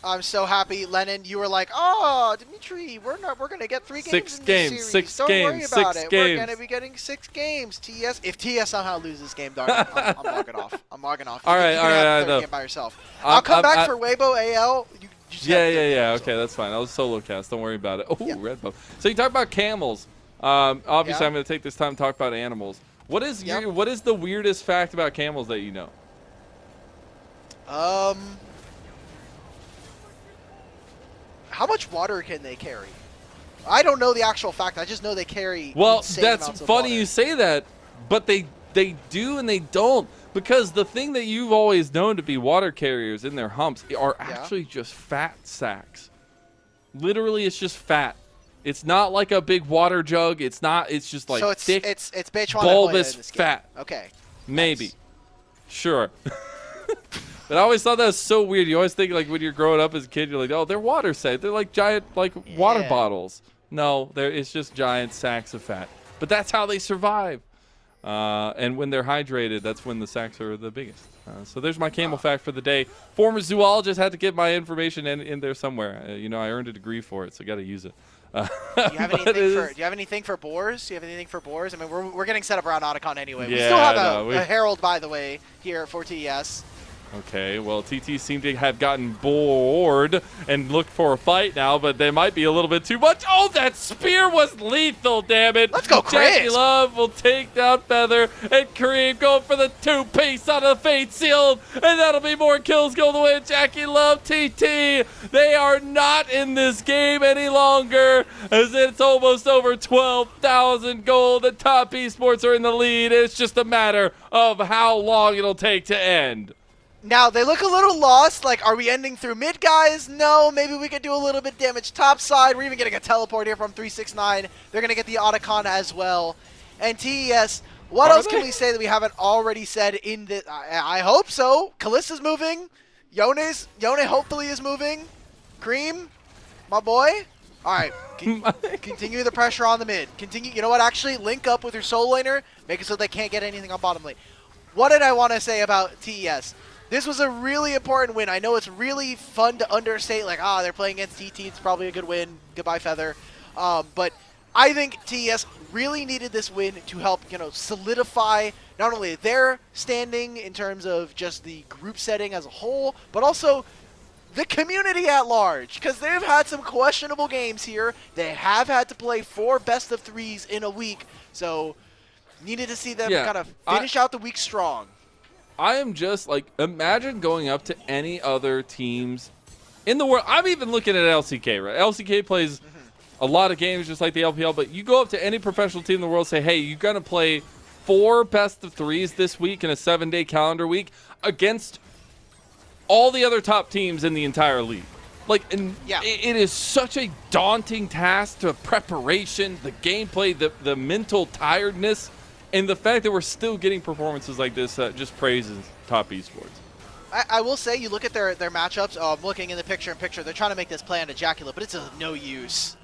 I'm so happy, Lennon. You were like, "Oh, Dimitri, we're gonna get 3 games Six in games, this series. six Don't games, worry about six it. games." We're gonna be getting 6 games." TES, if TES somehow loses this game, darn it, I'm logging off. I'm logging off. All right, you all can right, have I the know. third game by yourself. I'll come back for Weibo AL. You just have the third game, so. Okay, that's fine. I was solo cast. Don't worry about it. Oh, Yeah. red buff. So you talk about camels. Obviously, Yeah. I'm going to take this time to talk about animals. What is Yep. what is the weirdest fact about camels that you know? How much water can they carry? I don't know the actual fact. I just know they carry. Well, insane that's amounts of funny water. you say that, but they do and they don't, because the thing that you've always known to be water carriers in their humps are actually just fat sacks. Literally, it's just fat. It's not like a big water jug. It's not. It's just like so it's thick, it's Bechuan and Hoya bulbous in this game. fat. Okay. Maybe. Nice. Sure. But I always thought that was so weird. You always think, like, when you're growing up as a kid, you're like, oh, they're water safe. They're like giant, like, water Yeah. bottles. No, it's just giant sacks of fat. But that's how they survive. And when they're hydrated, that's when the sacks are the biggest. So there's my camel fact for the day. Former zoologist, had to get my information in there somewhere. I earned a degree for it, so got to use it. Do you have anything for boars? Do you have anything for boars? I mean, we're getting set up around Otacon anyway. We still have a herald, by the way, here for TES. Okay, well, TT seemed to have gotten bored and looked for a fight now, but they might be a little bit too much. Oh, that spear was lethal, damn it. Let's go, Chris. Jackie Love will take down Feather, and Kareem going for the two-piece on the Fate Sealed, and that'll be more kills going the way of Jackie Love. TT, they are not in this game any longer, as it's almost over 12,000 gold. The top esports are in the lead. It's just a matter of how long it'll take to end. Now, they look a little lost. Like, are we ending through mid, guys? No, maybe we could do a little bit damage top side. We're even getting a teleport here from 369. They're going to get the Otacon as well. And TES, what else can we say that we haven't already said in this? I hope so. Kalista's moving. Yone hopefully is moving. Cream, my boy. All right, continue the pressure on the mid. Continue. You know what? Actually, link up with your solo laner. Make it so they can't get anything on bottom lane. What did I want to say about TES? This was a really important win. I know it's really fun to understate, like, they're playing against TT. It's probably a good win. Goodbye, Feather. But I think TES really needed this win to help, solidify not only their standing in terms of just the group setting as a whole, but also the community at large. Because they've had some questionable games here. They have had to play 4 best-of-3s in a week. So needed to see them kind of finish out the week strong. I am just like, imagine going up to any other teams in the world. I'm even looking at LCK, right? LCK plays a lot of games just like the LPL, but you go up to any professional team in the world, say, hey, you're going to play 4 best-of-3s this week in a 7-day calendar week against all the other top teams in the entire league. Like, it is such a daunting task to preparation, the gameplay, the mental tiredness. And the fact that we're still getting performances like this just praises top esports. I will say, you look at their matchups. I'm looking in the picture-in-picture. They're trying to make this play on Ejaculate, but it's of no use.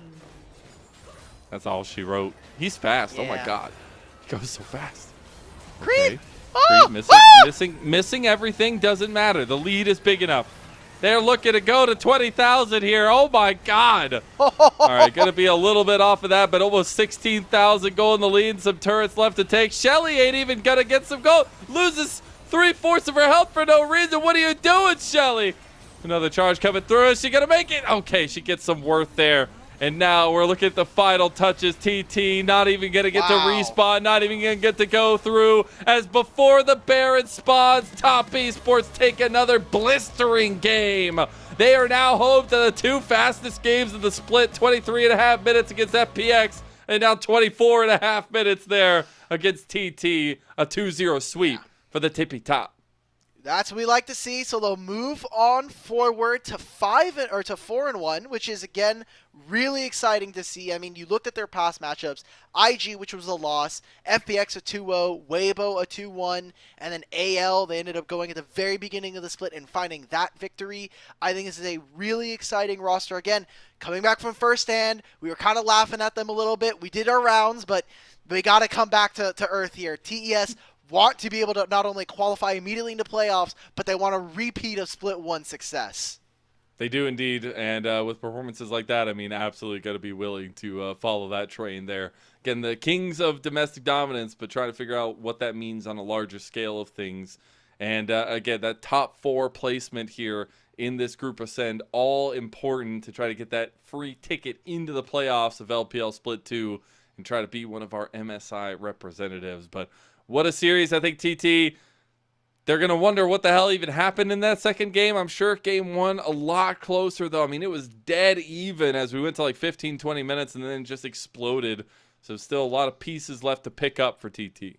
That's all she wrote. He's fast. Yeah. Oh, my God. He goes so fast. Creep! Okay. Creep missing everything. Doesn't matter. The lead is big enough. They're looking to go to 20,000 here. Oh, my God. All right, going to be a little bit off of that, but almost 16,000 gold in the lead. Some turrets left to take. Shelly ain't even going to get some gold. Loses 3/4 of her health for no reason. What are you doing, Shelly? Another charge coming through. Is she going to make it? Okay, she gets some worth there. And now we're looking at the final touches. TT not even going to get to respawn, not even going to get to go through. As before the Baron spawns, top esports take another blistering game. They are now home to the 2 fastest games of the split, 23.5 minutes against FPX, and now 24.5 minutes there against TT, a 2-0 sweep for the tippy top. That's what we like to see. So they'll move on forward to 4-1, which is, again, really exciting to see. I mean, you looked at their past matchups. IG, which was a loss, FPX a 2-0, Weibo a 2-1, and then AL, they ended up going at the very beginning of the split and finding that victory. I think this is a really exciting roster. Again, coming back from first hand, we were kind of laughing at them a little bit. We did our rounds, but we got to come back to earth here. TES want to be able to not only qualify immediately into playoffs, but they want a repeat of Split 1 success. They do indeed, and with performances like that, I mean, absolutely got to be willing to follow that train there. Again, the kings of domestic dominance, but trying to figure out what that means on a larger scale of things. And again, that top 4 placement here in this group ascend, all important to try to get that free ticket into the playoffs of LPL Split 2 and try to be one of our MSI representatives. But what a series. I think TT, they're going to wonder what the hell even happened in that second game. I'm sure game 1 a lot closer, though. I mean, it was dead even as we went to like 15, 20 minutes and then just exploded. So still a lot of pieces left to pick up for TT.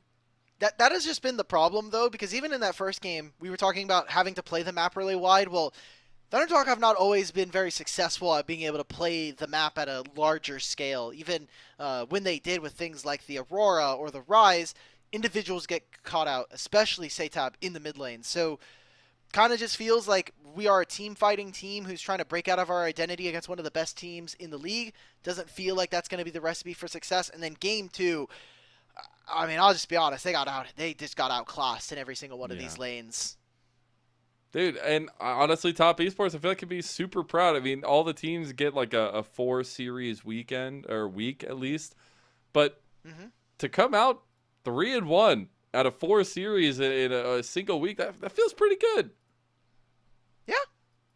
That has just been the problem, though, because even in that first game, we were talking about having to play the map really wide. Well, Thundertalk have not always been very successful at being able to play the map at a larger scale. Even when they did with things like the Aurora or the Rise, individuals get caught out, especially Satab in the mid lane. So kind of just feels like we are a team fighting team who's trying to break out of our identity against one of the best teams in the league. Doesn't feel like that's going to be the recipe for success. And then game 2, I mean, I'll just be honest. They just got outclassed in every single one of these lanes. Dude, and honestly, Top Esports, I feel like could be super proud. I mean, all the teams get like a 4-series weekend or week at least, but to come out 3-1 out of 4 series in a single week, that feels pretty good. Yeah,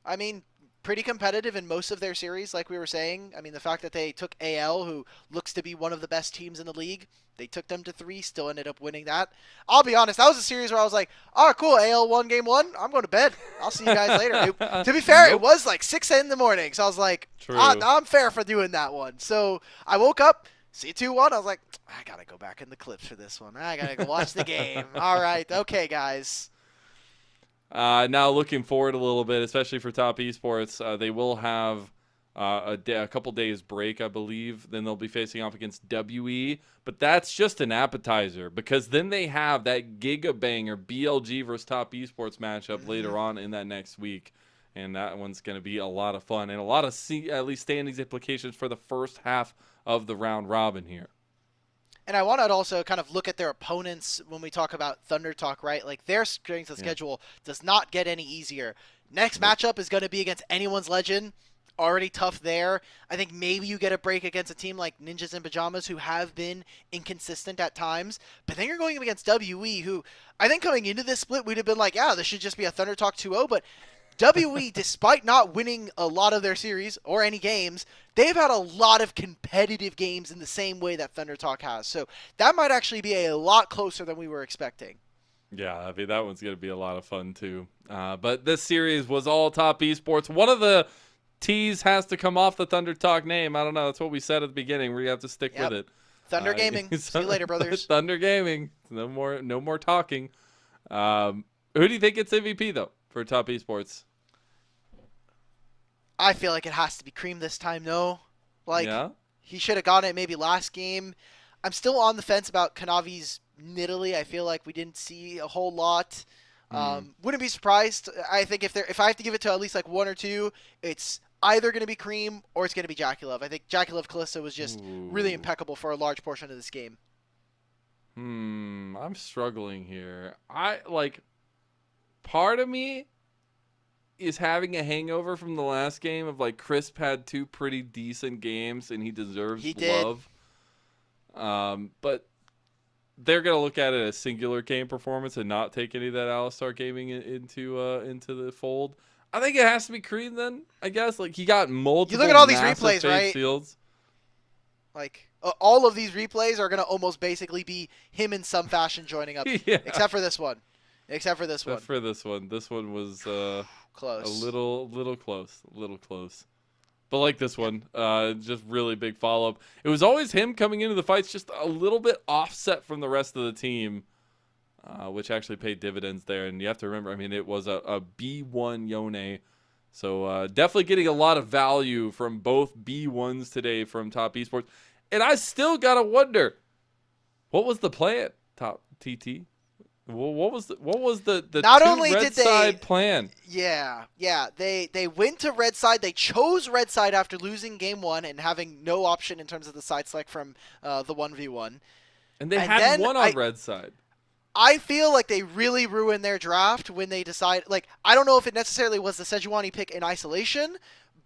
I mean, pretty competitive in most of their series, like we were saying. I mean, the fact that they took AL, who looks to be one of the best teams in the league, they took them to 3, still ended up winning that. I'll be honest, that was a series where I was like, oh, cool, AL won game 1. I'm going to bed. I'll see you guys later. To be fair, It was like 6 in the morning, so I was like, I'm fair for doing that one. So I woke up, see 2-1. I was like, I got to go back in the clips for this one. I got to go watch the game. All right, okay, guys. Now looking forward a little bit, especially for Top Esports, they will have a couple days break, I believe. Then they'll be facing off against WE, but that's just an appetizer because then they have that Giga Banger BLG versus Top Esports matchup later on in that next week, and that one's going to be a lot of fun and a lot of at least standings implications for the first half of the round robin here. And I want to also kind of look at their opponents when we talk about Thunder Talk, right? Like their strength of schedule does not get any easier. Next matchup is going to be against Anyone's Legend. Already tough there. I think maybe you get a break against a team like Ninjas in Pajamas who have been inconsistent at times. But then you're going up against WE who I think coming into this split we'd have been like, yeah, this should just be a Thunder Talk 2-0. But WE, despite not winning a lot of their series or any games, they've had a lot of competitive games in the same way that Thunder Talk has. So that might actually be a lot closer than we were expecting. Yeah, I mean, that one's going to be a lot of fun, too. But this series was all Top Esports. One of the T's has to come off the Thunder Talk name. I don't know. That's what we said at the beginning. We have to stick with it. Thunder Gaming. See you later, brothers. Thunder Gaming. No more talking. Who do you think gets MVP, though, for Top Esports? I feel like it has to be Cream this time, though. He should have gotten it maybe last game. I'm still on the fence about Kanavi's Nidalee. I feel like we didn't see a whole lot. Wouldn't be surprised. I think if I have to give it to at least like 1 or 2, it's either going to be Cream or it's going to be JackieLove. I think JackieLove Kalista was just really impeccable for a large portion of this game. I'm struggling here. Part of me is having a hangover from the last game of like Crisp had 2 pretty decent games and he deserves love. But they're gonna look at it as singular game performance and not take any of that Alistar gaming into the fold. I think it has to be Cream then. I guess he got multiple. You look at all these replays, right? Seals. All of these replays are gonna almost basically be him in some fashion joining up, except for this one. This one was close. A little close. But like this one, just really big follow-up. It was always him coming into the fights just a little bit offset from the rest of the team, which actually paid dividends there. And you have to remember, I mean, it was a B1 Yone. So definitely getting a lot of value from both B1s today from Top Esports. And I still got to wonder, what was the plan, Top TT? What was the not two only red did they side plan? Yeah. They went to red side. They chose red side after losing game 1 and having no option in terms of the side select from the 1v1. And they had one on red side. I feel like they really ruined their draft when they decide. I don't know if it necessarily was the Sejuani pick in isolation,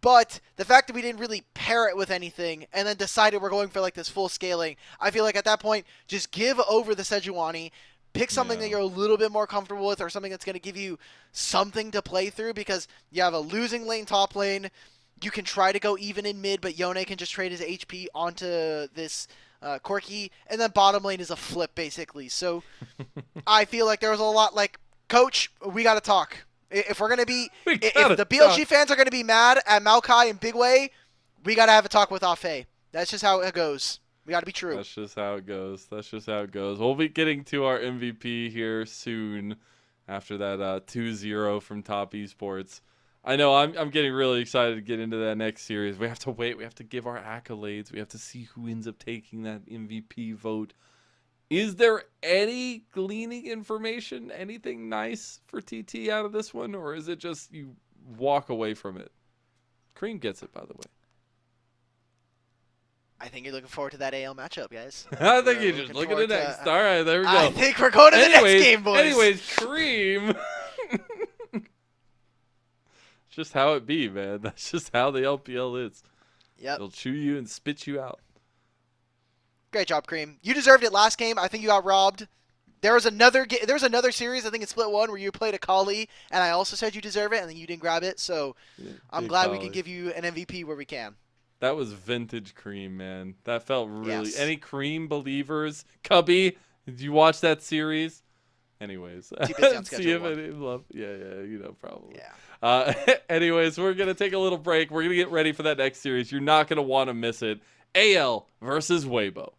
but the fact that we didn't really pair it with anything and then decided we're going for this full scaling, I feel like at that point just give over the Sejuani. Pick something that you're a little bit more comfortable with or something that's going to give you something to play through because you have a losing lane top lane. You can try to go even in mid, but Yone can just trade his HP onto this Corki. And then bottom lane is a flip, basically. So I feel like there was a lot Coach, we got to talk. If we're going to be – if the BLG fans are going to be mad at Maokai and Big Way, we got to have a talk with Afe. That's just how it goes. We got to be true. That's just how it goes. We'll be getting to our MVP here soon after that 2-0 from Top Esports. I know I'm getting really excited to get into that next series. We have to wait. We have to give our accolades. We have to see who ends up taking that MVP vote. Is there any gleaning information, anything nice for TT out of this one, or is it just you walk away from it? Cream gets it, by the way. I think you're looking forward to that AL matchup, guys. I think We're you're just looking forward at to- next. All right, there we go. I think we're going to the next game, boys. Anyways, Cream. It's just how it be, man. That's just how the LPL is. Yep. They'll chew you and spit you out. Great job, Cream. You deserved it last game. I think you got robbed. There was another series, I think it's Split 1, where you played a Kali, and I also said you deserve it, and then you didn't grab it. So Yeah, I'm big glad we Kali. can give you an MVP where we can. That was vintage Cream, man. That felt really. Yes. Any Cream believers? Cubby, did you watch that series? Anyways, Too busy on see schedule if one. any love. Yeah, you know, probably. Yeah. Anyways, we're gonna take a little break. We're gonna get ready for that next series. You're not gonna want to miss it. AL versus Weibo.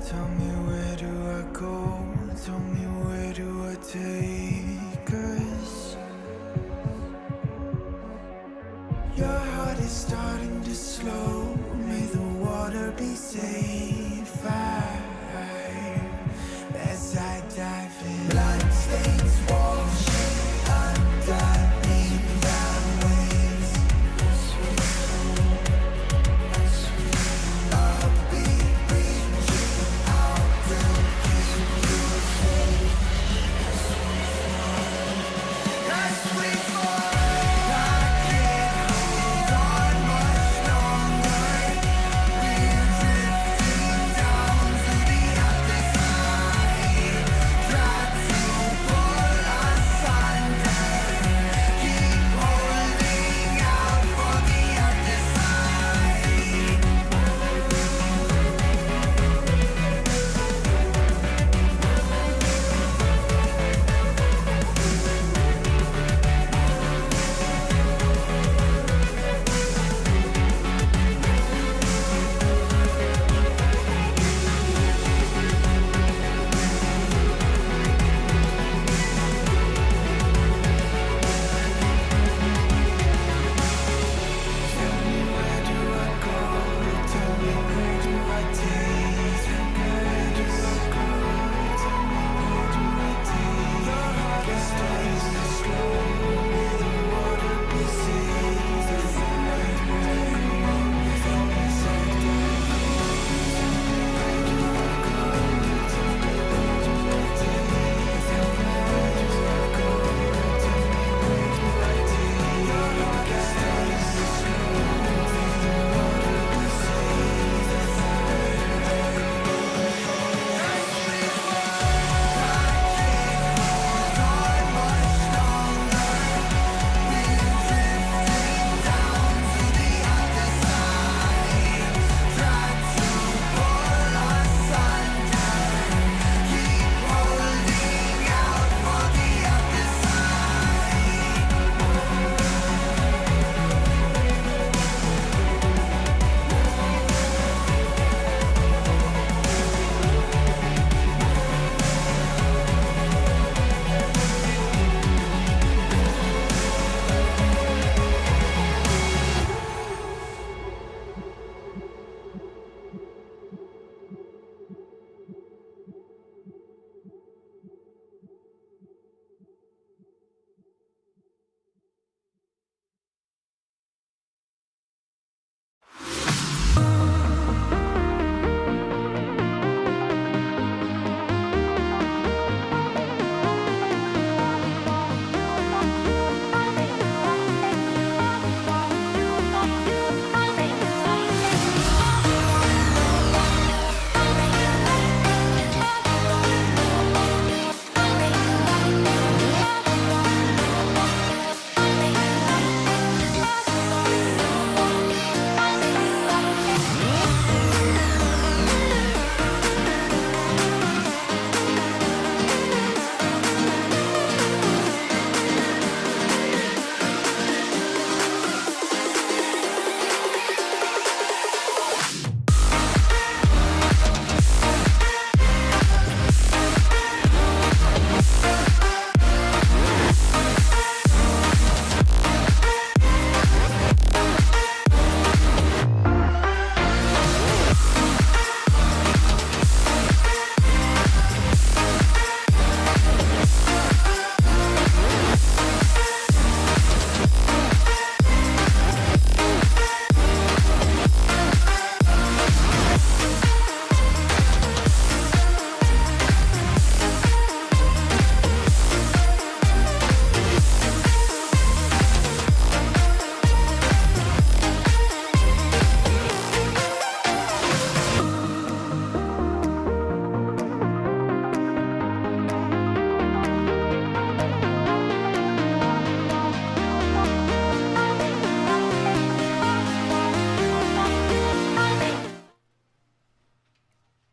Tell me where do I go? Tell me where do I take us? Your heart is starting to slow. May the water be safe.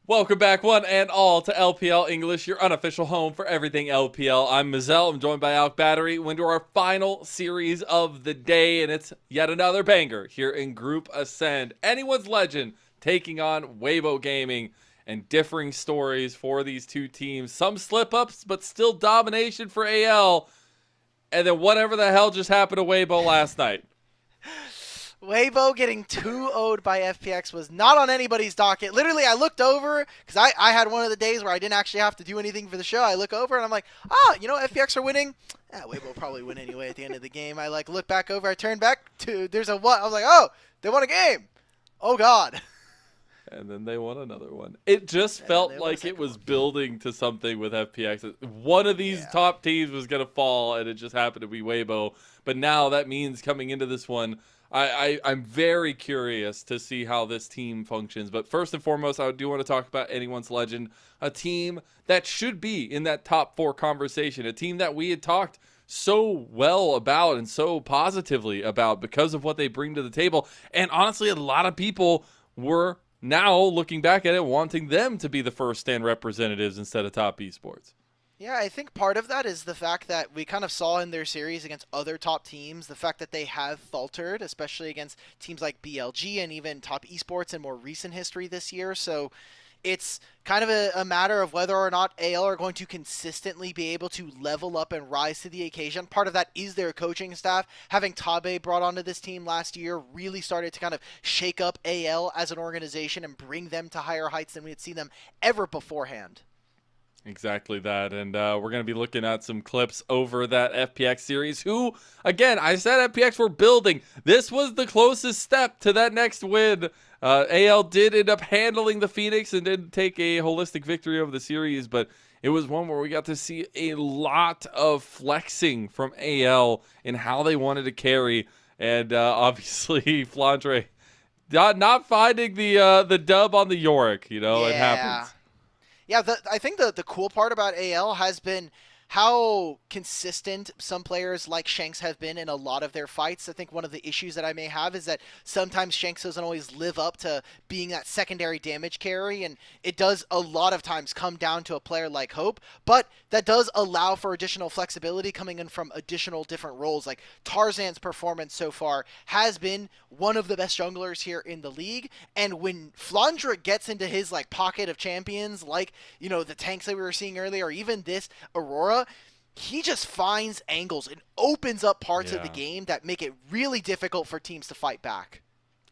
Welcome back, one and all, to LPL English, your unofficial home for everything LPL. I'm Mazel. I'm joined by Alk Battery. We're into our final series of the day, and it's yet another banger here in Group Ascend. Anyone's Legend taking on Weibo Gaming, and differing stories for these two teams. Some slip-ups, but still domination for AL. And then whatever the hell just happened to Weibo last night. Weibo getting 2-0'd by FPX was not on anybody's docket. Literally, I looked over, because I had one of the days where I didn't actually have to do anything for the show. I look over, and I'm like, FPX are winning. Weibo will probably win anyway at the end of the game. I, look back over. I turn back to, there's a what? I was like, oh, they won a game. Oh, God. And then they won another one. It just felt like it was building to something with FPX. One of these top teams was going to fall, and it just happened to be Weibo. But now that means coming into this one, I'm very curious to see how this team functions. But first and foremost, I do want to talk about Anyone's Legend, a team that should be in that top 4 conversation, a team that we had talked so well about and so positively about because of what they bring to the table. And honestly, a lot of people were now looking back at it, wanting them to be the first stand representatives instead of top esports. Yeah, I think part of that is the fact that we kind of saw in their series against other top teams, the fact that they have faltered, especially against teams like BLG and even top esports in more recent history this year. So it's kind of a matter of whether or not AL are going to consistently be able to level up and rise to the occasion. Part of that is their coaching staff. Having Tabe brought onto this team last year really started to kind of shake up AL as an organization and bring them to higher heights than we had seen them ever beforehand. Exactly that, and we're going to be looking at some clips over that FPX series, who, again, I said FPX were building. This was the closest step to that next win. AL did end up handling the Phoenix and did take a holistic victory over the series, but it was one where we got to see a lot of flexing from AL in how they wanted to carry, and obviously Flandre not finding the dub on the Yorick, it happens. Yeah, I think the cool part about AL has been how consistent some players like Shanks have been in a lot of their fights. I think one of the issues that I may have is that sometimes Shanks doesn't always live up to being that secondary damage carry, and it does a lot of times come down to a player like Hope, but that does allow for additional flexibility coming in from additional different roles. Like Tarzan's performance so far has been one of the best junglers here in the league, and when Flandre gets into his pocket of champions, the tanks that we were seeing earlier, or even this Aurora, he just finds angles and opens up parts of the game that make it really difficult for teams to fight back.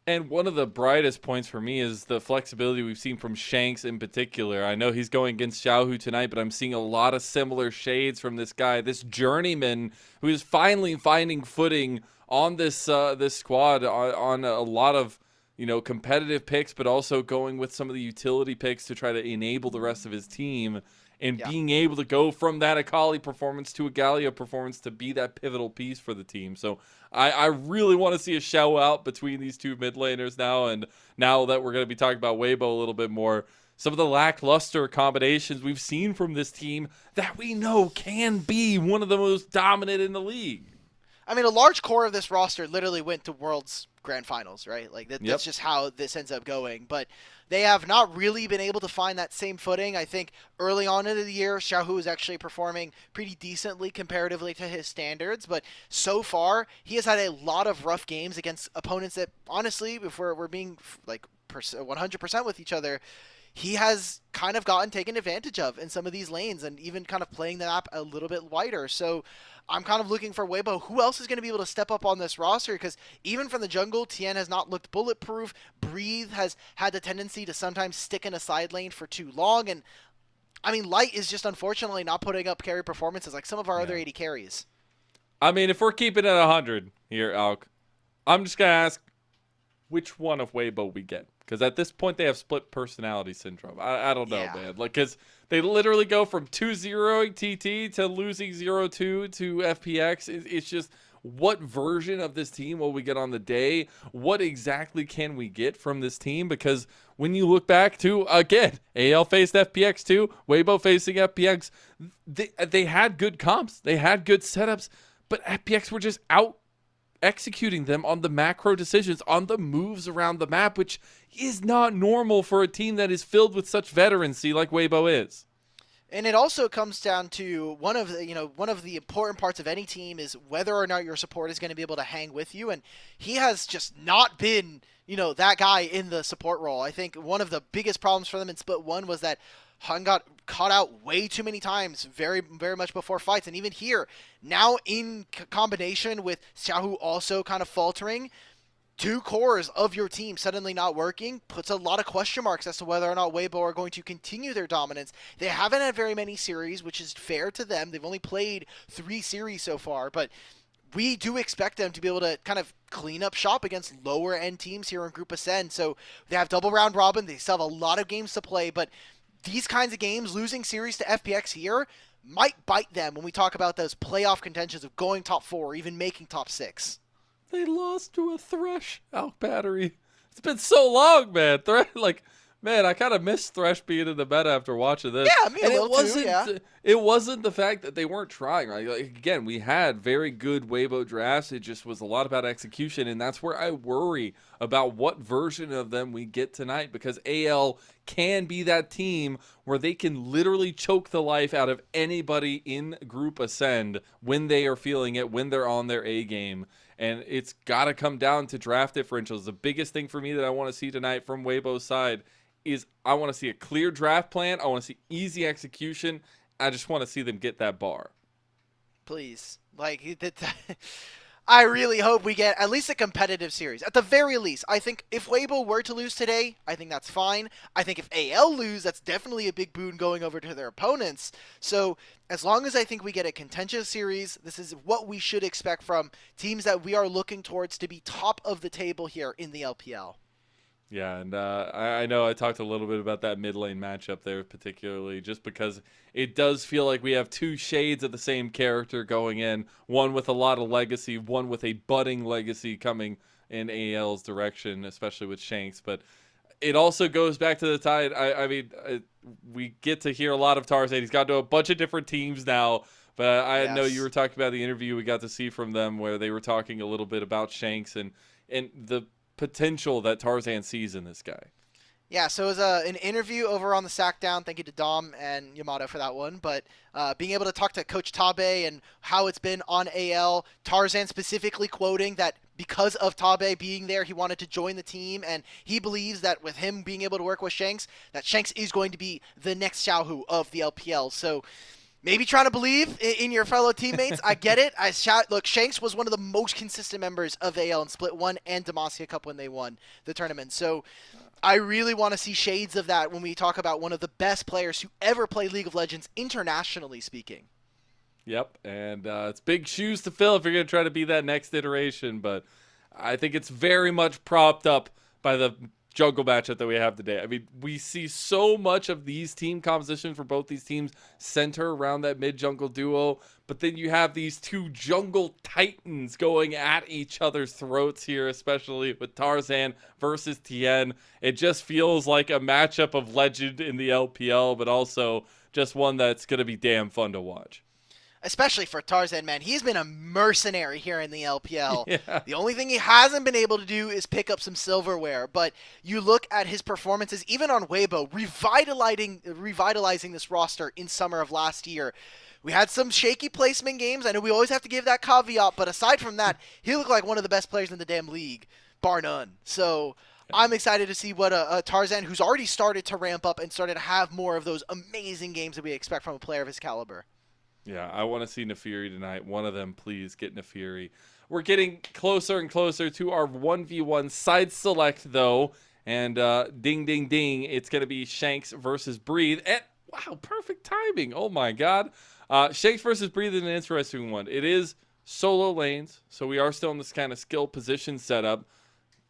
And one of the brightest points for me is the flexibility we've seen from Shanks in particular. I know he's going against Xiaohu tonight, but I'm seeing a lot of similar shades from this guy, this journeyman who is finally finding footing on this this squad on a lot of competitive picks, but also going with some of the utility picks to try to enable the rest of his team. And being able to go from that Akali performance to a Gallia performance to be that pivotal piece for the team. So I really want to see a shout out between these two mid laners now. And now that we're going to be talking about Weibo a little bit more, some of the lackluster combinations we've seen from this team that we know can be one of the most dominant in the league. I mean, a large core of this roster literally went to Worlds Grand Finals, right? That's just how this ends up going. But they have not really been able to find that same footing. I think early on in the year, Xiaohu is actually performing pretty decently comparatively to his standards. But so far, he has had a lot of rough games against opponents that, honestly, if we're being 100% with each other, he has kind of gotten taken advantage of in some of these lanes and even kind of playing the map a little bit wider. So I'm kind of looking for Weibo. Who else is going to be able to step up on this roster? Because even from the jungle, Tien has not looked bulletproof. Breathe has had the tendency to sometimes stick in a side lane for too long. And, I mean, Light is just unfortunately not putting up carry performances like some of our other 80 carries. I mean, if we're keeping it 100 here, Alk, I'm just going to ask which one of Weibo we get. Because at this point, they have split personality syndrome. I don't know, man. Because they literally go from 2-0 TT to losing 0-2 to FPX. It's just, what version of this team will we get on the day? What exactly can we get from this team? Because when you look back to, again, AL faced FPX too, Weibo facing FPX, they had good comps. They had good setups. But FPX were just executing them on the macro decisions, on the moves around the map, which is not normal for a team that is filled with such veterancy like Weibo is. And it also comes down to one of the important parts of any team is whether or not your support is going to be able to hang with you. And he has just not been, that guy in the support role. I think one of the biggest problems for them in Split 1 was that Han got caught out way too many times, very, very much before fights. And even here, now in combination with Xiaohu also kind of faltering, two cores of your team suddenly not working puts a lot of question marks as to whether or not Weibo are going to continue their dominance. They haven't had very many series, which is fair to them. They've only played 3 series so far, but we do expect them to be able to kind of clean up shop against lower end teams here in Group Ascend. So they have double round robin. They still have a lot of games to play, but these kinds of games, losing series to FPX here, might bite them when we talk about those playoff contentions of going top 4 or even making top 6. They lost to a Thresh out battery. It's been so long, man. Man, I kind of miss Thresh being in the meta after watching this. Yeah, me a little too, yeah. It wasn't the fact that they weren't trying, right? Like, again, we had very good Weibo drafts. It just was a lot about execution, and that's where I worry about what version of them we get tonight, because AL can be that team where they can literally choke the life out of anybody in Group Ascend when they are feeling it, when they're on their A game. And it's got to come down to draft differentials. The biggest thing for me that I want to see tonight from Weibo's side is I want to see a clear draft plan. I want to see easy execution. I just want to see them get that bar. Please. I really hope we get at least a competitive series. At the very least, I think if Weibo were to lose today, I think that's fine. I think if AL lose, that's definitely a big boon going over to their opponents. So as long as I think we get a contentious series, this is what we should expect from teams that we are looking towards to be top of the table here in the LPL. Yeah, and I know I talked a little bit about that mid lane matchup there, particularly just because it does feel like we have 2 shades of the same character going in, one with a lot of legacy, one with a budding legacy coming in AL's direction, especially with Shanks. But it also goes back to the Tide. I mean, we get to hear a lot of Tarzan. He's got to a bunch of different teams now. But I know you were talking about the interview we got to see from them where they were talking a little bit about Shanks and the potential that Tarzan sees in this guy. Yeah, so it was an interview over on the Sackdown. Thank you to Dom and Yamato for that one. But being able to talk to Coach Tabe and how it's been on AL, Tarzan specifically quoting that because of Tabe being there, he wanted to join the team, and he believes that with him being able to work with Shanks, that Shanks is going to be the next Xiaohu of the LPL. So maybe trying to believe in your fellow teammates. I get it. Look, Shanks was one of the most consistent members of AL in Split 1 and Demacia Cup when they won the tournament. So I really want to see shades of that when we talk about one of the best players who ever played League of Legends, internationally speaking. Yep, and it's big shoes to fill if you're going to try to be that next iteration, but I think it's very much propped up by the jungle matchup that we have today. I mean, we see so much of these team compositions for both these teams center around that mid-jungle duo, but then you have these 2 jungle titans going at each other's throats here, especially with Tarzan versus Tien. It just feels like a matchup of legend in the LPL, but also just one that's going to be damn fun to watch. Especially for Tarzan, man. He's been a mercenary here in the LPL. Yeah. The only thing he hasn't been able to do is pick up some silverware. But you look at his performances, even on Weibo, revitalizing this roster in summer of last year. We had some shaky placement games. I know we always have to give that caveat, but aside from that, he looked like one of the best players in the damn league, bar none. So I'm excited to see what a Tarzan, who's already started to ramp up and started to have more of those amazing games that we expect from a player of his caliber. Yeah, I want to see Nefiri tonight. One of them, please get Nefiri. We're getting closer and closer to our 1v1 side select, though. And ding, ding, ding, it's going to be Shanks versus Breathe. And wow, perfect timing. Oh, my God. Shanks versus Breathe is an interesting one. It is solo lanes, so we are still in this kind of skill position setup.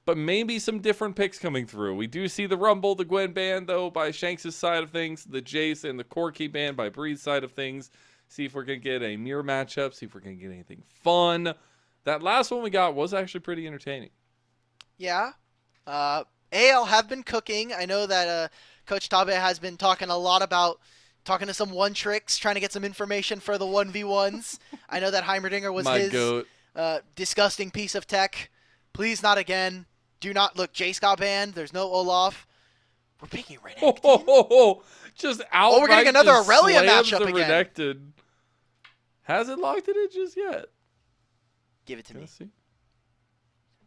But maybe some different picks coming through. We do see the Rumble, the Gwen ban, though, by Shanks' side of things. The Jace and the Corki ban by Breeze's side of things. See if we're going to get a mirror matchup. See if we're going to get anything fun. That last one we got was actually pretty entertaining. Yeah. AL have been cooking. I know that Coach Tabe has been talking a lot about talking to some one tricks, trying to get some information for the 1v1s. I know that Heimerdinger was My his goat. Disgusting piece of tech. Please not again. Do not look. Jace got banned. There's no Olaf. We're picking Renekton. Just outright. Oh, we're getting another just Aurelia slams matchup the again. Renekton. Hasn't locked it in just yet. Give it to me. Let's see.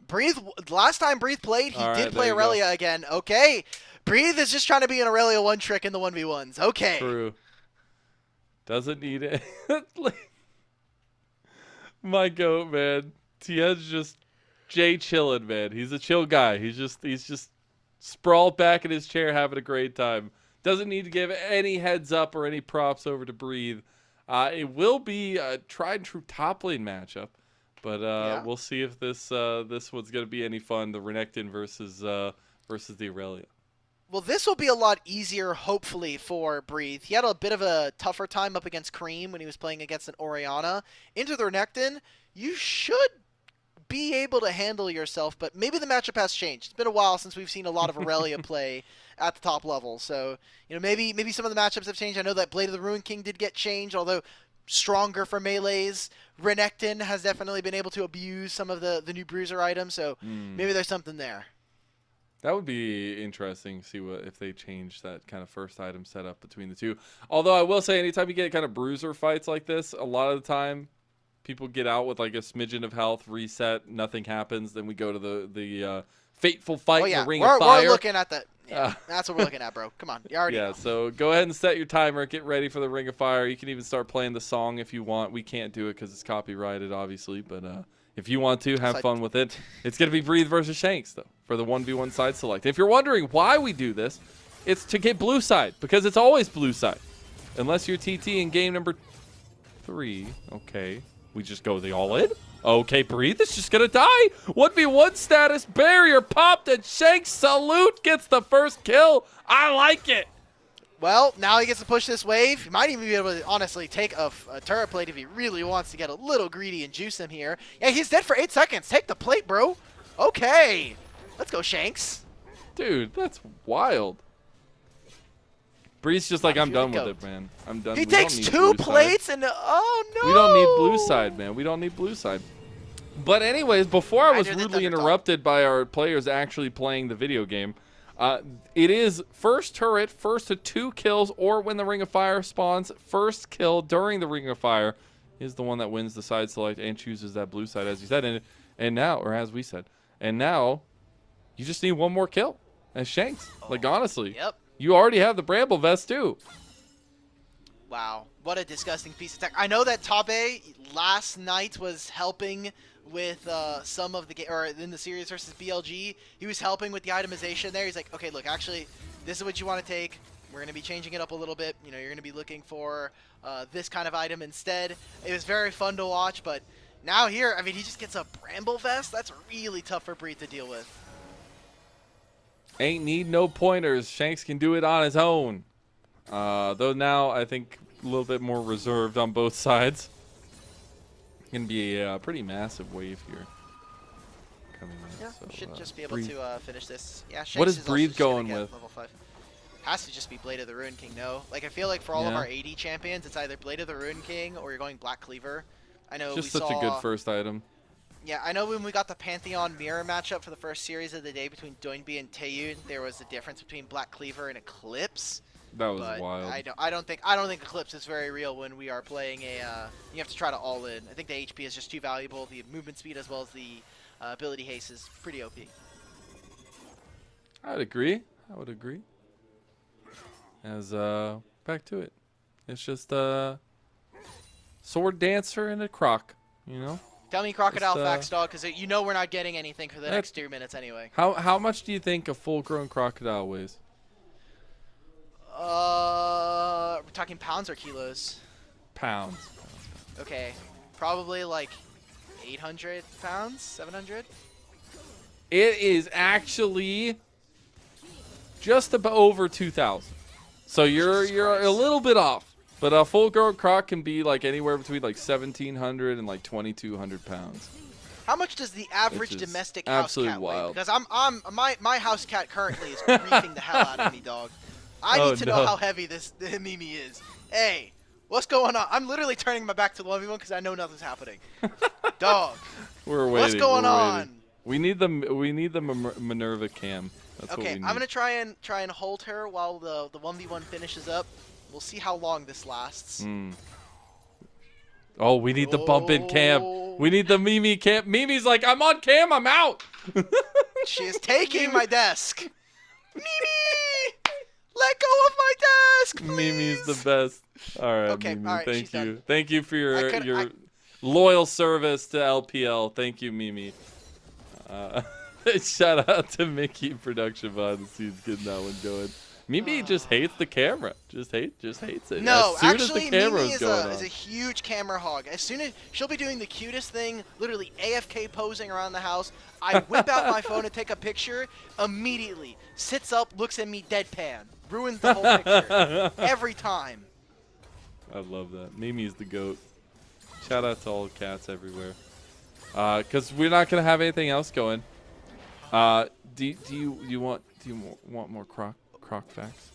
Breathe. Last time Breathe played, he All right, did play there you Aurelia again. Okay. Breathe is just trying to be an Aurelia one trick in the 1v1s. Okay. True. Doesn't need it. My goat, man. TES just Jay chilling, man. He's a chill guy. He's just sprawled back in his chair having a great time. Doesn't need to give any heads up or any props over to Breathe. It will be a tried and true top lane matchup, but we'll see if this one's gonna be any fun. The Renekton versus the Aurelia. Well, this will be a lot easier, hopefully, for Breathe. He had a bit of a tougher time up against Cream when he was playing against an Orianna. Into the Renekton, you should be able to handle yourself, but maybe the matchup has changed. It's been a while since we've seen a lot of Aurelia play at the top level, so maybe some of the matchups have changed. I know that Blade of the Ruined King did get changed, although stronger for melees. Renekton has definitely been able to abuse some of the new Bruiser items, so maybe there's something there. That would be interesting to see if they change that kind of first item setup between the two. Although I will say, anytime you get kind of bruiser fights like this, a lot of the time people get out with like a smidgen of health, reset, nothing happens. Then we go to the fateful fight in the Ring of Fire. We're looking at that. Yeah, that's what we're looking at, bro. Come on, you already know. So go ahead and set your timer. Get ready for the Ring of Fire. You can even start playing the song if you want. We can't do it because it's copyrighted, obviously, but if you want to, have fun with it. It's going to be Breathe versus Shanks, though, for the 1v1 side select. If you're wondering why we do this, it's to get blue side, because it's always blue side. Unless you're TT in game number 3. Okay. We just go the all-in? Okay, Breathe is just going to die. 1v1 status, barrier popped, and Shanks salute gets the first kill. I like it. Well, now he gets to push this wave. He might even be able to, honestly, take a turret plate if he really wants to get a little greedy and juice him here. Yeah, he's dead for 8 seconds. Take the plate, bro. Okay. Let's go, Shanks. Dude, that's wild. Breeze's just like, I'm done with it, man. I'm done. He takes 2 plates and, oh, no. We don't need blue side, man. We don't need blue side. But anyways, before I was rudely interrupted by our players actually playing the video game, it is first turret, first to 2 kills, or when the Ring of Fire spawns, first kill during the Ring of Fire is the one that wins the side select and chooses that blue side, as you said. And now, or as we said, and now you just need 1 more kill as Shanks. Like, honestly. Yep. You already have the Bramble Vest, too. Wow. What a disgusting piece of tech. I know that Tabe last night was helping with some of the game, or in the series versus BLG, he was helping with the itemization there. He's like, okay, look, actually, this is what you want to take. We're going to be changing it up a little bit. You're going to be looking for this kind of item instead. It was very fun to watch, but now here, I mean, he just gets a Bramble Vest. That's really tough for Breathe to deal with. Ain't need no pointers. Shanks can do it on his own. Though now, I think a little bit more reserved on both sides. Going to be a pretty massive wave here coming in. Yeah, so, should just be able Breathe. to finish this. Yeah, Shanks What is also Breathe just gonna going get with? Level 5. Has to just be Blade of the Ruined King, no? Like, I feel like for all of our AD champions, it's either Blade of the Ruined King or you're going Black Cleaver. I know Just we such saw, a good first item. Yeah, I know when we got the Pantheon mirror matchup for the first series of the day between Doinby and Taeyun, there was a difference between Black Cleaver and Eclipse. That was But wild. I don't think Eclipse is very real when we are playing a. You have to try to all in. I think the HP is just too valuable. The movement speed as well as the ability haste is pretty OP. I'd agree. I would agree. As back to it. It's just sword dancer and a croc, you know? Tell me Crocodile Just, facts, dog, because you know we're not getting anything for the next 2 minutes anyway. How much do you think a full-grown crocodile weighs? We're talking pounds or kilos? Pounds. Okay, probably like 800 pounds, 700. It is actually just about over 2,000. So you're a little bit off. But a full-grown croc can be like anywhere between like 1,700 and like 2,200 pounds. How much does the average Which is domestic house absolutely cat weigh? wild. Because my house cat currently is griefing the hell out of me, dog. I need to know how heavy this Mimi is. Hey, What's going on? I'm literally turning my back to the 1v1 because I know nothing's happening. Dog. We're waiting. What's going on? We need the Minerva cam. That's what we Okay, need. I'm gonna try and hold her while the 1v1 finishes up. We'll see how long this lasts. Oh, we need the bump in cam. We need the Mimi cam. Mimi's like, I'm on cam. I'm out. She is taking my desk. Mimi, let go of my desk, please. Mimi's the best. All right, Okay, Mimi. all right, Thank she's you. done. Thank you for your loyal service to LPL. Thank you, Mimi. Shout out to Mickey Production behind the scenes getting that one going. Mimi just hates the camera. Just hates it. No, as soon actually, as the camera Mimi is going a on. huge camera hog. As soon as she'll be doing the cutest thing, literally AFK posing around the house, I whip out my phone and take a picture. Immediately sits up, looks at me deadpan, ruins the whole picture every time. I love that. Mimi's the GOAT. Shout out to all the cats everywhere. Because we're not gonna have anything else going. Do you want more croc facts?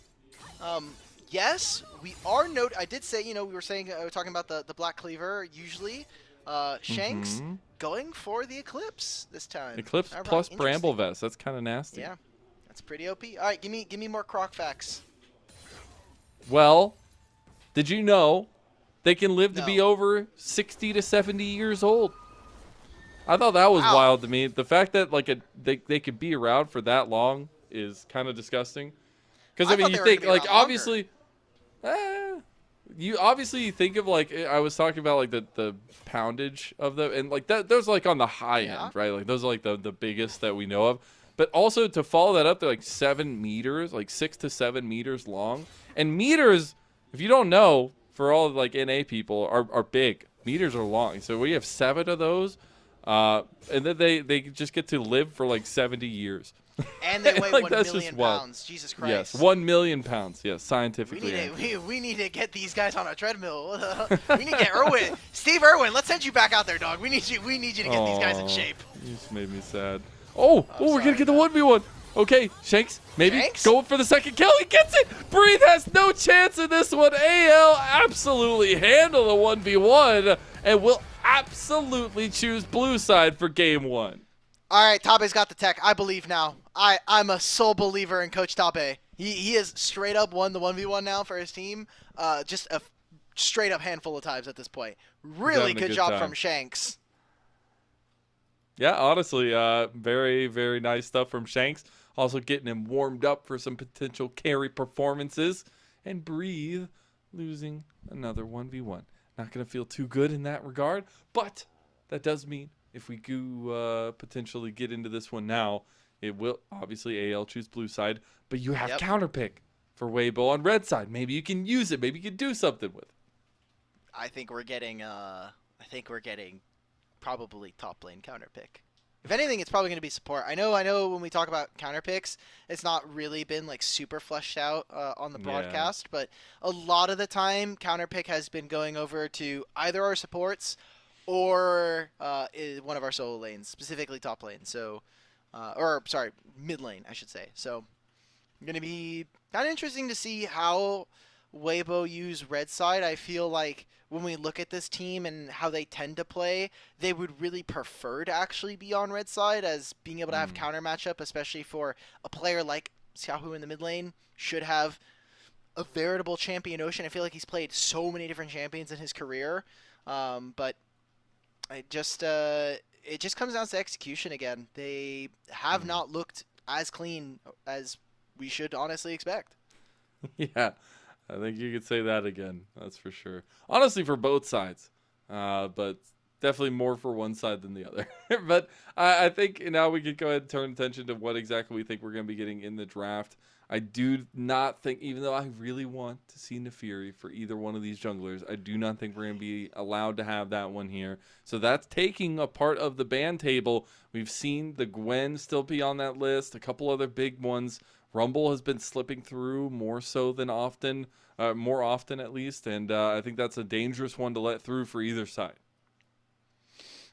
Yes, we are I did say, we were saying we were talking about the Black Cleaver usually. Shanks going for the Eclipse this time. Eclipse All right, plus interesting. Bramble Vest. That's kind of nasty. Yeah, that's pretty OP. All right, give me more croc facts. Well, did you know they can live to be No. over 60 to 70 years old? I thought that was Wow. wild to me. The fact that they could be around for that long is kind of disgusting. Because I I mean, thought you they were think gonna be like around obviously, you think of like I was talking about like the poundage of them, and like that those are like on the high end, right? Like those are like the biggest that we know of. But also to follow that up, they're like 7 meters, like 6 to 7 meters long. And meters, if you don't know, for all like NA people, are big. Meters are long. So we have 7 of those. And then they just get to live for like 70 years. And they weigh Like, 1 that's million just wild. pounds. Jesus Christ. Yes, 1 million pounds. Yes, We scientifically. we need to get these guys on a treadmill. We need to get Irwin, Steve Irwin. Let's send you back out there, dog. We need you to get these guys in shape. You just made me sad. Oh, we're gonna sorry, get the 1v1. Okay, Shanks, maybe Shanks? going for the second kill. He gets it. Breathe has no chance in this one. AL absolutely handle the 1v1 and will absolutely choose blue side for game 1. All right, Tabe's got the tech. I believe now. I'm a sole believer in Coach Tabe. He has straight up won the 1v1 now for his team. Just a straight up handful of times at this point. Really having a good good job time. from Shanks. Yeah, honestly, very, very nice stuff from Shanks. Also getting him warmed up for some potential carry performances. And Breathe losing another 1v1. Not going to feel too good in that regard. But that does mean if we do potentially get into this one now, it will obviously AL choose blue side. But you have counter pick for Weibo on red side. Maybe you can use it. Maybe you can do something with it. I think we're getting probably top lane counter pick. If anything, it's probably going to be support. I know when we talk about counter picks, it's not really been like super fleshed out on the broadcast, but a lot of the time counter pick has been going over to either our supports or one of our solo lanes, specifically top lane. So, mid lane, I should say. So, going to be kind of interesting to see how Weibo use red side. I feel like when we look at this team and how they tend to play, they would really prefer to actually be on red side, as being able to have counter matchup, especially for a player like Xiaohu in the mid lane, should have a veritable champion ocean. I feel like he's played so many different champions in his career, but it just comes down to execution again. They have not looked as clean as we should honestly expect. Yeah, I think you could say that again. That's for sure. Honestly, for both sides, but definitely more for one side than the other. But I think now we could go ahead and turn attention to what exactly we think we're going to be getting in the draft. I do not think, even though I really want to see Nefiri for either one of these junglers, I do not think we're going to be allowed to have that one here. So that's taking a part of the ban table. We've seen the Gwen still be on that list, a couple other big ones. Rumble has been slipping through more so than often, more often at least, and I think that's a dangerous one to let through for either side.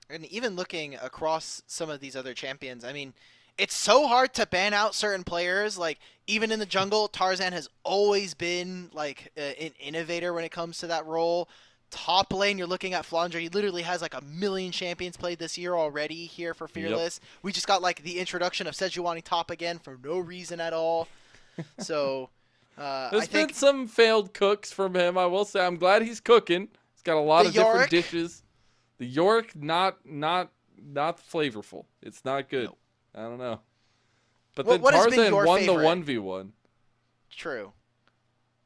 And even looking across some of these other champions, I mean, it's so hard to ban out certain players. Like, even in the jungle, Tarzan has always been like an innovator when it comes to that role. Top lane, you're looking at Flandre. He literally has like 1 million champions played this year already here for Fearless. Yep. We just got like the introduction of Sejuani top again for no reason at all. So there's been some failed cooks from him. I will say I'm glad he's cooking. He's got a lot of different dishes. The Yorick, not flavorful. It's not good. Nope. I don't know. But then Tarzan won the 1v1. True.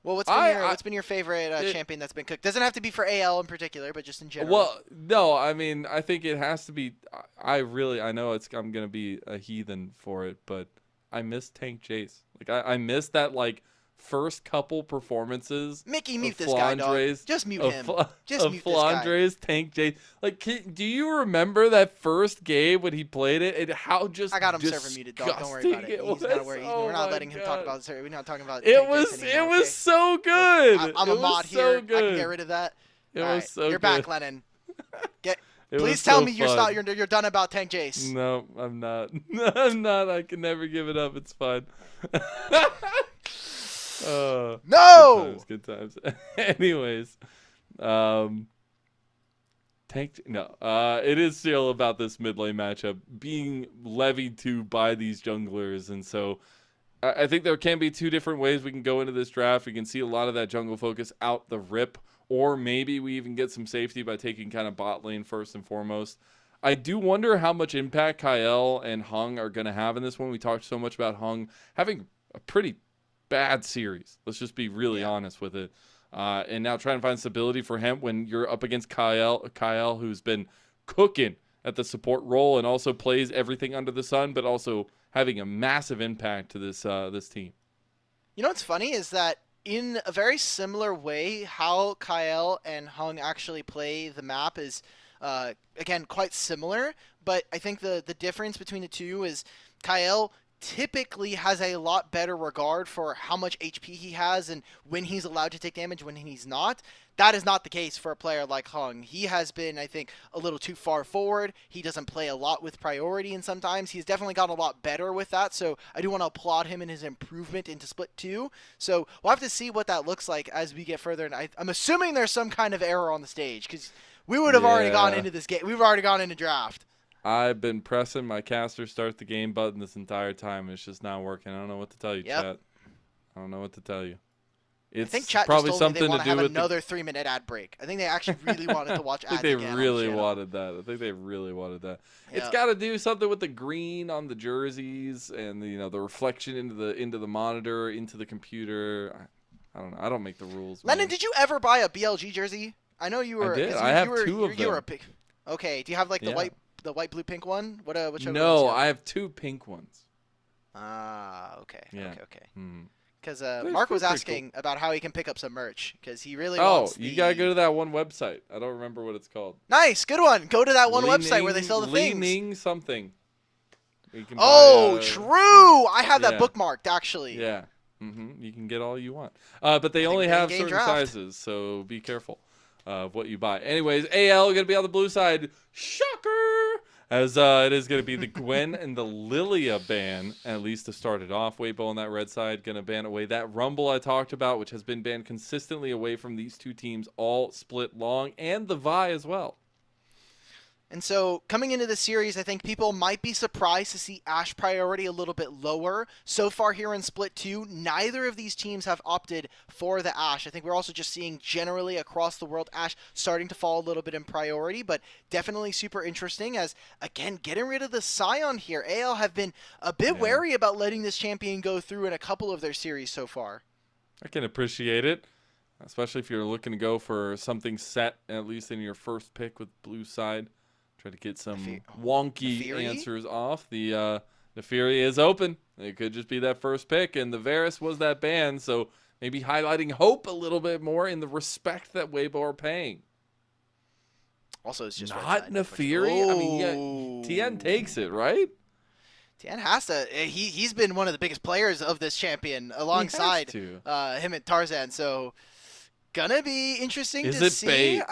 Well, what's been your favorite champion that's been cooked? Doesn't have to be for AL in particular, but just in general. Well, no, I mean, I think it has to be. I know I'm gonna be a heathen for it, but I miss Tank Jace. Like I miss that first couple performances. Mickey, mute this guy, dog. Just mute him. Just mute this guy. Flandre's Tank Jace. Like, do you remember that first game when he played it? And how just I got him server muted, dog. Don't worry about it. He's not aware. We're not letting him talk about the server. We're not talking about it. It was so good. I'm a mod here. I can get rid of that. It was so good. You're back, Lennon. Please tell me you're done about Tank Jace. No, I'm not. I'm not. I can never give it up. It's fine. No. Good times. Anyways, it is still about this mid lane matchup being levied to by these junglers, and so I think there can be two different ways we can go into this draft. We can see a lot of that jungle focus out the rip, or maybe we even get some safety by taking kind of bot lane first and foremost. I do wonder how much impact Kael and Hung are going to have in this one. We talked so much about Hung having a pretty bad series. Let's just be really honest with it. And now trying to find stability for him when you're up against Kael, who's been cooking at the support role and also plays everything under the sun, but also having a massive impact to this team. You know what's funny is that in a very similar way, how Kael and Hung actually play the map is, again, quite similar. But I think the difference between the two is Kael typically has a lot better regard for how much HP he has and when he's allowed to take damage, when he's not. That is not the case for a player like Hung. He has been, I think, a little too far forward. He doesn't play a lot with priority, and sometimes he's definitely gotten a lot better with that. So I do want to applaud him in his improvement into Split 2. So we'll have to see what that looks like as we get further. And I'm assuming there's some kind of error on the stage because we would have already gone into this game. We've already gone into draft. I've been pressing my caster start the game button this entire time. It's just not working. I don't know what to tell you, chat. I don't know what to tell you. It's I think chat probably just told something me they to do have with another 3-minute ad break. I think they actually really wanted to watch ads. I think they really wanted that. I think they really wanted that. Yeah. It's got to do something with the green on the jerseys and the reflection into the monitor, into the computer. I don't know. I don't make the rules. Lennon, did you ever buy a BLG jersey? I know you were. I did. I have two of them. You were okay. Do you have the white, blue, pink one? Whichever no, I have two pink ones. Ah, okay. Yeah. Okay. Because Mark was asking about how he can pick up some merch because he really wants you gotta go to that one website. I don't remember what it's called. Nice, good one. Go to that one website where they sell the things. Leaning something. True. I have that bookmarked actually. Yeah. You can get all you want. But they only have certain sizes, so be careful of what you buy. Anyways, AL going to be on the blue side. Shocker! As it is going to be the Gwen and the Lilia ban, at least to start it off. Weibo on that red side going to ban away that Rumble I talked about, which has been banned consistently away from these two teams all split long, and the Vi as well. And so coming into the series, I think people might be surprised to see Ashe priority a little bit lower. So far here in Split 2, neither of these teams have opted for the Ashe. I think we're also just seeing generally across the world Ashe starting to fall a little bit in priority, but definitely super interesting as, again, getting rid of the Scion here. AL have been a bit wary about letting this champion go through in a couple of their series so far. I can appreciate it, especially if you're looking to go for something set, at least in your first pick with blue side. Try to get some wonky answers off. The Neferi is open. It could just be that first pick, and the Varus was that ban, so maybe highlighting hope a little bit more in the respect that Weibo are paying. Also, it's just not Neferi. I mean, TN takes it, right? TN has to. He's been one of the biggest players of this champion alongside him and Tarzan. So, gonna be interesting to see. Bait?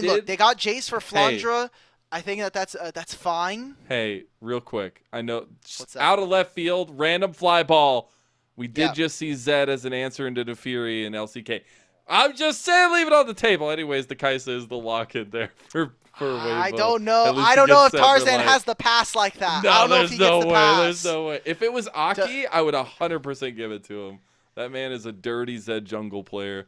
Look, they got Jace for Flandre. I think that's fine. Hey, real quick. I know What's that? out of left field, random fly ball. We did Yeah. just see Zed as an answer into Nefiri and LCK. I'm just saying, leave it on the table. Anyways, the Kaisa is the lock in there for I Weibo. don't know. At least I he don't know gets if set for Tarzan life. has the pass like that. No, I don't know if there's he no gets the way. pass. There's no way. If it was Aki, I would 100% give it to him. That man is a dirty Zed jungle player.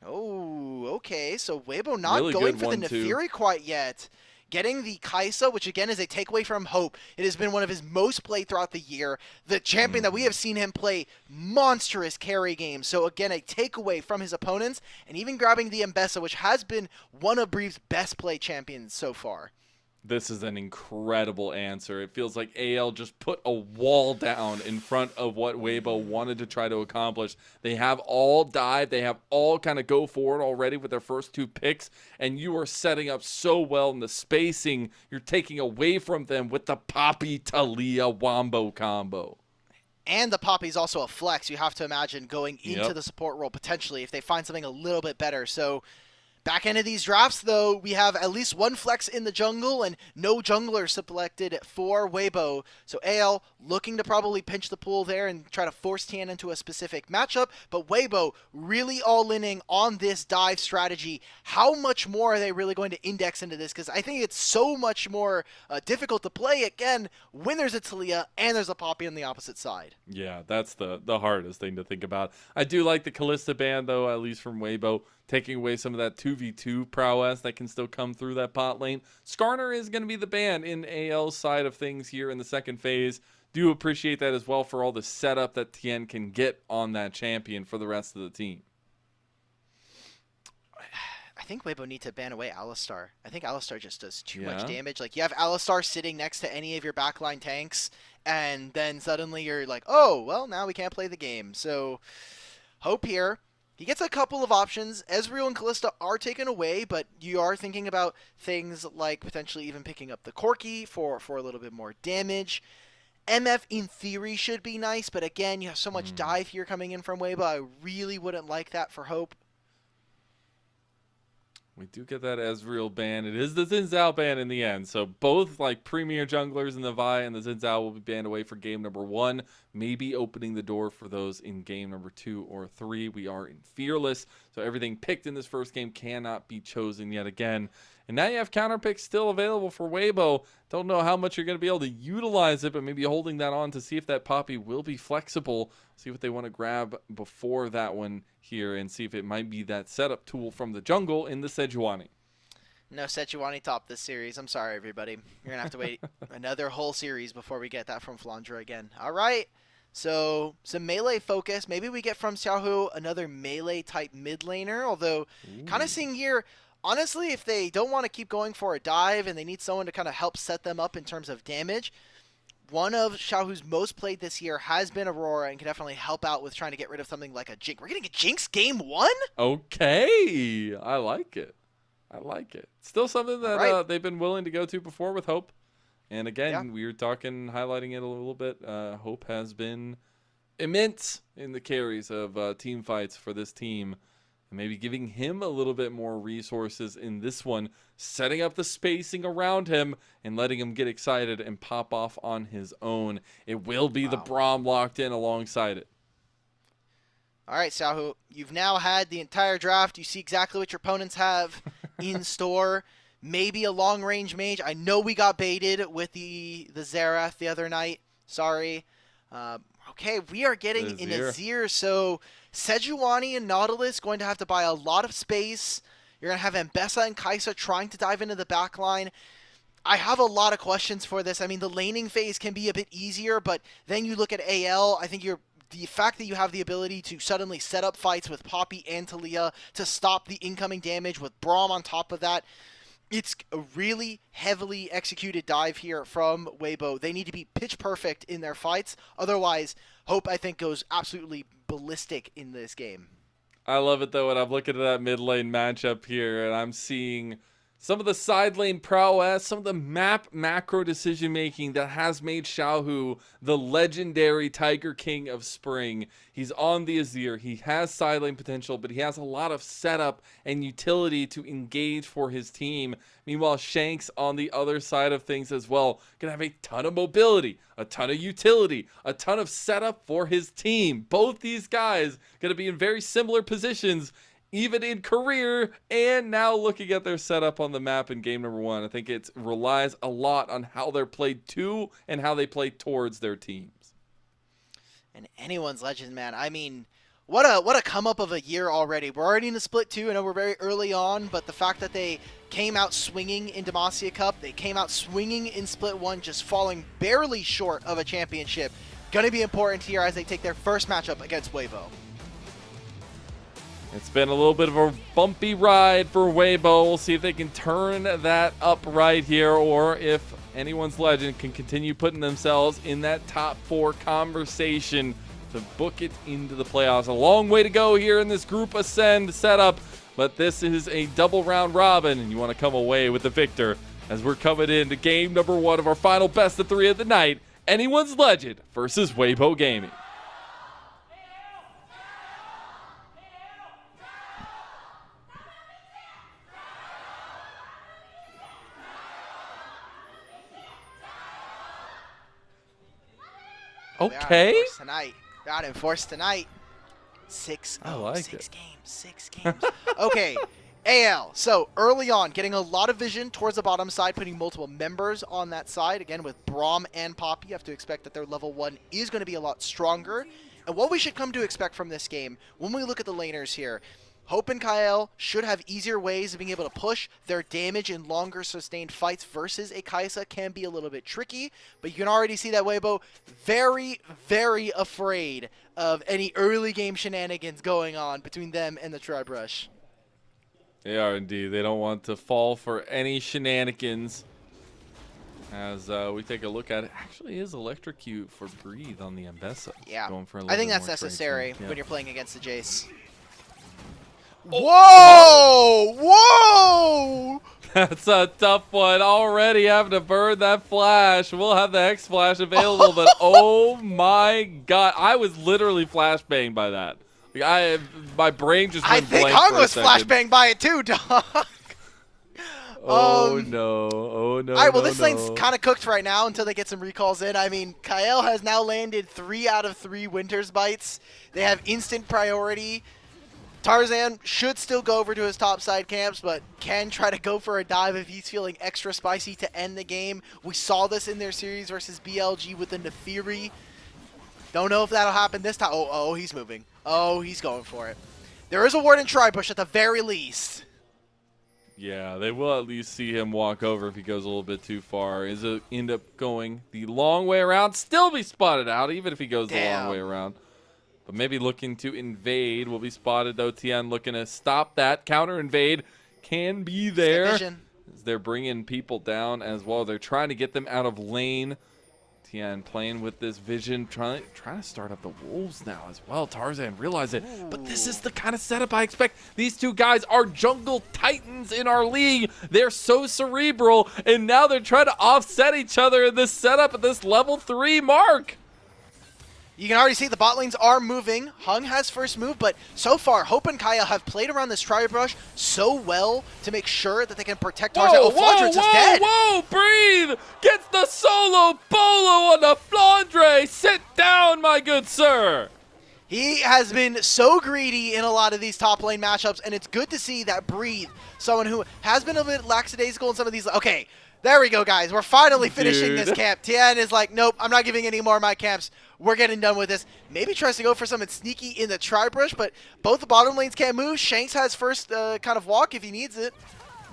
Oh, okay. So Weibo not Really going good for the one, too. Nefiri quite yet. Getting the Kaisa, which again is a takeaway from Hope. It has been one of his most played throughout the year. The champion that we have seen him play monstrous carry games. So again, a takeaway from his opponents, and even grabbing the Mbessa, which has been one of Breeve's best play champions so far. This is an incredible answer. It feels like AL just put a wall down in front of what Weibo wanted to try to accomplish. They have all dive. They have all kind of go forward already with their first 2 picks, and you are setting up so well in the spacing. You're taking away from them with the Poppy Talia Wombo combo. And the Poppy's also a flex. You have to imagine going into Yep. the support role potentially if they find something a little bit better. So back end of these drafts, though, we have at least one flex in the jungle and no jungler selected for Weibo. So AL looking to probably pinch the pool there and try to force Tian into a specific matchup. But Weibo really all-inning on this dive strategy. How much more are they really going to index into this? Because I think it's so much more difficult to play, again, when there's a Talia and there's a Poppy on the opposite side. Yeah, that's the hardest thing to think about. I do like the Kalista ban, though, at least from Weibo, taking away some of that 2v2 prowess that can still come through that bot lane. Skarner is going to be the ban in AL's side of things here in the second phase. Do appreciate that as well for all the setup that Tien can get on that champion for the rest of the team. I think Weibo need to ban away Alistar. I think Alistar just does too Yeah? much damage. Like, you have Alistar sitting next to any of your backline tanks, and then suddenly you're like, oh, well, now we can't play the game. So, Hope here. He gets a couple of options. Ezreal and Kalista are taken away, but you are thinking about things like potentially even picking up the Corki for a little bit more damage. MF in theory should be nice, but again, you have so much dive here coming in from Weibo. I really wouldn't like that for Hope. We do get that Ezreal ban. It is the Xin Zhao ban in the end. So both like premier junglers in the Vi and the Xin Zhao will be banned away for game number 1. Maybe opening the door for those in game number 2 or 3. We are in Fearless. So everything picked in this first game cannot be chosen yet again. And now you have counter picks still available for Weibo. Don't know how much you're going to be able to utilize it, but maybe holding that on to see if that Poppy will be flexible. See what they want to grab before that one here and see if it might be that setup tool from the jungle in the Sejuani. No Sejuani top this series. I'm sorry, everybody. You're going to have to wait another whole series before we get that from Flandre again. All right. So, some melee focus. Maybe we get from Xiaohu another melee-type mid laner, although kind of seeing here, honestly, if they don't want to keep going for a dive and they need someone to kind of help set them up in terms of damage, one of Xiaohu's most played this year has been Aurora and can definitely help out with trying to get rid of something like a Jinx. We're getting a Jinx game 1? Okay. I like it. I like it. Still something that Right. they've been willing to go to before with Hope. And again, Yeah. we were highlighting it a little bit. Hope has been immense in the carries of team fights for this team. And maybe giving him a little bit more resources in this one, setting up the spacing around him and letting him get excited and pop off on his own. It will be the Braum locked in alongside it. All right, Xiaohu, you've now had the entire draft. You see exactly what your opponents have in store. Maybe a long-range mage. I know we got baited with the Xerath the other night. Sorry. Okay, we are getting an Azir. So Sejuani and Nautilus going to have to buy a lot of space. You're going to have Mbessa and Kaisa trying to dive into the backline. I have a lot of questions for this. I mean, the laning phase can be a bit easier, but then you look at AL, I think the fact that you have the ability to suddenly set up fights with Poppy and Talia to stop the incoming damage with Braum on top of that, it's a really heavily executed dive here from Weibo. They need to be pitch perfect in their fights. Otherwise, Hope, I think, goes absolutely ballistic in this game. I love it, though, when I'm looking at that mid lane matchup here, and I'm seeing Some of the side lane prowess, some of the map macro decision making that has made Xiaohu the legendary Tiger King of Spring. He's on the Azir, he has side lane potential, but he has a lot of setup and utility to engage for his team. Meanwhile, Shanks on the other side of things as well, gonna have a ton of mobility, a ton of utility, a ton of setup for his team. Both these guys gonna be in very similar positions, even in career, and now looking at their setup on the map in game number 1. I think it relies a lot on how they're played to and how they play towards their teams. And anyone's legend, man. I mean, what a come up of a year already. We're already in the split 2. I know we're very early on, but the fact that they came out swinging in Demacia Cup, they came out swinging in split 1, just falling barely short of a championship, gonna be important here as they take their first matchup against Weibo. It's been a little bit of a bumpy ride for Weibo. We'll see if they can turn that up right here, or if anyone's legend can continue putting themselves in that top 4 conversation to book it into the playoffs. A long way to go here in this Group Ascend setup, but this is a double round robin, and you want to come away with the victor as we're coming into game number 1 of our final best of 3 of the night. Anyone's legend versus Weibo Gaming. Okay. Got enforced tonight. 6 I like six it. games. 6 games. Okay. AL. So early on, getting a lot of vision towards the bottom side, putting multiple members on that side. Again, with Braum and Poppy, you have to expect that their level 1 is going to be a lot stronger. And what we should come to expect from this game, when we look at the laners here, Hope and Kael should have easier ways of being able to push. Their damage in longer sustained fights versus a Kai'Sa can be a little bit tricky, but you can already see that Weibo very, very afraid of any early game shenanigans going on between them and the Tribe Rush. They are indeed. They don't want to fall for any shenanigans. As we take a look at it, actually is electrocute for Breathe on the Ambessa. Yeah, Going for a I little think bit that's more necessary trade, when you're playing against the Jace. Oh. Whoa! Whoa! That's a tough one. Already having to burn that flash. We'll have the X flash available, but oh my god. I was literally flashbanged by that. Like my brain just went think blank Hung for a was second. flashbanged by it too, dog. Oh no. Oh no. All right, well, no, this no. lane's kind of cooked right now until they get some recalls in. I mean, Kael has now landed 3 out of 3 Winter's Bites. They have instant priority. Tarzan should still go over to his top side camps, but can try to go for a dive if he's feeling extra spicy to end the game. We saw this in their series versus BLG with the Nefiri. Don't know if that'll happen this time. Oh, he's moving. Oh, he's going for it. There is a ward in Tri-Bush at the very least. Yeah, they will at least see him walk over if he goes a little bit too far. Is it end up going the long way around? Still be spotted out, even if he goes the long way around. But maybe looking to invade will be spotted, though. Tien looking to stop that. Counter invade can be there. As they're bringing people down as well. They're trying to get them out of lane. Tien playing with this vision, trying to start up the wolves now as well. Tarzan realized it. But this is the kind of setup I expect. These two guys are jungle titans in our league. They're so cerebral, and now they're trying to offset each other in this setup at this level 3 mark. You can already see the bot lanes are moving. Hung has first move, but so far, Hope and Kael have played around this Tribe Rush so well to make sure that they can protect Tarzan. Oh, Flandre's is dead! Whoa, Breathe! Gets the solo bolo on the Flandre! Sit down, my good sir! He has been so greedy in a lot of these top lane matchups, and it's good to see that Breathe, someone who has been a bit lackadaisical in some of these. Okay, there we go, guys. We're finally finishing this camp. Tien is like, nope, I'm not giving any more of my camps. We're getting done with this. Maybe tries to go for something sneaky in the Tribe Rush, but both the bottom lanes can't move. Shanks has first kind of walk if he needs it.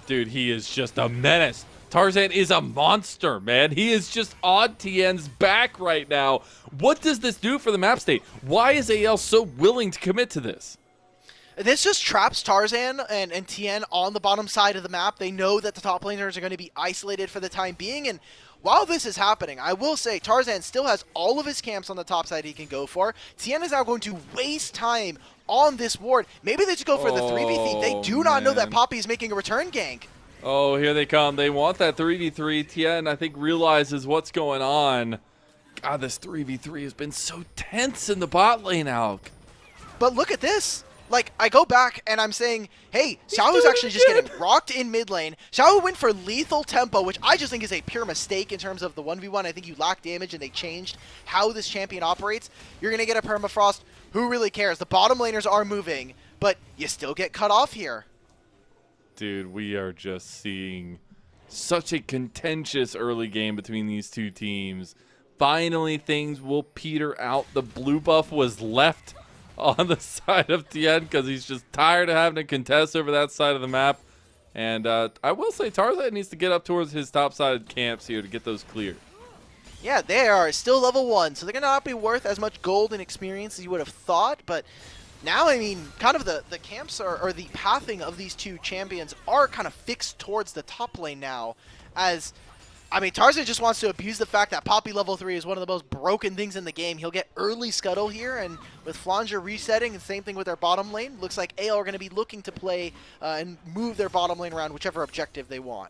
Dude, he is just a menace. Tarzan is a monster, man. He is just on Tien's back right now. What does this do for the map state? Why is AL so willing to commit to this? This just traps Tarzan and Tien on the bottom side of the map. They know that the top laners are going to be isolated for the time being, and while this is happening, I will say Tarzan still has all of his camps on the top side he can go for. Tien is now going to waste time on this ward. Maybe they just go for the 3v3. They do not know that Poppy is making a return gank. Oh, here they come. They want that 3v3. Tien, I think, realizes what's going on. God, this 3v3 has been so tense in the bot lane, Alk. But look at this. Like, I go back and I'm saying, hey, Xiaohu's actually just getting rocked in mid lane. Xiaohu went for lethal tempo, which I just think is a pure mistake in terms of the 1v1. I think you lack damage and they changed how this champion operates. You're going to get a permafrost. Who really cares? The bottom laners are moving, but you still get cut off here. Dude, we are just seeing such a contentious early game between these two teams. Finally, things will peter out. The blue buff was left on the side of Tien because he's just tired of having to contest over that side of the map. And I will say Tarzan needs to get up towards his top-sided camps here to get those cleared. Yeah, they are still level 1, so they're going to not be worth as much gold and experience as you would have thought, but now, I mean, kind of the camps or the pathing of these two champions are kind of fixed towards the top lane now, as, I mean, Tarzan just wants to abuse the fact that Poppy level 3 is one of the most broken things in the game. He'll get early scuttle here, and with Flanger resetting, and same thing with their bottom lane, looks like AL are going to be looking to play and move their bottom lane around whichever objective they want.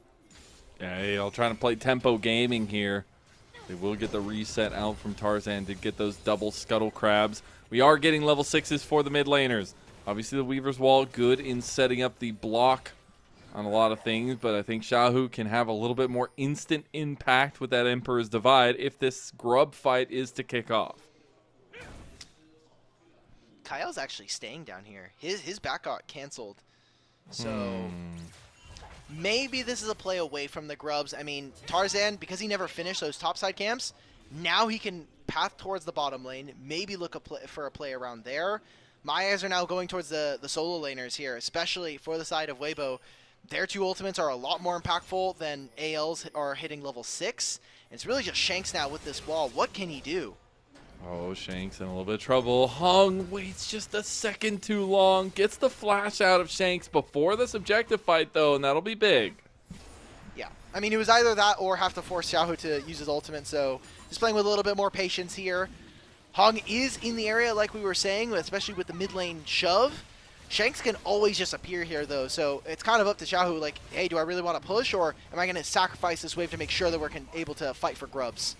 Yeah, AL trying to play tempo gaming here. They will get the reset out from Tarzan to get those double scuttle crabs. We are getting level 6s for the mid laners. Obviously, the Weaver's Wall good in setting up the block on a lot of things, but I think Xiaohu can have a little bit more instant impact with that Emperor's Divide if this grub fight is to kick off. Kyle's actually staying down here. His back got canceled. So maybe this is a play away from the grubs. I mean, Tarzan, because he never finished those topside camps, now he can path towards the bottom lane, maybe look for a play around there. My eyes are now going towards the solo laners here, especially for the side of Weibo. Their two ultimates are a lot more impactful than AL's are hitting level 6. And it's really just Shanks now with this wall. What can he do? Oh, Shanks in a little bit of trouble. Hung waits just a second too long. Gets the flash out of Shanks before this objective fight, though, and that'll be big. Yeah. I mean, it was either that or have to force Xiaohu to use his ultimate, so just playing with a little bit more patience here. Hung is in the area, like we were saying, especially with the mid lane shove. Shanks can always just appear here, though, so it's kind of up to Xiaohu, like, hey, do I really want to push, or am I going to sacrifice this wave to make sure that we're able to fight for grubs?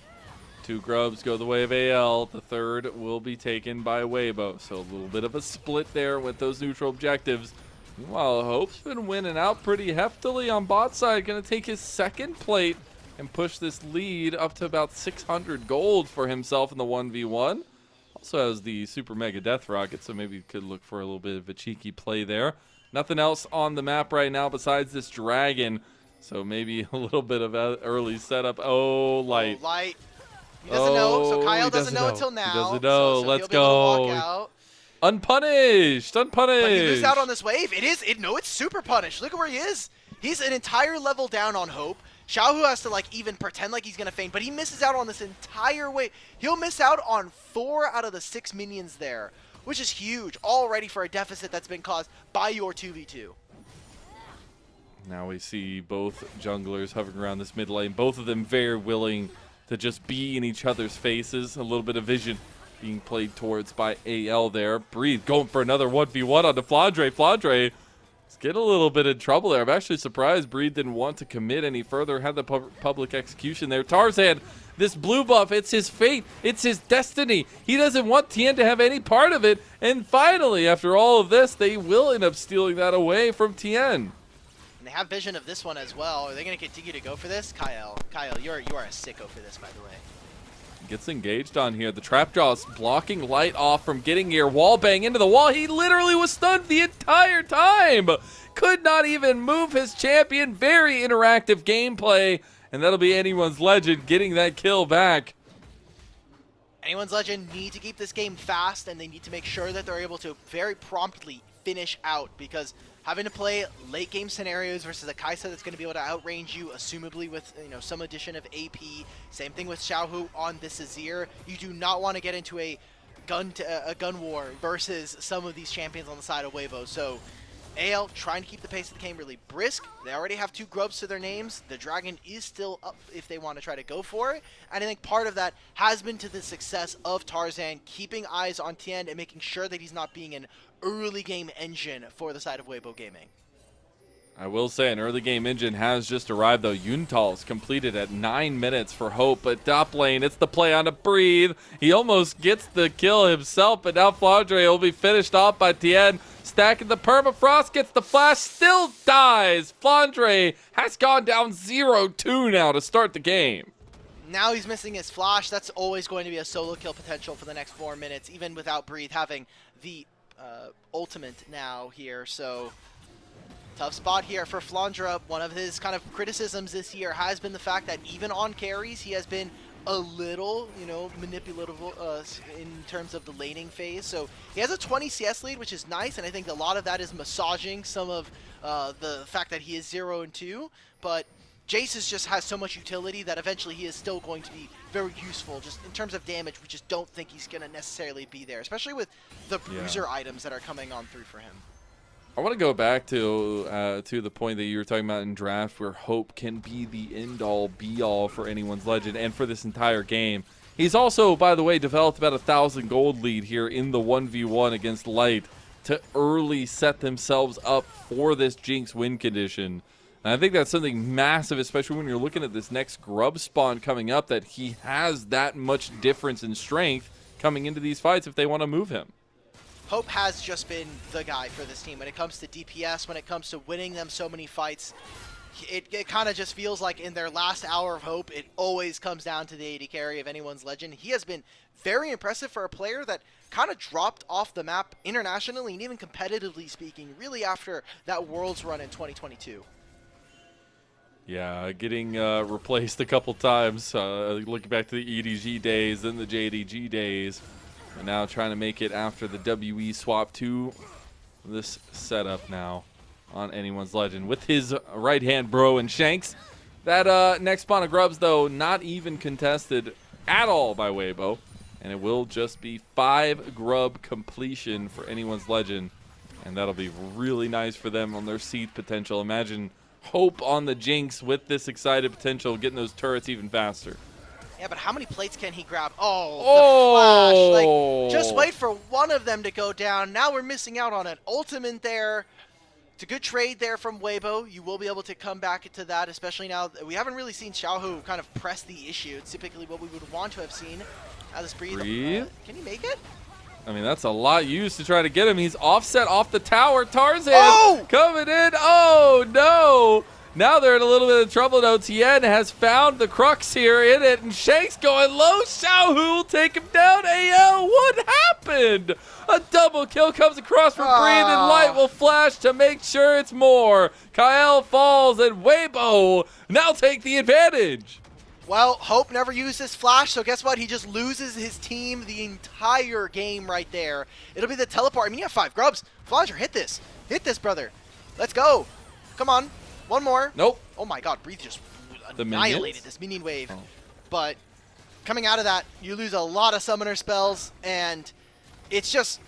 2 grubs go the way of AL. The third will be taken by Weibo. So a little bit of a split there with those neutral objectives. Meanwhile, Hope's been winning out pretty heftily on bot side. Going to take his second plate and push this lead up to about 600 gold for himself in the 1v1. Also has the Super Mega Death Rocket, so maybe you could look for a little bit of a cheeky play there. Nothing else on the map right now besides this dragon. So maybe a little bit of early setup. Oh, light. Oh, light. He doesn't know, so Kyle doesn't know until now. He doesn't know. So Let's he'll be able to walk go. out. Unpunished. Unpunished. But he loses out on this wave. It's super punished. Look at where he is. He's an entire level down on Hope. Xiaohu has to, like, even pretend like he's going to feint, but he misses out on this entire wave. He'll miss out on 4 out of the 6 minions there, which is huge already for a deficit that's been caused by your 2v2. Now we see both junglers hovering around this mid lane. Both of them very willing to just be in each other's faces. A little bit of vision being played towards by AL there. Breathe going for another 1v1 onto Flandre. Flandre is getting a little bit in trouble there. I'm actually surprised Breathe didn't want to commit any further. Had the public execution there. Tarzan, this blue buff, it's his fate. It's his destiny. He doesn't want Tien to have any part of it. And finally, after all of this, they will end up stealing that away from Tien. They have vision of this one as well. Are they going to continue to go for this? Kyle, you are a sicko for this, by the way. Gets engaged on here. The trap jaw's blocking light off from getting here. Wall bang into the wall. He literally was stunned the entire time. Could not even move his champion. Very interactive gameplay. And that'll be anyone's legend getting that kill back. Anyone's legend need to keep this game fast, and they need to make sure that they're able to very promptly finish out, because having to play late game scenarios versus a Kaisa that's going to be able to outrange you, assumably with some addition of AP. Same thing with Xiaohu on this Azir. You do not want to get into a gun war versus some of these champions on the side of Weibo. So AL trying to keep the pace of the game really brisk. They already have 2 grubs to their names. The dragon is still up if they want to try to go for it. And I think part of that has been to the success of Tarzan, keeping eyes on Tien and making sure that he's not being an early game engine for the side of Weibo Gaming. I will say an early game engine has just arrived, though. Yuntal's completed at 9 minutes for Hope, but top lane, it's the play on to Breathe. He almost gets the kill himself, but now Flandre will be finished off by Tien. Stacking the permafrost, gets the flash, still dies. Flandre has gone down 0-2 now to start the game. Now he's missing his flash. That's always going to be a solo kill potential for the next 4 minutes, even without Breathe having the ultimate now here. So tough spot here for Flandre. One of his kind of criticisms this year has been the fact that even on carries, he has been a little, manipulative in terms of the laning phase. So he has a 20 CS lead, which is nice, and I think a lot of that is massaging some of the fact that he is 0-2. But Jace just has so much utility that eventually he is still going to be very useful. Just in terms of damage, we just don't think he's going to necessarily be there, especially with the bruiser items that are coming on through for him. I want to go back to the point that you were talking about in draft, where Hope can be the end-all, be-all for anyone's Legend and for this entire game. He's also, by the way, developed about 1,000 gold lead here in the 1v1 against Light to early set themselves up for this Jinx win condition. And I think that's something massive, especially when you're looking at this next Grub spawn coming up, that he has that much difference in strength coming into these fights if they want to move him. Hope has just been the guy for this team when it comes to DPS, when it comes to winning them so many fights. It kind of just feels like in their last hour of Hope, it always comes down to the AD carry of anyone's Legend. He has been very impressive for a player that kind of dropped off the map internationally and even competitively speaking, really after that Worlds run in 2022. Yeah, getting replaced a couple times, looking back to the EDG days, then the JDG days. And now trying to make it after the WE swap to this setup now on anyone's Legend with his right-hand bro and Shanks. That next spawn of Grubs, though, not even contested at all by Weibo. And it will just be 5 Grub completion for anyone's Legend. And that'll be really nice for them on their seed potential. Imagine Hope on the Jinx with this excited potential, getting those turrets even faster. Yeah, but how many plates can he grab? Oh, the flash. Like, just wait for one of them to go down. Now we're missing out on an ultimate there. It's a good trade there from Weibo. You will be able to come back to that, especially now. We haven't really seen Xiaohu kind of press the issue. It's typically what we would want to have seen. Now this Breathe. Can he make it? I mean, that's a lot used to try to get him. He's offset off the tower. Tarzan coming in. Oh, no. Now they're in a little bit of trouble, though. Tien has found the crux here in it, and Shank's going low. Xiaohu will take him down. AL, what happened? A double kill comes across from Breathe, and Light will flash to make sure it's more. Kyle falls, and Weibo now take the advantage. Well, Hope never used his flash, so guess what? He just loses his team the entire game right there. It'll be the teleport. I mean, you have 5 Grubs. Flanger, hit this. Hit this, brother. Let's go. Come on. One more. Nope. Oh my god, Breathe just annihilated this minion wave. But coming out of that, you lose a lot of summoner spells, and it's just...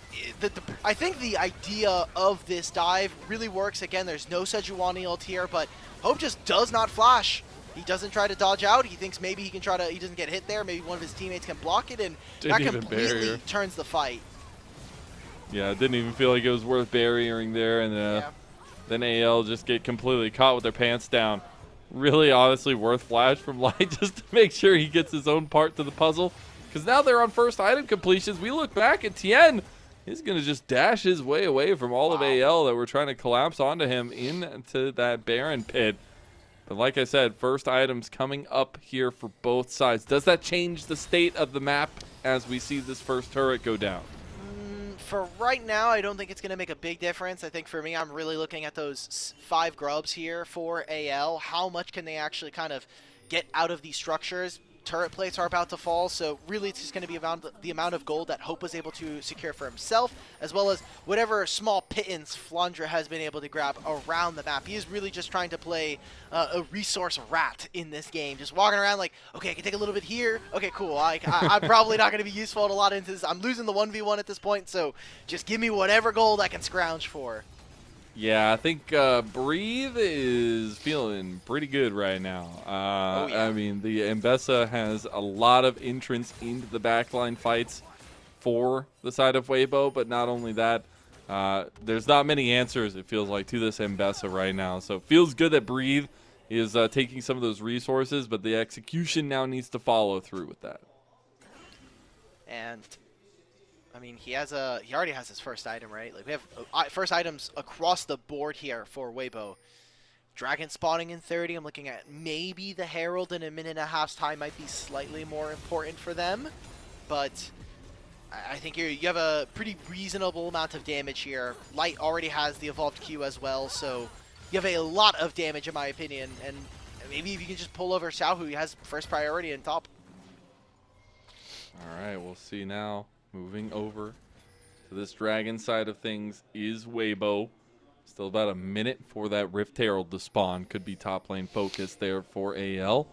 I think the idea of this dive really works. Again, there's no Sejuani ult here, but Hope just does not flash. He doesn't try to dodge out. He thinks maybe he can try to... He doesn't get hit there. Maybe one of his teammates can block it, and that completely turns the fight. Yeah, it didn't even feel like it was worth barriering there, and then AL just get completely caught with their pants down. Really, honestly, worth flash from Light just to make sure he gets his own part to the puzzle. Because now they're on first item completions. We look back at Tien. He's going to just dash his way away from all of AL that were trying to collapse onto him into that Baron pit. But like I said, first items coming up here for both sides. Does that change the state of the map as we see this first turret go down? For right now, I don't think it's going to make a big difference. I think for me, I'm really looking at those 5 Grubs here for AL. How much can they actually kind of get out of these structures? Turret plates are about to fall, so really it's just going to be about the amount of gold that Hope was able to secure for himself, as well as whatever small pittance Flandre has been able to grab around the map. He is really just trying to play a resource rat in this game, just walking around like, okay, I can take a little bit here. Okay, cool. I'm probably not going to be useful in a lot of instances. I'm losing the 1v1 at this point, so just give me whatever gold I can scrounge for. Yeah, I think Breathe is feeling pretty good right now. I mean, the Mbessa has a lot of entrance into the backline fights for the side of Weibo, but not only that, There's not many answers, it feels like, to this Mbessa right now. So it feels good that Breathe is taking some of those resources, but the execution now needs to follow through with that. And I mean, he already has his first item, right? Like, we have first items across the board here for Weibo. Dragon spawning in 30. I'm looking at maybe the Herald in a minute and a half's time might be slightly more important for them, but I think you have a pretty reasonable amount of damage here. Light already has the evolved Q as well, so you have a lot of damage in my opinion, and maybe if you can just pull over Xiaohu, he has first priority in top. All right, we'll see now. Moving over to this Dragon side of things is Weibo. Still about a minute for that Rift Herald to spawn. Could be top lane focus there for AL,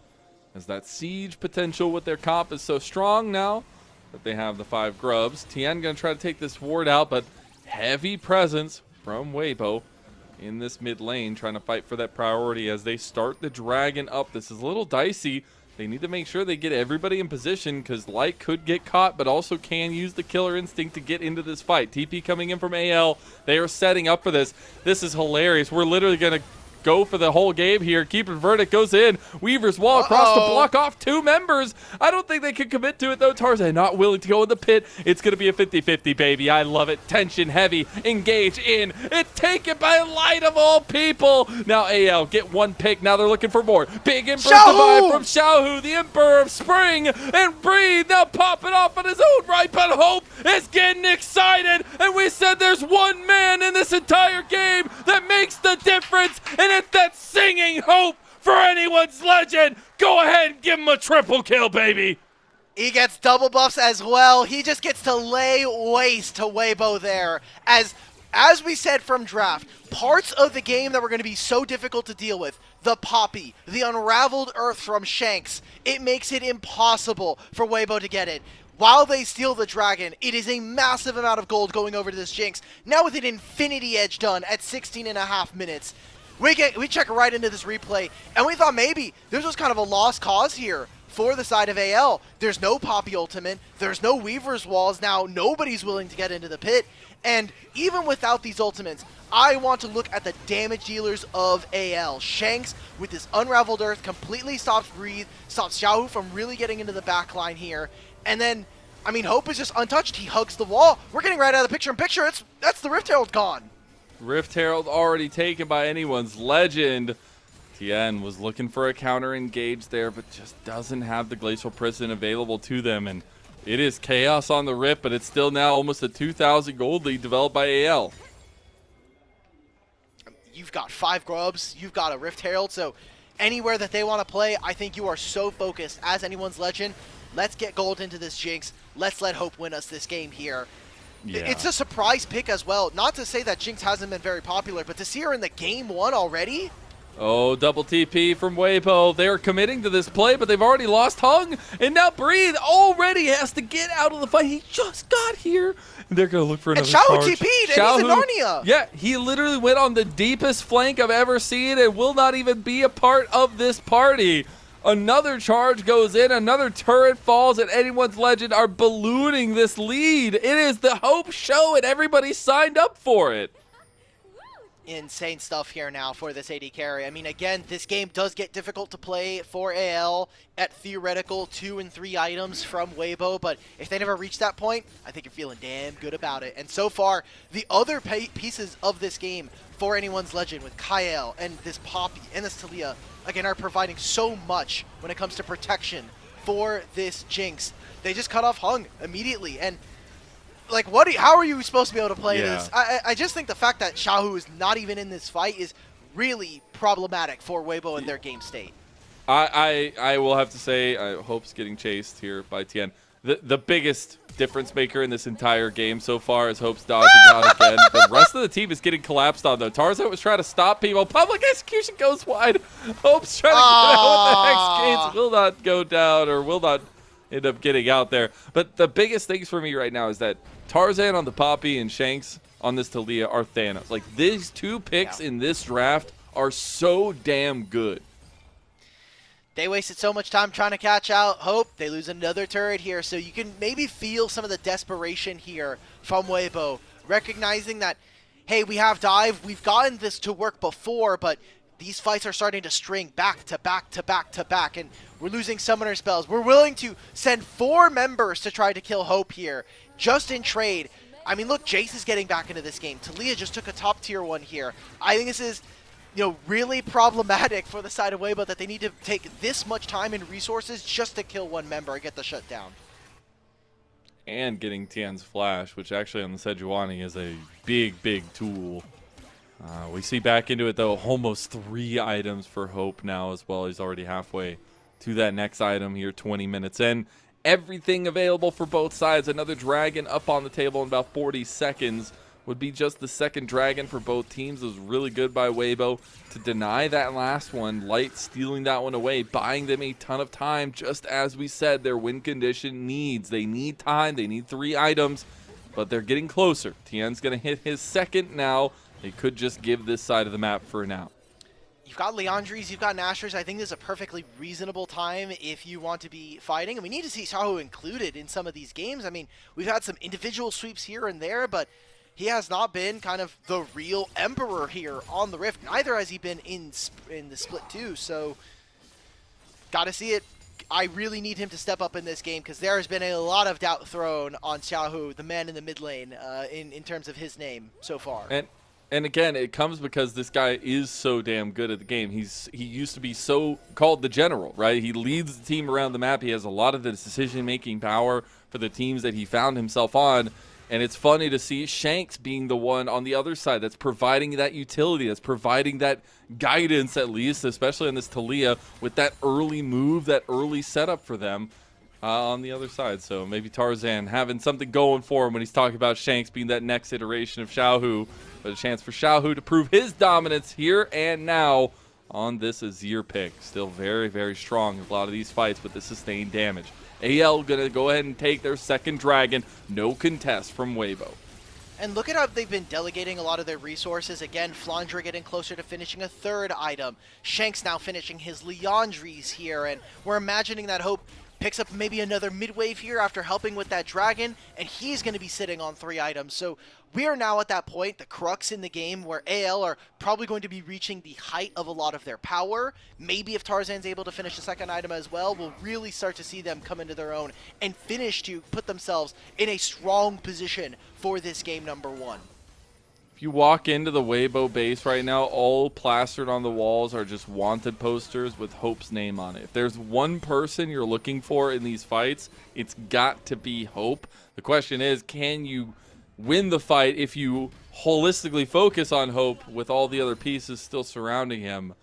as that siege potential with their comp is so strong now that they have the 5 grubs. TN going to try to take this ward out, but heavy presence from Weibo in this mid lane, trying to fight for that priority as they start the Dragon up. This is a little dicey. They need to make sure they get everybody in position, because Light could get caught, but also can use the killer instinct to get into this fight. TP coming in from AL. They are setting up for this. This is hilarious. We're literally going to go for the whole game here. Keeper Verdict goes in. Weaver's wall across to block off 2 members. I don't think they can commit to it, though. Tarzan not willing to go in the pit. It's going to be a 50-50, baby. I love it. Tension heavy. Engage in. It's taken by Light of all people. Now AL get 1 pick. Now they're looking for more. Big Emperor survive from Xiaohu, the Emperor of Spring, and Breathe now popping off on his own right, but Hope is getting excited, and we said there's one man in this entire game that makes the difference, and it's that singing Hope for anyone's legend. Go ahead and give him a triple kill, baby. He gets double buffs as well. He just gets to lay waste to Weibo there. As we said from draft, parts of the game that were going to be so difficult to deal with, the Poppy, the Unraveled Earth from Shanks, it makes it impossible for Weibo to get it. While they steal the Dragon, it is a massive amount of gold going over to this Jinx. Now with an Infinity Edge done at 16.5 minutes. We check right into this replay, and we thought maybe this was kind of a lost cause here for the side of AL. There's no Poppy ultimate. There's no Weaver's walls. Now nobody's willing to get into the pit. And even without these ultimates, I want to look at the damage dealers of AL. Shanks, with his Unraveled Earth, completely stops Breathe, stops Xiaohu from really getting into the backline here. And then, I mean, Hope is just untouched. He hugs the wall. We're getting right out of the picture-in-picture. That's the Rift Herald gone. Rift Herald already taken by anyone's legend. Tien was looking for a counter engage there, but just doesn't have the Glacial Prison available to them. And it is chaos on the Rift, but it's still now almost a 2,000 gold lead developed by AL. You've got 5 grubs. You've got a Rift Herald. So anywhere that they want to play, I think you are so focused as anyone's legend. Let's get gold into this Jinx. Let's let Hope win us this game here. Yeah. It's a surprise pick as well. Not to say that Jinx hasn't been very popular, but to see her in the game 1 already? Oh, double TP from Weibo. They're committing to this play, but they've already lost Hung. And now Breathe already has to get out of the fight. He just got here. They're going to look for another charge. And Xiaohu TP'd, and he's in Narnia. Yeah, he literally went on the deepest flank I've ever seen and will not even be a part of this party. Another charge goes in, another turret falls, and anyone's legend are ballooning this lead. It is the Hope show, and everybody signed up for it. Insane stuff here now for this AD carry. I mean, again, this game does get difficult to play for AL at theoretical 2 and 3 items from Weibo, but if they never reach that point, I think you're feeling damn good about it. And so far, the other pieces of this game for anyone's legend with Kyle and this Poppy and this Talia, again, are providing so much when it comes to protection for this Jinx. They just cut off Hung immediately, and like, how are you supposed to be able to play this? I just think the fact that Xiaohu is not even in this fight is really problematic for Weibo and their game state. I will have to say, Hope's getting chased here by Tien. The biggest difference maker in this entire game so far is Hope's dodging out again. The rest of the team is getting collapsed on, though. Tarzan was trying to stop people. Public execution goes wide. Hope's trying to get out with the Hex Gates. Will not go down, or will not end up getting out there. But the biggest things for me right now is that Tarzan on the Poppy and Shanks on this Talia are Thanos. Like, these 2 picks in this draft are so damn good. They wasted so much time trying to catch out Hope. They lose another turret here, so you can maybe feel some of the desperation here from Weibo. recognizing that, hey, we have dive, we've gotten this to work before, but these fights are starting to string back to back to back to back, and we're losing summoner spells. We're willing to send 4 members to try to kill Hope here, just in trade. I mean, look, Jace is getting back into this game. Talia just took a top tier one here. I think this is, really problematic for the side of Weibo that they need to take this much time and resources just to kill 1 member and get the shutdown. And getting Tian's flash, which actually on the Sejuani is a big, big tool. We see back into it, though, almost 3 items for Hope now as well. He's already halfway to that next item here, 20 minutes in. Everything available for both sides. Another dragon up on the table in about 40 seconds. Would be just the second dragon for both teams. It was really good by Weibo to deny that last one. Light stealing that one away, buying them a ton of time. Just as we said, their win condition needs. They need time. They need 3 items, but they're getting closer. Tian's going to hit his second now. They could just give this side of the map for now. You've got Leandries, you've got Nashers. I think this is a perfectly reasonable time if you want to be fighting. And we need to see Xiaohu included in some of these games. I mean, we've had some individual sweeps here and there, but he has not been kind of the real emperor here on the Rift. Neither has he been in the split too. So, gotta see it. I really need him to step up in this game because there has been a lot of doubt thrown on Xiaohu, the man in the mid lane, in terms of his name so far. And again, it comes because this guy is so damn good at the game. He used to be so called the general, right? He leads the team around the map. He has a lot of the decision-making power for the teams that he found himself on. And it's funny to see Shanks being the one on the other side that's providing that utility, that's providing that guidance at least, especially on this Talia, with that early move, that early setup for them on the other side. So maybe Tarzan having something going for him when he's talking about Shanks being that next iteration of Xiaohu. But a chance for Xiaohu to prove his dominance here and now on this Azir pick. Still very, very strong in a lot of these fights with the sustained damage. AL going to go ahead and take their second dragon. No contest from Weibo. And look at how they've been delegating a lot of their resources. Again, Flandre getting closer to finishing a 3rd item. Shanks now finishing his Leandries here. And we're imagining that Hope picks up maybe another mid-wave here after helping with that dragon, and he's going to be sitting on 3 items. So we are now at that point, the crux in the game, where AL are probably going to be reaching the height of a lot of their power. Maybe if Tarzan's able to finish the 2nd item as well, we'll really start to see them come into their own and finish to put themselves in a strong position for this game number 1. If you walk into the Weibo base right now, all plastered on the walls are just wanted posters with Hope's name on it. If there's one person you're looking for in these fights, it's got to be Hope. The question is, can you win the fight if you holistically focus on Hope with all the other pieces still surrounding him?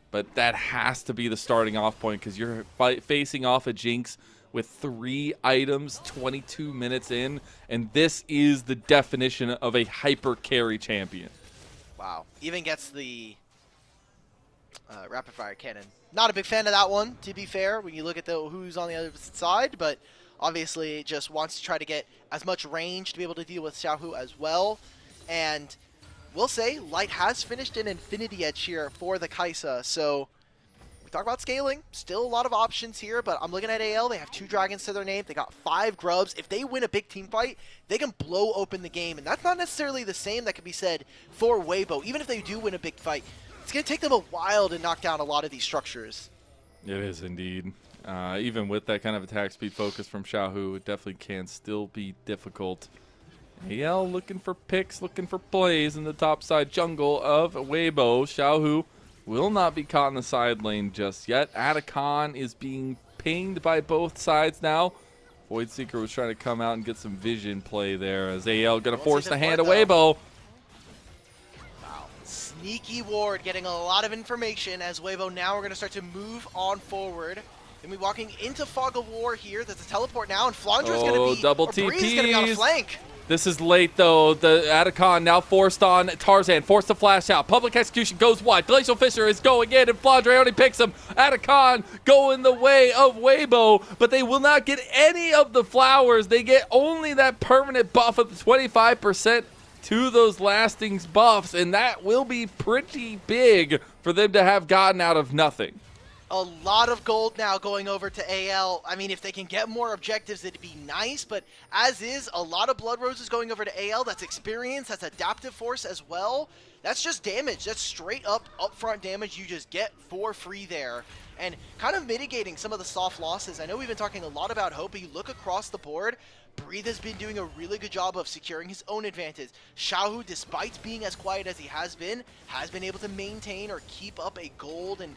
But that has to be the starting off point because you're facing off a Jinx with 3 items 22 minutes in, and this is the definition of a hyper carry champion. Wow. Even gets the rapid fire cannon. Not a big fan of that one, to be fair, when you look at who's on the other side, but obviously just wants to try to get as much range to be able to deal with Xiaohu as well. And we'll say Light has finished an Infinity Edge here for the Kaisa, so we talk about scaling, still a lot of options here, but I'm looking at AL. They have 2 dragons to their name. They got 5 grubs. If they win a big team fight, they can blow open the game, and that's not necessarily the same that can be said for Weibo. Even if they do win a big fight, it's going to take them a while to knock down a lot of these structures. It is indeed. Even with that kind of attack speed focus from Xiaohu, it definitely can still be difficult. AL looking for picks, looking for plays in the top side jungle of Weibo. Xiaohu will not be caught in the side lane just yet. Atacon is being pinged by both sides now. Voidseeker was trying to come out and get some vision play there as AL going to force the hand of Weibo. Wow. Sneaky ward getting a lot of information as Weibo now are going to start to move on forward. And we walking into Fog of War here. There's a teleport now, and Flandre's going to be, double Bree's going to be on a flank. This is late, though. The Atacon now forced on Tarzan. Forced to flash out. Public execution goes wide. Glacial Fisher is going in, and Flandre only picks him. Atacon going the way of Weibo, but they will not get any of the flowers. They get only that permanent buff of the 25% to those lasting buffs, and that will be pretty big for them to have gotten out of nothing. A lot of gold now going over to AL. I mean, if they can get more objectives, it'd be nice, but as is, a lot of Blood Roses going over to AL. That's experience, that's adaptive force as well. That's just damage. That's straight up upfront damage you just get for free there. And kind of mitigating some of the soft losses. I know we've been talking a lot about Hope, but you look across the board, Breathe has been doing a really good job of securing his own advantage. Xiaohu, despite being as quiet as he has been able to maintain or keep up a gold and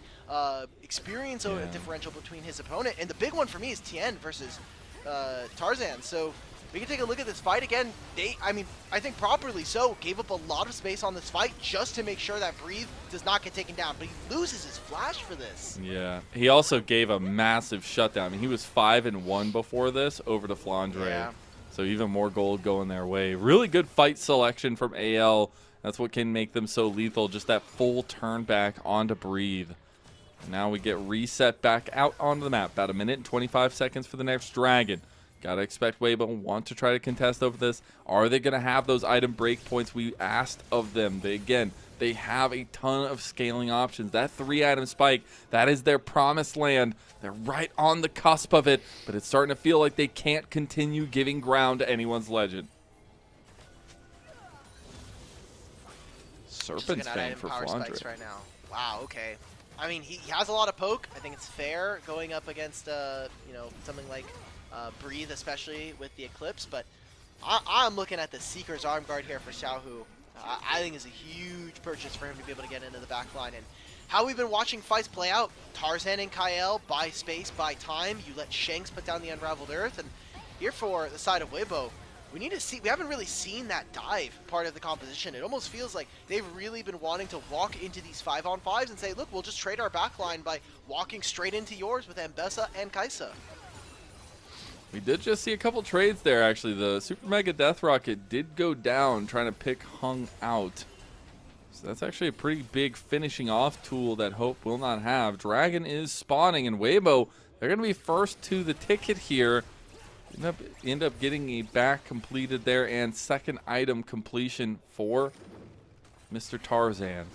experience differential between his opponent. And the big one for me is Tien versus Tarzan. So we can take a look at this fight again. I think properly so, gave up a lot of space on this fight just to make sure that Breathe does not get taken down. But he loses his flash for this. Yeah. He also gave a massive shutdown. I mean, he was 5-1 before this over to Flandre. Yeah. So even more gold going their way. Really good fight selection from AL. That's what can make them so lethal. Just that full turn back onto Breathe. Now we get reset back out onto the map. About 1 minute and 25 seconds for the next Dragon. Gotta expect Weibo want to try to contest over this. Are they gonna have those item breakpoints we asked of them? They have a ton of scaling options. That 3-item spike, that is their promised land. They're right on the cusp of it, but it's starting to feel like they can't continue giving ground to anyone's legend. Serpent's Fang for Flandre. Right now. Wow, okay. I mean, he has a lot of poke. I think it's fair going up against, something like Breathe, especially with the Eclipse, but I'm looking at the Seeker's Arm Guard here for Xiaohu. I think is a huge purchase for him to be able to get into the back line. And how we've been watching fights play out, Tarzan and Kael buy space, buy time. You let Shanks put down the Unraveled Earth. And here for the side of Weibo, we haven't really seen that dive part of the composition. It almost feels like they've really been wanting to walk into these 5-on-5s and say, look, we'll just trade our backline by walking straight into yours with Ambessa and Kaisa. We did just see a couple trades there, actually. The Super Mega Death Rocket did go down trying to pick Hung out. So that's actually a pretty big finishing off tool that Hope will not have. Dragon is spawning, and Weibo, they're going to be first to the ticket here. End up getting a back completed there and second item completion for Mr. Tarzan.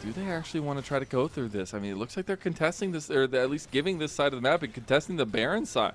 Do they actually want to try to go through this? I mean, it looks like they're contesting this, or at least giving this side of the map and contesting the Baron side.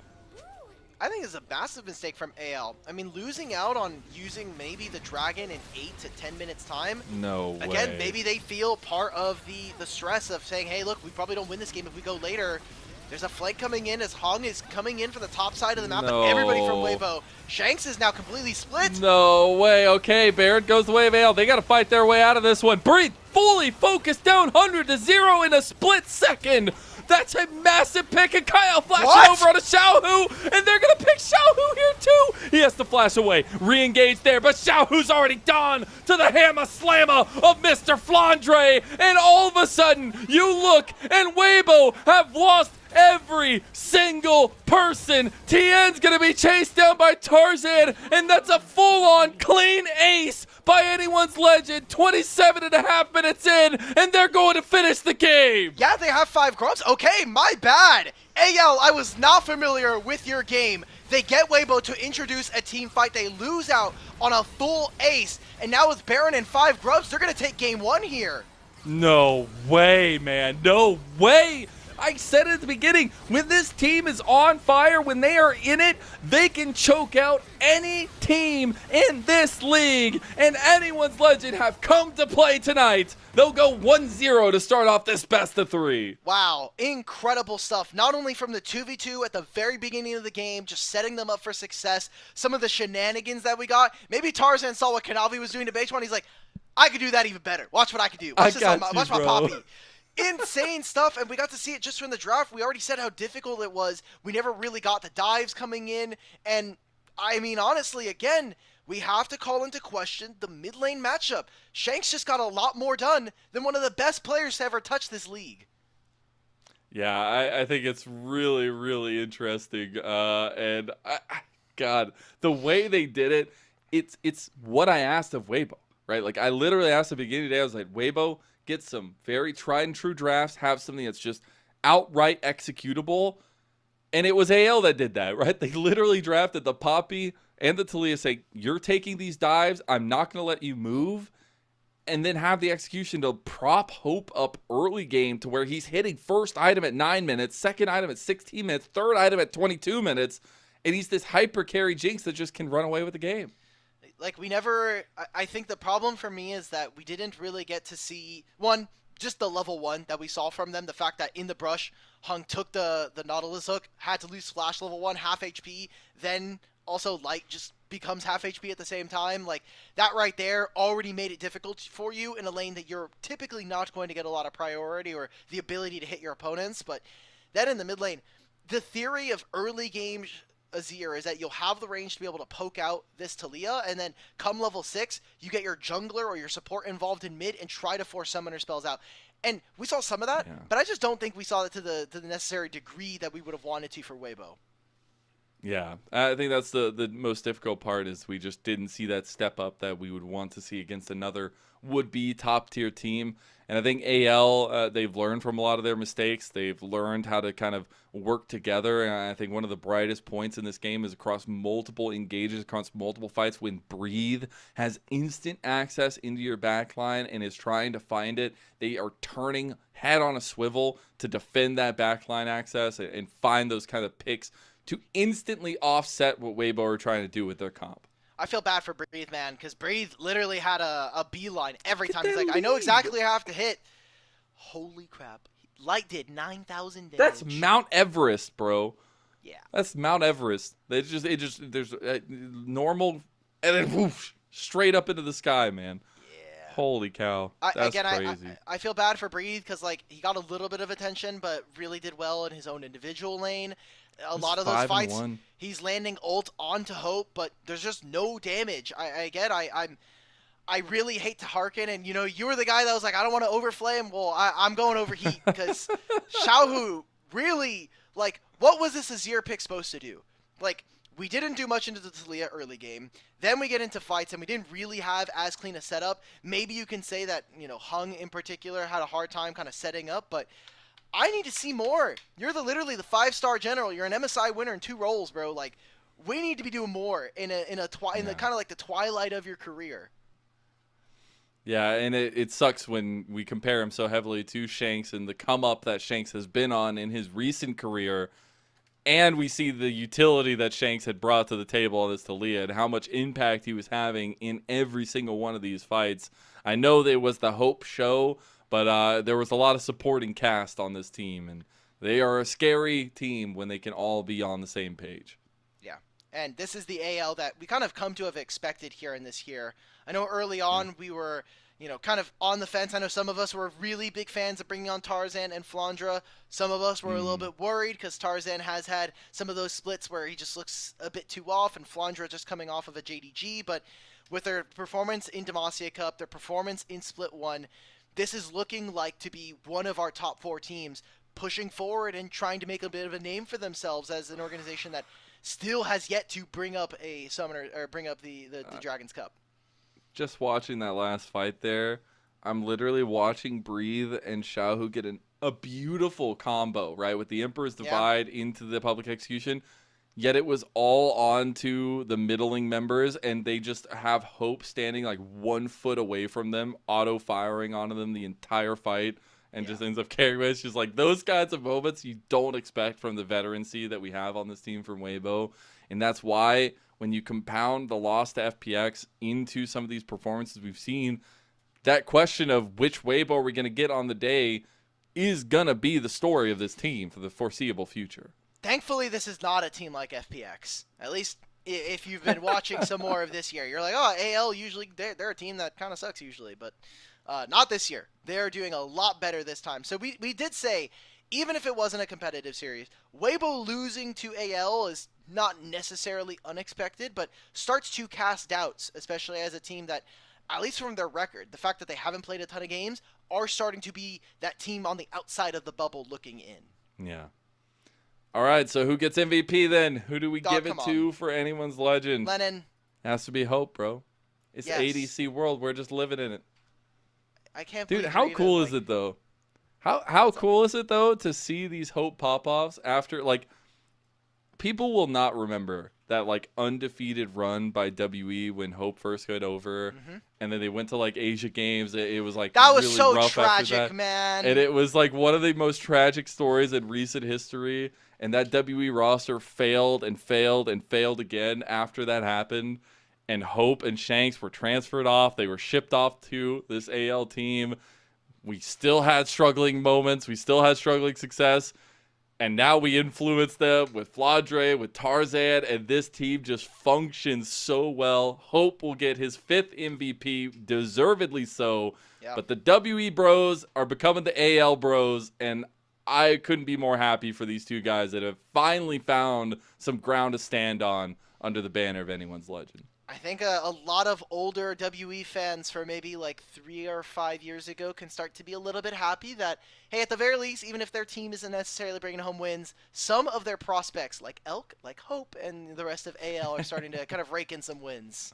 I think it's a massive mistake from AL. I mean, losing out on using maybe the Dragon in 8 to 10 minutes time. No way. Again, maybe they feel part of the stress of saying, hey, look, we probably don't win this game if we go later. There's a flank coming in as Hung is coming in from the top side of the map, No. and everybody from Weibo. Shanks is now completely split. No way. Okay, Baron goes the way of AL. They got to fight their way out of this one. Breathe, fully focused down 100-0 in a split second. That's a massive pick, and Kyle flashing over on a Xiaohu, and they're going to pick Xiaohu here too. He has to flash away, re-engage there, but Xiaohu's already gone to the hammer slammer of Mr. Flandre, and all of a sudden, you look, and Weibo have lost every single person. Tien's going to be chased down by Tarzan, and that's a full-on clean ace by anyone's legend. 27.5 minutes in, and they're going to finish the game. Yeah, they have 5 grubs. Okay, my bad. AL, I was not familiar with your game. They get Weibo to introduce a team fight. They lose out on a full ace, and now with Baron and 5 grubs, they're going to take game 1 here. No way, man. No way. I said it at the beginning, when this team is on fire, when they are in it, they can choke out any team in this league. And anyone's legend have come to play tonight. They'll go 1-0 to start off this best of 3. Wow, incredible stuff. Not only from the 2v2 at the very beginning of the game, just setting them up for success. Some of the shenanigans that we got. Maybe Tarzan saw what Kanavi was doing to base 1. He's like, I could do that even better. Watch what I can do. Watch my Poppy. Insane stuff, and we got to see it just from the draft. We already said how difficult it was. We never really got the dives coming in, and I mean, honestly, again, we have to call into question the mid lane matchup. Shanks just got a lot more done than one of the best players to ever touch this league. Yeah, I think it's really, really interesting. God, the way they did it, it's what I asked of Weibo, right? Like, I literally asked at the beginning of the day, I was like, Weibo, get some very tried and true drafts, have something that's just outright executable. And it was AL that did that, right? They literally drafted the Poppy and the Talia, saying, you're taking these dives, I'm not going to let you move. and then have the execution to prop Hope up early game to where he's hitting first item at 9 minutes, second item at 16 minutes, third item at 22 minutes, and he's this hyper carry Jinx that just can run away with the game. Like, we never... I think the problem for me is that we didn't really get to see... One, just the level 1 that we saw from them. The fact that in the brush, Hung took the Nautilus hook, had to lose Flash level 1, half HP, then also Light just becomes half HP at the same time. Like, that right there already made it difficult for you in a lane that you're typically not going to get a lot of priority or the ability to hit your opponents. But then in the mid lane, the theory of early game Azir is that you'll have the range to be able to poke out this Talia, and then come level 6, you get your jungler or your support involved in mid and try to force summoner spells out. And we saw some of that, but I just don't think we saw it to the necessary degree that we would have wanted to for Weibo. Yeah, I think that's the most difficult part is we just didn't see that step up that we would want to see against another would-be top-tier team. And I think AL, they've learned from a lot of their mistakes. They've learned how to kind of work together. And I think one of the brightest points in this game is across multiple engages, across multiple fights, when Breathe has instant access into your backline and is trying to find it. They are turning head on a swivel to defend that backline access and find those kind of picks to instantly offset what Weibo are trying to do with their comp. I feel bad for Breathe, man, because Breathe literally had a beeline every time. He's like, I know exactly how I have to hit. Holy crap. Light did 9,000 damage. That's Mount Everest, bro. Yeah. That's Mount Everest. There's normal, and then whoosh, straight up into the sky, man. Yeah. Holy cow. That's crazy. I feel bad for Breathe because, like, he got a little bit of attention, but really did well in his own individual lane. A lot of those fights, he's landing ult onto Hope, but there's just no damage. I really hate to hearken, and you were the guy that was like, I don't want to overflame. Well, I'm going overheat because Xiaohu really, like, what was this Azir pick supposed to do? Like, we didn't do much into the Talia early game. Then we get into fights, and we didn't really have as clean a setup. Maybe you can say that, Hung in particular had a hard time kind of setting up, but I need to see more. You're literally the 5-star general. You're an MSI winner in 2 roles, bro. Like, we need to be doing more in the kind of like the twilight of your career. Yeah, and it sucks when we compare him so heavily to Shanks and the come up that Shanks has been on in his recent career, and we see the utility that Shanks had brought to the table on this Talia and how much impact he was having in every single one of these fights. I know that it was the Hope show, but there was a lot of supporting cast on this team, and they are a scary team when they can all be on the same page. Yeah, and this is the AL that we kind of come to have expected here in this year. I know early on we were, kind of on the fence. I know some of us were really big fans of bringing on Tarzan and Flandra. Some of us were a little bit worried because Tarzan has had some of those splits where he just looks a bit too off, and Flandra just coming off of a JDG. But with their performance in Demacia Cup, their performance in Split 1, this is looking like to be one of our top 4 teams pushing forward and trying to make a bit of a name for themselves as an organization that still has yet to bring up a summoner or bring up the Dragon's Cup. Just watching that last fight there, I'm literally watching Breathe and Xiaohu get a beautiful combo, right, with the Emperor's Divide into the public execution. Yet it was all onto the middling members, and they just have Hope standing like 1 foot away from them, auto-firing onto them the entire fight, and just ends up carrying away. It's just like those kinds of moments you don't expect from the veterancy that we have on this team from Weibo. And that's why when you compound the loss to FPX into some of these performances we've seen, that question of which Weibo are we going to get on the day is going to be the story of this team for the foreseeable future. Thankfully, this is not a team like FPX. At least if you've been watching some more of this year. You're like, oh, AL usually, they're a team that kind of sucks usually. But not this year. They're doing a lot better this time. So we did say, even if it wasn't a competitive series, Weibo losing to AL is not necessarily unexpected, but starts to cast doubts, especially as a team that, at least from their record, the fact that they haven't played a ton of games, are starting to be that team on the outside of the bubble looking in. Yeah. All right, so who gets MVP then? Who do we give it to on. for anyone's legend? Lennon. Has to be Hope, bro. It's Yes. ADC world. We're just living in it. I can't Dude, believe how you're cool even, is it though? How cool is it though to see these Hope pop-offs after, like, people will not remember that like undefeated run by WE when Hope first got over, and then they went to like Asia Games. It was like That was really so rough after tragic, that. man. And it was like one of the most tragic stories in recent history. And that WE roster failed and failed and failed again after that happened. And Hope and Shanks were transferred off. They were shipped off to this AL team. We still had struggling moments. We still had struggling success. And now we influence them with Fladre, with Tarzan, and this team just functions so well. Hope will get his 5th MVP, deservedly so. Yep. But the WE bros are becoming the AL bros, and I couldn't be more happy for these two guys that have finally found some ground to stand on under the banner of anyone's legend. I think a lot of older WE fans for maybe like 3 or 5 years ago can start to be a little bit happy that, hey, at the very least, even if their team isn't necessarily bringing home wins, some of their prospects like Elk, like Hope, and the rest of AL are starting to kind of rake in some wins.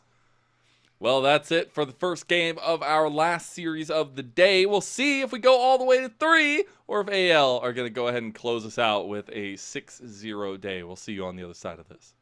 Well, that's it for the first game of our last series of the day. We'll see if we go all the way to 3 or if AL are going to go ahead and close us out with a 6-0 day. We'll see you on the other side of this.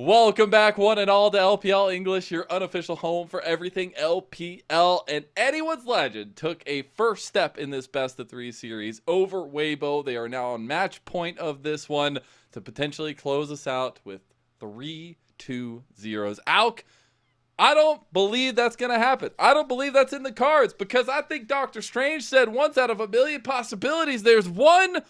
Welcome back, one and all, to LPL English, your unofficial home for everything LPL. And Anyone's Legend took a first step in this best-of-3 series over Weibo. They are now on match point of this one to potentially close us out with 3-2-0s. Auk, I don't believe that's going to happen. I don't believe that's in the cards, because I think Dr. Strange said once out of a million possibilities, there's one,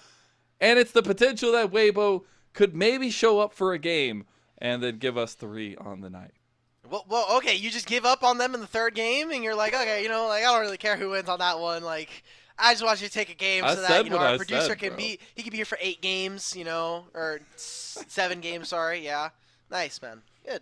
and it's the potential that Weibo could maybe show up for a game and then give us 3 on the night. Well, okay, you just give up on them in the third game, and you're like, okay, like, I don't really care who wins on that one. Like, I just want you to take a game so that, our producer can be here for 8 games, or 7 games, sorry, yeah. Nice, man. Good.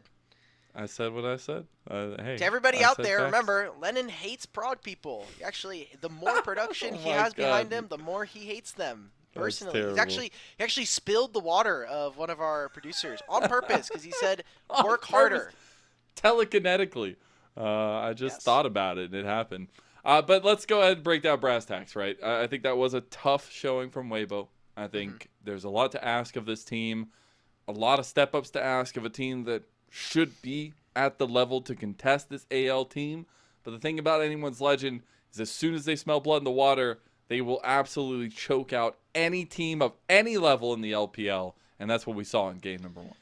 I said what I said. Hey, to everybody out there, remember, Lennon hates prod people. Actually, the more production he has behind him, the more he hates them. Personally, he actually spilled the water of one of our producers on purpose because he said, "Work harder." Telekinetically, I just thought about it and it happened. But let's go ahead and break down brass tacks. Right, I think that was a tough showing from Weibo. I think there's a lot to ask of this team, a lot of step ups to ask of a team that should be at the level to contest this AL team. But the thing about Anyone's Legend is, as soon as they smell blood in the water, they will absolutely choke out any team of any level in the LPL, and that's what we saw in game number 1.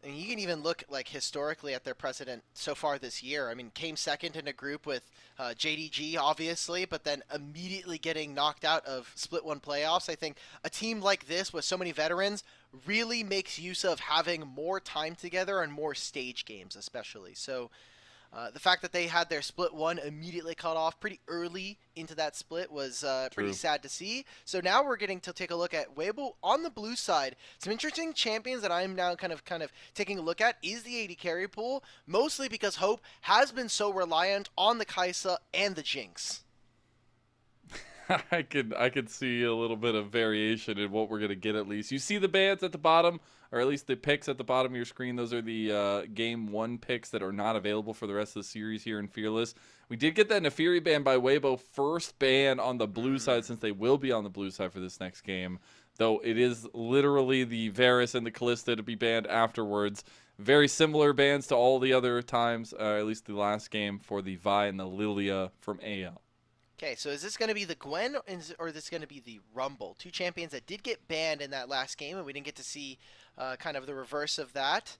And you can even look, like, historically at their precedent so far this year. I mean, came second in a group with JDG, obviously, but then immediately getting knocked out of Split 1 playoffs. I think a team like this with so many veterans really makes use of having more time together and more stage games, especially. So the fact that they had their Split 1 immediately cut off pretty early into that split was pretty sad to see. So now we're getting to take a look at Weibo on the blue side. Some interesting champions that I'm now kind of taking a look at is the AD carry pool, mostly because Hope has been so reliant on the Kaisa and the Jinx. I could see a little bit of variation in what we're going to get at least. You see the bans at the bottom, or at least the picks at the bottom of your screen. Those are the Game 1 picks that are not available for the rest of the series here in Fearless. We did get that Nefiri ban by Weibo, first ban on the blue side, since they will be on the blue side for this next game. Though it is literally the Varus and the Callista to be banned afterwards. Very similar bans to all the other times, at least the last game for the Vi and the Lilia from AL. Okay, so is this going to be the Gwen or is this going to be the Rumble? 2 champions that did get banned in that last game, and we didn't get to see kind of the reverse of that.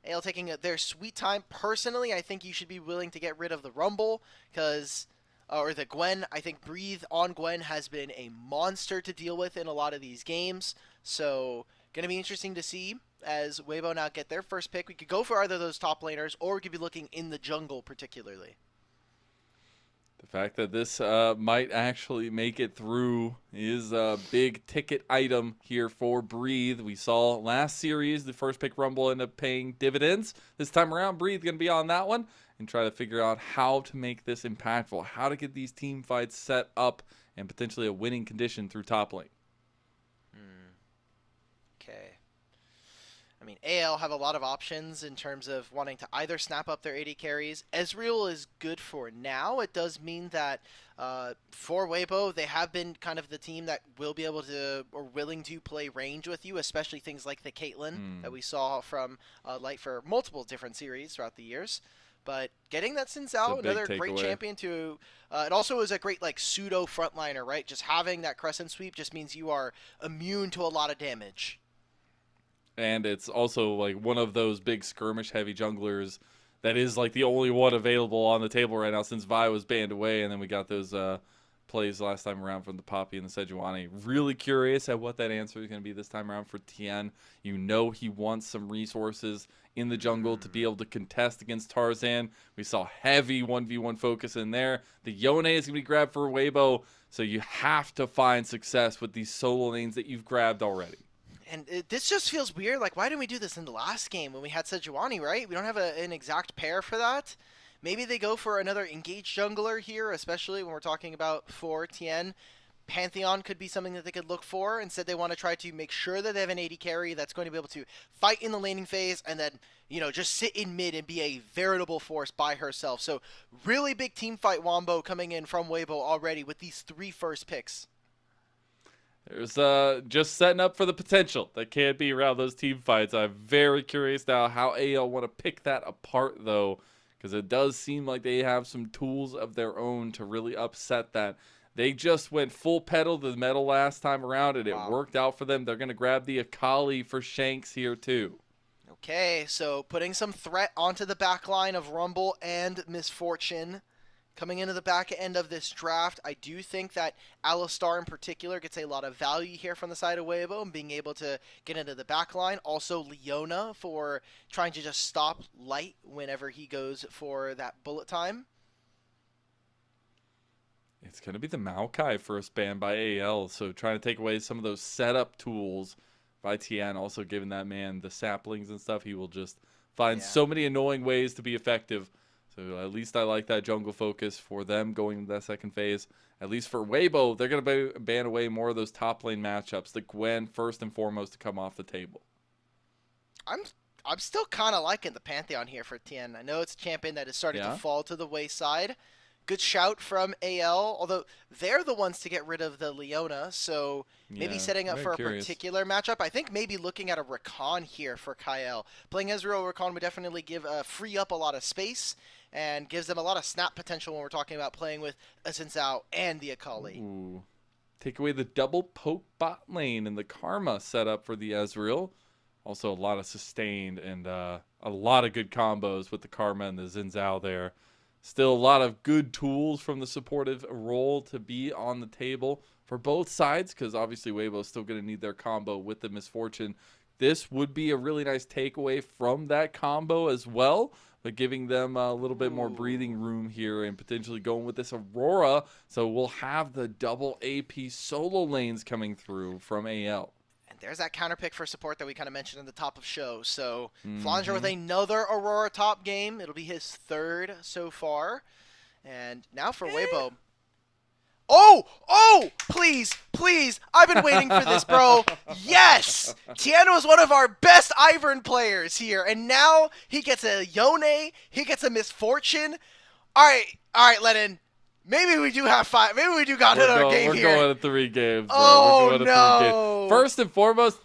AL taking their sweet time. Personally, I think you should be willing to get rid of the Rumble because, or the Gwen. I think Breathe on Gwen has been a monster to deal with in a lot of these games. So, going to be interesting to see as Weibo now get their first pick. We could go for either of those top laners, or we could be looking in the jungle particularly. The fact that this might actually make it through is a big ticket item here for Breathe. We saw last series, the first pick Rumble ended up paying dividends. This time around, Breathe going to be on that one and try to figure out how to make this impactful, how to get these team fights set up and potentially a winning condition through top lane. Okay. I mean, AL have a lot of options in terms of wanting to either snap up their AD carries. Ezreal is good for now. It does mean that for Weibo, they have been kind of the team that will be able to, or willing to, play range with you, especially things like the Caitlyn that we saw from Light for multiple different series throughout the years. But getting that Sin Zhao, another great champion to, it also is a great like pseudo frontliner, right? Just having that Crescent Sweep just means you are immune to a lot of damage. And it's also like one of those big skirmish heavy junglers that is like the only one available on the table right now since Vi was banned away. And then we got those plays last time around from the Poppy and the Sejuani. Really curious at what that answer is going to be this time around for Tien. You know he wants some resources in the jungle to be able to contest against Tarzan. We saw heavy 1v1 focus in there. The Yone is going to be grabbed for Weibo. So you have to find success with these solo lanes that you've grabbed already. And this just feels weird. Like, why didn't we do this in the last game when we had Sejuani, right? We don't have an exact pair for that. Maybe they go for another engaged jungler here, especially when we're talking about for Tien. Pantheon could be something that they could look for. Instead, they want to try to make sure that they have an AD carry that's going to be able to fight in the laning phase and then, just sit in mid and be a veritable force by herself. So, really big team fight wombo coming in from Weibo already with these 3 first picks. There's just setting up for the potential that can be around those team fights. I'm very curious now how AL want to pick that apart, though, because it does seem like they have some tools of their own to really upset that. They just went full pedal to the metal last time around, and it worked out for them. They're going to grab the Akali for Shanks here, too. Okay, so putting some threat onto the back line of Rumble and Misfortune. Coming into the back end of this draft, I do think that Alistar in particular gets a lot of value here from the side of Weibo and being able to get into the back line. Also Leona for trying to just stop Light whenever he goes for that bullet time. It's going to be the Maokai first ban by AL, so trying to take away some of those setup tools by TN, also giving that man the saplings and stuff. He will just find so many annoying ways to be effective. So at least I like that jungle focus for them going into that second phase. At least for Weibo, they're going to ban away more of those top lane matchups. The Gwen, first and foremost, to come off the table. I'm still kind of liking the Pantheon here for TN. I know it's a champion that is starting to fall to the wayside. Good shout from AL, although they're the ones to get rid of the Leona, so maybe setting up for a particular matchup. I think maybe looking at a Rakan here for Kyle. Playing Ezreal Rakan would definitely free up a lot of space and gives them a lot of snap potential when we're talking about playing with a Xin Zhao and the Akali. Ooh. Take away the double poke bot lane and the Karma setup for the Ezreal. Also a lot of sustained and a lot of good combos with the Karma and the Xin Zhao there. Still a lot of good tools from the supportive role to be on the table for both sides, because obviously Weibo's still going to need their combo with the Misfortune. This would be a really nice takeaway from that combo as well, but giving them a little bit more breathing room here and potentially going with this Aurora. So we'll have the double AP solo lanes coming through from AL. There's that counter pick for support that we kind of mentioned in the top of show. So Flanger with another Aurora top game. It'll be his third so far. And now for Weibo. Oh, please. I've been waiting for this, bro. Yes! Tiano is one of our best Ivern players here. And now he gets a Yone. He gets a Misfortune. All right, Lennon. Maybe we do have 5. Maybe we do got another game here. We're going to 3 games, bro. Oh, we're going to 3 games. First and foremost,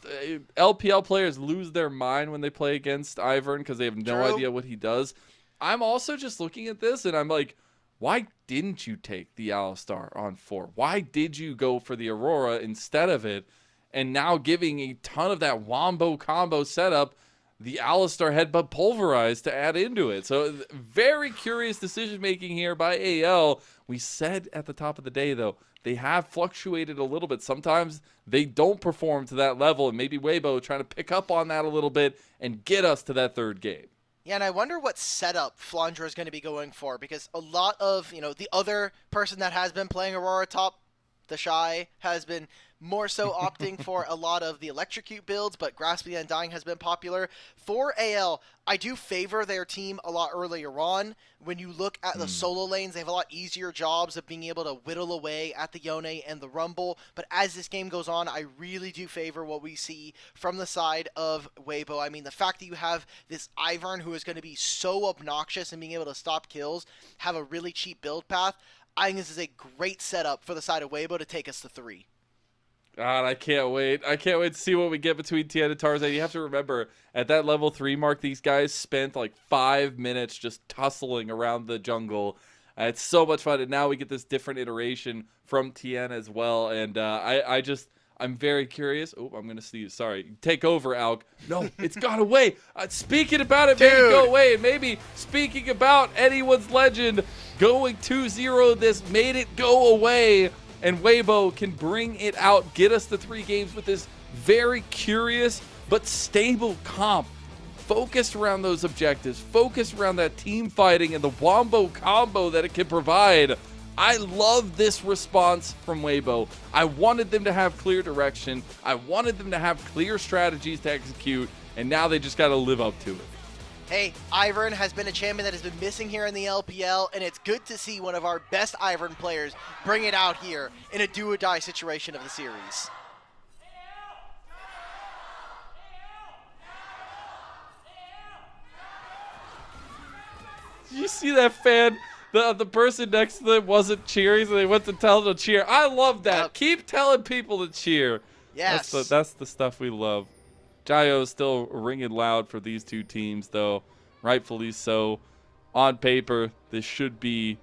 LPL players lose their mind when they play against Ivern because they have no idea what he does. I'm also just looking at this, and I'm like, why didn't you take the Alistar on 4? Why did you go for the Aurora instead of it? And now giving a ton of that Wombo combo setup, the Alistar Headbutt Pulverized to add into it. So very curious decision-making here by AL. We said at the top of the day, though, they have fluctuated a little bit. Sometimes they don't perform to that level, and maybe Weibo trying to pick up on that a little bit and get us to that third game. Yeah, and I wonder what setup Flandra is going to be going for, because a lot of, the other person that has been playing Aurora top, the Shy, has been more so opting for a lot of the electrocute builds, but Grasping the Undying has been popular. For AL, I do favor their team a lot earlier on. When you look at the solo lanes, they have a lot easier jobs of being able to whittle away at the Yone and the Rumble. But as this game goes on, I really do favor what we see from the side of Weibo. I mean, the fact that you have this Ivern who is going to be so obnoxious and being able to stop kills, have a really cheap build path, I think this is a great setup for the side of Weibo to take us to 3. God, I can't wait. I can't wait to see what we get between Tien and Tarzan. You have to remember, at that level 3 mark, these guys spent like 5 minutes just tussling around the jungle. It's so much fun, and now we get this different iteration from Tien as well. And I'm very curious. Oh, I'm going to sneeze. Sorry. Take over, Alk. No, it's gone away. Speaking about it, made it go away. And maybe speaking about anyone's legend going 2-0, this made it go away. And Weibo can bring it out, get us to 3 games with this very curious but stable comp. Focused around those objectives, focused around that team fighting and the Wombo combo that it can provide. I love this response from Weibo. I wanted them to have clear direction. I wanted them to have clear strategies to execute, and now they just got to live up to it. Hey, Ivern has been a champion that has been missing here in the LPL, and it's good to see one of our best Ivern players bring it out here in a do-or-die situation of the series. Did you see that fan the person next to them wasn't cheering, so they went to tell them to cheer. I love that. Yep. Keep telling people to cheer. Yes. That's the stuff we love. Jayo's still ringing loud for these two teams, though. Rightfully so. On paper, this should be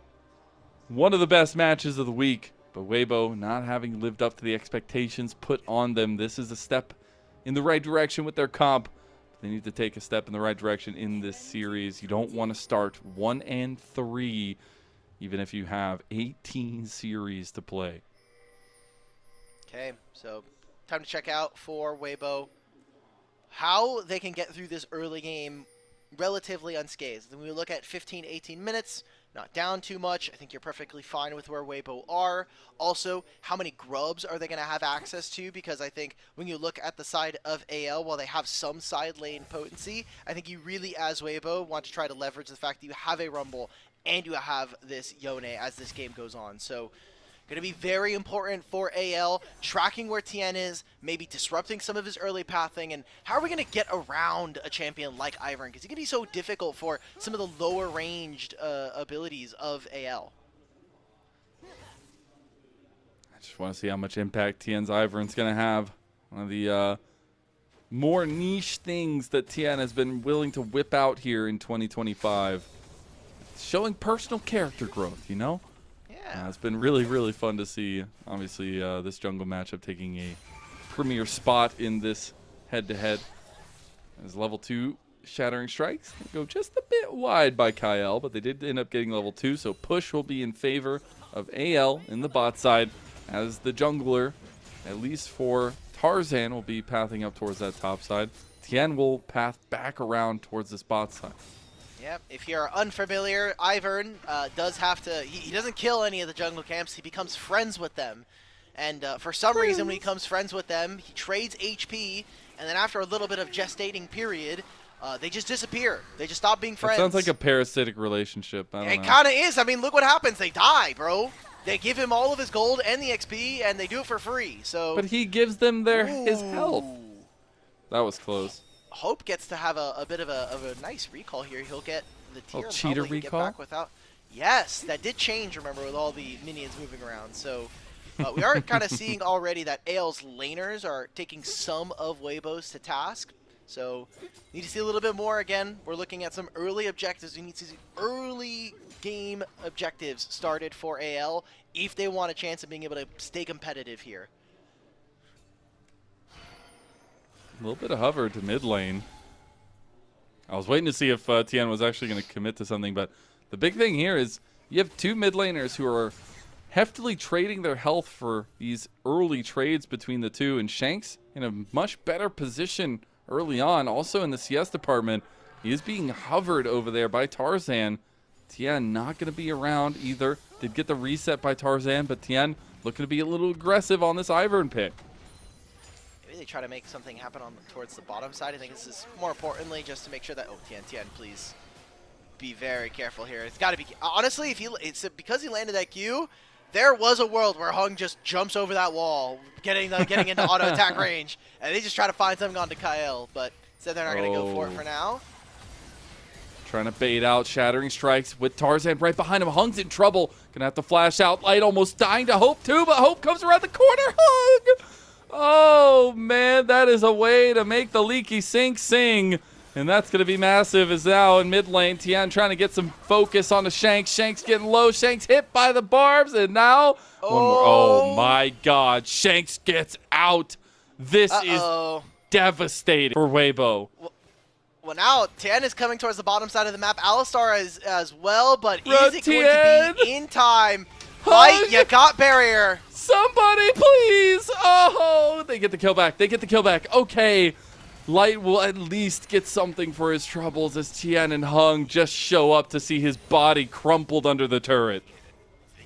one of the best matches of the week. But Weibo not having lived up to the expectations put on them. This is a step in the right direction with their comp. They need to take a step in the right direction in this series. You don't want to start 1-3, even if you have 18 series to play. Okay, so time to check out for Weibo how they can get through this early game relatively unscathed. When we look at 15, 18 minutes, not down too much. I think you're perfectly fine with where Weibo are. Also, how many grubs are they going to have access to? Because I think when you look at the side of AL, while they have some side lane potency, I think you really, as Weibo, want to try to leverage the fact that you have a Rumble and you have this Yone as this game goes on. So, going to be very important for AL, tracking where TN is, maybe disrupting some of his early pathing, and how are we going to get around a champion like Ivern? Because it's going to be so difficult for some of the lower ranged abilities of AL. I just want to see how much impact TN's Ivern's going to have. One of the more niche things that TN has been willing to whip out here in 2025. Showing personal character growth, you know? It's been really, really fun to see. Obviously, this jungle matchup taking a premier spot in this head-to-head. As level 2 Shattering Strikes go just a bit wide by Kyle, but they did end up getting level 2, so push will be in favor of AL in the bot side, as the jungler, at least for Tarzan, will be pathing up towards that top side. Tien will path back around towards this bot side. Yep, if you're unfamiliar, Ivern does have to, he doesn't kill any of the jungle camps, he becomes friends with them. And for some reason, when he becomes friends with them, he trades HP, and then after a little bit of gestating period, they just disappear. They just stop being friends. That sounds like a parasitic relationship. I don't know. It kind of is. I mean, look what happens. They die, bro. They give him all of his gold and the XP, and they do it for free. So, but he gives them his health. That was close. Hope gets to have a bit of a nice recall here. He'll get the tier. Cheater probably recall? Get back without. Yes, that did change, remember, with all the minions moving around. So we are kind of seeing already that AL's laners are taking some of Weibo's to task. So need to see a little bit more. Again, we're looking at some early objectives. We need to see early game objectives started for AL if they want a chance of being able to stay competitive here. A little bit of hover to mid lane. I was waiting to see if Tien was actually going to commit to something, but the big thing here is you have two mid laners who are heftily trading their health for these early trades between the two, and Shanks in a much better position early on. Also in the CS department, he is being hovered over there by Tarzan. Tien not going to be around either. Did get the reset by Tarzan, but Tien looking to be a little aggressive on this Ivern pick. Maybe they try to make something happen on towards the bottom side. I think this is more importantly just to make sure that Tien, please be very careful here. It's got to be honestly, if it's because he landed that Q, there was a world where Hung just jumps over that wall, getting into auto attack range, and they just try to find something onto Kyle, but said they're not going to go for it for now. Trying to bait out Shattering Strikes with Tarzan right behind him. Hung's in trouble. Gonna have to flash out. Light almost dying to Hope too, but Hope comes around the corner. Hung! Oh man, that is a way to make the leaky sink sing. And that's going to be massive as now in mid lane. Tien trying to get some focus on the Shanks. Shanks getting low. Shanks hit by the barbs. And now, one more. Oh my god. Shanks gets out. This is devastating for Weibo. Well, now Tien is coming towards the bottom side of the map. Alistar is as well, but is it going to be in time? Light, you got barrier. Somebody please. Oh, they get the kill back. They get the kill back. Okay. Light will at least get something for his troubles as Tien and Hung just show up to see his body crumpled under the turret.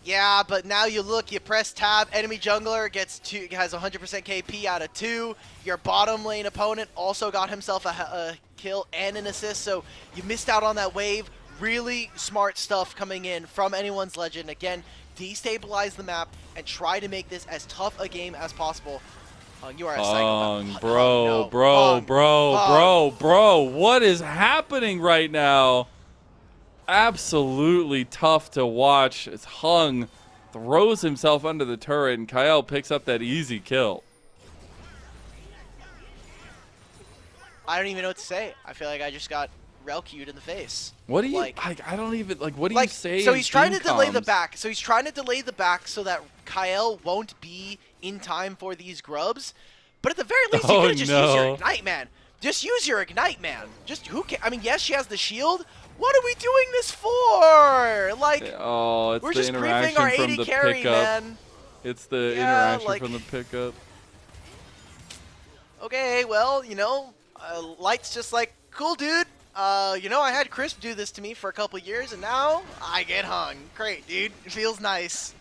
Yeah, but now you look, you press tab, enemy jungler has 100% KP out of 2. Your bottom lane opponent also got himself a kill and an assist, so you missed out on that wave. Really smart stuff coming in from anyone's legend. Again, destabilize the map and try to make this as tough a game as possible. You are a psychopath. Bro, what is happening right now? absolutely tough to watch as Hung throws himself under the turret and Kyle picks up that easy kill. I don't even know what to say. I feel like I just got Relcued in the face. What do you like? I don't even like. What do you say? So in he's trying to team delay the comms? back. So he's trying to delay the back so that Kyle won't be in time for these grubs. But at the very least, you Oh, could have just used your no. Ignite, man. Just use your Ignite, man. Just who can? I mean, yes, she has the shield. What are we doing this for? Like, Oh, it's we're the just griefing interaction our from 80 the carry, pickup. man. It's the Yeah, interaction like- from the pickup. Okay, well, you know, Light's just like, cool, dude. You know, I had Crisp do this to me for a couple years, and now I get hung. Great, dude. It feels nice.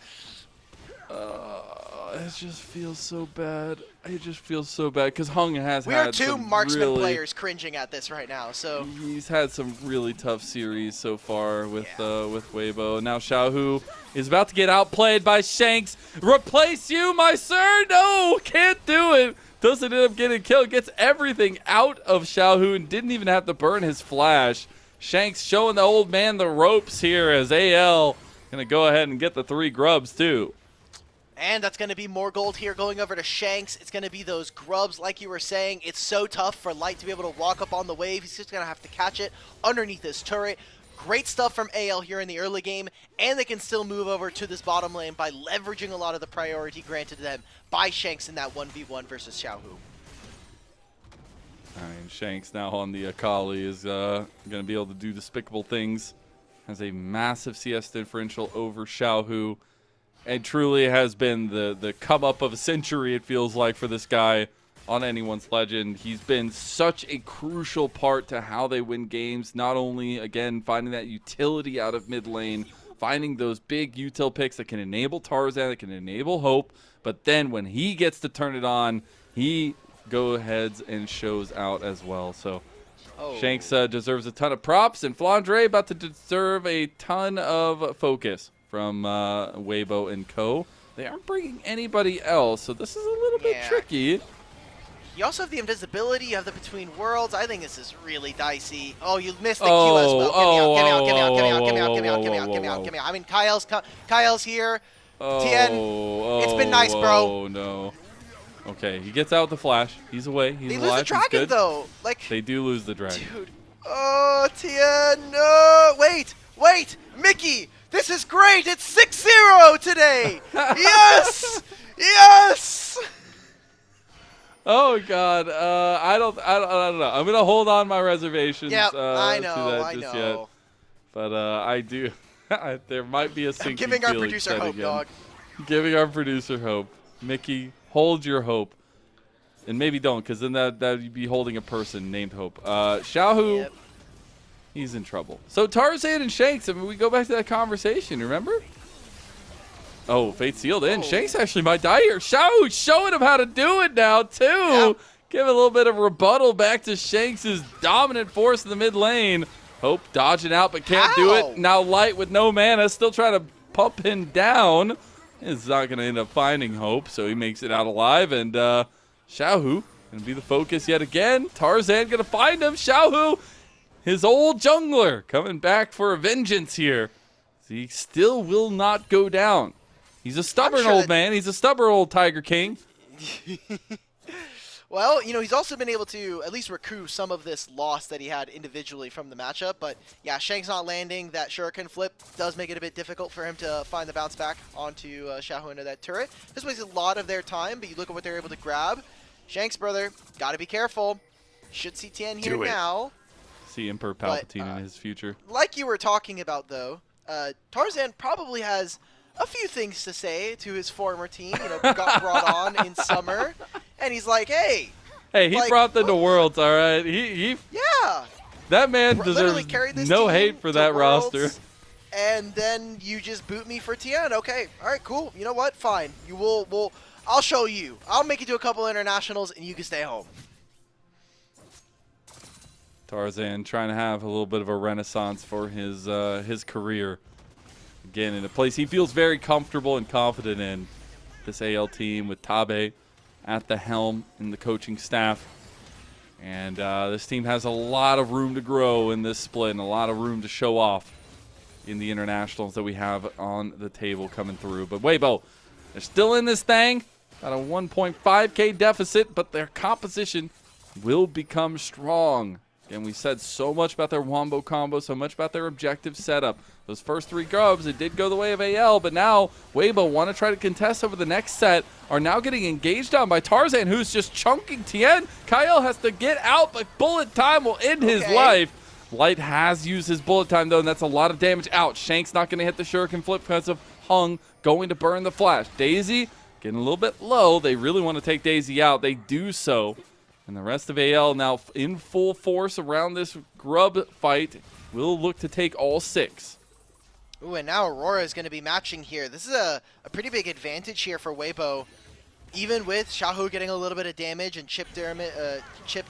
It just feels so bad. It just feels so bad because Hung has We had are two some marksman really, players cringing at this right now, so. He's had some really tough series so far with Yeah. with Weibo. Now Xiaohu is about to get outplayed by Shanks. Replace you, my sir? No, can't do it. Doesn't end up getting killed. Gets everything out of Xiaohu and didn't even have to burn his flash. Shanks showing the old man the ropes here as AL gonna go ahead and get the 3 grubs too. And that's going to be more gold here going over to Shanks. It's going to be those grubs, like you were saying. It's so tough for Light to be able to walk up on the wave. He's just going to have to catch it underneath his turret. Great stuff from AL here in the early game, and they can still move over to this bottom lane by leveraging a lot of the priority granted to them by Shanks in that 1v1 versus Xiaohu. I mean, Shanks now on the Akali is going to be able to do despicable things. Has a massive CS differential over Xiaohu. It truly has been the come up of a century, it feels like, for this guy on anyone's legend. He's been such a crucial part to how they win games. Not only, again, finding that utility out of mid lane, finding those big util picks that can enable Tarzan, that can enable Hope, but then when he gets to turn it on, he go ahead and shows out as well. So Shanks deserves a ton of props, and Flandre about to deserve a ton of focus from Weibo and co. They aren't bringing anybody else, so this is a little bit tricky. You also have the invisibility, you have the between worlds. I think this is really dicey. Oh, you missed the Q as well. Give me out, give me out, give me out, give me out, give me out, give me out, give me out, give me out. I mean, Kyle's here. Tien, it's been nice, bro. Oh, no. Okay, he gets out with the flash. He's away. He's They alive. lose the He's dragon, good. though. Like, They do lose the dragon. dude. Oh, Tien, no. Wait. Mickey, this is great. It's 6-0 today. Yes. Yes. Oh God, I don't know. I'm gonna hold on my reservations. Yep, I to know, that I just know. yet. But I do. There might be a I'm sinking giving our feeling producer set hope, again. dog. Giving our producer hope. Mickey, hold your hope, and maybe don't, because then that would be holding a person named Hope. Xiaohu, Yep. he's in trouble. So Tarzan and Shanks. I mean, we go back to that conversation. Remember? Oh, fate sealed in. Oh. Shanks actually might die here. Xiaohu showing him how to do it now, too. Yeah. Give a little bit of rebuttal back to Shanks' dominant force in the mid lane. Hope dodging out, but can't do How? it. Now Light with no mana, still trying to pump him down. It's not going to end up finding Hope, so he makes it out alive. And Xiaohu going to be the focus yet again. Tarzan going to find him. Xiaohu, his old jungler, coming back for a vengeance here. He still will not go down. He's a stubborn sure old that- man. He's a stubborn old Tiger King. Well, you know, he's also been able to at least recoup some of this loss that he had individually from the matchup. But yeah, Shank's not landing. That Shuriken flip does make it a bit difficult for him to find the bounce back onto Xiaohu into that turret. This wastes a lot of their time, but you look at what they're able to grab. Shanks, brother, gotta be careful. Should see Tien here now. See Emperor But, Palpatine in his future. Like you were talking about, though, Tarzan probably has a few things to say to his former team. You know, got brought on in summer, and he's like, "Hey, Hey, he like, brought them to what- Worlds, all right? He yeah, that man literally deserves carried this no team hate for to that Worlds, roster. And then you just boot me for Tien. Okay, all right, cool. You know what? Fine. You will. I'll show you. I'll make you do a couple internationals, and you can stay home. Tarzan trying to have a little bit of a renaissance for his career. Again, in a place he feels very comfortable and confident in. This AL team with Tabe at the helm in the coaching staff. And this team has a lot of room to grow in this split and a lot of room to show off in the internationals that we have on the table coming through. But Weibo, they're still in this thing. Got a 1.5K deficit, but their composition will become strong. And we said so much about their wombo combo, so much about their objective setup. Those first 3 grubs, it did go the way of AL, but now Weibo want to try to contest over the next set, are now getting engaged on by Tarzan, who's just chunking Tien. Kyle has to get out, but bullet time will end his life. Light has used his bullet time, though, and that's a lot of damage out. Shank's not going to hit the shuriken flip because of Hung going to burn the flash. Daisy getting a little bit low. They really want to take Daisy out. They do so. And the rest of AL now in full force around this grub fight will look to take all 6. Ooh, and now Aurora is going to be matching here. This is a pretty big advantage here for Weibo. Even with Xiaohu getting a little bit of damage and chip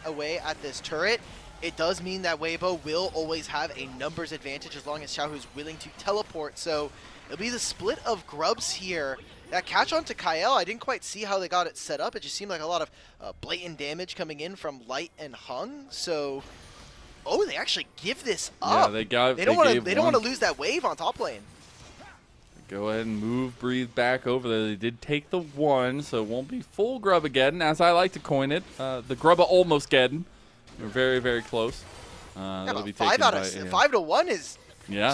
away at this turret, it does mean that Weibo will always have a numbers advantage as long as Xiaohu is willing to teleport. So it'll be the split of grubs here. That catch on to Kyle, I didn't quite see how they got it set up. It just seemed like a lot of blatant damage coming in from Light and Hung. So, oh, they actually give this up. Yeah, they don't want to lose that wave on top lane. Go ahead and move Breathe back over there. They did take the 1, so it won't be full Grubageddon, as I like to coin it. The Grubba almost Geddon. We're very, very close. Yeah, be 5 out of 5 to 1 is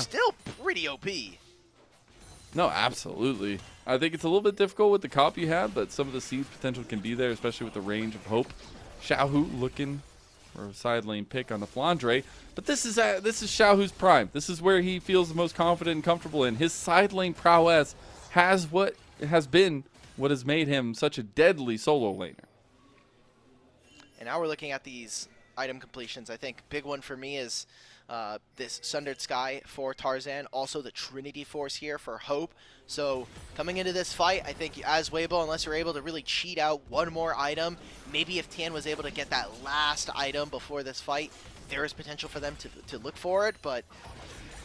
still pretty OP. No, absolutely. I think it's a little bit difficult with the comp you have, but some of the siege potential can be there, especially with the range of Hope. Xiaohu looking for a side lane pick on the Flandre, but this is Xiaohu's prime. This is where he feels the most confident and comfortable in. His side lane prowess has been what has made him such a deadly solo laner. And now we're looking at these item completions. I think big one for me is this Sundered Sky for Tarzan, also the Trinity Force here for Hope. So coming into this fight, I think as Weibo, unless you're able to really cheat out one more item, maybe if Tien was able to get that last item before this fight, there is potential for them to look for it, but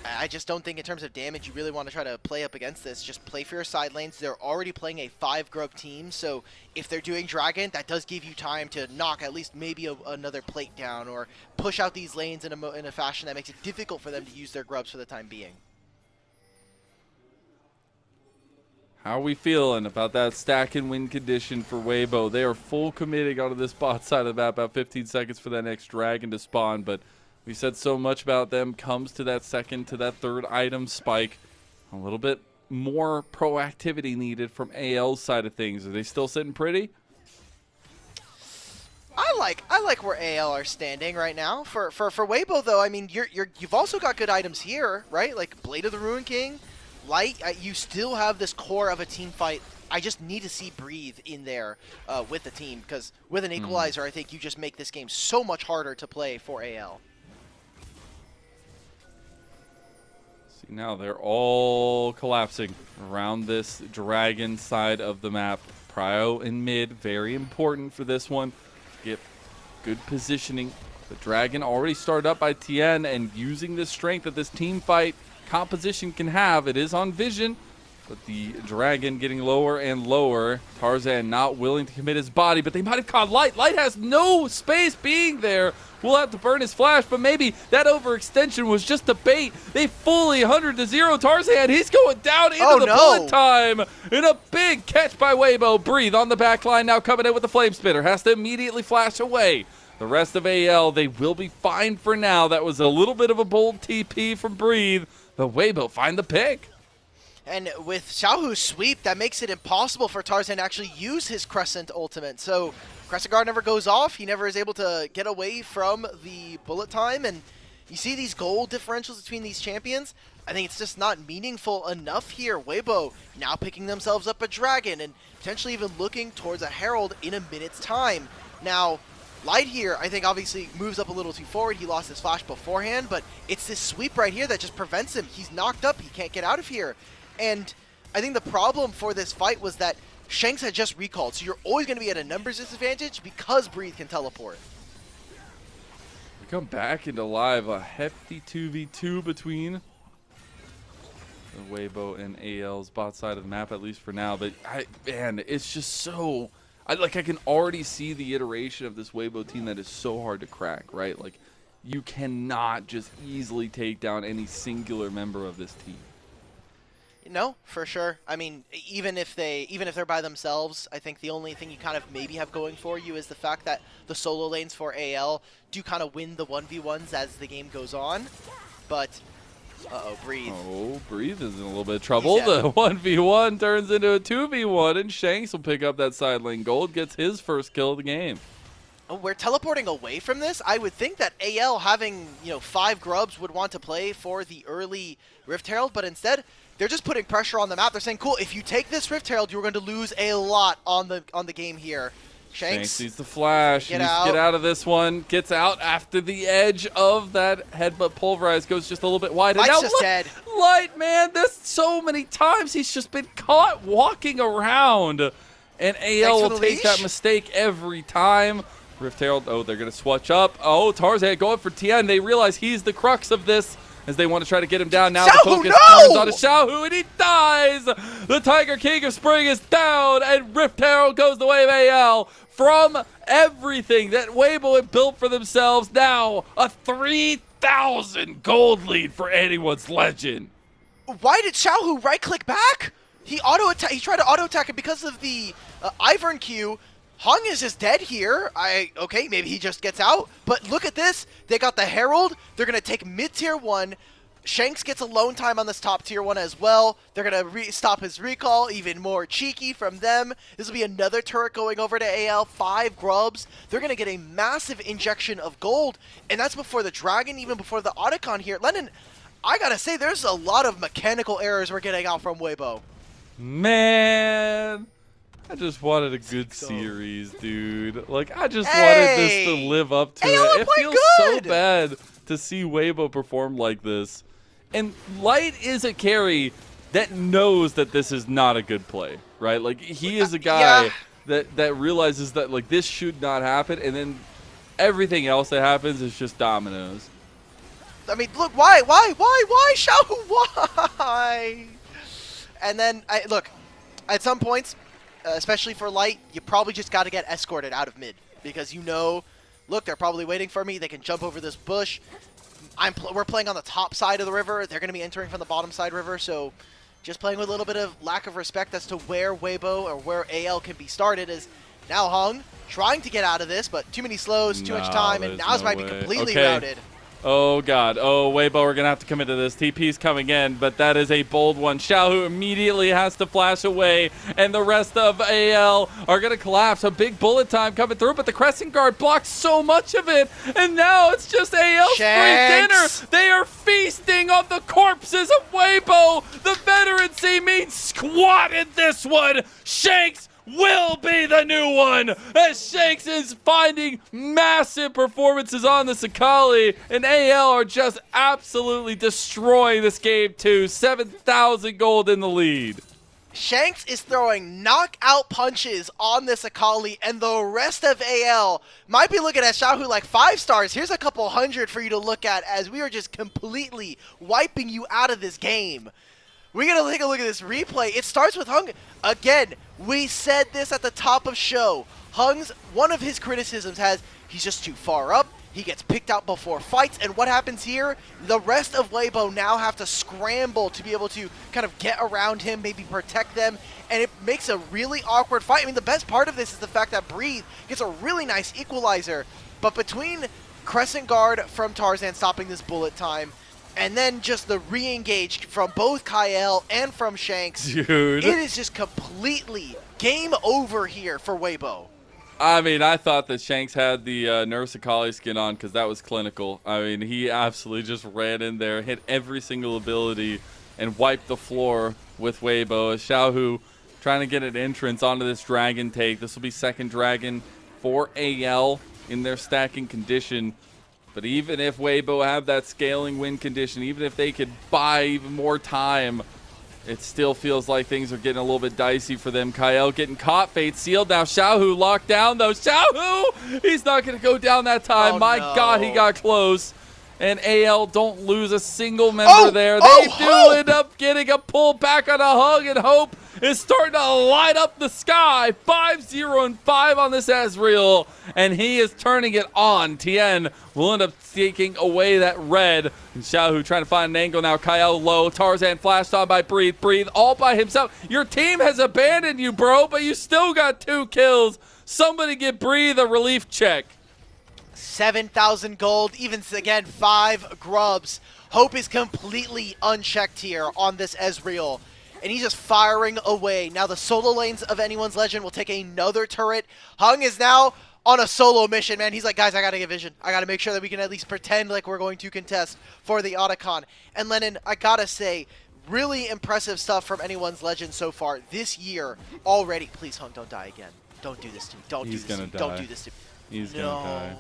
I just don't think in terms of damage you really want to try to play up against this. Just play for your side lanes. They're already playing a 5 grub team, so if they're doing Dragon, that does give you time to knock at least maybe another plate down or push out these lanes in a fashion that makes it difficult for them to use their grubs for the time being. How are we feeling about that stack and win condition for Weibo? They are full committing onto this bot side of the map, about 15 seconds for that next dragon to spawn, but we said so much about them. Comes to that second, to that third item spike. A little bit more proactivity needed from AL's side of things. Are they still sitting pretty? I like where AL are standing right now. For Weibo though, I mean you've also got good items here, right? Like Blade of the Ruin King, Light. You still have this core of a team fight. I just need to see Breathe in there with the team, because with an equalizer, I think you just make this game so much harder to play for AL. See, now they're all collapsing around this dragon side of the map. Prio in mid, very important for this one. Get good positioning. The dragon already started up by Tien, and using this strength that this team fight composition can have. It is on vision, but the dragon getting lower and lower. Tarzan not willing to commit his body, but they might have caught Light. Light has no space being there. We'll have to burn his flash, but maybe that overextension was just a bait. They fully 100-0 Tarzan. He's going down into bullet time. And a big catch by Weibo. Breathe on the back line now, coming in with the flame spitter. Has to immediately flash away. The rest of AL, they will be fine for now. That was a little bit of a bold TP from Breathe. But Weibo find the pick. And with Xiaohu's sweep, that makes it impossible for Tarzan to actually use his Crescent ultimate. So Crescent Guard never goes off. He never is able to get away from the bullet time. And you see these goal differentials between these champions. I think it's just not meaningful enough here. Weibo now picking themselves up a dragon and potentially even looking towards a herald in a minute's time. Now, Light here, I think, obviously moves up a little too forward. He lost his flash beforehand, but it's this sweep right here that just prevents him. He's knocked up. He can't get out of here. And I think the problem for this fight was that Shanks had just recalled, so you're always going to be at a numbers disadvantage because Breathe can teleport. We come back into live, a hefty 2v2 between the Weibo and AL's bot side of the map, at least for now. But, man, it's just so... I can already see the iteration of this Weibo team that is so hard to crack, right? Like, you cannot just easily take down any singular member of this team. No, for sure. I mean, even if they're by themselves, I think the only thing you kind of maybe have going for you is the fact that the solo lanes for AL do kind of win the 1v1s as the game goes on. But Breathe. Oh, Breathe is in a little bit of trouble. The 1v1 turns into a 2v1, and Shanks will pick up that side lane gold, gets his first kill of the game. Oh, we're teleporting away from this. I would think that AL having 5 grubs would want to play for the early Rift Herald, but instead they're just putting pressure on the map. They're saying, cool, if you take this Rift Herald, you're going to lose a lot on the game here. Shanks needs the flash. He needs to get out of this one. Gets out after the edge of that headbutt pulverize. Goes just a little bit wide. Light's and now just dead. Light, man, this so many times he's just been caught walking around. And AL will take that mistake every time. Rift Herald, oh, they're going to switch up. Oh, Tarzan going for TN. They realize he's the crux of this as they want to try to get him down. Now the focus turns on a Xiaohu, and he dies! The Tiger King of Spring is down, and Rift Herald goes the way of AL. From everything that Weibo had built for themselves, now a 3,000 gold lead for anyone's legend. Why did Xiaohu right-click back? He tried to auto-attack it because of the Ivern Q. Hung is just dead here. Okay, maybe he just gets out. But look at this. They got the Herald. They're going to take mid-tier 1. Shanks gets alone time on this top tier 1 as well. They're going to stop his recall. Even more cheeky from them. This will be another turret going over to AL. 5 grubs. They're going to get a massive injection of gold. And that's before the Dragon, even before the Otacon here. Lennon, I got to say, there's a lot of mechanical errors we're getting out from Weibo. Man, I just wanted a good series, dude. Like, I just wanted this to live up to it. It feels so bad to see Weibo perform like this. And Light is a carry that knows that this is not a good play, right? Like, he is a guy that realizes that, like, this should not happen, and then everything else that happens is just dominoes. I mean, look, why, Xiao, why? And then, look, at some points, especially for Light, you probably just got to get escorted out of mid. Because look, they're probably waiting for me. They can jump over this bush. We're playing on the top side of the river. They're going to be entering from the bottom side river. So just playing with a little bit of lack of respect as to where Weibo or where AL can be started is now Hung trying to get out of this. But too many slows, too much time, and now this might be completely routed. Oh, God. Oh, Weibo, we're going to have to commit to this. TP's coming in, but that is a bold one. Xiaohu immediately has to flash away, and the rest of AL are going to collapse. A big bullet time coming through, but the Crescent Guard blocks so much of it, and now it's just AL's free dinner. They are feasting on the corpses of Weibo. The veterancy means squat in this one. Shanks will be the new one, as Shanks is finding massive performances on the Sakali, and AL are just absolutely destroying this game too. 7,000 gold in the lead. Shanks is throwing knockout punches on this Akali, and the rest of AL might be looking at Xiaohu like 5 stars. Here's a couple hundred for you to look at as we are just completely wiping you out of this game. We're going to take a look at this replay. It starts with Hung. Again, we said this at the top of show. Hung's, one of his criticisms he's just too far up. He gets picked out before fights. And what happens here? The rest of Weibo now have to scramble to be able to kind of get around him, maybe protect them. And it makes a really awkward fight. I mean, the best part of this is the fact that Breathe gets a really nice equalizer. But between Crescent Guard from Tarzan stopping this bullet time, and then just the re-engage from both Kyle and from Shanks. Dude. It is just completely game over here for Weibo. I mean, I thought that Shanks had the Nurse Akali skin on because that was clinical. I mean, he absolutely just ran in there, hit every single ability, and wiped the floor with Weibo. Xiaohu trying to get an entrance onto this dragon take. This will be second dragon for AL in their stacking condition. But even if Weibo have that scaling win condition, even if they could buy even more time, it still feels like things are getting a little bit dicey for them. Kyle getting caught, fate sealed. Now Xiaohu locked down though. Xiaohu! He's not going to go down that time. My God, he got close. And AL don't lose a single member there. They do end up getting a pull back on a Hung, and Hope is starting to light up the sky. 5-0 and 5 on this Ezreal, and he is turning it on. Tien will end up taking away that red. And Xiaohu trying to find an angle now. Kyle low. Tarzan flashed on by Breathe. Breathe all by himself. Your team has abandoned you, bro, but you still got 2 kills. Somebody give Breathe a relief check. 7,000 gold, even again, 5 grubs. Hope is completely unchecked here on this Ezreal, and he's just firing away. Now the solo lanes of Anyone's Legend will take another turret. Hung is now on a solo mission, man. He's like, guys, I gotta get vision. I gotta make sure that we can at least pretend like we're going to contest for the Otacon. And Lennon, I gotta say, really impressive stuff from Anyone's Legend so far this year already. Please, Hung, don't die again. Don't do this to me. Don't do this to me. Don't do this to me. He's gonna die.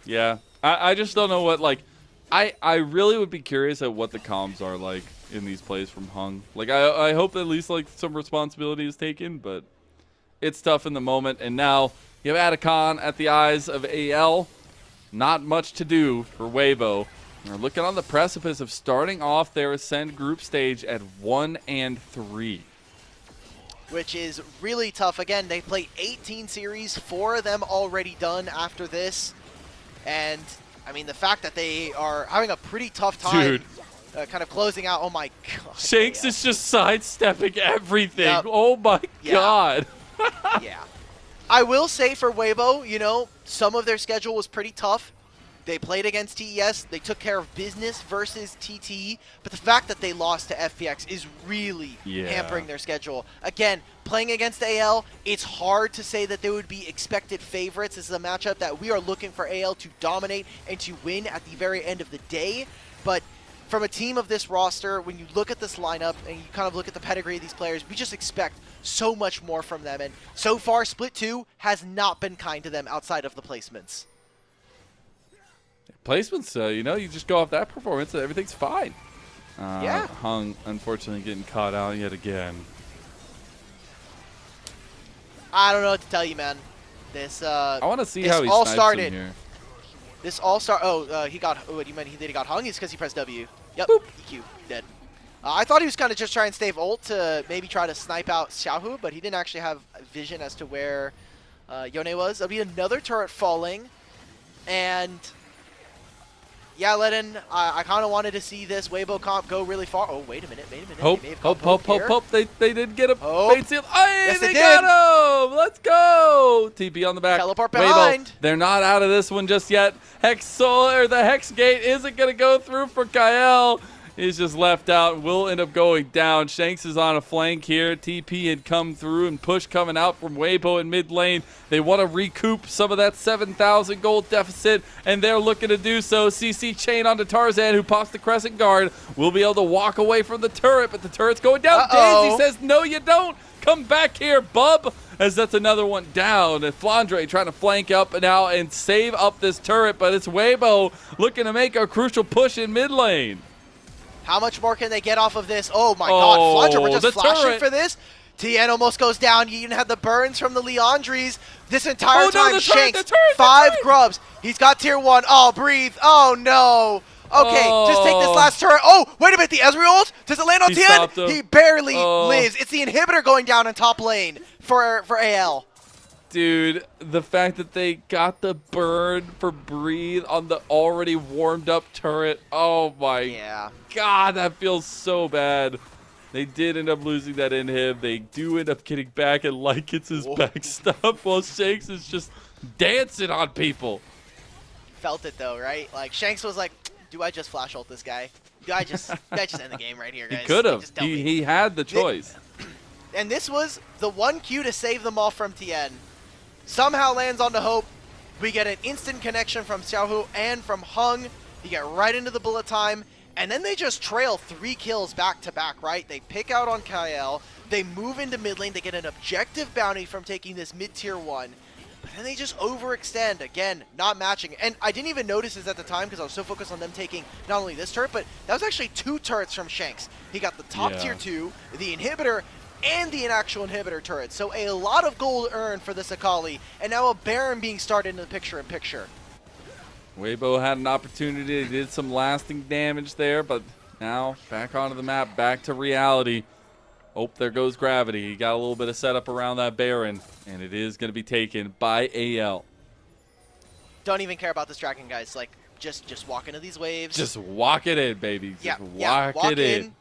Yeah, I just don't know what, like, I really would be curious at what the comms are like in these plays from Hung. Like, I hope at least, like, some responsibility is taken, but it's tough in the moment. And now you have Atacon at the eyes of AL. Not much to do for Weibo. They're looking on the precipice of starting off their Ascend group stage at 1-3. Which is really tough. Again, they play 18 series, 4 of them already done after this. And, I mean, the fact that they are having a pretty tough time kind of closing out. Oh, my God. Shanks is just sidestepping everything. Yep. Oh, my God. Yeah. I will say for Weibo, you know, some of their schedule was pretty tough. They played against TES. They took care of business versus TT. But the fact that they lost to FPX is really hampering their schedule. Again, playing against AL, it's hard to say that they would be expected favorites. This is a matchup that we are looking for AL to dominate and to win at the very end of the day. But from a team of this roster, when you look at this lineup and you kind of look at the pedigree of these players, we just expect so much more from them. And so far, Split 2 has not been kind to them outside of the placements. Placements, you know, you just go off that performance, everything's fine. Yeah. Hung, unfortunately, getting caught out yet again. I don't know what to tell you, man. This I want to see this how he all snipes started. him here. This all start. Oh, he got. Oh, what do you mean? He got hung? It's because he pressed W. Yep. Boop. EQ dead. I thought he was kind of just trying to stave ult to maybe try to snipe out Xiaohu, but he didn't actually have vision as to where Yone was. There'll be another turret falling, and yeah, Lennon, I kind of wanted to see this Weibo comp go really far. Oh, wait a minute. Hope. They did get a bait seal. Hey, Yes, they they got him. Let's go. TP on the back. Teleport Weibo, behind. they're not out of this one just yet. Hex Soul, or the Hex Gate isn't going to go through for Kyle. He's just left out. Will end up going down. Shanks is on a flank here. TP had come through and push coming out from Weibo in mid lane. They want to recoup some of that 7,000 gold deficit, and they're looking to do so. CC chain onto Tarzan, who pops the Crescent Guard. Will be able to walk away from the turret, but the turret's going down. Daisy says, no, you don't. Come back here, bub. As that's another one down. And Flandre trying to flank up now and save up this turret, but it's Weibo looking to make a crucial push in mid lane. How much more can they get off of this? Oh my God, Flandre, we're just flashing turret. for this. Tien almost goes down. You even had the burns from the Leandries this entire time. The Shanks, turret, 5 grubs. He's got tier 1. Oh, breathe. Oh no. Okay, just take this last turret. Oh, wait a minute, the Ezreal ult? Does it land on Tien? He barely lives. It's the inhibitor going down in top lane for AL. Dude, the fact that they got the burn for Breathe on the already warmed up turret. Oh my God, that feels so bad. They did end up losing that inhib. They do end up getting back, and Light gets his back stuff while Shanks is just dancing on people. Felt it though, right? Like Shanks was like, do I just flash ult this guy? Do I just end the game right here, guys? He could have. He had the choice. And this was the one Q to save them all from Tien. Somehow lands onto Hope. We get an instant connection from Xiaohu and from Hung. You get right into the bullet time. And then they just trail 3 kills back to back, right? They pick out on Kyle. They move into mid lane. They get an objective bounty from taking this mid-tier 1. But then they just overextend. Again, not matching. And I didn't even notice this at the time because I was so focused on them taking not only this turret, but that was actually 2 turrets from Shanks. He got the top tier 2, the inhibitor, and the actual inhibitor turret. So a lot of gold earned for this Akali, and now a Baron being started in the picture-in-picture. Weibo had an opportunity. They did some lasting damage there, but now back onto the map, back to reality. Oh, there goes Gravity. He got a little bit of setup around that Baron, and it is going to be taken by AL. Don't even care about this dragon, guys. Like, just walk into these waves. Just walk it in, baby. Just walk it in.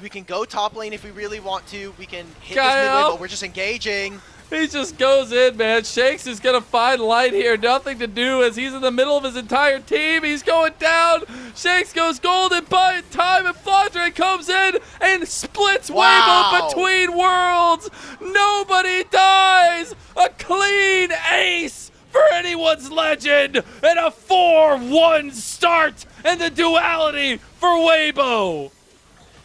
We can go top lane if we really want to. We can hit Kyle. this mid lane, but we're just engaging. He just goes in, man. Shakes is going to find light here. Nothing to do as he's in the middle of his entire team. He's going down. Shakes goes golden by time, and Flandre comes in and splits Weibo between worlds. Nobody dies. A clean ace for anyone's legend, and a 4-1 start, and the duality for Weibo.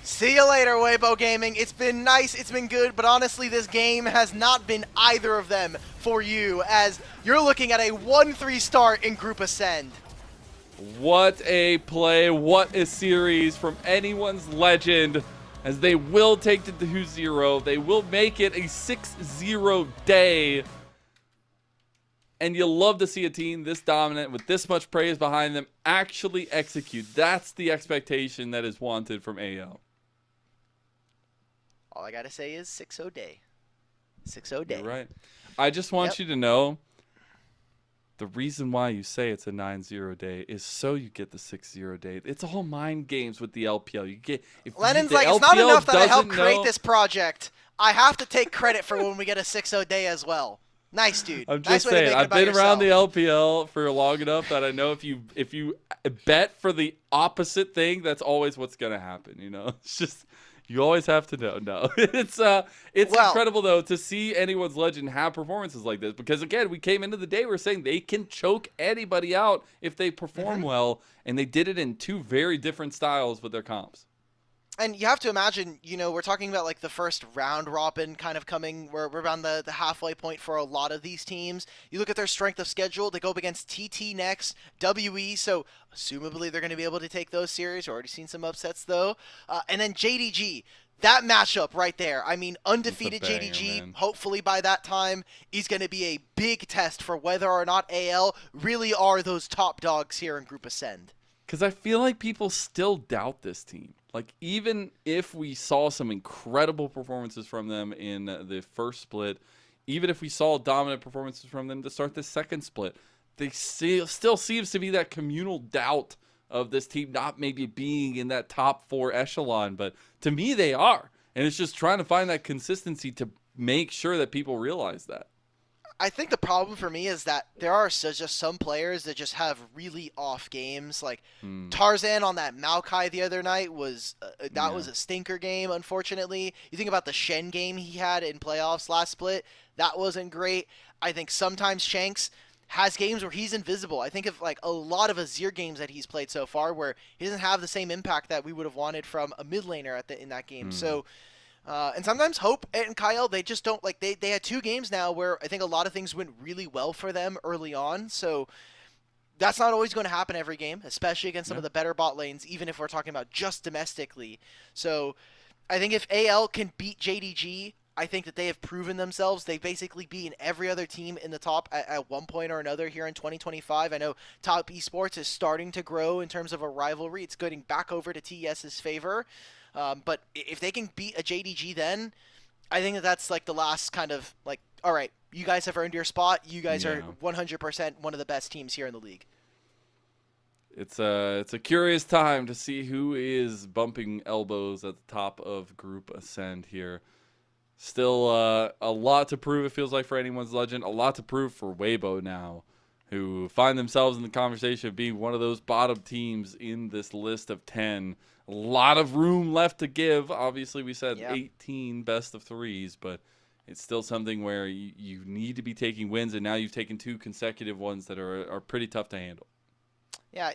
See you later, Weibo Gaming. It's been nice, it's been good, but honestly, this game has not been either of them for you, as you're looking at a 1-3 start in Group Ascend. What a play, what a series from anyone's legend, as they will take the 2-0. They will make it a 6-0 day. And you love to see a team this dominant with this much praise behind them actually execute. That's the expectation that is wanted from AL. All I gotta say is 6-0 day. 6-0 day. You're right. I just want you to know the reason why you say it's a 9-0 day is so you get the 6-0 day. It's all mind games with the LPL. You get Lennon's like, it's not enough that I helped create this project. I have to take credit for when we get a 6-0 day as well. Nice, dude. I'm nice just saying, I've been yourself. around the LPL for long enough that I know if you bet for the opposite thing, that's always what's gonna happen. You know, it's just you always have to know. No, it's incredible though to see anyone's legend have performances like this, because again, we came into the day we're saying they can choke anybody out if they perform well, and they did it in two very different styles with their comps. And you have to imagine, you know, we're talking about like the first round robin kind of coming, we're around the halfway point for a lot of these teams. You look at their strength of schedule, they go up against TT next, WE, so assumably they're going to be able to take those series. We're already seen some upsets though. And then JDG, that matchup right there. I mean, undefeated banger, JDG, man. hopefully by that time, is going to be a big test for whether or not AL really are those top dogs here in Group Ascend. Because I feel like people still doubt this team. Like, even if we saw some incredible performances from them in the first split, even if we saw dominant performances from them to start the second split, they still seems to be that communal doubt of this team not maybe being in that top 4 echelon. But to me, they are. And it's just trying to find that consistency to make sure that people realize that. I think the problem for me is that there are just some players that just have really off games. Like Tarzan on that Maokai the other night was was a stinker game, unfortunately. You think about the Shen game he had in playoffs last split, that wasn't great. I think sometimes Shanks has games where he's invisible. I think of like a lot of Azir games that he's played so far where he doesn't have the same impact that we would have wanted from a mid laner in that game. So. And sometimes Hope and Kyle, they just don't, like, they had 2 games now where I think a lot of things went really well for them early on. So that's not always going to happen every game, especially against some of the better bot lanes, even if we're talking about just domestically. So I think if AL can beat JDG, I think that they have proven themselves. They've basically beaten every other team in the top at one point or another here in 2025. I know top esports is starting to grow in terms of a rivalry. It's getting back over to TES's favor. But if they can beat a JDG then, I think that's like the last kind of like, all right, you guys have earned your spot. You guys are 100% one of the best teams here in the league. It's a curious time to see who is bumping elbows at the top of Group Ascend here. Still a lot to prove, it feels like, for anyone's legend. A lot to prove for Weibo now, who find themselves in the conversation of being one of those bottom teams in this list of 10. A lot of room left to give. Obviously, we said 18 best of 3s, but it's still something where you need to be taking wins, and now you've taken 2 consecutive ones that are pretty tough to handle. Yeah,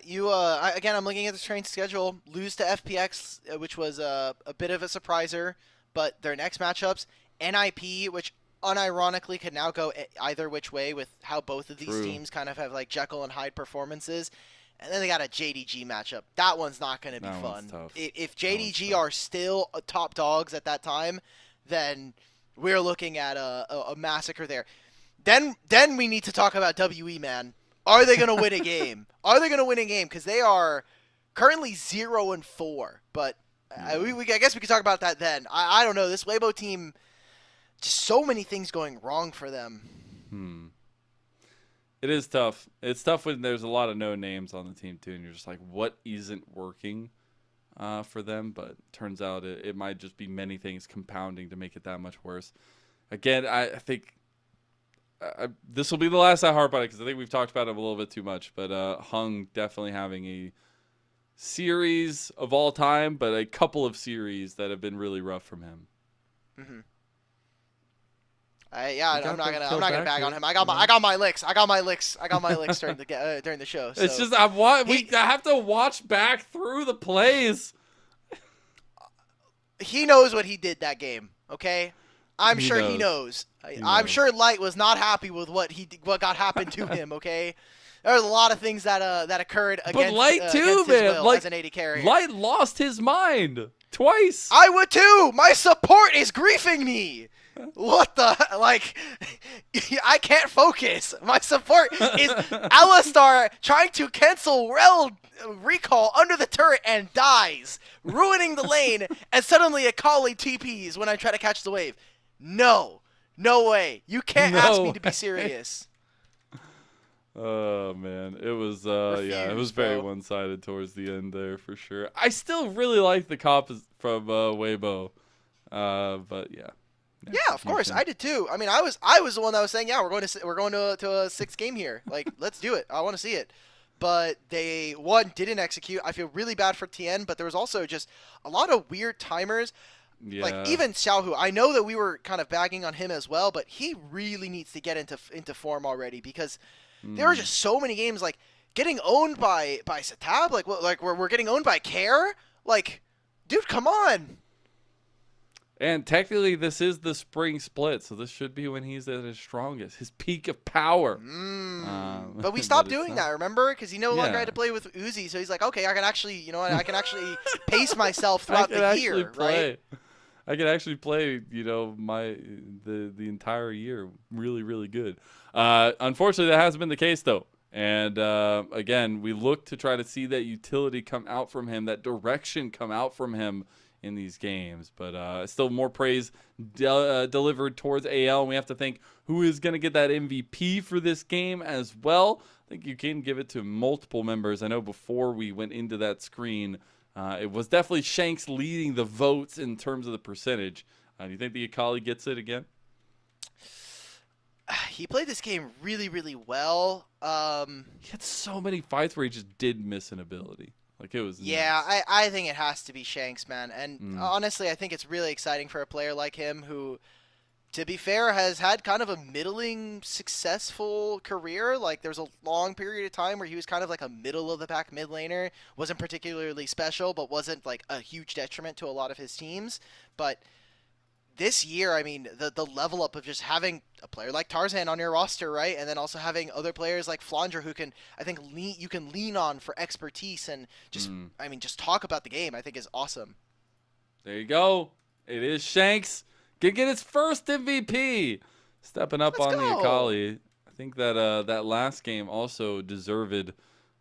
again, I'm looking at the strength schedule. Lose to FPX, which was a bit of a surpriser, but their next matchups, NiP, which unironically could now go either which way with how both of these teams kind of have like Jekyll and Hyde performances. And then they got a JDG matchup. That one's not going to be fun. If JDG are still top dogs at that time, then we're looking at a massacre there. Then we need to talk about WE, man. Are they going to win a game? Are they going to win a game? Because they are currently 0-4. But I guess we could talk about that then. I don't know. This Weibo team, just so many things going wrong for them. It is tough. It's tough when there's a lot of no names on the team too, and you're just like, what isn't working for them? But turns out it might just be many things compounding to make it that much worse. Again, I think this will be the last I harp on it because I think we've talked about it a little bit too much. But Hung definitely having a series of all time, but a couple of series that have been really rough from him. Mm-hmm. I'm not gonna bag on him. I got my licks during the show. So. It's just I have to watch back through the plays. He knows what he did that game. Okay, I'm sure he knows. I'm sure Light was not happy with what got happened to him. Okay, there's a lot of things that occurred against. But Light too, against his man. will as an AD carrier. Light lost his mind twice. I would too. My support is griefing me. What the I can't focus. My support is Alistar trying to cancel Rel recall under the turret and dies, ruining the lane, and suddenly Akali TPs when I try to catch the wave. No way. You can't ask me to be serious. Oh man, it was it was very one-sided towards the end there for sure. I still really like the comp from Weibo, but yeah. Yeah, of course, I did too. I mean, I was the one that was saying, yeah, we're going to a 6th game here. Like, let's do it. I want to see it. But they didn't execute. I feel really bad for TN, but there was also just a lot of weird timers. Yeah. Like even Xiaohu, I know that we were kind of bagging on him as well, but he really needs to get into form already because there were just so many games like getting owned by Satab, like we're getting owned by Care. Like, dude, come on. And technically, this is the spring split, so this should be when he's at his strongest, his peak of power. But we stopped doing that, remember? Because he no longer had to play with Uzi, so he's like, okay, I can actually, I can actually pace myself throughout the year, right? I can actually play, the entire year really, really good. Unfortunately, that hasn't been the case though. And again, we look to try to see that utility come out from him, that direction come out from him in these games, but still more praise delivered towards AL, and we have to think who is going to get that MVP for this game as well. I think you can give it to multiple members. I know before we went into that screen, it was definitely Shanks leading the votes in terms of the percentage. Do you think the Akali gets it again? He played this game really, really well. He had so many fights where he just did miss an ability. Like it was. Yeah, I think it has to be Shanks, man. And honestly, I think it's really exciting for a player like him who, to be fair, has had kind of a middling successful career. Like there's a long period of time where he was kind of like a middle of the pack mid laner. Wasn't particularly special, but wasn't like a huge detriment to a lot of his teams. But this year, I mean, the level up of just having a player like Tarzan on your roster, right? And then also having other players like Flandre who can, I think, you can lean on for expertise and just, I mean, just talk about the game, I think is awesome. There you go. It is Shanks. Can get his first MVP. Stepping up on the Akali. I think that that last game also deserved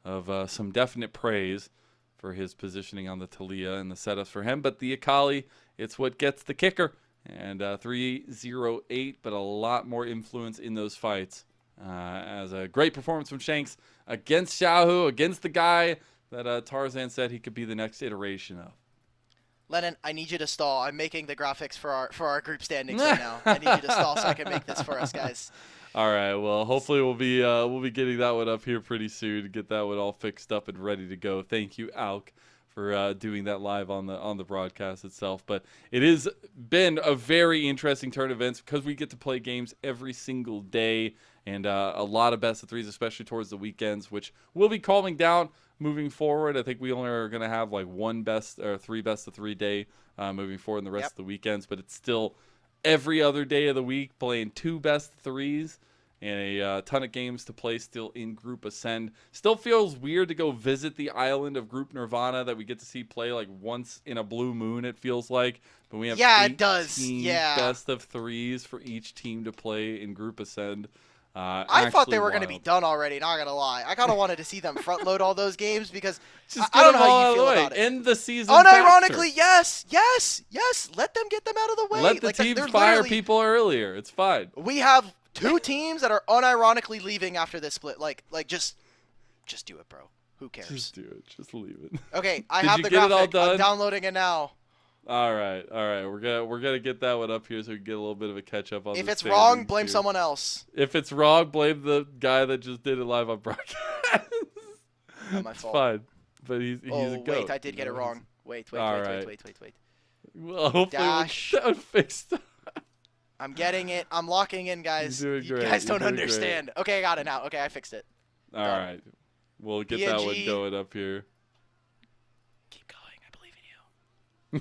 of some definite praise for his positioning on the Talia and the setups for him. But the Akali, it's what gets the kicker. And 3-0-8, but a lot more influence in those fights. As a great performance from Shanks against Xiaohu, against the guy that Tarzan said he could be the next iteration of. Lennon, I need you to stall. I'm making the graphics for our group standings right now. I need you to stall so I can make this for us, guys. All right. Well, hopefully we'll be getting that one up here pretty soon to get that one all fixed up and ready to go. Thank you, Alk, for doing that live on the broadcast itself. But it has been a very interesting turn of events because we get to play games every single day and a lot of best of threes, especially towards the weekends, which will be calming down moving forward. I think we only are going to have like three best of 3 day moving forward in the rest of the weekends, but it's still every other day of the week playing 2 best of threes. And a ton of games to play still in Group Ascend. Still feels weird to go visit the island of Group Nirvana that we get to see play like once in a blue moon, it feels like. But we have it does. best of threes for each team to play in Group Ascend. I thought they Actually were going to be wild. done already, not going to lie. I kind of wanted to see them front load all those games because Just I don't get know them how all out you of feel the way. about it. End the season Unironically, faster. yes. Let them get them out of the way. Let the Like, teams they're fire literally- people earlier. It's fine. We have 2 teams that are unironically leaving after this split. Like just do it, bro. Who cares? Just do it. Just leave it. Okay, I Did have you the get it all graphic. I'm done? downloading it now. All right. We're gonna get that one up here so we can get a little bit of a catch up on. If the it's wrong, standings blame here. someone else. If it's wrong, blame the guy that just did it live on broadcast. Not my It's fault. fine, but he's a Oh, goat. wait, I did you get it know, wrong. Wait. All right. Wait. Well, hopefully Dash. we'll get that fixed. I'm getting it. I'm locking in, guys. You're doing You great. guys You're don't doing great. understand. Okay, I got it now. Okay, I fixed it. All right. We'll get that one BNG. going up here. Keep going. I believe in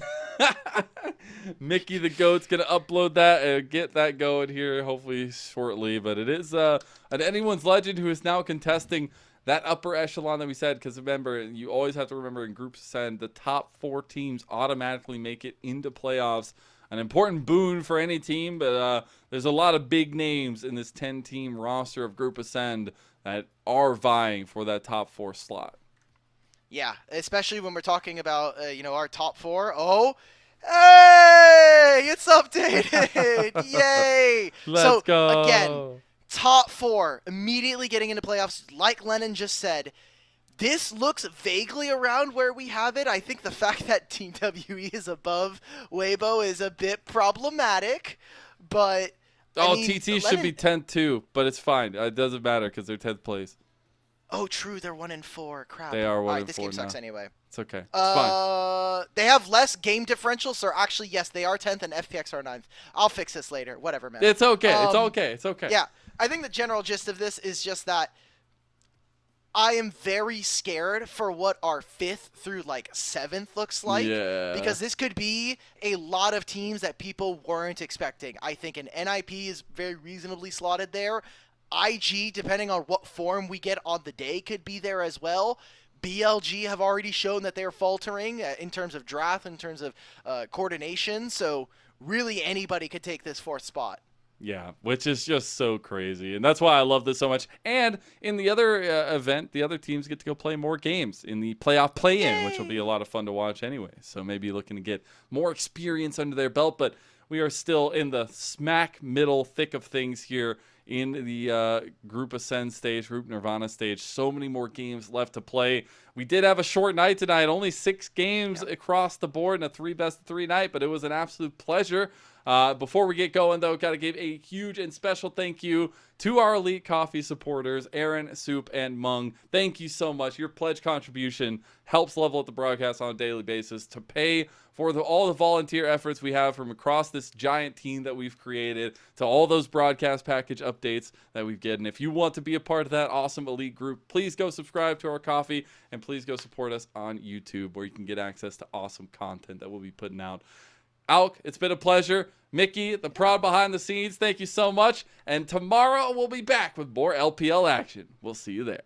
you. Mickey the Goat's gonna upload that and get that going here hopefully shortly. But it is an anyone's legend who is now contesting that upper echelon that we said. Because remember, you always have to remember in Group Ascend, the top 4 teams automatically make it into playoffs. An important boon for any team, but there's a lot of big names in this 10-team roster of Group Ascend that are vying for that top 4 slot. Yeah, especially when we're talking about our top 4. Oh, hey, it's updated! Yay! Let's go. Again, top 4 immediately getting into playoffs. Like Lennon just said, this looks vaguely around where we have it. I think the fact that Team WE is above Weibo is a bit problematic, but I mean, TT should be 10th too, but it's fine. It doesn't matter because they're 10th place. Oh, true. They're 1-4. Crap. They are 1-4 All right, this game now. sucks anyway. It's okay. It's fine. They have less game differential, so actually, yes, they are 10th and FPX are 9th. I'll fix this later. Whatever, man. It's okay. It's okay. It's okay. Yeah, I think the general gist of this is just that I am very scared for what our 5th through 7th looks like. Yeah. Because this could be a lot of teams that people weren't expecting. I think an NiP is very reasonably slotted there. IG, depending on what form we get on the day, could be there as well. BLG have already shown that they're faltering in terms of draft, in terms of coordination. So really anybody could take this 4th spot. Yeah, which is just so crazy. And that's why I love this so much. And in the other event, the other teams get to go play more games in the playoff play-in, which will be a lot of fun to watch anyway. So maybe looking to get more experience under their belt. But we are still in the smack middle thick of things here in the Group Ascend stage, Group Nirvana stage. So many more games left to play. We did have a short night tonight, only 6 games across the board and a 3 best-of-3 night, but it was an absolute pleasure. Before we get going, though, got to give a huge and special thank you to our Elite Coffee supporters, Aaron, Soup, and Mung. Thank you so much. Your pledge contribution helps level up the broadcast on a daily basis to pay for all the volunteer efforts we have from across this giant team that we've created to all those broadcast package updates that we've gotten. If you want to be a part of that awesome elite group, please go subscribe to our coffee and please go support us on YouTube where you can get access to awesome content that we'll be putting out. Alk, it's been a pleasure. Mickey, the prod behind the scenes, thank you so much. And tomorrow we'll be back with more LPL action. We'll see you there.